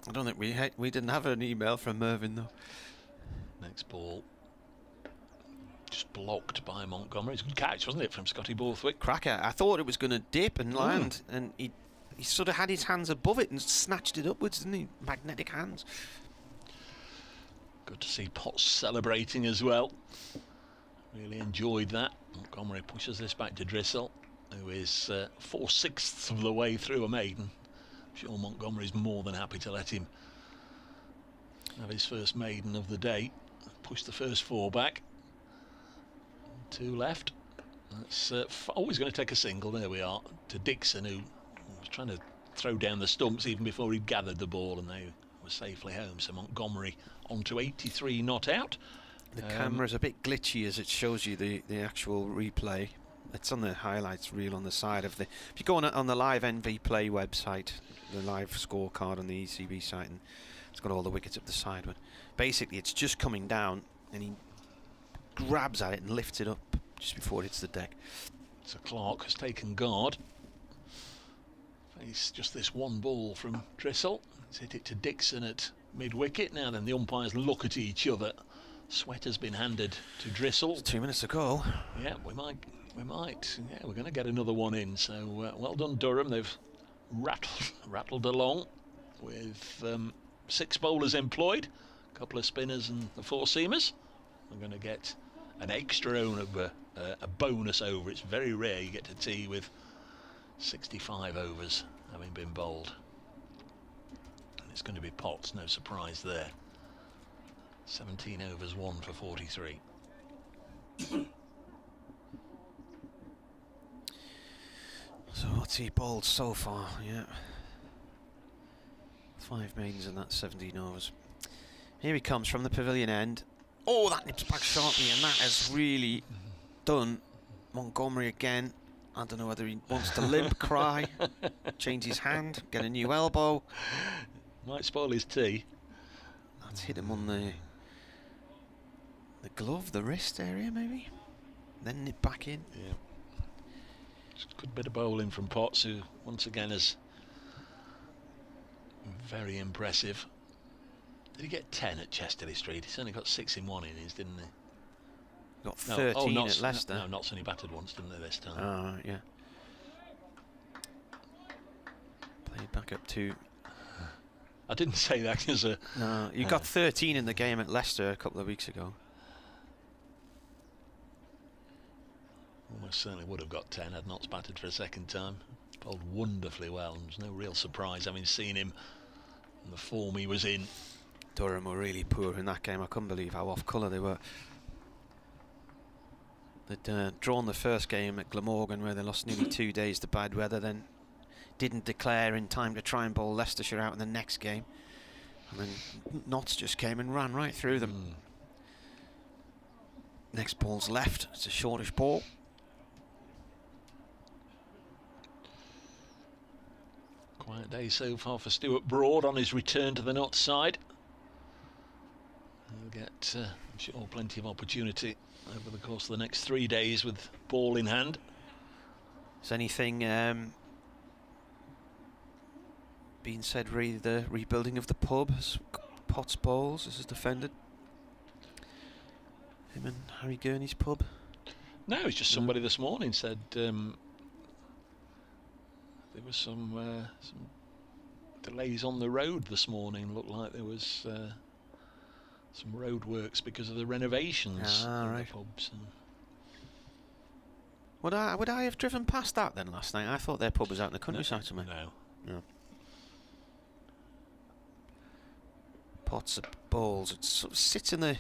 I don't think we didn't have an email from Mervyn though. Next ball just blocked by Montgomery. It's a good catch, wasn't it, from Scotty Borthwick? Cracker. I thought it was going to dip and land, and he sort of had his hands above it and snatched it upwards, didn't he? Magnetic hands. Good to see Potts celebrating as well. Really enjoyed that. Montgomery pushes this back to Drissell, who is 4/6 of the way through a maiden. I'm sure Montgomery's more than happy to let him have his first maiden of the day. Push the first 4 back. 2 left. That's always going to take a single. There we are, to Dixon, who was trying to throw down the stumps even before he gathered the ball, and they were safely home. So Montgomery on to 83, not out. The camera's a bit glitchy as it shows you the actual replay. It's on the highlights reel on the side of the... If you go on the live NV Play website, the live scorecard on the ECB site, and it's got all the wickets up the side, but basically it's just coming down, and he grabs at it and lifts it up just before it hits the deck. So Clark has taken guard, It's just this one ball from Drissel. He's hit it to Dixon at mid-wicket. Now then, the umpires look at each other. Sweat has been handed to Drissel. It's 2 minutes to go. Yeah, we might. Yeah, we're going to get another one in. So well done, Durham. They've rattled along with 6 bowlers employed, a couple of spinners and the 4-seamers. We're going to get an extra over, a bonus over. It's very rare you get to tea with 65 overs having been bowled. And it's going to be Potts, no surprise there. 17 overs, 1 for 43. So what's he bowled so far? Yeah. 5 maidens and that's 17 overs. Here he comes from the pavilion end. Oh, that nips back sharply, and that has really done Montgomery again. I don't know whether he wants to limp, cry, change his hand, get a new elbow. Might spoil his tea. That's hit him on the glove, the wrist area maybe. Then nip back in. Yeah. Just a good bit of bowling from Potts, who once again is very impressive. Did he get 10 at Chesterley Street? He's only got 6 in 1 innings, didn't he? Got 13 Notts, at Leicester. No, Notts only batted once, didn't they, this time? Oh, right, yeah. Played back up to... I didn't say that as a... No, you got 13 in the game at Leicester a couple of weeks ago. Almost certainly would have got 10 had Notts batted for a second time. Bowled wonderfully well, and there's no real surprise having seen him and the form he was in. Durham were really poor in that game. I couldn't believe how off colour they were. They'd drawn the first game at Glamorgan, where they lost nearly 2 days to bad weather, then didn't declare in time to try and bowl Leicestershire out in the next game. And then Notts just came and ran right through them. Next ball's left. It's a shortish ball. Quiet day so far for Stuart Broad on his return to the Notts side. He'll get, I'm sure, plenty of opportunity over the course of the next 3 days with ball in hand. Has anything been said re the rebuilding of the pub? Has Potts bowls as is defended? Him and Harry Gurney's pub? No, it's just somebody this morning said there was some delays on the road this morning. Looked like there was some road works because of the renovations of right. the pubs. Would I have driven past that then last night? I thought their pub was out in the countryside somewhere. No. Potts of bowls. It sort of sits in the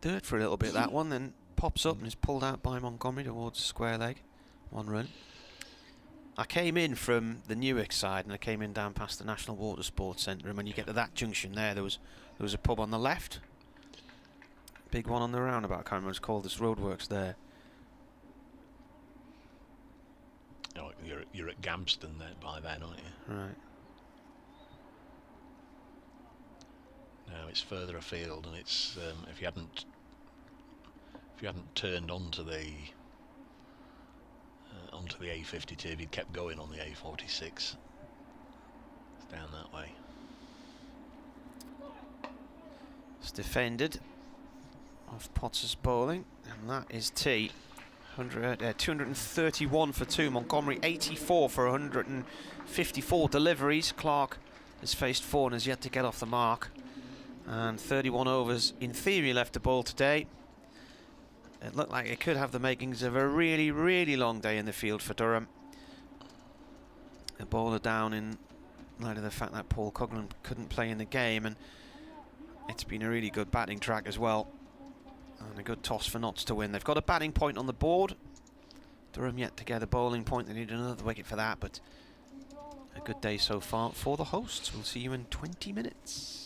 dirt for a little bit, that one, then pops up and is pulled out by Montgomery towards square leg. 1 run. I came in from the Newark side, and I came in down past the National Water Sports Centre, and when you get to that junction there was a pub on the left. Big one on the roundabout, I can't remember what it's called, there's roadworks there. Oh, you're at Gamston there by then, aren't you? Right. No, it's further afield, and it's if you hadn't turned onto the A52, if you'd kept going on the A46, it's down that way. It's defended off Potts' bowling, and that is T. 231 for 2. Montgomery 84 for 154 deliveries. Clark has faced 4 and has yet to get off the mark. And 31 overs in theory left to bowl today. It looked like it could have the makings of a really, really long day in the field for Durham. A bowler down in light of the fact that Paul Coughlin couldn't play in the game, and it's been a really good batting track as well. And a good toss for Notts to win. They've got a batting point on the board. Durham yet to get a bowling point. They need another wicket for that, but a good day so far for the hosts. We'll see you in 20 minutes.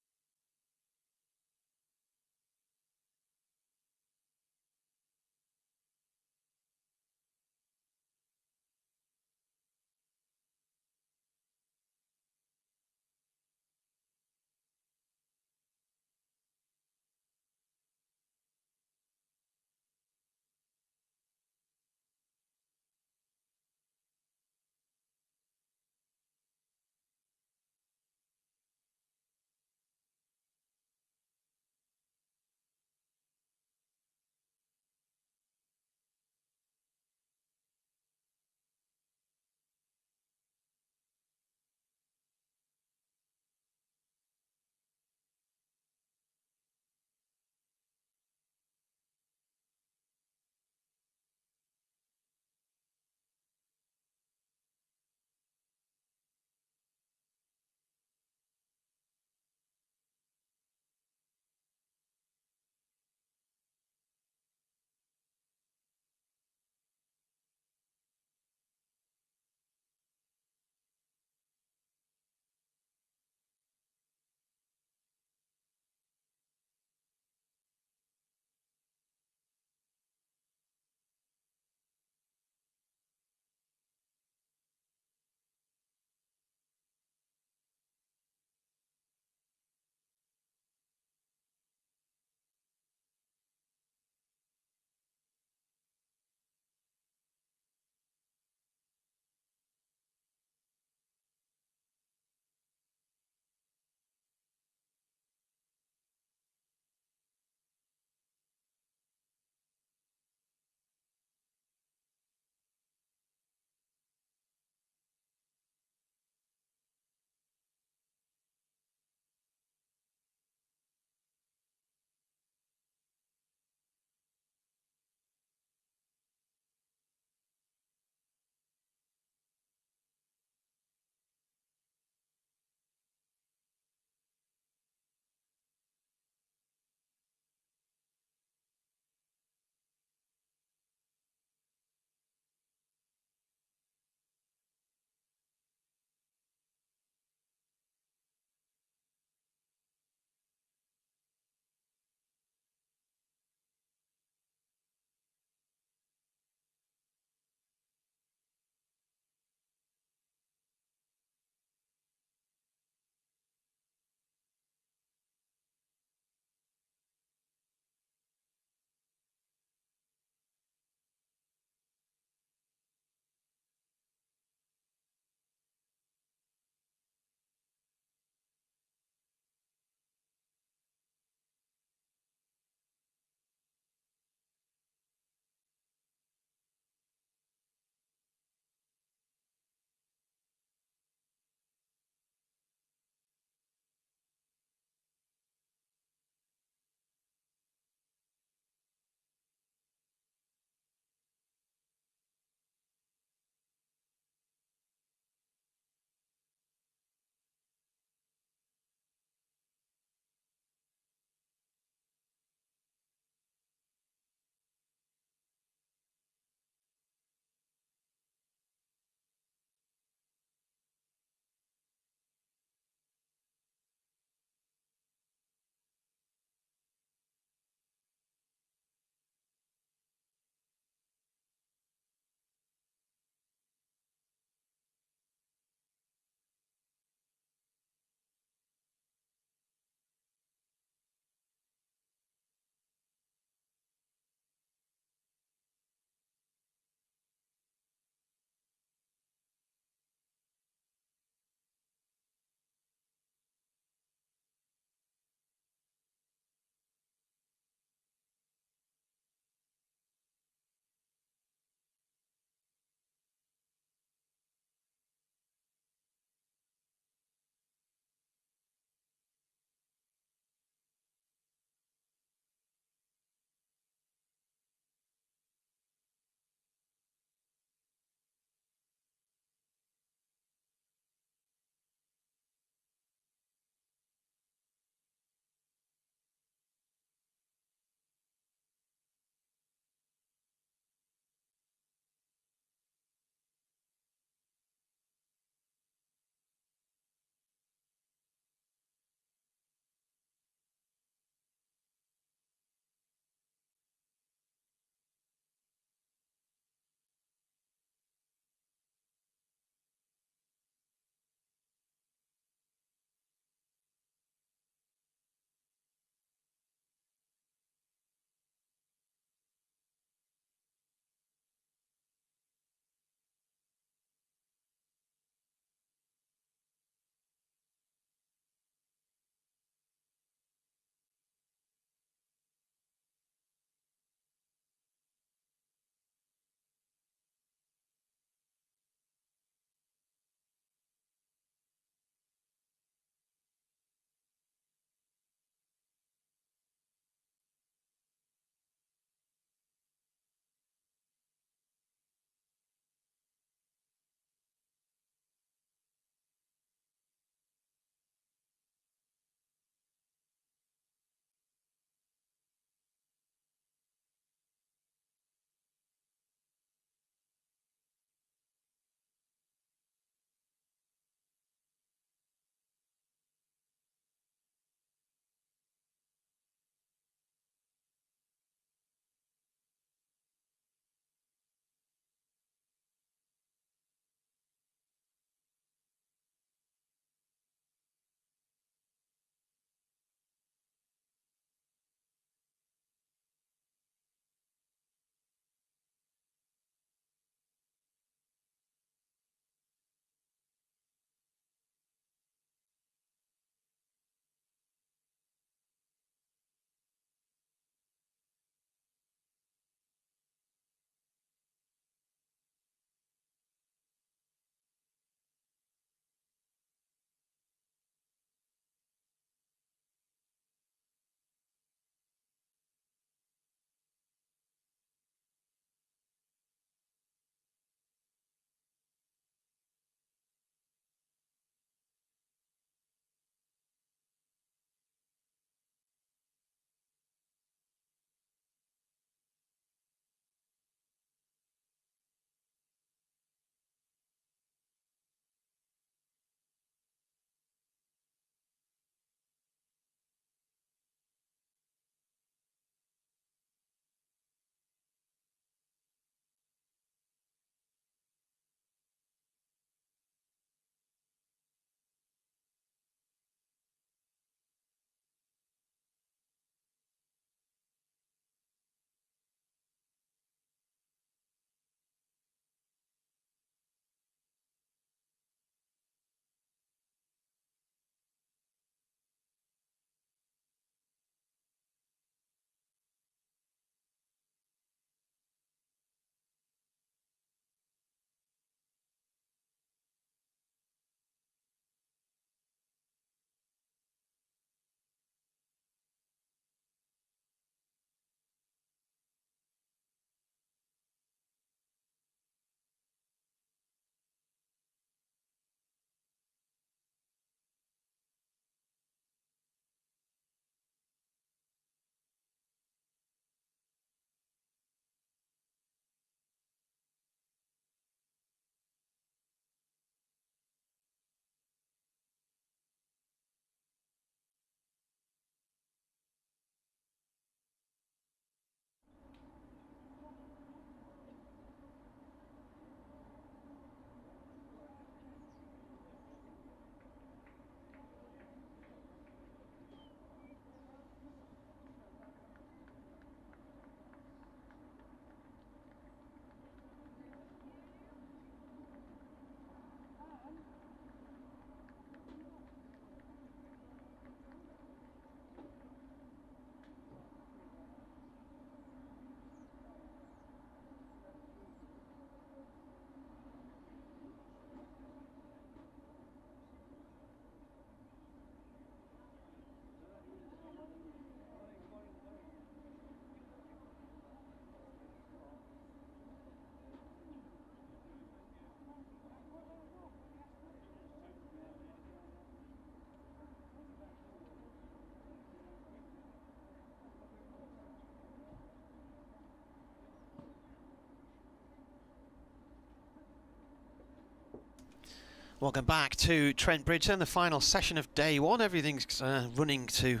Welcome back to Trent Bridge and the final session of day one. Everything's running to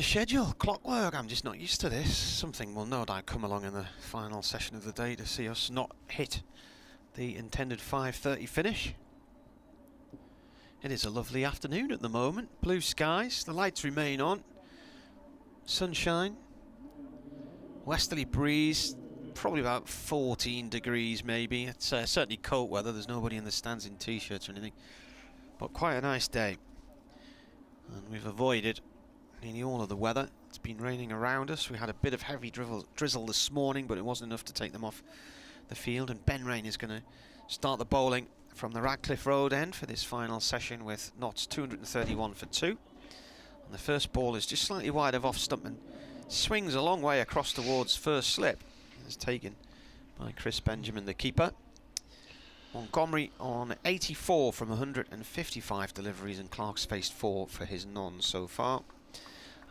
schedule, clockwork. I'm just not used to this. Something will no doubt come along in the final session of the day to see us not hit the intended 5:30 finish. It is a lovely afternoon at the moment. Blue skies, the lights remain on. Sunshine, westerly breeze, probably about 14 degrees maybe. It's certainly cold weather. There's nobody in the stands in t-shirts or anything, but quite a nice day. And we've avoided nearly all of the weather. It's been raining around us. We had a bit of heavy drizzle this morning, but it wasn't enough to take them off the field. And Ben Rain is going to start the bowling from the Radcliffe Road end for this final session with knots 231 for 2. And the first ball is just slightly wide of off stump and swings a long way across towards first slip. It's taken by Chris Benjamin, the keeper. Montgomery on 84 from 155 deliveries, and Clark's faced 4 for his none so far.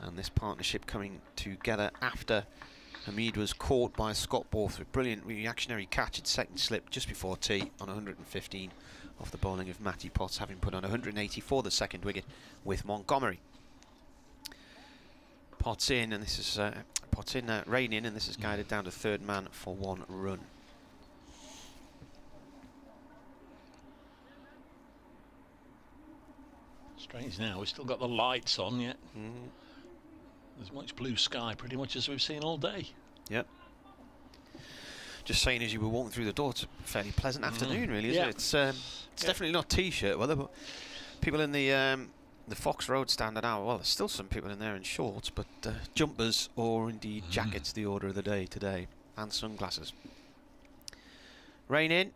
And this partnership coming together after Hamid was caught by Scott Borth with a brilliant reactionary catch at second slip just before tee on 115 off the bowling of Matty Potts, having put on 184 the second wicket with Montgomery. Potts in, and this is Rain in, and this is guided down to third man for 1 run. Strange now, we've still got the lights on yet. There's much blue sky pretty much as we've seen all day. Yep. Just saying, as you were walking through the door, it's a fairly pleasant afternoon, really, isn't it? It's definitely not t-shirt weather, but people in the Fox Road stand now. Well, there's still some people in there in shorts, but jumpers or indeed jackets, the order of the day today, and sunglasses. Rain in.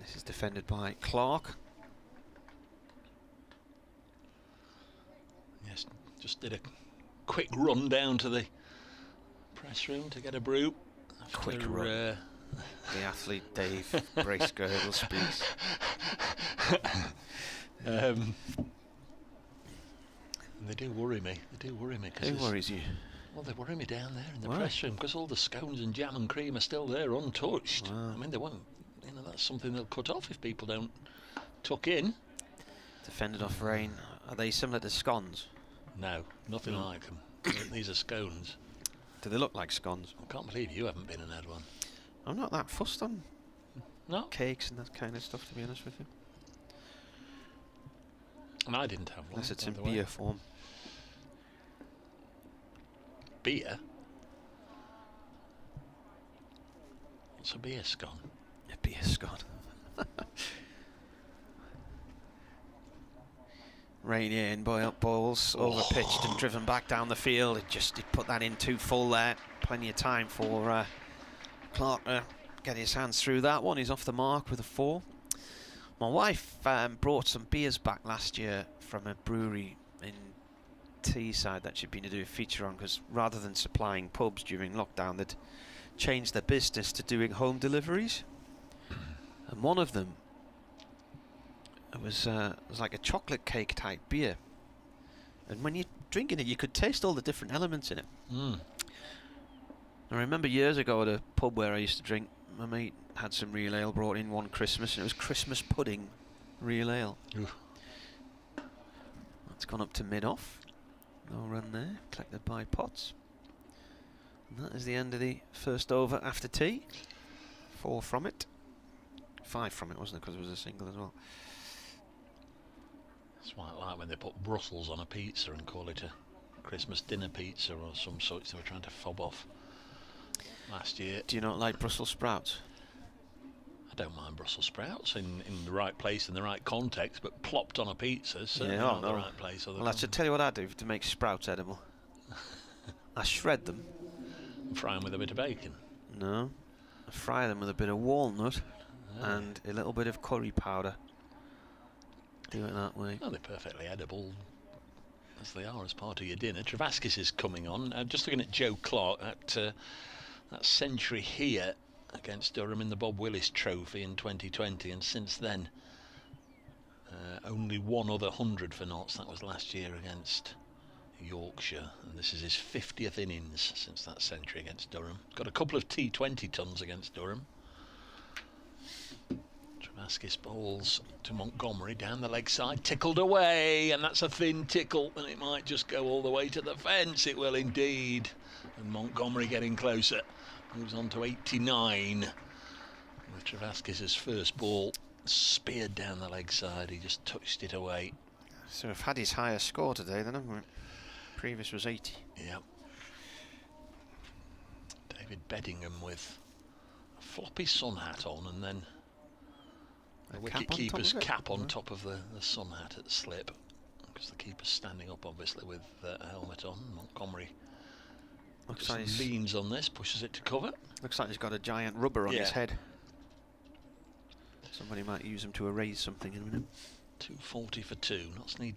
This is defended by Clark. Yes, just did a quick run down to the press room to get a brew. Quick run. The athlete Dave Bracegirdle speaks. They do worry me. They do worry me. Who worries you? Well, they worry me down there in the press room because all the scones and jam and cream are still there untouched. Wow. I mean, they won't. You know, that's something they'll cut off if people don't tuck in. Defended off Rain. Are they similar to scones? No, nothing like them. These are scones. Do they look like scones? I can't believe you haven't been and had one. I'm not that fussed on cakes and that kind of stuff, to be honest with you. And I didn't have one. Unless it's in beer form. Beer? What's a beer scone? A beer scone. Rain in, boy up balls, over pitched and driven back down the field. It put that in too full there. Plenty of time for Clark to get his hands through that one. He's off the mark with a 4. My wife brought some beers back last year from a brewery in Teesside that she'd been to do a feature on, because rather than supplying pubs during lockdown, they'd changed their business to doing home deliveries. And one of them, it was like a chocolate cake type beer, and when you're drinking it, you could taste all the different elements in it. I remember years ago at a pub where I used to drink, my mate had some real ale brought in one Christmas, and it was Christmas pudding real ale. That's gone up to mid-off. No run there, collected by Potts. And that is the end of the first over after tea. 4 from it. 5 from it, wasn't it, because it was a single as well. It's quite like when they put Brussels on a pizza and call it a Christmas dinner pizza or some sort they were trying to fob off last year. Do you not like Brussels sprouts? I don't mind Brussels sprouts in the right place, in the right context, but plopped on a pizza, certainly Yeah, not the right place. Well, I should tell you what I do to make sprouts edible. I shred them. Fry them with a bit of bacon. No. I fry them with a bit of walnut and a little bit of curry powder. Do it that way. Well, they're perfectly edible as they are as part of your dinner. Travaskis is coming on. Just looking at Joe Clark, that century here against Durham in the Bob Willis Trophy in 2020, and since then only one other 100 for Notts. That was last year against Yorkshire, and this is his 50th innings since that century against Durham. Got a couple of T20 tons against Durham. Travaskis bowls to Montgomery down the leg side, tickled away, and that's a thin tickle, and it might just go all the way to the fence. It will indeed. And Montgomery getting closer, moves on to 89 with Travaskis' first ball speared down the leg side. He just touched it away. So we've had his highest score today then, haven't we? Previous was 80. Yep. David Beddingham with a floppy sun hat on, and then the wicket keeper's cap on top of the sun hat at slip, because the keeper's standing up obviously with a helmet on. Montgomery looks like he leans on this, pushes it to cover. Looks like he's got a giant rubber on his head. Somebody might use him to erase something in a minute. 240 for 2. Notts need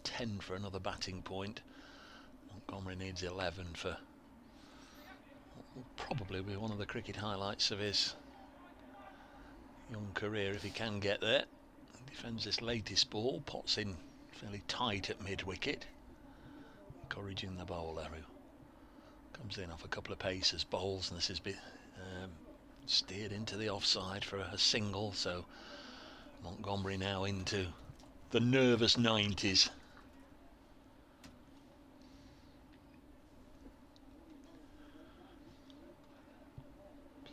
10 for another batting point. Montgomery needs 11 for what will probably be one of the cricket highlights of his young career if he can get there. He defends this latest ball, pots in fairly tight at mid-wicket, encouraging the bowler who comes in off a couple of paces, bowls, and this has been steered into the offside for a single. So Montgomery now into the nervous 90s.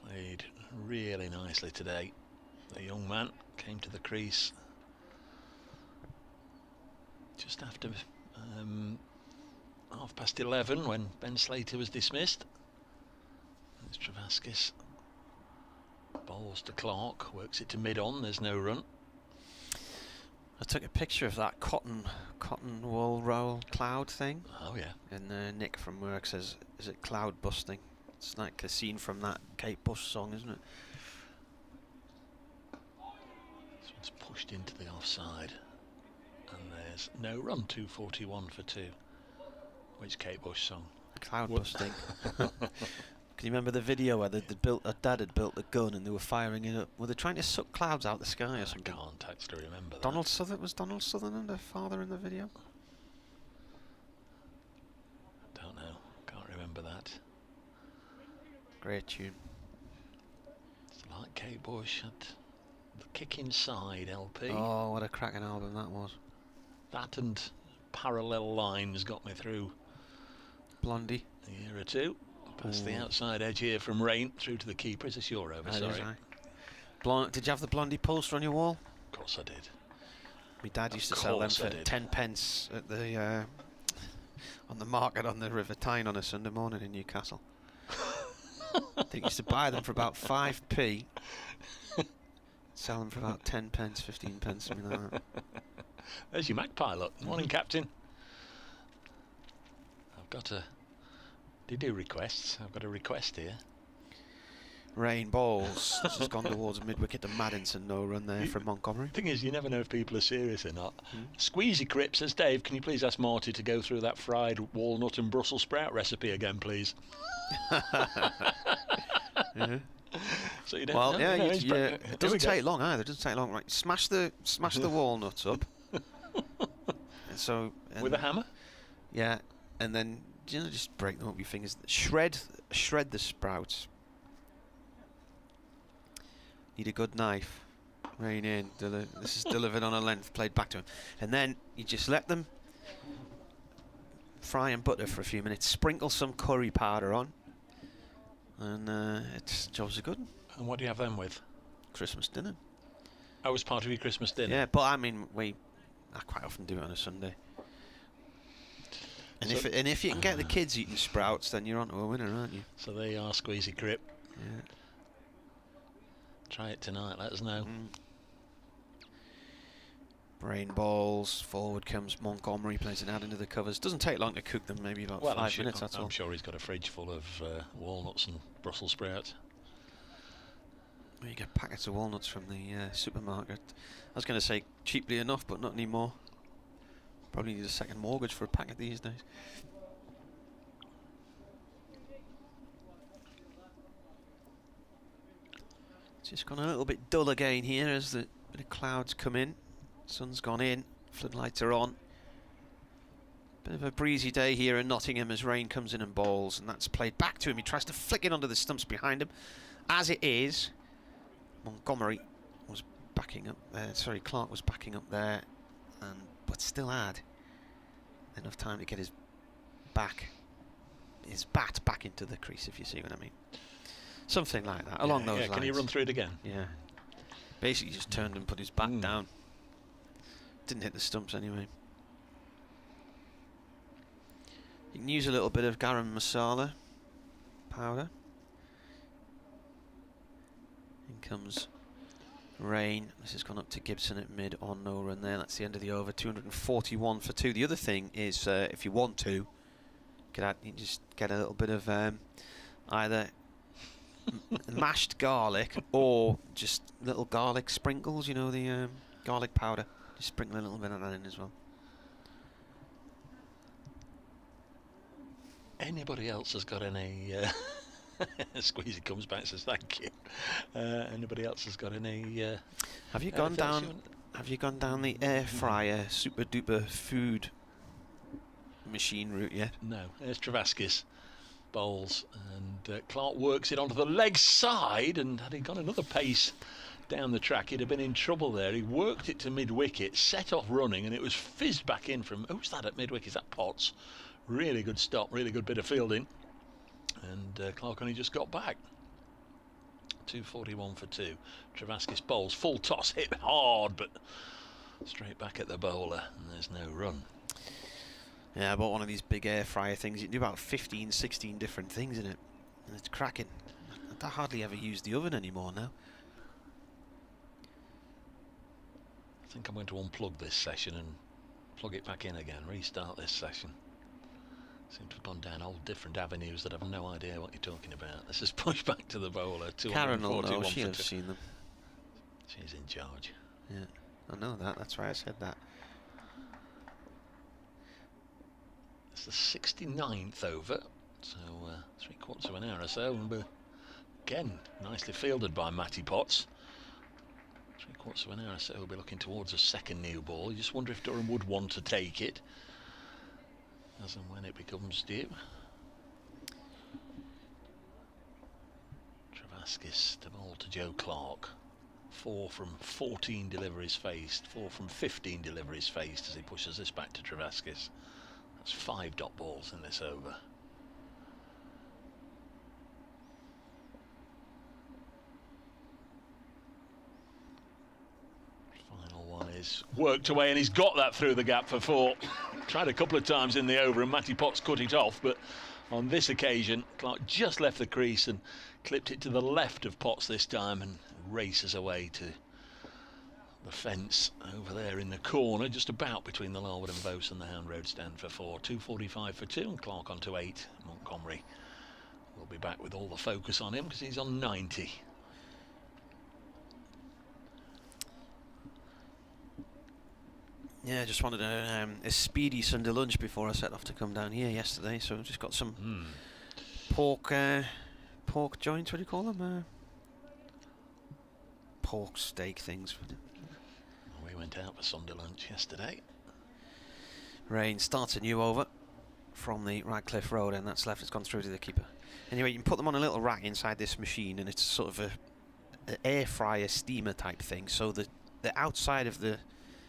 Played really nicely today. The young man came to the crease just after 11:30 when Ben Slater was dismissed. There's Travaskis. Bowls to Clark, works it to mid-on, there's no run. I took a picture of that cotton wool roll cloud thing. Oh yeah. And Nick from work says, is it cloud busting? It's like a scene from that Kate Bush song, isn't it? This one's pushed into the offside. And there's no run, 241 for 2. Which Kate Bush song? Cloud busting. Can you remember the video where a dad had built a gun and they were firing it up? Were they trying to suck clouds out the sky or something? I can't actually remember that. Was Donald Sutherland her father in the video? Don't know. Can't remember that. Great tune. It's like Kate Bush at the Kick Inside LP. Oh, what a cracking album that was. That and Parallel Lines got me through Blondie. a year or two. Past the outside edge here from Rain through to the keeper. Is this your over? Sorry. Did you have the Blondie poster on your wall? Of course I did. My dad used to sell them for 10 pence at the on the market on the River Tyne on a Sunday morning in Newcastle. I think he used to buy them for about 5p. Sell them for about 10 pence, 15 pence, something like that. There's your magpie, look. Morning, Captain. I've got a... Do you do requests? I've got a request here. Rain balls. Just gone towards mid-wicket to Maddinson. No run there from Montgomery. The thing is, you never know if people are serious or not. Squeezy Crip says, Dave, can you please ask Marty to go through that fried walnut and Brussels sprout recipe again, please? Yeah. So you don't Well, know, yeah, no, it doesn't take long either. It doesn't take long. Right, smash the walnuts up. And so with a hammer. Yeah, and then just break them up with your fingers. Shred the sprouts. Need a good knife. Rain in. This is delivered on a length, played back to him, and then you just let them fry and butter for a few minutes. Sprinkle some curry powder on. And it's jobs are good. And what do you have them with? Christmas dinner. Oh, as part of your Christmas dinner? Yeah, but I mean, I quite often do it on a Sunday. And so if you can get the kids eating sprouts, then you're on to a winner, aren't you? So there you are, Squeezy Crip. Yeah. Try it tonight, let us know. Brain balls, forward comes Montgomery, plays it out into the covers. Doesn't take long to cook them, maybe about 5 minutes, that's all. I'm sure he's got a fridge full of walnuts and Brussels sprouts. You get packets of walnuts from the supermarket. I was going to say cheaply enough, but not anymore. Probably need a second mortgage for a packet these days. It's just gone a little bit dull again here as the bit of clouds come in. Sun's gone in, floodlights are on. Bit of a breezy day here in Nottingham as Rain comes in and bowls, and that's played back to him. He tries to flick it onto the stumps behind him. As it is, Montgomery was backing up. Sorry, Clark was backing up there, but still had enough time to get his bat back into the crease, if you see what I mean. Something like that, along those lines. Can he run through it again? Yeah. Basically just turned and put his bat down. Didn't hit the stumps anyway. You can use a little bit of garam masala powder. In comes Rain. This has gone up to Gibson at mid on no run there. That's the end of the over. 241 for 2. The other thing is, if you want to, you just get a little bit of either mashed garlic or just little garlic sprinkles, you know, the garlic powder. Just sprinkle a little bit of that in as well. Anybody else has got any... Squeezy comes back and says thank you. Anybody else has got any... Have you gone down the air fryer super duper food machine route yet? No. There's Travaskis. Bowls, and Clark works it onto the leg side, and had he got another pace down the track he'd have been in trouble there. He worked it to mid-wicket, set off running, and it was fizzed back in from... Who's that at mid-wicket? Is that Potts? Really good stop, really good bit of fielding, and Clark only just got back. 241 for 2. Travaskis bowls, full toss, hit hard, but straight back at the bowler, and there's no run. Yeah, I bought one of these big air fryer things. You can do about 15, 16 different things in it, and it's cracking. I hardly ever use the oven anymore now. I think I'm going to unplug this session and plug it back in again, restart this session. Seem to have gone down all different avenues that I've no idea what you're talking about. This is pushed back to the bowler. Karen will know, she'll have seen them. She's in charge. Yeah, I know that, that's why I said that. It's the 69th over, so 3/4 of an hour or so, and again nicely fielded by Matty Potts. 3/4 of an hour or so, we'll be looking towards a second new ball. You just wonder if Durham would want to take it as and when it becomes due. Travaskis to bowl to Joe Clark. 4 from 14 deliveries faced, 4 from 15 deliveries faced as he pushes this back to Travaskis. That's 5 dot balls in this over. Final one is worked away, and he's got that through the gap for 4. Tried a couple of times in the over, and Matty Potts cut it off, but on this occasion Clark just left the crease and clipped it to the left of Potts this time, and races away to the fence over there in the corner, just about between the Larwood and Bose and the Hound Road stand for 4. 245 for 2, and Clark on to 8. Montgomery will be back with all the focus on him because he's on 90. Yeah, I just wanted a speedy Sunday lunch before I set off to come down here yesterday, so I've just got some pork joints, what do you call them? Pork steak things. We went out for Sunday lunch yesterday. Rain starts a new over from the Radcliffe Road, and that's left. It's gone through to the keeper. Anyway, you can put them on a little rack inside this machine, and it's sort of an air fryer steamer type thing, so the outside of the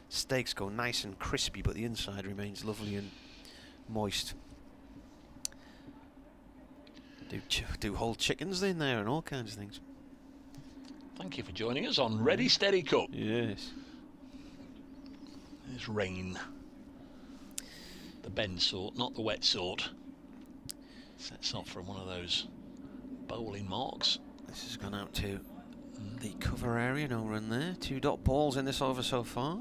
steaks go nice and crispy, but the inside remains lovely and moist. Do whole chickens in there and all kinds of things. Thank you for joining us on Ready Steady Cook. Yes. There's Rain. The bend sort, not the wet sort. Sets off from one of those bowling marks. This has gone out to the cover area, no run there. 2 dot balls in this over so far.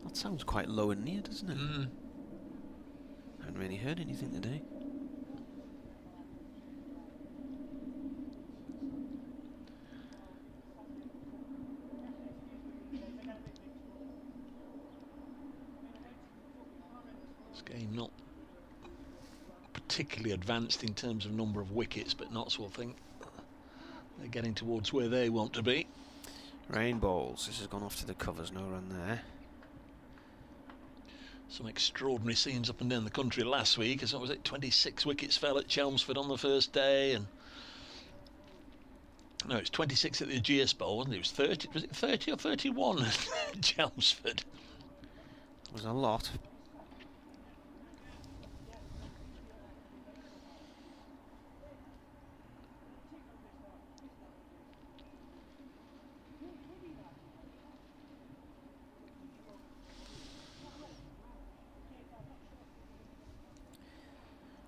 That sounds quite low and near, doesn't it? Haven't really heard anything today. Game not particularly advanced in terms of number of wickets, but Notts will think they're getting towards where they want to be. Rain bowls. This has gone off to the covers, no run there. Some extraordinary scenes up and down the country last week, as what was it, 26 wickets fell at Chelmsford on the first day, and No, it's 26 at the Ageas Bowl, wasn't it? It was 30. Was it 30 or 31 at Chelmsford? It was a lot.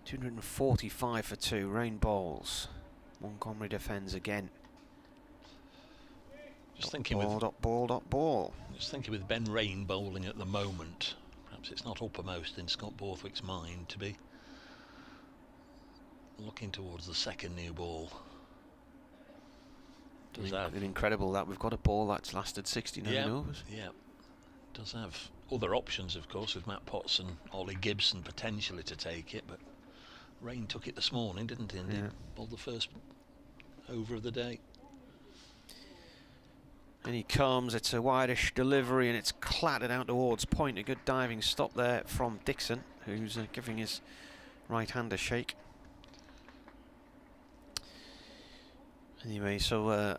.245 for 2. Rain bowls. Montgomery defends again. Just thinking Ball. Just thinking with Ben Rain bowling at the moment, perhaps it's not uppermost in Scott Borthwick's mind to be looking towards the second new ball. Does have incredible that we've got a ball that's lasted 69 overs. Yeah, does have other options, of course, with Matt Potts and Ollie Gibson potentially to take it, but Rain took it this morning, didn't he? And he bowled the first over of the day. And he comes, it's a wideish delivery and it's clattered out towards point. A good diving stop there from Dixon, who's giving his right hand a shake. Anyway, so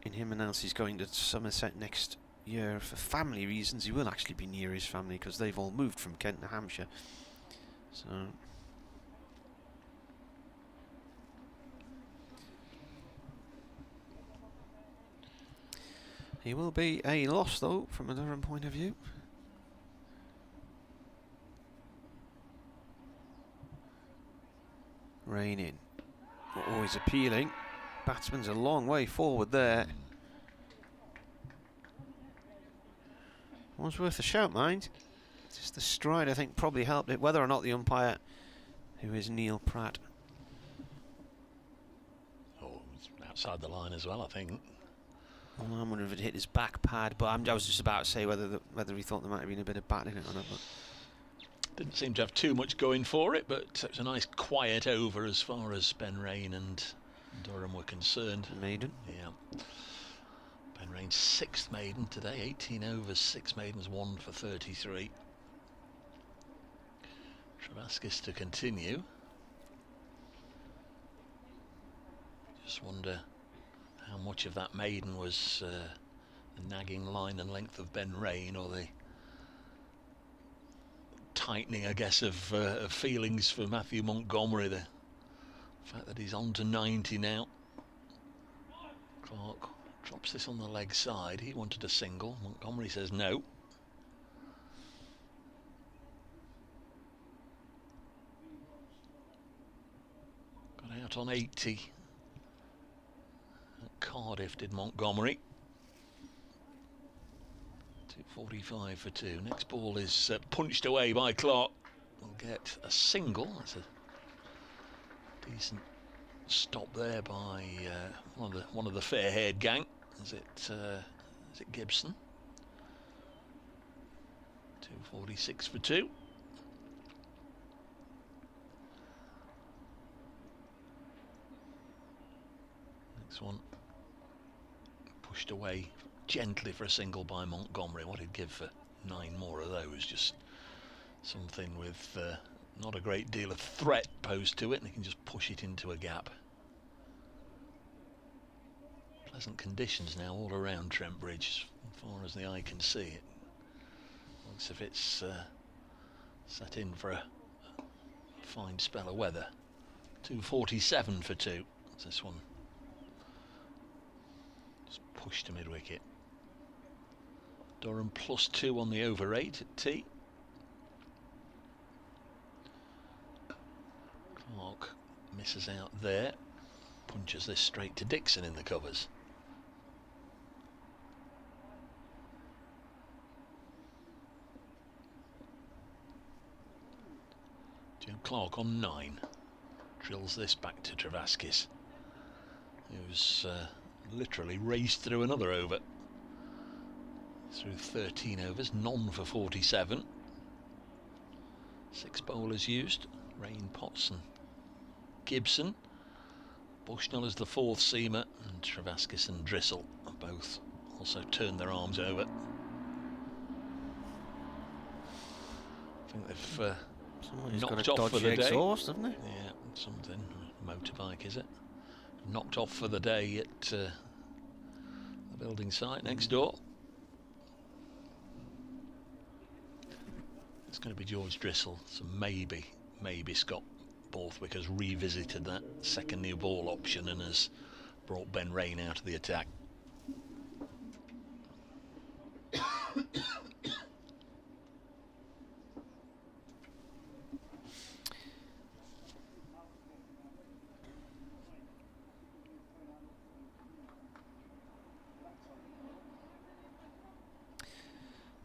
in him announced he's going to Somerset next year for family reasons. He will actually be near his family because they've all moved from Kent to Hampshire. So he will be a loss, though, from a Durham point of view. Rain in. Always appealing. Batsman's a long way forward there. Was worth a shout, mind. Just the stride, I think, probably helped it. Whether or not the umpire, who is Neil Pratt. Oh, it's outside the line as well, I think. Well, I'm wondering if it hit his back pad, but I was just about to say whether he thought there might have been a bit of bat in it or not. But didn't seem to have too much going for it, but it was a nice quiet over as far as Ben Rain and Durham were concerned. Maiden. Yeah. Ben Rain's 6th maiden today, 18 overs, 6 maidens, 1 for 33. Travaskis to continue. Just wonder how much of that maiden was the nagging line and length of Ben Rain, or the tightening, I guess, of feelings for Matthew Montgomery. The fact that he's on to 90 now. Clark drops this on the leg side. He wanted a single. Montgomery says no. Got out on 80 at Cardiff, did Montgomery. 245 for 2. Next ball is punched away by Clark. We'll get a single. That's a decent stop there by one of the fair-haired gang. Is it Gibson? 246 for 2. Next one pushed away gently for a single by Montgomery. What he'd give for 9 more of those. Just something with not a great deal of threat posed to it, and he can just push it into a gap. Pleasant conditions now all around Trent Bridge, as far as the eye can see. It looks as if it's set in for a fine spell of weather. 247 for 2. That's this one. Just pushed to mid-wicket. Durham +2 on the over 8 at tea. Clark misses out there. Punches this straight to Dixon in the covers. Jim Clark on 9. Drills this back to Travaskis, who's literally raced through another over. Through 13 overs, none for 47. 6 bowlers used. Rain, Potts and Gibson. Bushnell is the 4th seamer, and Travaskis and Drissel have both also turned their arms over. I think they've Somebody's knocked got a off for dodgy the day. exhaust, haven't they? Yeah, something. Motorbike, is it? knocked off for the day at the building site next door. It's going to be George Driscoll, so maybe Scott Borthwick has revisited that second new ball option and has brought Ben Rain out of the attack.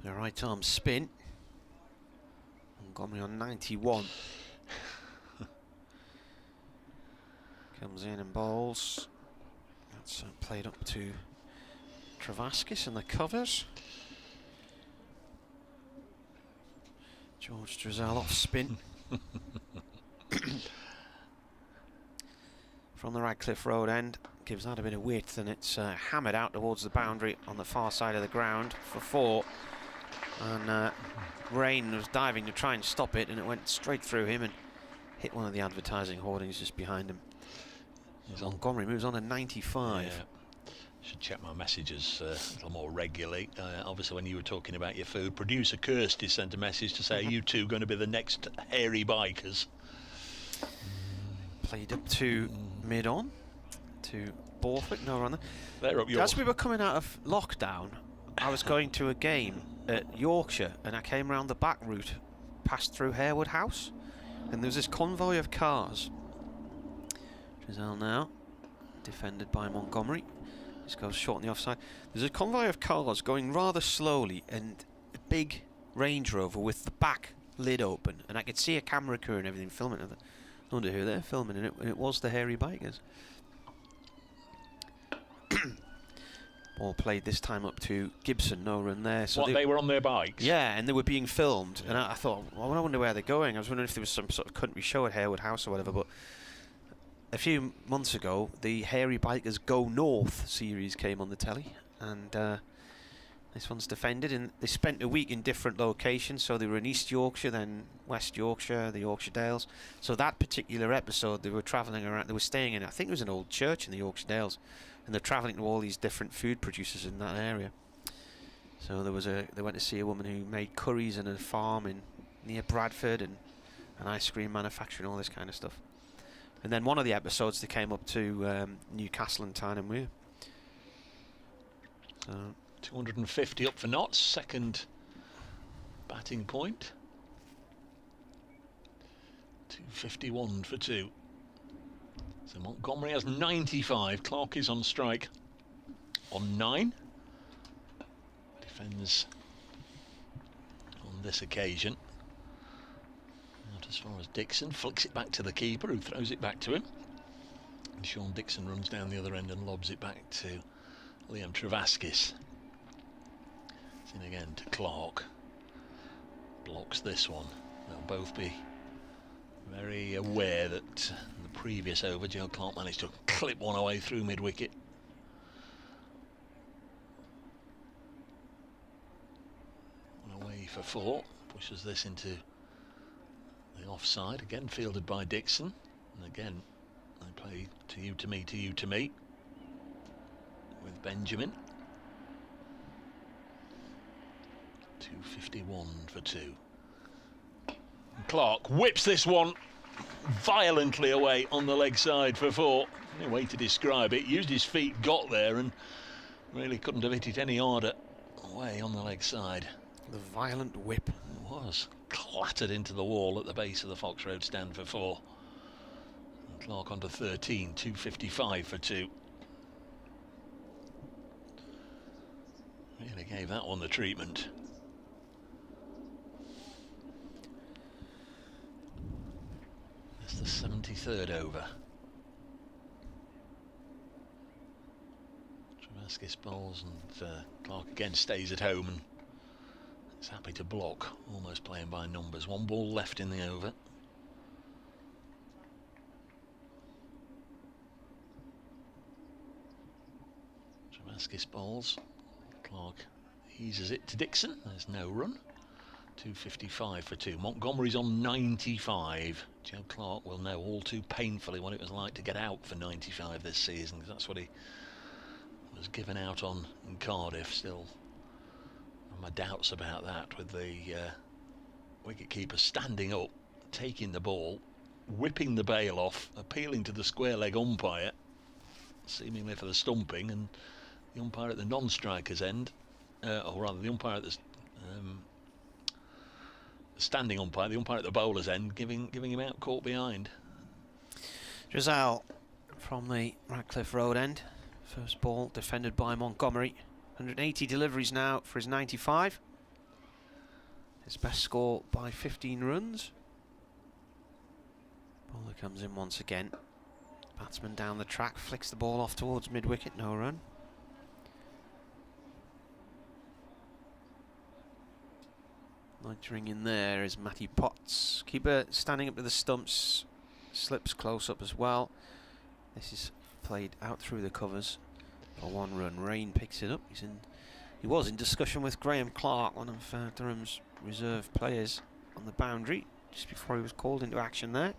The right arm spin. Montgomery on 91. Comes in and bowls. That's played up to Travaskis in the covers. George Drizel off spin. From the Radcliffe Road end. Gives that a bit of width, and it's hammered out towards the boundary on the far side of the ground for 4. And Rain was diving to try and stop it, and it went straight through him and hit one of the advertising hoardings just behind him. Montgomery moves on to 95. Yeah. Should check my messages a little more regularly. Obviously, when you were talking about your food, producer Kirsty sent a message to say, are you two going to be the next hairy bikers? Played up to mid-on to Borthwick, no runner. They're up yours. As we were coming out of lockdown, I was going to a game at Yorkshire, and I came round the back route, passed through Harewood House, and there was this convoy of cars. Drizel now, defended by Montgomery. This goes short on the offside. There's a convoy of cars going rather slowly, and a big Range Rover with the back lid open, and I could see a camera crew and everything filming it. I wonder who they're filming, and it was the Hairy Bikers. Ball played this time up to Gibson, no run there. So they were on their bikes? Yeah, and they were being filmed, and I thought, well, I wonder where they're going. I was wondering if there was some sort of country show at Harewood House or whatever, but a few months ago, the Hairy Bikers Go North series came on the telly, and this one's defended, and they spent a week in different locations. So they were in East Yorkshire, then West Yorkshire, the Yorkshire Dales. So that particular episode, they were travelling around, they were staying in, I think it was an old church in the Yorkshire Dales, and they're travelling to all these different food producers in that area. So they went to see a woman who made curries in a farm near Bradford, and an ice cream manufacturer and all this kind of stuff. And then one of the episodes, they came up to Newcastle and Tyne and Wear. So 250 up for Notts, second batting point. 251 for 2. So Montgomery has 95. Clark is on strike on 9. Defends on this occasion. Not as far as Dixon. Flicks it back to the keeper, who throws it back to him. And Sean Dixon runs down the other end and lobs it back to Liam Travaskis. It's in again to Clark. Blocks this one. They'll both be very aware that in the previous over, Joe Clark managed to clip one away through mid-wicket. One away for 4. Pushes this into the offside. Again fielded by Dixon. And again, they play to you, to me, to you, to me. With Benjamin. 251 for 2. And Clark whips this one violently away on the leg side for 4. No way to describe it. Used his feet, got there, and really couldn't have hit it any harder. Away on the leg side. The violent whip. It was. Clattered into the wall at the base of the Fox Road stand for 4. And Clark onto 13, 255 for 2. Really gave that one the treatment. It's the 73rd over. Travaskis bowls, and Clark again stays at home and is happy to block, almost playing by numbers. 1 ball left in the over. Travaskis bowls. Clark eases it to Dixon. There's no run. 255 for 2. Montgomery's on 95. Joe Clark will know all too painfully what it was like to get out for 95 this season, because that's what he was given out on in Cardiff. Still, my doubts about that, with the wicket-keeper standing up, taking the ball, whipping the bail off, appealing to the square leg umpire, seemingly for the stumping, and the umpire at the non-striker's end, or rather the umpire at the standing umpire, the umpire at the bowler's end, giving him out caught behind. Rizal from the Radcliffe Road end. First ball defended by Montgomery. 180 deliveries now for his 95. His best score by 15 runs. Bowler comes in once again. Batsman down the track, flicks the ball off towards mid-wicket, no run. Loitering in there is Matthew Potts. Keeper standing up to the stumps, slips close up as well. This is played out through the covers for 1 run. Rain picks it up. He was in discussion with Graham Clark, one of Durham's reserve players, on the boundary just before he was called into action there.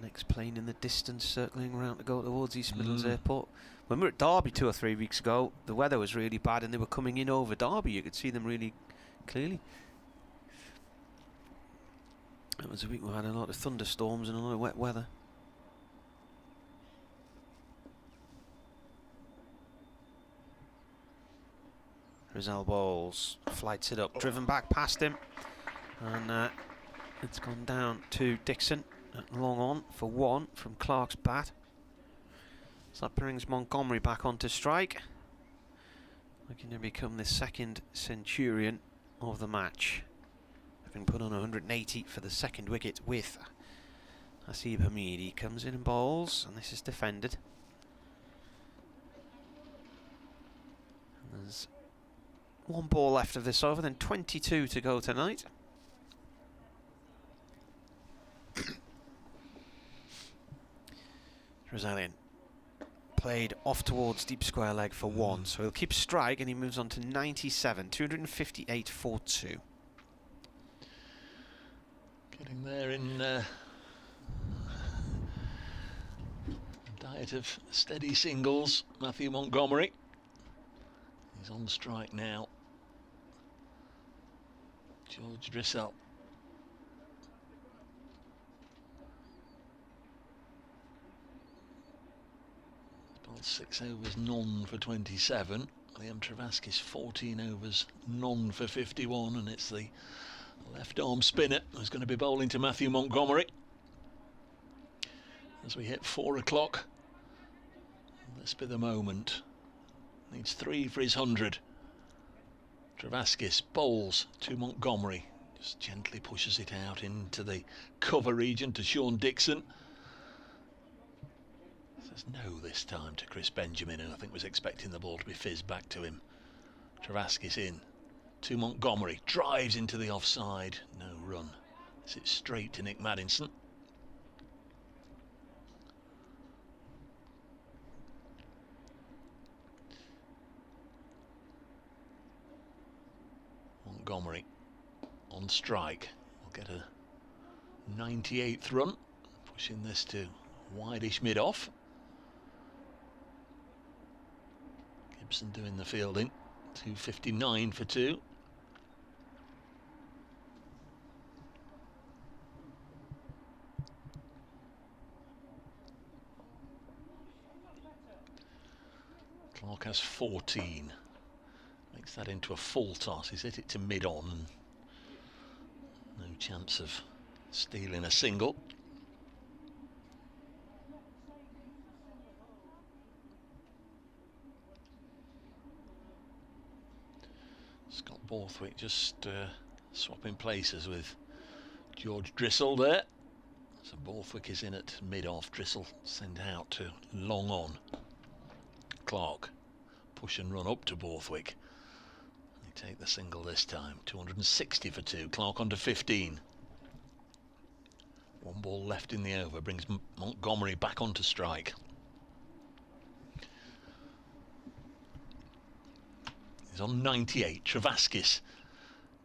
Next plane in the distance, circling around to go towards East Midlands Airport. When we were at Derby 2 or 3 weeks ago, the weather was really bad and they were coming in over Derby. You could see them really clearly. It was a week we had a lot of thunderstorms and a lot of wet weather. Rizal bowls, flights it up, driven back past him, and it's gone down to Dixon. Long on for 1 from Clark's bat. So that brings Montgomery back onto strike, looking to become the second centurion of the match, having put on 180 for the second wicket with Hasib Hamid. He comes in and bowls, and this is defended. And there's 1 ball left of this over, then 22 to go tonight. Rizalian played off towards deep square leg for 1, so he'll keep strike and he moves on to 97, 258 for 2. Getting there in a diet of steady singles, Matthew Montgomery. He's on strike now. George Drissell. Bowled 6 overs, none for 27. Liam Travaskis 14 overs, none for 51, and it's the left arm spinner who's going to be bowling to Matthew Montgomery as we hit 4 o'clock. This be the moment. Needs 3 for his 100. Travaskis bowls to Montgomery, just gently pushes it out into the cover region to Sean Dixon. Says no this time to Chris Benjamin, who I think was expecting the ball to be fizzed back to him. Travaskis in to Montgomery, drives into the offside, no run. It's straight to Nick Maddinson. Montgomery on strike will get a 98th run, pushing this to wideish mid-off. Gibson doing the fielding, 259 for 2. Clark has 14. Makes that into a full toss. He's hit it to mid-on and no chance of stealing a single. Scott Borthwick just swapping places with George Drissell there. So Borthwick is in at mid-off, Drissell sent out to long on. Clark push and run up to Borthwick. They take the single this time, 260 for 2. Clark on to 15. 1 ball left in the over, brings Montgomery back onto strike. is on 98. Travaskis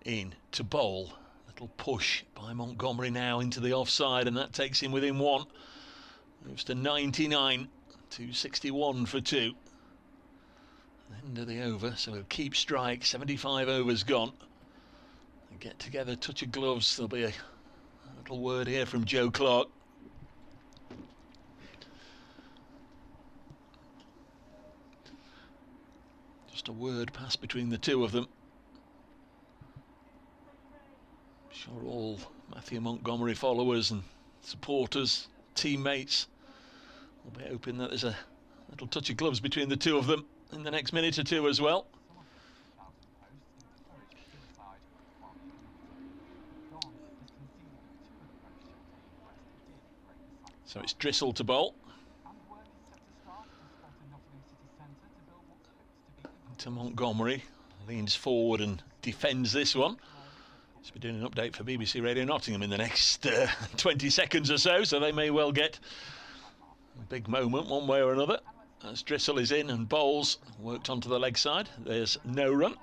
in to bowl. Little push by Montgomery now into the offside, and that takes him within one. Moves to 99. 261 for 2. End of the over, so he'll keep strike. 75 overs gone. They get together, touch of gloves. There'll be a little word here from Joe Clark. Just a word passed between the two of them. I'm sure all Matthew Montgomery followers and supporters, teammates, will be hoping that there's a little touch of gloves between the two of them in the next minute or two as well. So it's Drissel to bowl. To Montgomery, leans forward and defends this one. He'll be doing an update for BBC Radio Nottingham in the next 20 seconds or so, so they may well get a big moment one way or another. As Drissel is in and bowls, worked onto the leg side. There's no run.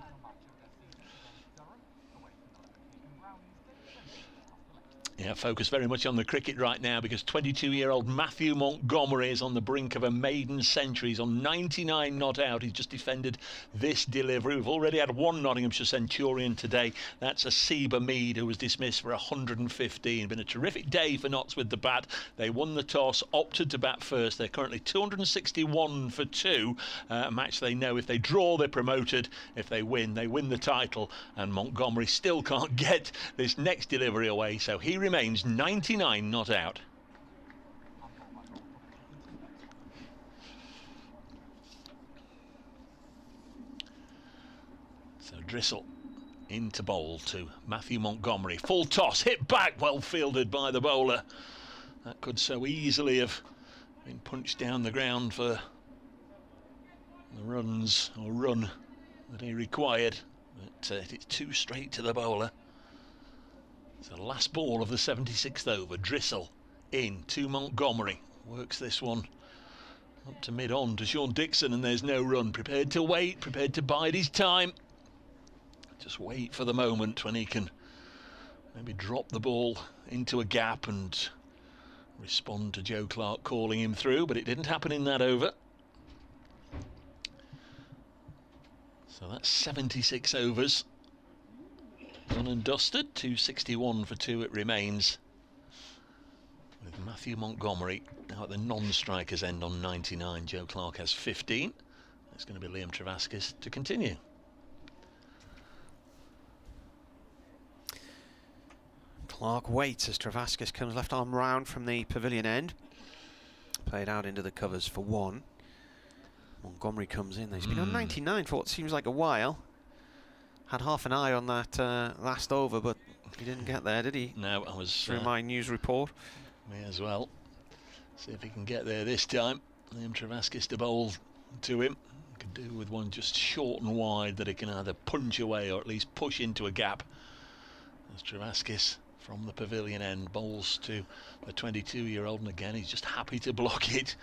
Yeah, focus very much on the cricket right now, because 22-year-old Matthew Montgomery is on the brink of a maiden century. He's on 99 not out. He's just defended this delivery. We've already had one Nottinghamshire centurion today. That's a Seba Mead, who was dismissed for 115. Been a terrific day for Notts with the bat. They won the toss, opted to bat first. They're currently 261 for 2. A match they know if they draw, they're promoted. If they win the title. And Montgomery still can't get this next delivery away, so he remains 99 not out. So Drissel into bowl to Matthew Montgomery. Full toss, hit back, well fielded by the bowler. That could so easily have been punched down the ground for the runs or run that he required, but it's too straight to the bowler. It's the last ball of the 76th over. Drissel in to Montgomery. Works this one up to mid-on to Sean Dixon, and there's no run. Prepared to wait, prepared to bide his time. Just wait for the moment when he can maybe drop the ball into a gap and respond to Joe Clark calling him through, but it didn't happen in that over. So that's 76 overs. Done and dusted. 261 for 2 it remains, with Matthew Montgomery now at the non-strikers end on 99. Joe Clark has 15. It's going to be Liam Travaskis to continue. Clark waits as Travaskis comes left arm round from the pavilion end. Played out into the covers for 1. Montgomery comes in. He's been on 99 for what seems like a while. Had half an eye on that last over, but he didn't get there, did he? No, I was through my news report. Me as well. See if he can get there this time. Liam Travaskis to bowl to him. Could do with one just short and wide that he can either punch away or at least push into a gap. As Travaskis from the pavilion end bowls to the 22-year-old, and again he's just happy to block it,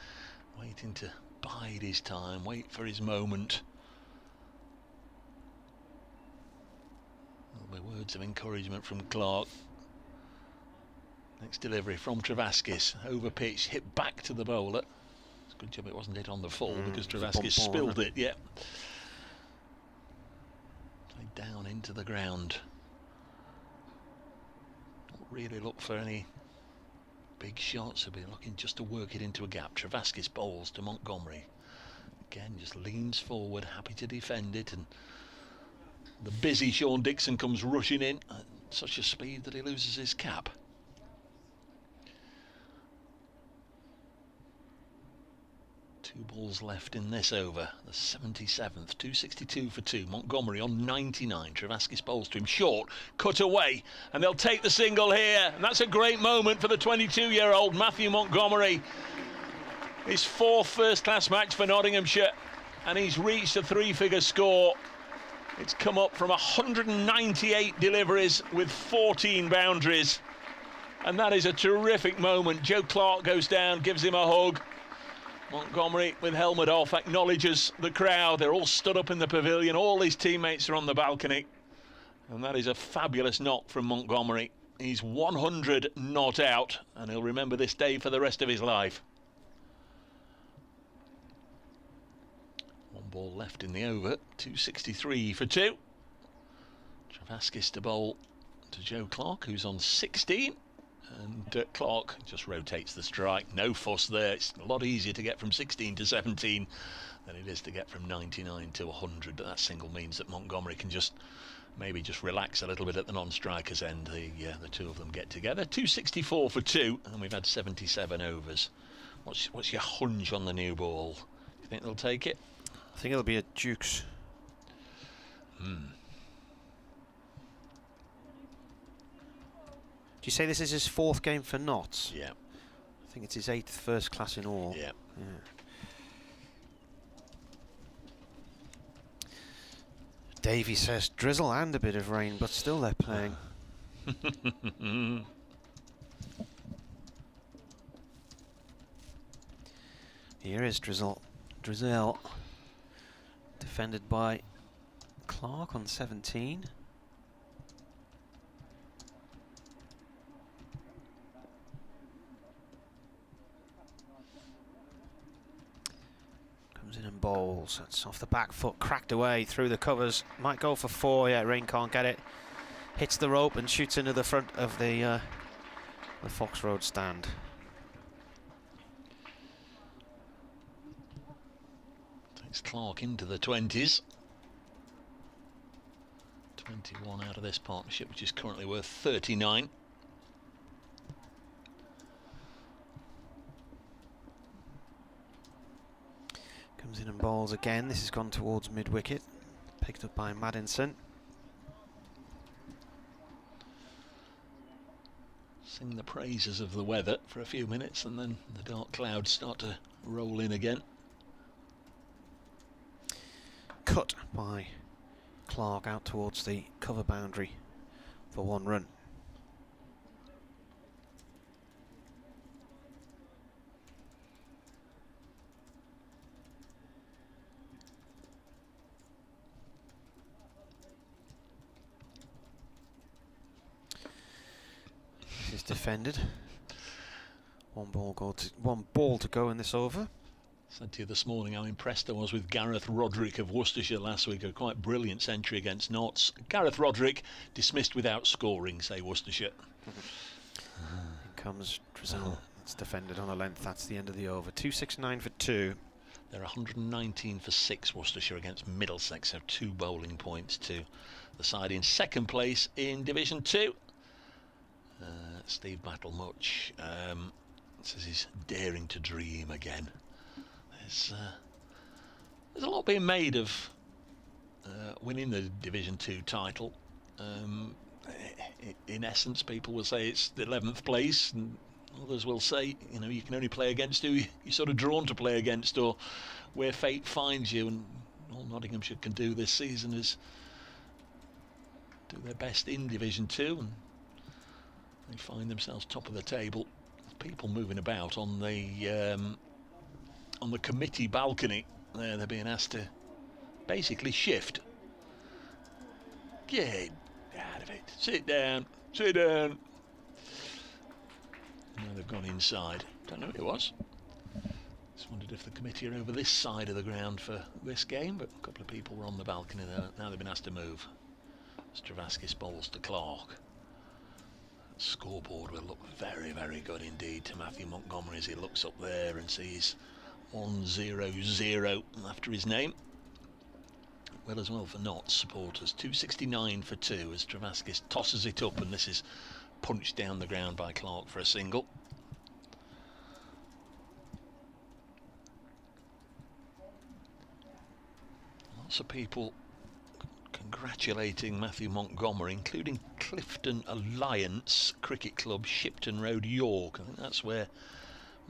waiting to bide his time, wait for his moment. Words of encouragement from Clark. Next delivery from Travaskis, over pitch, hit back to the bowler. It's a good job it wasn't hit on the full, because Travaskis spilled it. Yeah, played down into the ground. Not really look for any big shots. He'll be looking just to work it into a gap. Travaskis bowls to Montgomery. Again, just leans forward, happy to defend it, and the busy Sean Dixon comes rushing in at such a speed that he loses his cap. Two balls left in this over, the 77th, 262 for 2. Montgomery on 99. Travaskis bowls to him short, cut away, and they'll take the single here. And that's a great moment for the 22-year-old Matthew Montgomery. His 4th first-class match for Nottinghamshire, and he's reached a 3-figure score. It's come up from 198 deliveries with 14 boundaries. And that is a terrific moment. Joe Clark goes down, gives him a hug. Montgomery, with helmet off, acknowledges the crowd. They're all stood up in the pavilion. All his teammates are on the balcony. And that is a fabulous knock from Montgomery. He's 100 not out, and he'll remember this day for the rest of his life. One ball left in the over. 263 for 2. Travaskis to bowl to Joe Clark, who's on 16. And Clark just rotates the strike. No fuss there. It's a lot easier to get from 16 to 17 than it is to get from 99 to 100. But that single means that Montgomery can just maybe just relax a little bit at the non-striker's end. The two of them get together. 264 for 2, and we've had 77 overs. What's your hunch on the new ball? Do you think they'll take it? I think it'll be a Dukes. Do you say this is his 4th game for Notts? Yeah. I think it's his 8th first class in all. Yeah. Davey says drizzle and a bit of rain, but still they're playing. Here is Drizzle. Defended by Clark on 17. Comes in and bowls. That's off the back foot, cracked away through the covers. Might go for 4. Yeah, Rain can't get it. Hits the rope and shoots into the front of the Fox Road stand. Takes Clark into the 20s. 21 out of this partnership, which is currently worth 39. Comes in and bowls again. This has gone towards mid-wicket. Picked up by Maddinson. Sing the praises of the weather for a few minutes, and then the dark clouds start to roll in again. Cut by Clark out towards the cover boundary for 1 run. This is defended. One ball to go in this over. Said to you this morning how impressed I was with Gareth Roderick of Worcestershire last week. A quite brilliant century against Notts. Gareth Roderick dismissed without scoring, say Worcestershire. In comes Drizzle. It's defended on a length. That's the end of the over. 269 for 2. They're 119 for 6, Worcestershire, against Middlesex. Have 2 bowling points to the side in second place in Division 2. Steve Battlemuch says he's daring to dream again. There's a lot being made of winning the Division 2 title. In essence, people will say it's the 11th place, and others will say, you know, you can only play against who you're sort of drawn to play against, or where fate finds you. And all Nottinghamshire can do this season is do their best in Division 2, and they find themselves top of the table. People moving about on the committee balcony there. They're being asked to basically shift. Get out of it. Sit down. Sit down. Now they've gone inside. Don't know who it was. Just wondered if the committee are over this side of the ground for this game, but a couple of people were on the balcony there. Now they've been asked to move. Travaskis bowls to Clark. Scoreboard will look very, very good indeed to Matthew Montgomery as he looks up there and sees 100 after his name. Well, as well for Notts supporters. 269 for 2 as Travaskis tosses it up, and this is punched down the ground by Clark for a single. Lots of people congratulating Matthew Montgomery, including Clifton Alliance Cricket Club, Shipton Road, York. I think that's where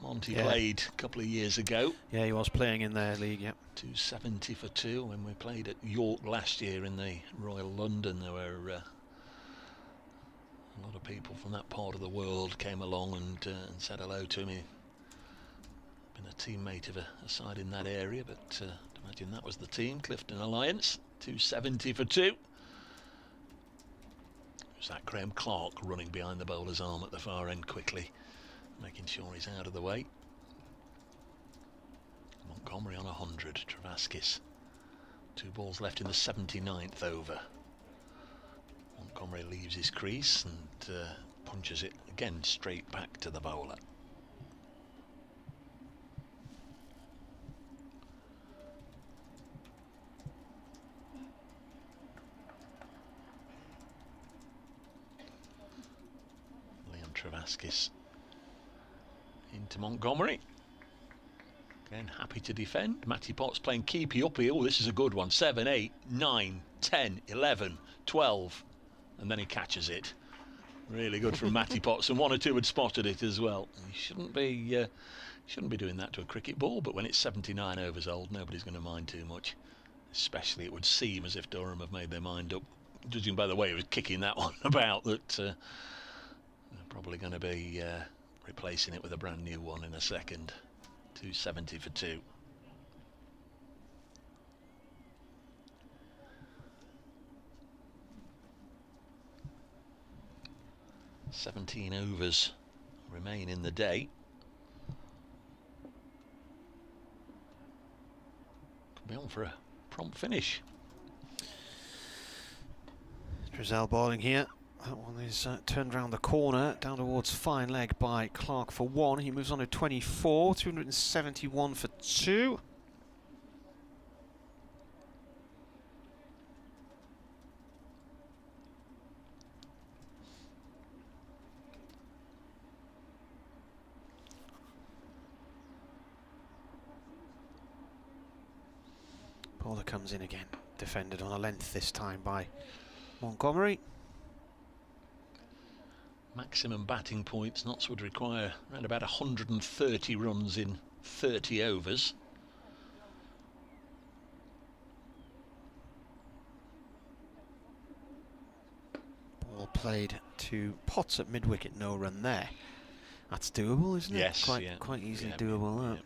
Monty played a couple of years ago. Yeah, he was playing in their league, yeah. 270 for 2 when we played at York last year in the Royal London. There were a lot of people from that part of the world came along and said hello to me. Been a teammate of a side in that area, but I'd imagine that was the team. Clifton Alliance, 270 for 2. There's that Graham Clark running behind the bowler's arm at the far end quickly, making sure he's out of the way. Montgomery on 100, Travaskis. 2 balls left in the 79th over. Montgomery leaves his crease and punches it again straight back to the bowler. Leon Travaskis into Montgomery. Again, happy to defend. Matty Potts playing keepy up here. Oh, this is a good one. 7, 8, 9, 10, 11, 12. And then he catches it. Really good from Matty Potts. And 1 or 2 had spotted it as well. He shouldn't be doing that to a cricket ball, but when it's 79 overs old, nobody's going to mind too much. Especially it would seem as if Durham have made their mind up, judging by the way he was kicking that one about, that they're probably going to be replacing it with a brand new one in a second. 270 for 2. "17 overs remain in the day. Could be on for a prompt finish. Drizzell bowling here. That one is turned round the corner, down towards fine leg by Clark for 1. He moves on to 24, 271 for 2. Bowler comes in again, defended on a length this time by Montgomery. Maximum batting points, Notts would require around about 130 runs in 30 overs. Ball played to Potts at mid-wicket, no run there. That's doable, isn't it? Yes, quite easily doable.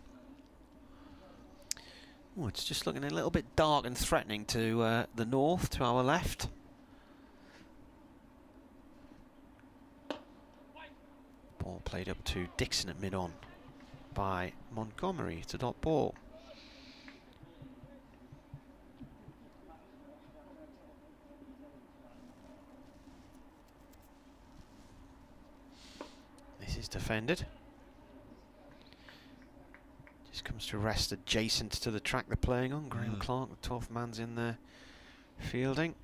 Oh, it's just looking a little bit dark and threatening to the north, to our left. Ball played up to Dixon at mid-on by Montgomery. It's a dot ball. This is defended. Just comes to rest adjacent to the track they're playing on. Graham Clark, the 12th man's in there fielding.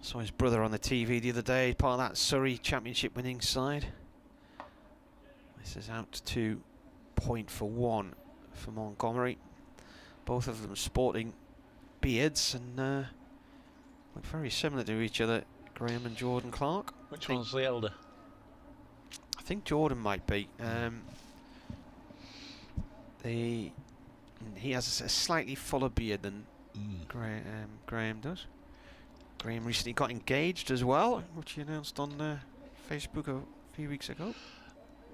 Saw his brother on the TV the other day, part of that Surrey Championship winning side. This is out to point for 1 for Montgomery. Both of them sporting beards and look very similar to each other, Graham and Jordan Clark. Which one's the elder? I think Jordan might be. He has a slightly fuller beard than Graham does. Graham recently got engaged as well, which he announced on Facebook a few weeks ago.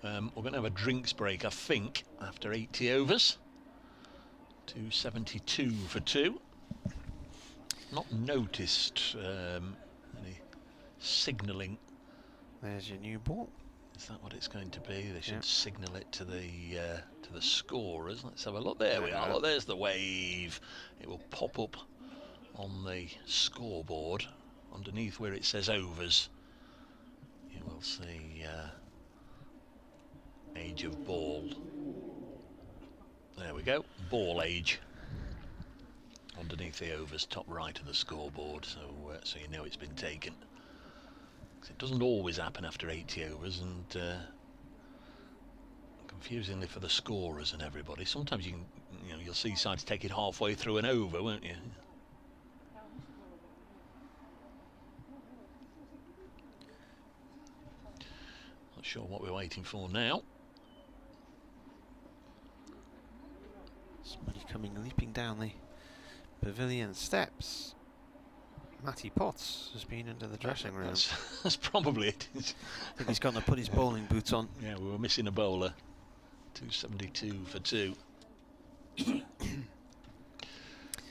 We're going to have a drinks break, I think, after 80 overs. 272 for 2. Not noticed any signalling. There's your new ball. Is that what it's going to be? They should signal it to the scorers. Let's have a look. There we are. Look, there's the wave. It will pop up on the scoreboard underneath where it says overs. You will see age of ball. There we go, ball age underneath the overs, top right of the scoreboard, so you know it's been taken. It doesn't always happen after 80 overs, and confusingly for the scorers and everybody, sometimes you'll see sides take it halfway through an over, won't you? Not sure what we're waiting for now. Somebody coming leaping down the pavilion steps. Matty Potts has been into the dressing room. That's probably it. I think he's going to put his bowling boots on. Yeah, we were missing a bowler 272 for 2.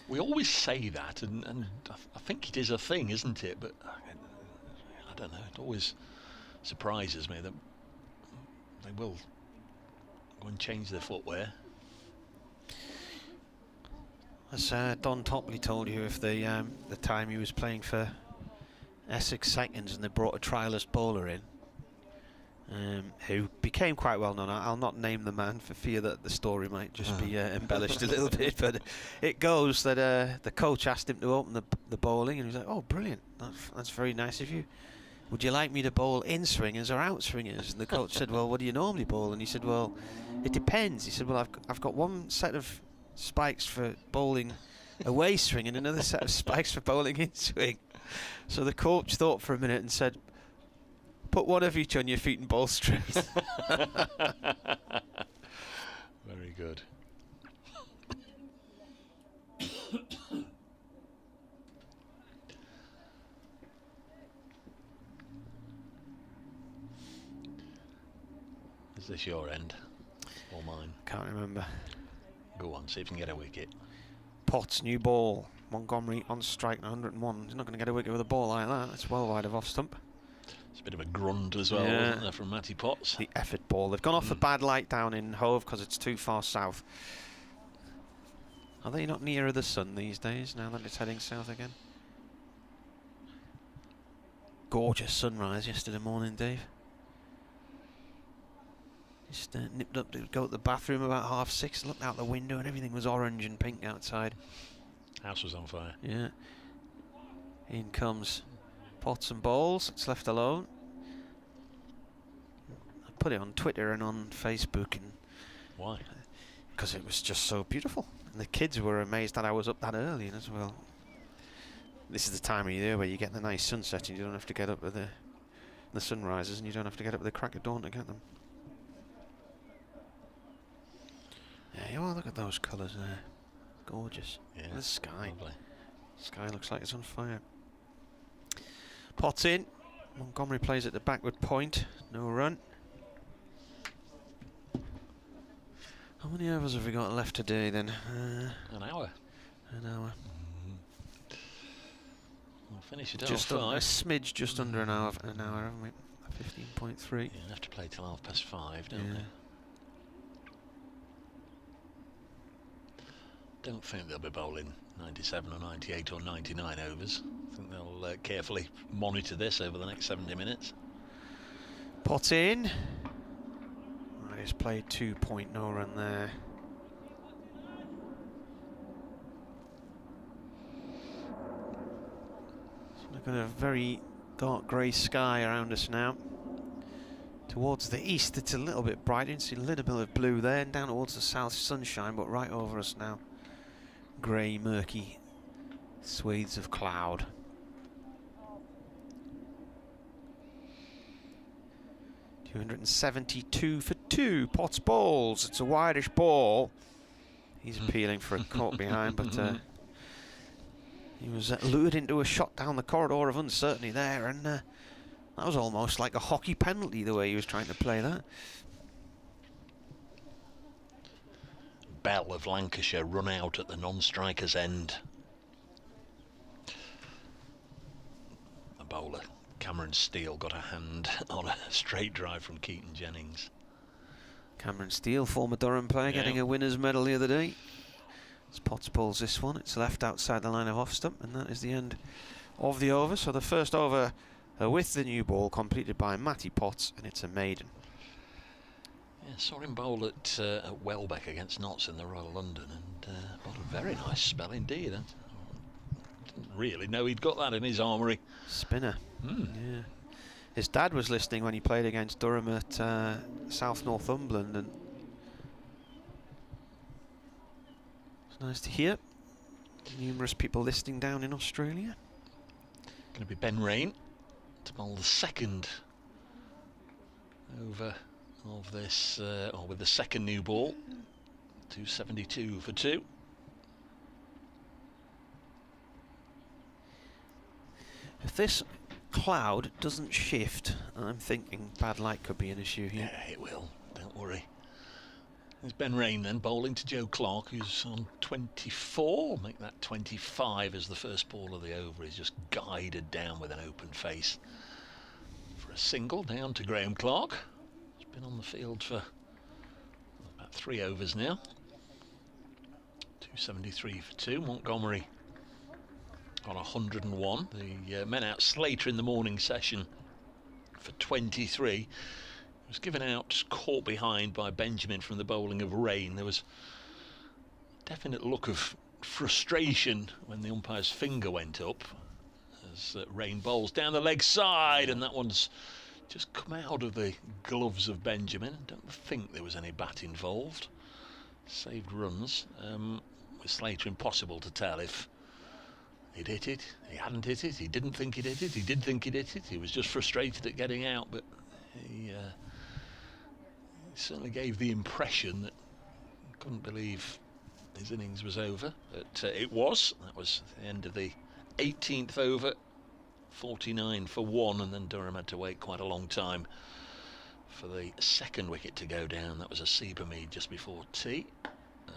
We always say that, and I think it is a thing, isn't it? But I don't know, it always surprises me that they will go and change their footwear. As Don Topley told you, if the time he was playing for Essex Seconds and they brought a trialist bowler in, who became quite well known. I'll not name the man for fear that the story might just be embellished a little bit, but it goes that the coach asked him to open the bowling, and he was like, "Oh, brilliant, that's very nice of you. Would you like me to bowl in swingers or out swingers?" And the coach said, "Well, what do you normally bowl?" And he said, "Well, it depends." He said, "Well, I've got one set of spikes for bowling away swing and another set of spikes for bowling in swing." So the coach thought for a minute and said, "Put one of each on your feet and bowl straight." Very good. Is this your end or mine? Can't remember. Go on, see if you can get a wicket. Potts, new ball. Montgomery on strike, 101. He's not going to get a wicket with a ball like that. That's well wide of off stump. It's a bit of a grunt as well, Yeah. wasn't there, from Matty Potts? The effort ball. They've gone off the bad light down in Hove because it's too far south. Are they not nearer the sun these days now that it's heading south again? Gorgeous sunrise yesterday morning, Dave. Just nipped up to go to the bathroom about 6:30, looked out the window and everything was orange and pink outside. House was on fire. Yeah. In comes Potts and bowls. It's left alone. I put it on Twitter and on Facebook, and Why? because it was just so beautiful. And the kids were amazed that I was up that early as well. This is the time of year where you get the nice sunset and you don't have to get up with the sunrises, and you don't have to get up with the crack of dawn to get them. Yeah, oh, look at those colours there. Gorgeous. Yeah, The sky. lovely. Sky looks like it's on fire. Potts in. Montgomery plays at the backward point. No run. How many overs have we got left today then? An hour. An hour. We'll finish it Just off a 5. smidge just under an hour, haven't we? 15.3. Yeah, you have to play till 5:30, don't Yeah. they? Don't think they'll be bowling 97 or 98 or 99 overs. I think they'll carefully monitor this over the next 70 minutes. Potts in. Right, he's played 2 no run there. So we've got a very dark grey sky around us now. Towards the east it's a little bit bright. You can see a little bit of blue there, and down towards the south sunshine, but right over us now grey, murky swathes of cloud. .272 for 2. Potts bowls. It's a wideish ball. He's appealing for a caught behind, but he was lured into a shot down the corridor of uncertainty there, and that was almost like a hockey penalty the way he was trying to play that. Bell of Lancashire run out at the non-striker's end. The bowler, Cameron Steele, got a hand on a straight drive from Keaton Jennings. Cameron Steele, former Durham player, getting a winner's medal the other day. As Potts bowls this one, it's left outside the line of off stump, and that is the end of the over. So the first over with the new ball completed by Matty Potts, and it's a maiden. Yeah, saw him bowl at Welbeck against Notts in the Royal London, and bowled a very nice spell indeed. I didn't really know he'd got that in his armoury. Spinner. Yeah. His dad was listening when he played against Durham at South Northumberland, and it's nice to hear. Numerous people listening down in Australia. Going to be Ben Rain to bowl the second over of this, or with the second new ball. 272 for 2. If this cloud doesn't shift, I'm thinking bad light could be an issue here. Yeah, it will. Don't worry. There's Ben Rain then bowling to Joe Clark, who's on 24. Make that 25 as the first ball of the over. He's just guided down with an open face for a single down to Graham Clark. He's been on the field for about 3 overs now. 273 for 2. Montgomery on 101. The men out Slater in the morning session for 23. Was given out, caught behind by Benjamin from the bowling of Rain. There was a definite look of frustration when the umpire's finger went up as Rain bowls down the leg side, and that one's just come out of the gloves of Benjamin. I don't think there was any bat involved. Saved runs. With Slater, impossible to tell if he'd hit it, he hadn't hit it, he didn't think he'd hit it, he did think he'd hit it, he was just frustrated at getting out, but he certainly gave the impression that he couldn't believe his innings was over. But it was. That was the end of the 18th over, 49 for 1, and then Durham had to wait quite a long time for the second wicket to go down. That was a Seabermead just before tea,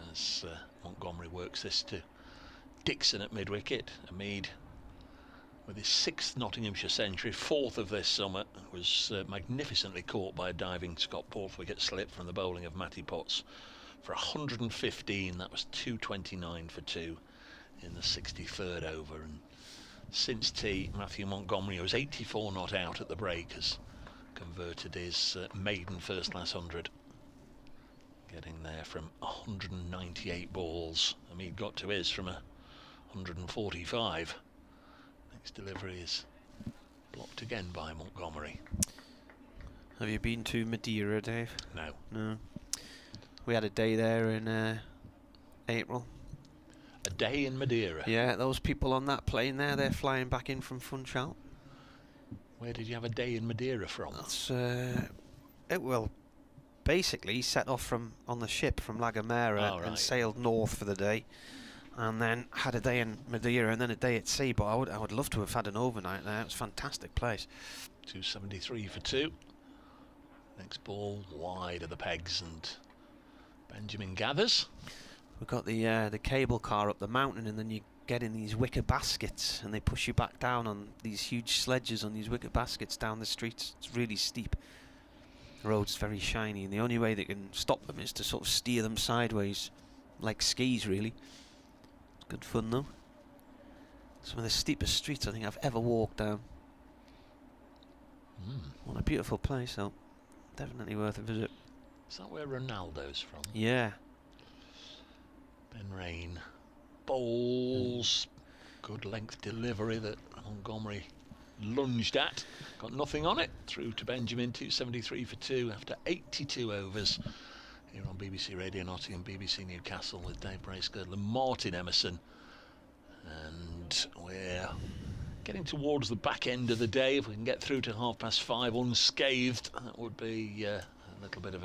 as Montgomery works this to Dixon at mid-wicket. Mead, with his 6th Nottinghamshire century, 4th of this summer, was magnificently caught by a diving Scott Porthwick slip from the bowling of Matty Potts for 115. That was 229 for 2 in the 63rd over. And since tea, Matthew Montgomery, who was 84 not out at the break, has converted his maiden first-class 100. Getting there from 198 balls. Mead got to his from 145. Next delivery is blocked again by Montgomery. Have you been to Madeira, Dave? No. No. We had a day there in April. A day in Madeira? Yeah, those people on that plane there, they're flying back in from Funchal. Where did you have a day in Madeira from? That's, basically set off on the ship from La Gomera and sailed north for the day. And then had a day in Madeira and then a day at sea. But I would love to have had an overnight there. It was a fantastic place. 273 for 2. Next ball wide of the pegs, and Benjamin gathers. We've got the cable car up the mountain, and then you get in these wicker baskets, and they push you back down on these huge sledges on these wicker baskets down the streets. It's really steep. The road's very shiny, and the only way they can stop them is to sort of steer them sideways, like skis, really. Good fun though. Some of the steepest streets I think I've ever walked down. What a beautiful place though. Definitely worth a visit. Is that where Ronaldo's from? Yeah. Ben Rain bowls. Good length delivery that Montgomery lunged at. Got nothing on it. Through to Benjamin, 273 for 2 after 82 overs. Here on BBC Radio Nottingham, BBC Newcastle with Dave Bracegirdle and Martin Emerson. And we're getting towards the back end of the day. If we can get through to 5:30 unscathed, that would be a little bit of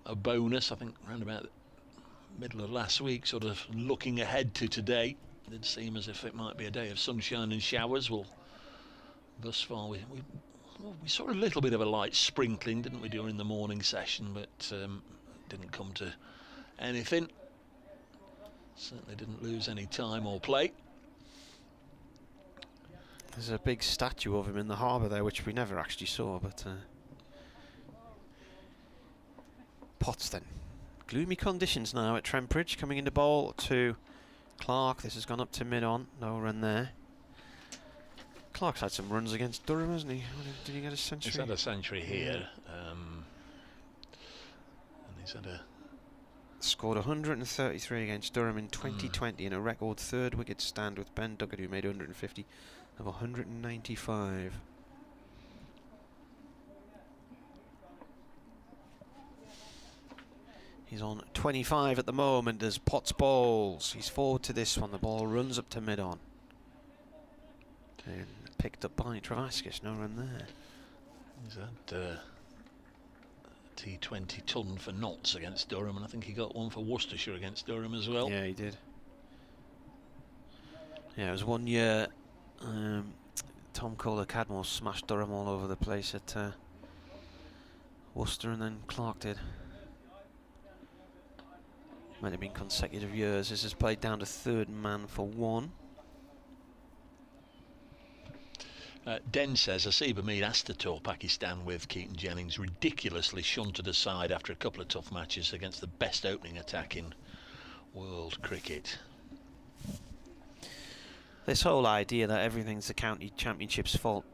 a bonus. I think around about the middle of last week, sort of looking ahead to today, it did seem as if it might be a day of sunshine and showers. Well, thus far we saw a little bit of a light sprinkling, didn't we, during the morning session, but didn't come to anything. Certainly didn't lose any time or play. There's a big statue of him in the harbour there, which we never actually saw, but Potts then. Gloomy conditions now at Trent Bridge, coming into bowl to Clark. This has gone up to mid-on, no run there. Clark's had some runs against Durham, hasn't he? Did he get a century? He's had a century here, and he's had a... Scored 133 against Durham in 2020 in a record 3rd wicket stand with Ben Duckett, who made 150 of 195. He's on 25 at the moment as Potts bowls. He's forward to this one. The ball runs up to mid-on. And picked up by Travaskis, no run there. He's had T20 ton for Notts against Durham, and I think he got one for Worcestershire against Durham as well. Yeah, he did. Yeah, it was 1 year Tom Kohler-Cadmore smashed Durham all over the place at Worcester, and then Clark did. Might have been consecutive years. This is played down to third man for 1. Den says Asiba Mead asked to tour Pakistan with Keaton Jennings, ridiculously shunted aside after a couple of tough matches against the best opening attack in world cricket. This whole idea that everything's the county championship's fault.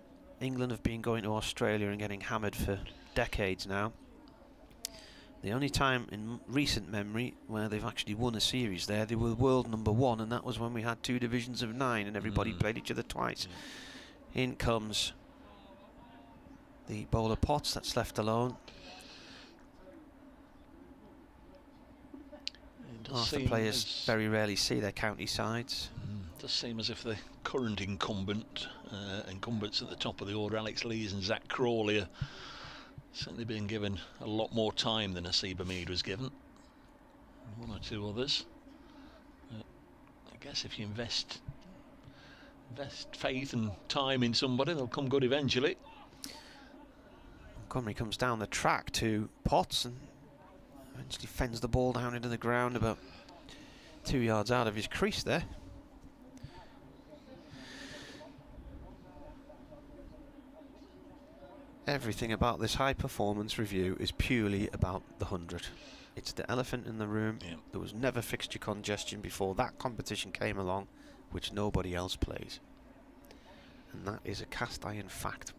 England have been going to Australia and getting hammered for decades now. The only time in recent memory where they've actually won a series there, they were world number 1, and that was when we had 2 divisions of 9 and everybody played each other twice. In comes the bowler Potts, that's left alone. Half the players very rarely see their county sides. Does seem as if the current incumbents at the top of the order, Alex Lees and Zach Crawley, are certainly being given a lot more time than Asiba Mead was given. 1 or 2 others. I guess if you invest faith and time in somebody, they'll come good eventually. Montgomery comes down the track to Potts and eventually fends the ball down into the ground about 2 yards out of his crease there. Everything about this high performance review is purely about the 100. It's the elephant in the room. Yeah. There was never fixture congestion before that competition came along, which nobody else plays. And that is a cast iron fact.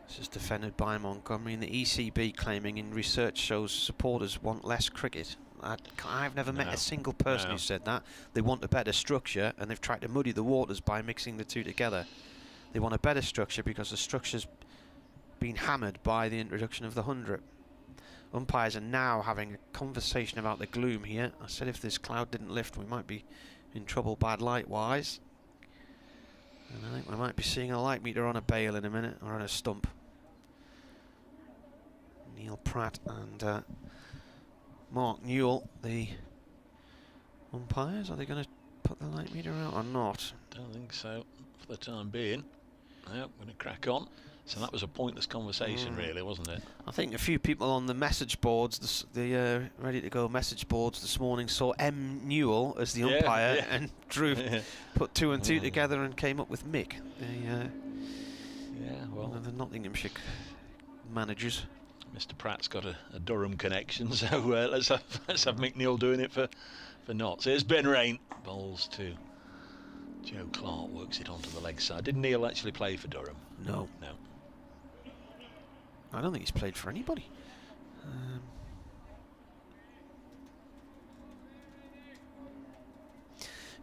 This is defended by Montgomery, and the ECB claiming in research shows supporters want less cricket. I've never met a single person who said that. They want a better structure, and they've tried to muddy the waters by mixing the two together. They want a better structure because the structure's been hammered by the introduction of the 100. Umpires are now having a conversation about the gloom here. I said if this cloud didn't lift, we might be in trouble bad light-wise. And I think we might be seeing a light meter on a bail in a minute, or on a stump. Neil Pratt and Mark Newell, the umpires. Are they going to put the light meter out or not? Don't think so for the time being. Yeah, I'm going to crack on. So that was a pointless conversation, really, wasn't it? I think a few people on the message boards, the ready-to-go message boards this morning, saw M. Newell as the umpire, and Drew put 2 and 2 together and came up with Mick, one of the Nottinghamshire managers. Mr. Pratt's got a Durham connection, so let's have Mick Newell doing it for Notts. Here's Ben Rain, bowls to Joe Clark, works it onto the leg side. Did Neil actually play for Durham? No. I don't think he's played for anybody.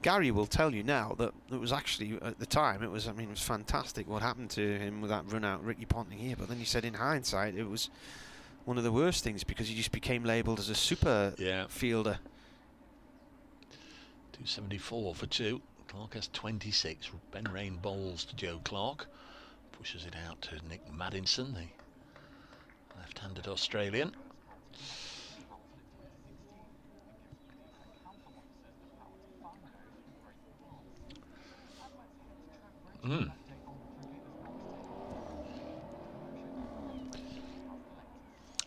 Gary will tell you now that it was actually, at the time, it was fantastic what happened to him with that run out, Ricky Ponting here. But then he said in hindsight it was one of the worst things because he just became labelled as a super fielder. 274 for 2. Clark has 26. Ben Rain bowls to Joe Clark. Pushes it out to Nick Maddinson, the left-handed Australian.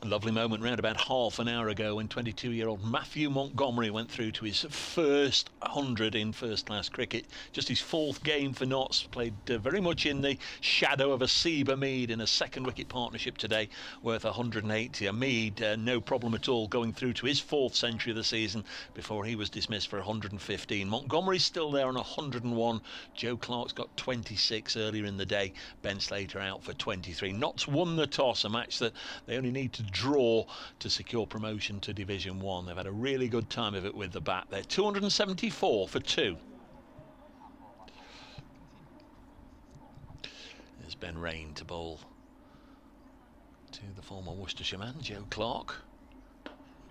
A lovely moment round about half an hour ago when 22-year-old Matthew Montgomery went through to his first 100 in first-class cricket. Just his 4th game for Notts. Played very much in the shadow of Asiba Mead in a second wicket partnership today worth 180. Mead, no problem at all, going through to his 4th century of the season before he was dismissed for 115. Montgomery's still there on 101. Joe Clark's got 26 earlier in the day. Ben Slater out for 23. Notts won the toss, a match that they only need to draw to secure promotion to Division 1. They've had a really good time of it with the bat. They're 274 for 2. There's Ben Rain to bowl to the former Worcestershire man, Joe Clark.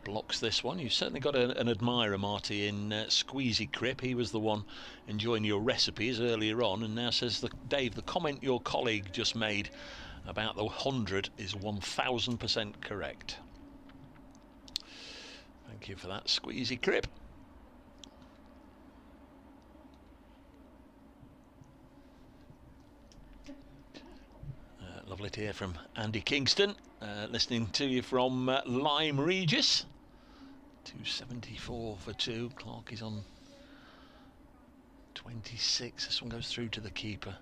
Blocks this one. You've certainly got an admirer, Marty, in Squeezy Crip. He was the one enjoying your recipes earlier on, and now says, Dave, the comment your colleague just made about the 100 is 1000% correct. Thank you for that, Squeezy Crip. Lovely Lovely to hear from Andy Kingston. Listening to you from Lyme Regis. 274 for 2. Clark is on 26. This one goes through to the keeper.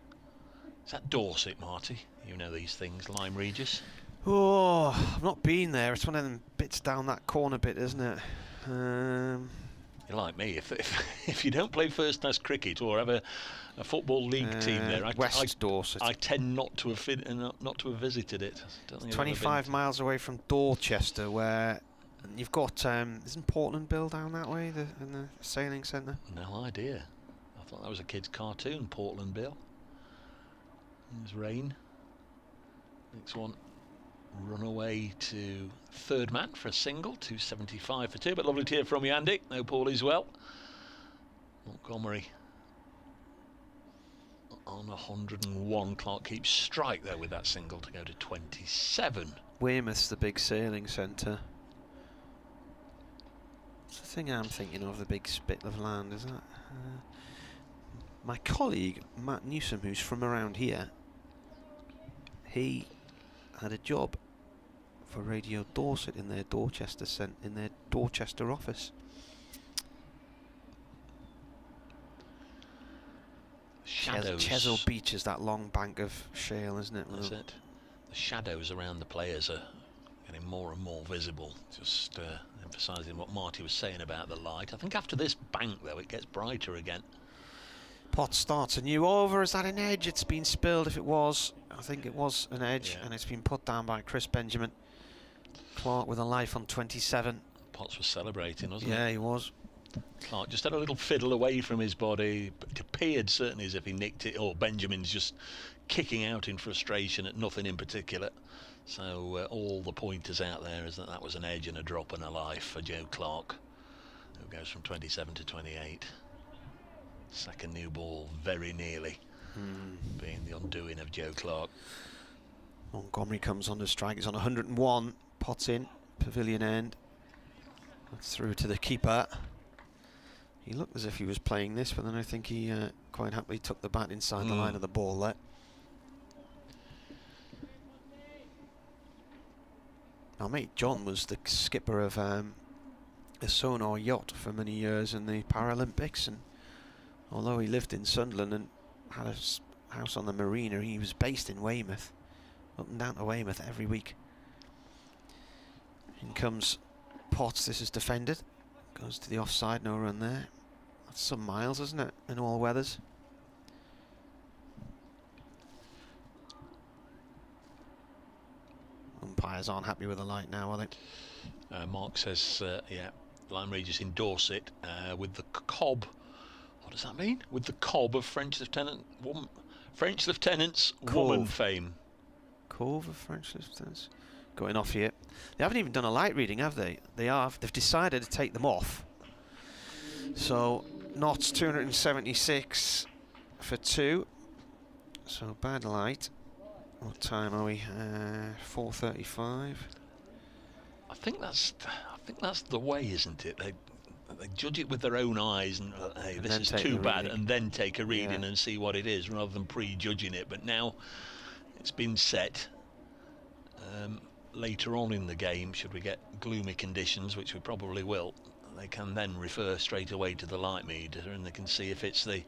Is that Dorset, Marty? You know these things, Lyme Regis. Oh, I've not been there. It's one of them bits down that corner bit, isn't it? You're like me. If you don't play first class cricket or have a football league team there, West Dorset. I tend not to have visited it. It's 25 miles away from Dorchester, where you've got isn't Portland Bill down that way, in the sailing centre? No idea. I thought that was a kid's cartoon, Portland Bill. There's rain. Next one, run away to third man for a single, 275 for 2. But lovely to hear from you, Andy. No, Paulie's well. Montgomery on 101. Clark keeps strike there with that single to go to 27. Weymouth's the big sailing centre. It's the thing I'm thinking of, the big spit of land, isn't it? My colleague Matt Newsom, who's from around here, he had a job for Radio Dorset in their Dorchester office. Shadows. Chesil Beach is that long bank of shale, isn't it? That's it. The shadows around the players are getting more and more visible. Just emphasising what Marty was saying about the light. I think after this bank, though, it gets brighter again. Potts starts a new over. Is that an edge? It's been spilled. If it was, I think it was an edge, and it's been put down by Chris Benjamin. Clark with a life on 27. Potts was celebrating, wasn't he? Yeah, he was. Clark just had a little fiddle away from his body. It appeared certainly as if he nicked it, or Benjamin's just kicking out in frustration at nothing in particular. So all the pointers out there is that was an edge and a drop and a life for Joe Clark, who goes from 27 to 28. Second new ball, very nearly being the undoing of Joe Clark. Montgomery comes on the strike. He's on 101. Potts in, pavilion end. That's through to the keeper. He looked as if he was playing this, but then I think he quite happily took the bat inside the line of the ball there. Our mate John was the skipper of a sonar yacht for many years in the Paralympics, and although he lived in Sunderland and had a house on the marina, he was based in Weymouth, up and down to Weymouth every week. In comes Potts. This is defended. Goes to the offside, no run there. That's some miles, isn't it, in all weathers? Umpires aren't happy with the light now, are they? Mark says, yeah, Lyme Regis in Dorset with the cob. What does that mean? With the cob of French lieutenant's woman fame. Cove of French lieutenants. Going off here. They haven't even done a light reading, have they? They've decided to take them off. So knots 276 for 2. So bad light. What time are we? 4:35. I think that's the way, isn't it? They judge it with their own eyes and hey, this is too bad, and then take a reading and see what it is, rather than prejudging it. But now it's been set. Later on in the game, should we get gloomy conditions, which we probably will, they can then refer straight away to the light meter and they can see if it's the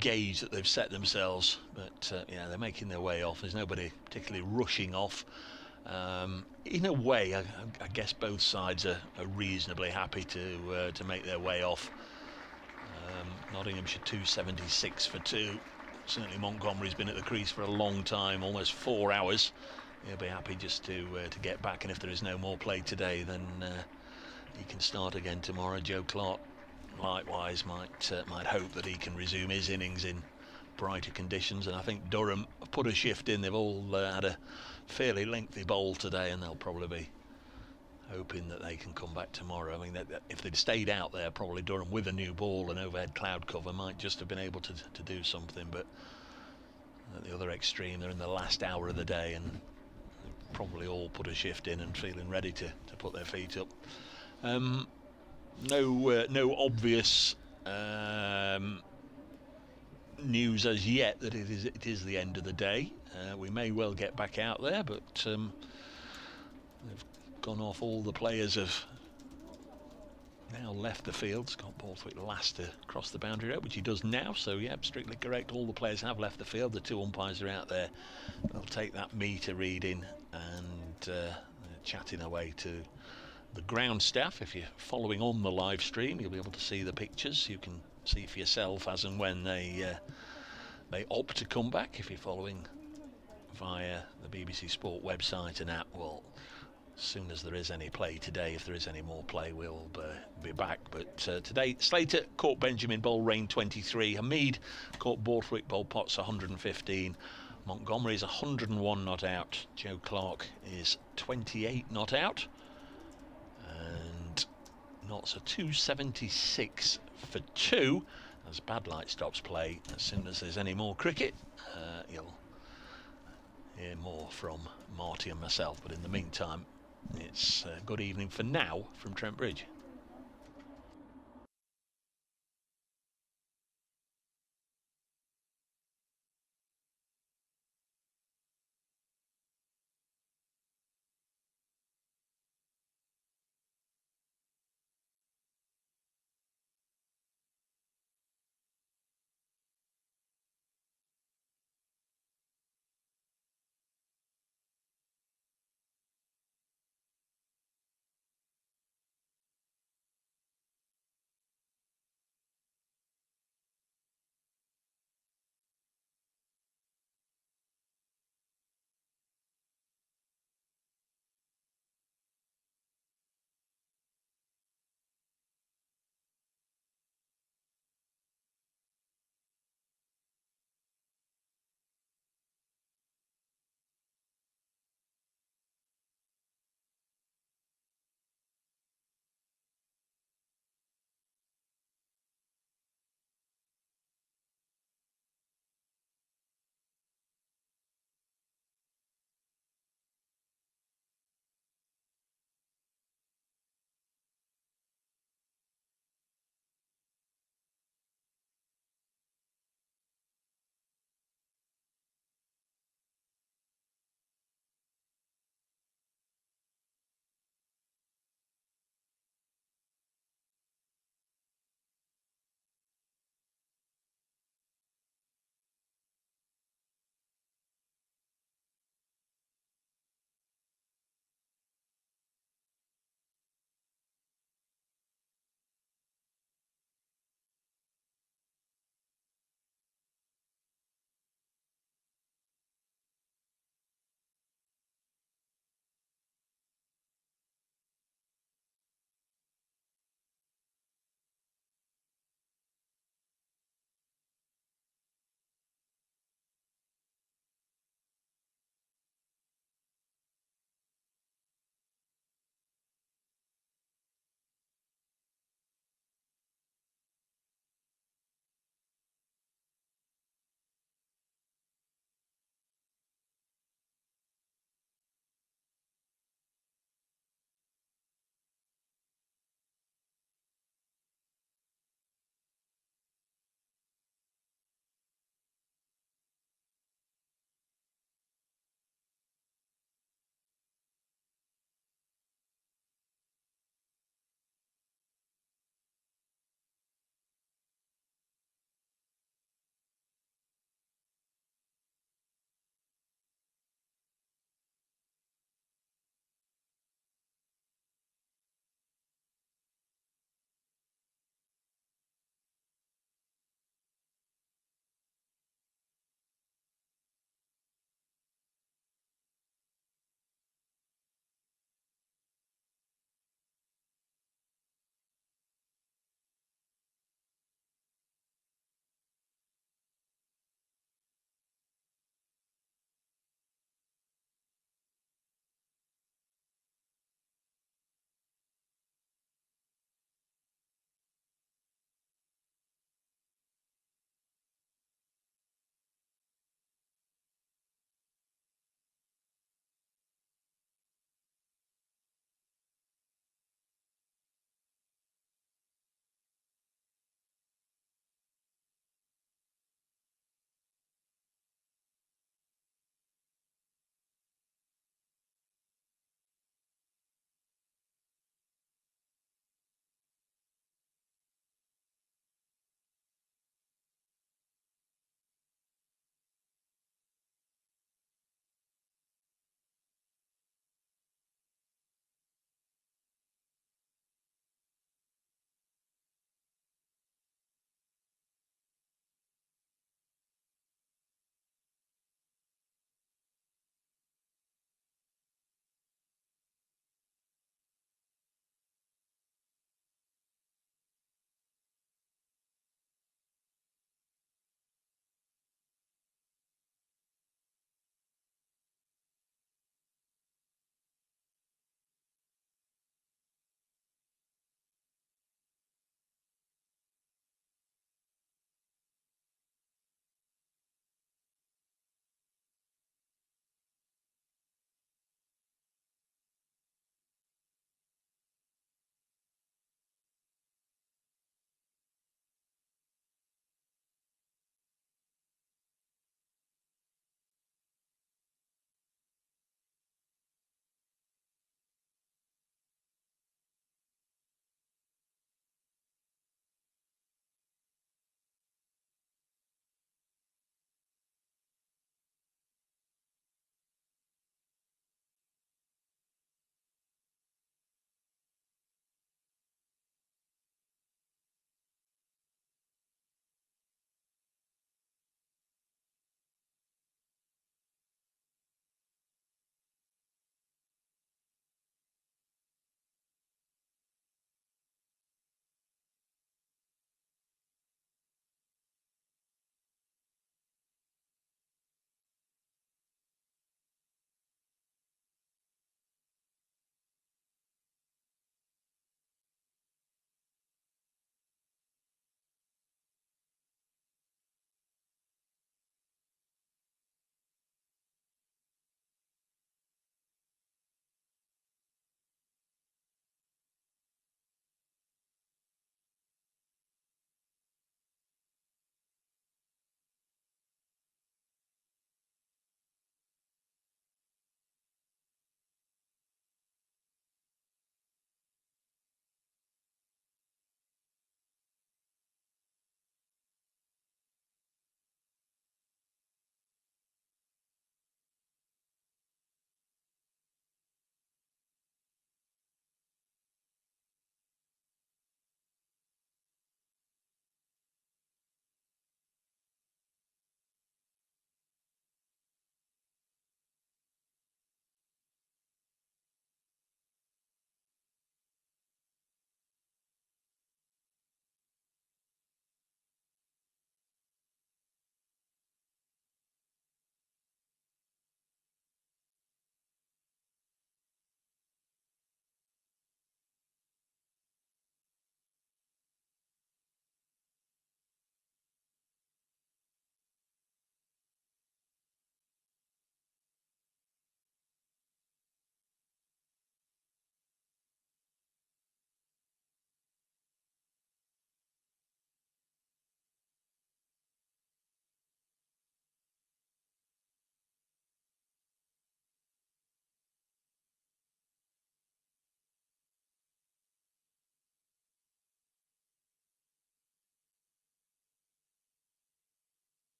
gauge that they've set themselves. But yeah, they're making their way off. There's nobody particularly rushing off. In a way, I guess both sides are reasonably happy to make their way off. Nottinghamshire 276 for 2. Certainly Montgomery's been at the crease for a long time, almost 4 hours. He'll be happy just to get back, and if there is no more play today, then he can start again tomorrow. Joe Clark, likewise, might hope that he can resume his innings in brighter conditions, and I think Durham put a shift in. They've all had a fairly lengthy bowl today, and they'll probably be hoping that they can come back tomorrow. I mean, if they'd stayed out there, probably Durham with a new ball and overhead cloud cover might just have been able to do something, but at the other extreme, they're in the last hour of the day and probably all put a shift in and feeling ready to put their feet up. No obvious news as yet that it is the end of the day. We may well get back out there, but they've gone off. All the players have now left the field. Scott Borthwick last to cross the boundary rope, which he does now. So yeah, strictly correct. All the players have left the field. The 2 umpires are out there. They'll take that meter reading and they're chatting away to the ground staff. If you're following on the live stream, you'll be able to see the pictures. You can see for yourself as and when they opt to come back. If you're following via the BBC Sport website and app, well, as soon as there is any play today, if there is any more play, we'll be back. But today, Slater caught Benjamin Bowl Rain 23, Hamid caught Borthwick Bowl Potts 115, Montgomery is 101 not out, Joe Clark is 28 not out, and Knott's a 276 for 2 as Bad Light stops play. As soon as there's any more cricket, you'll hear more from Marty and myself, but in the meantime, it's good evening for now from Trent Bridge.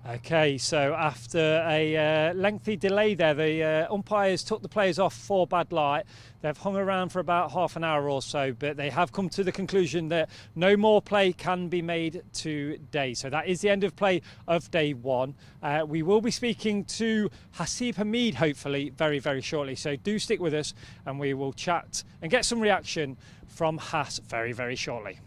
Okay, so after a lengthy delay there, the umpires took the players off for bad light. They've hung around for about half an hour or so, but they have come to the conclusion that no more play can be made today. So that is the end of play of day one. We will be speaking to Hasib Hamid, hopefully, very, very shortly. So do stick with us and we will chat and get some reaction from Has very, very shortly.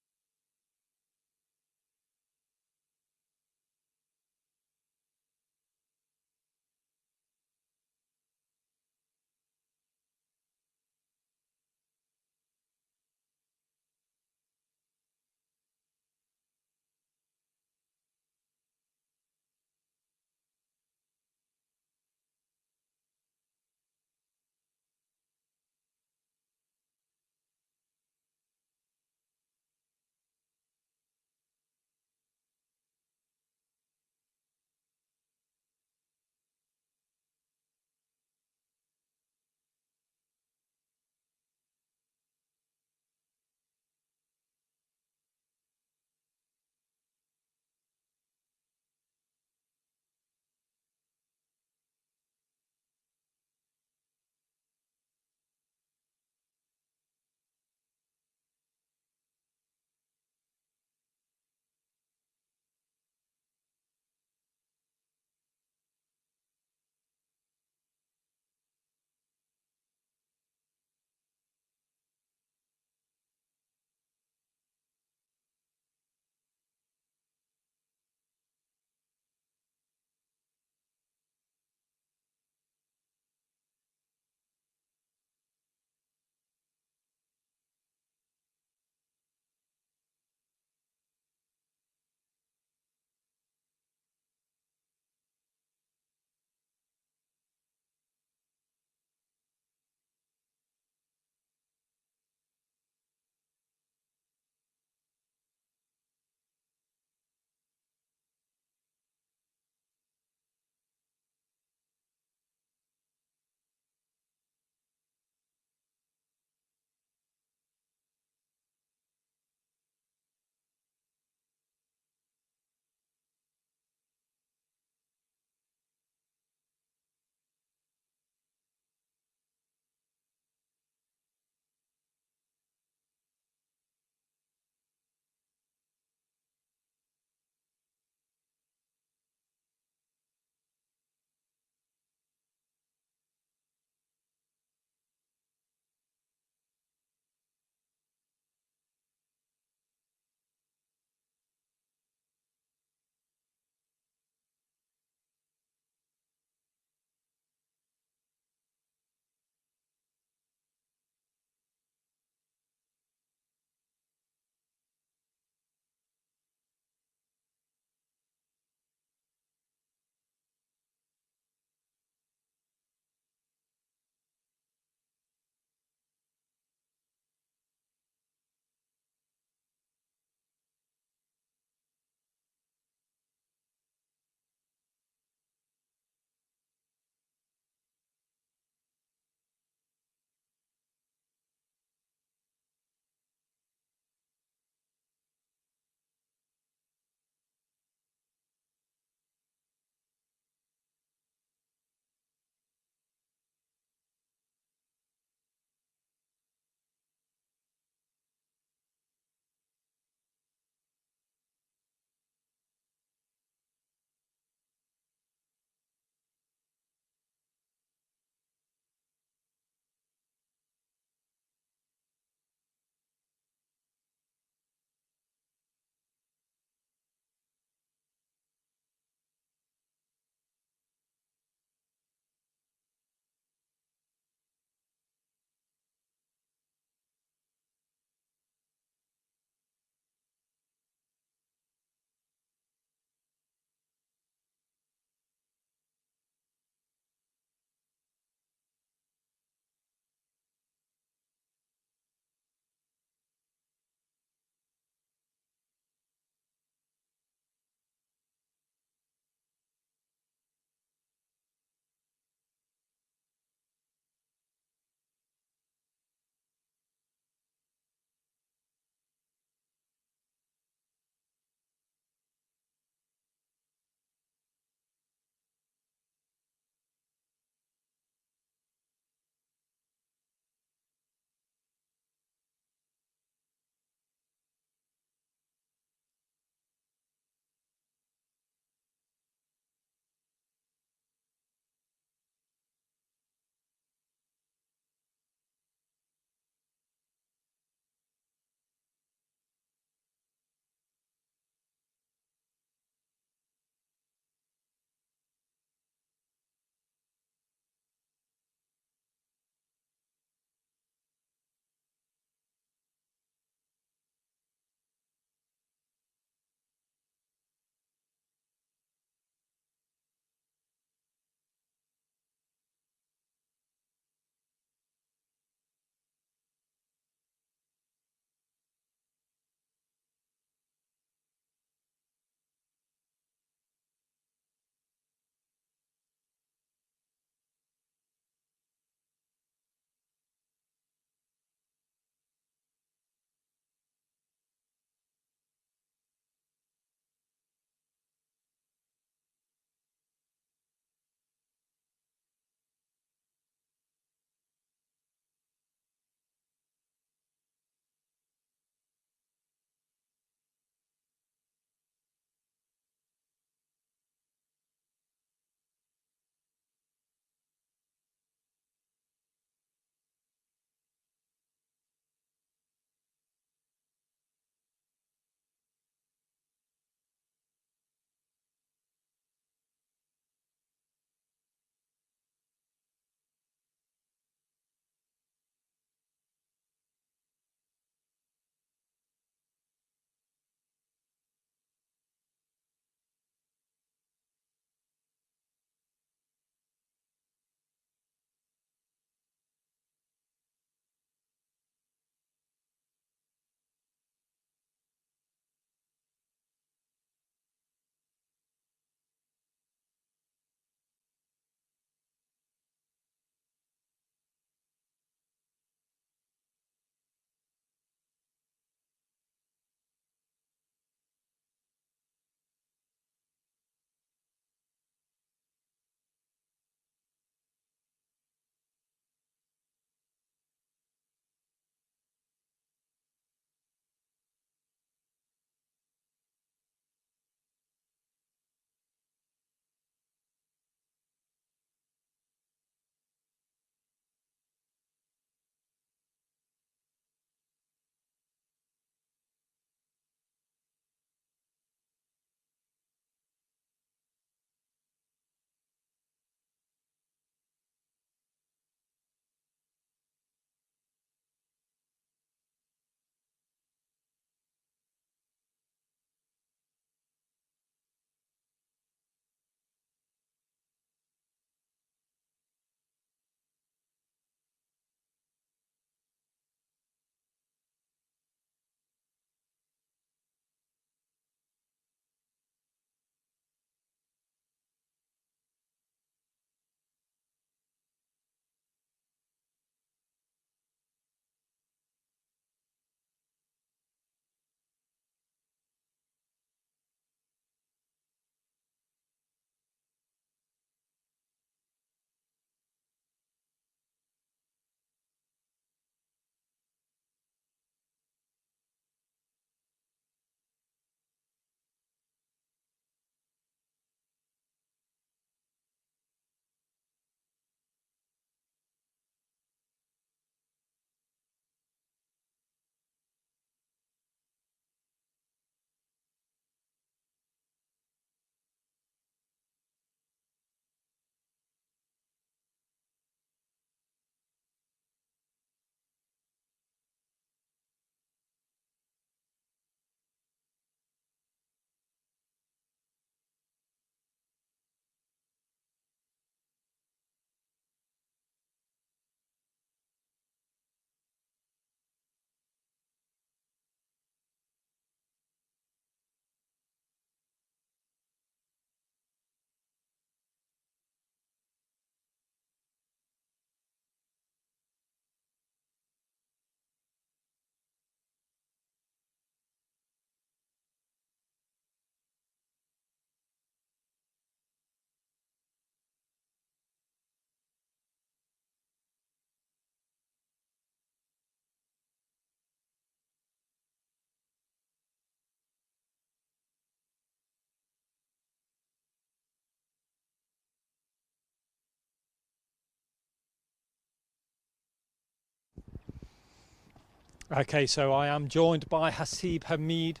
Okay, so I am joined by Hasib Hamid.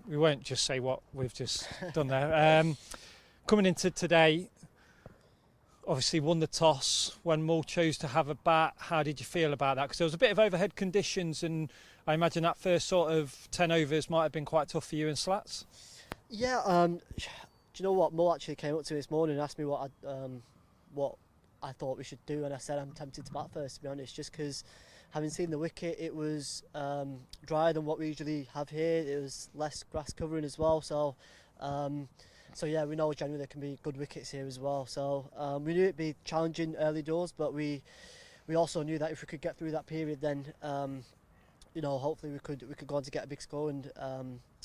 We won't just say what we've just done there. Coming into today, obviously won the toss when Mull chose to have a bat. How did you feel about that? Because there was a bit of overhead conditions, and I imagine that first sort of 10 overs might have been quite tough for you in slats. Yeah, do you know what? Mull actually came up to me this morning and asked me what I thought we should do, and I said I'm tempted to bat first, to be honest, just because having seen the wicket, it was drier than what we usually have here. It was less grass covering as well, so yeah, we know generally there can be good wickets here as well. So we knew it'd be challenging early doors, but we also knew that if we could get through that period, then hopefully we could go on to get a big score. And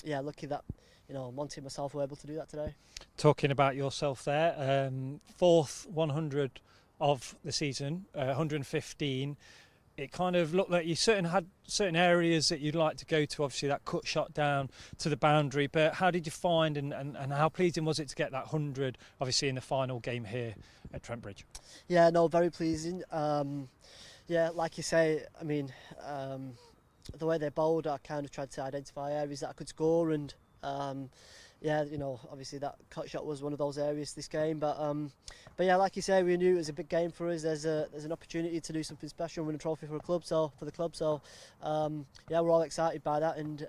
yeah, lucky that Monty and myself were able to do that today. Talking about yourself there, fourth 100 of the season, 115. It kind of looked like you had certain areas that you'd like to go to, obviously that cut shot down to the boundary, but how did you find and how pleasing was it to get that 100, obviously in the final game here at Trent Bridge? Yeah, no, very pleasing. Yeah, like you say, I mean, the way they bowled, I kind of tried to identify areas that I could score, and yeah, obviously that cut shot was one of those areas this game, but yeah, like you say, we knew it was a big game for us. There's an opportunity to do something special and win a trophy for the club. So yeah, we're all excited by that, and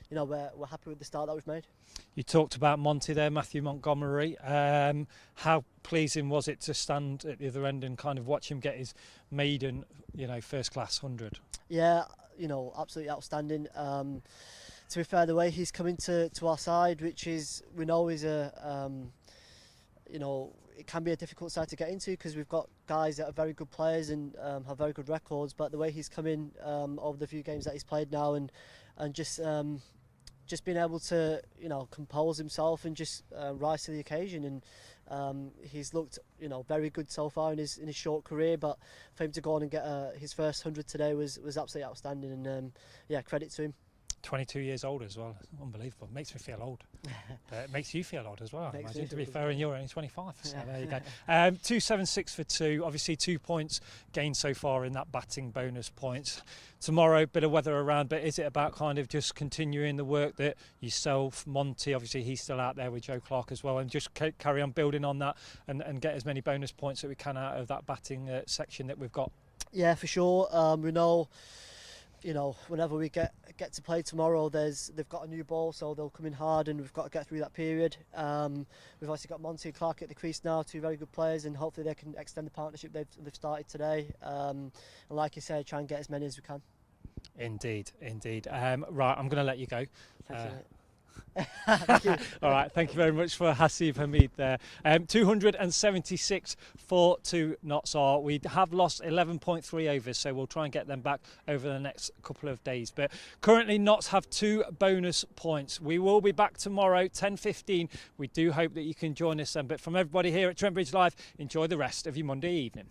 we're happy with the start that we've made. You talked about Monty there, Matthew Montgomery. How pleasing was it to stand at the other end and kind of watch him get his maiden, first class 100? Yeah, absolutely outstanding. To be fair, the way he's coming to our side, which is, we know is it can be a difficult side to get into because we've got guys that are very good players and have very good records. But the way he's come in over the few games that he's played now, and just being able to compose himself and just rise to the occasion, and he's looked very good so far in his short career. But for him to go on and get his first 100 today was absolutely outstanding, and yeah, credit to him. 22 years old as well. Unbelievable. Makes me feel old. It makes you feel old as well, I imagine, to be fair, and you're only 25. So there you go. 276 for 2. Obviously 2 points gained so far in that batting bonus points. Tomorrow, bit of weather around, but is it about kind of just continuing the work that yourself, Monty, obviously he's still out there with Joe Clark as well, and just carry on building on that and get as many bonus points that we can out of that batting section that we've got? Yeah, for sure. We know whenever we get to play tomorrow, they've got a new ball, so they'll come in hard, and we've got to get through that period. We've also got Monty and Clark at the crease now, 2 very good players, and hopefully they can extend the partnership they've started today. And like you say, try and get as many as we can. Indeed. Right, I'm going to let you go. Thank you. Thank you. All right, thank you very much for Hasib Hamid there. 276 for 2 knots are. We have lost 11.3 overs, so we'll try and get them back over the next couple of days. But currently Notts have 2 bonus points. We will be back tomorrow, 10:15. We do hope that you can join us then. But from everybody here at Trent Bridge Live, enjoy the rest of your Monday evening.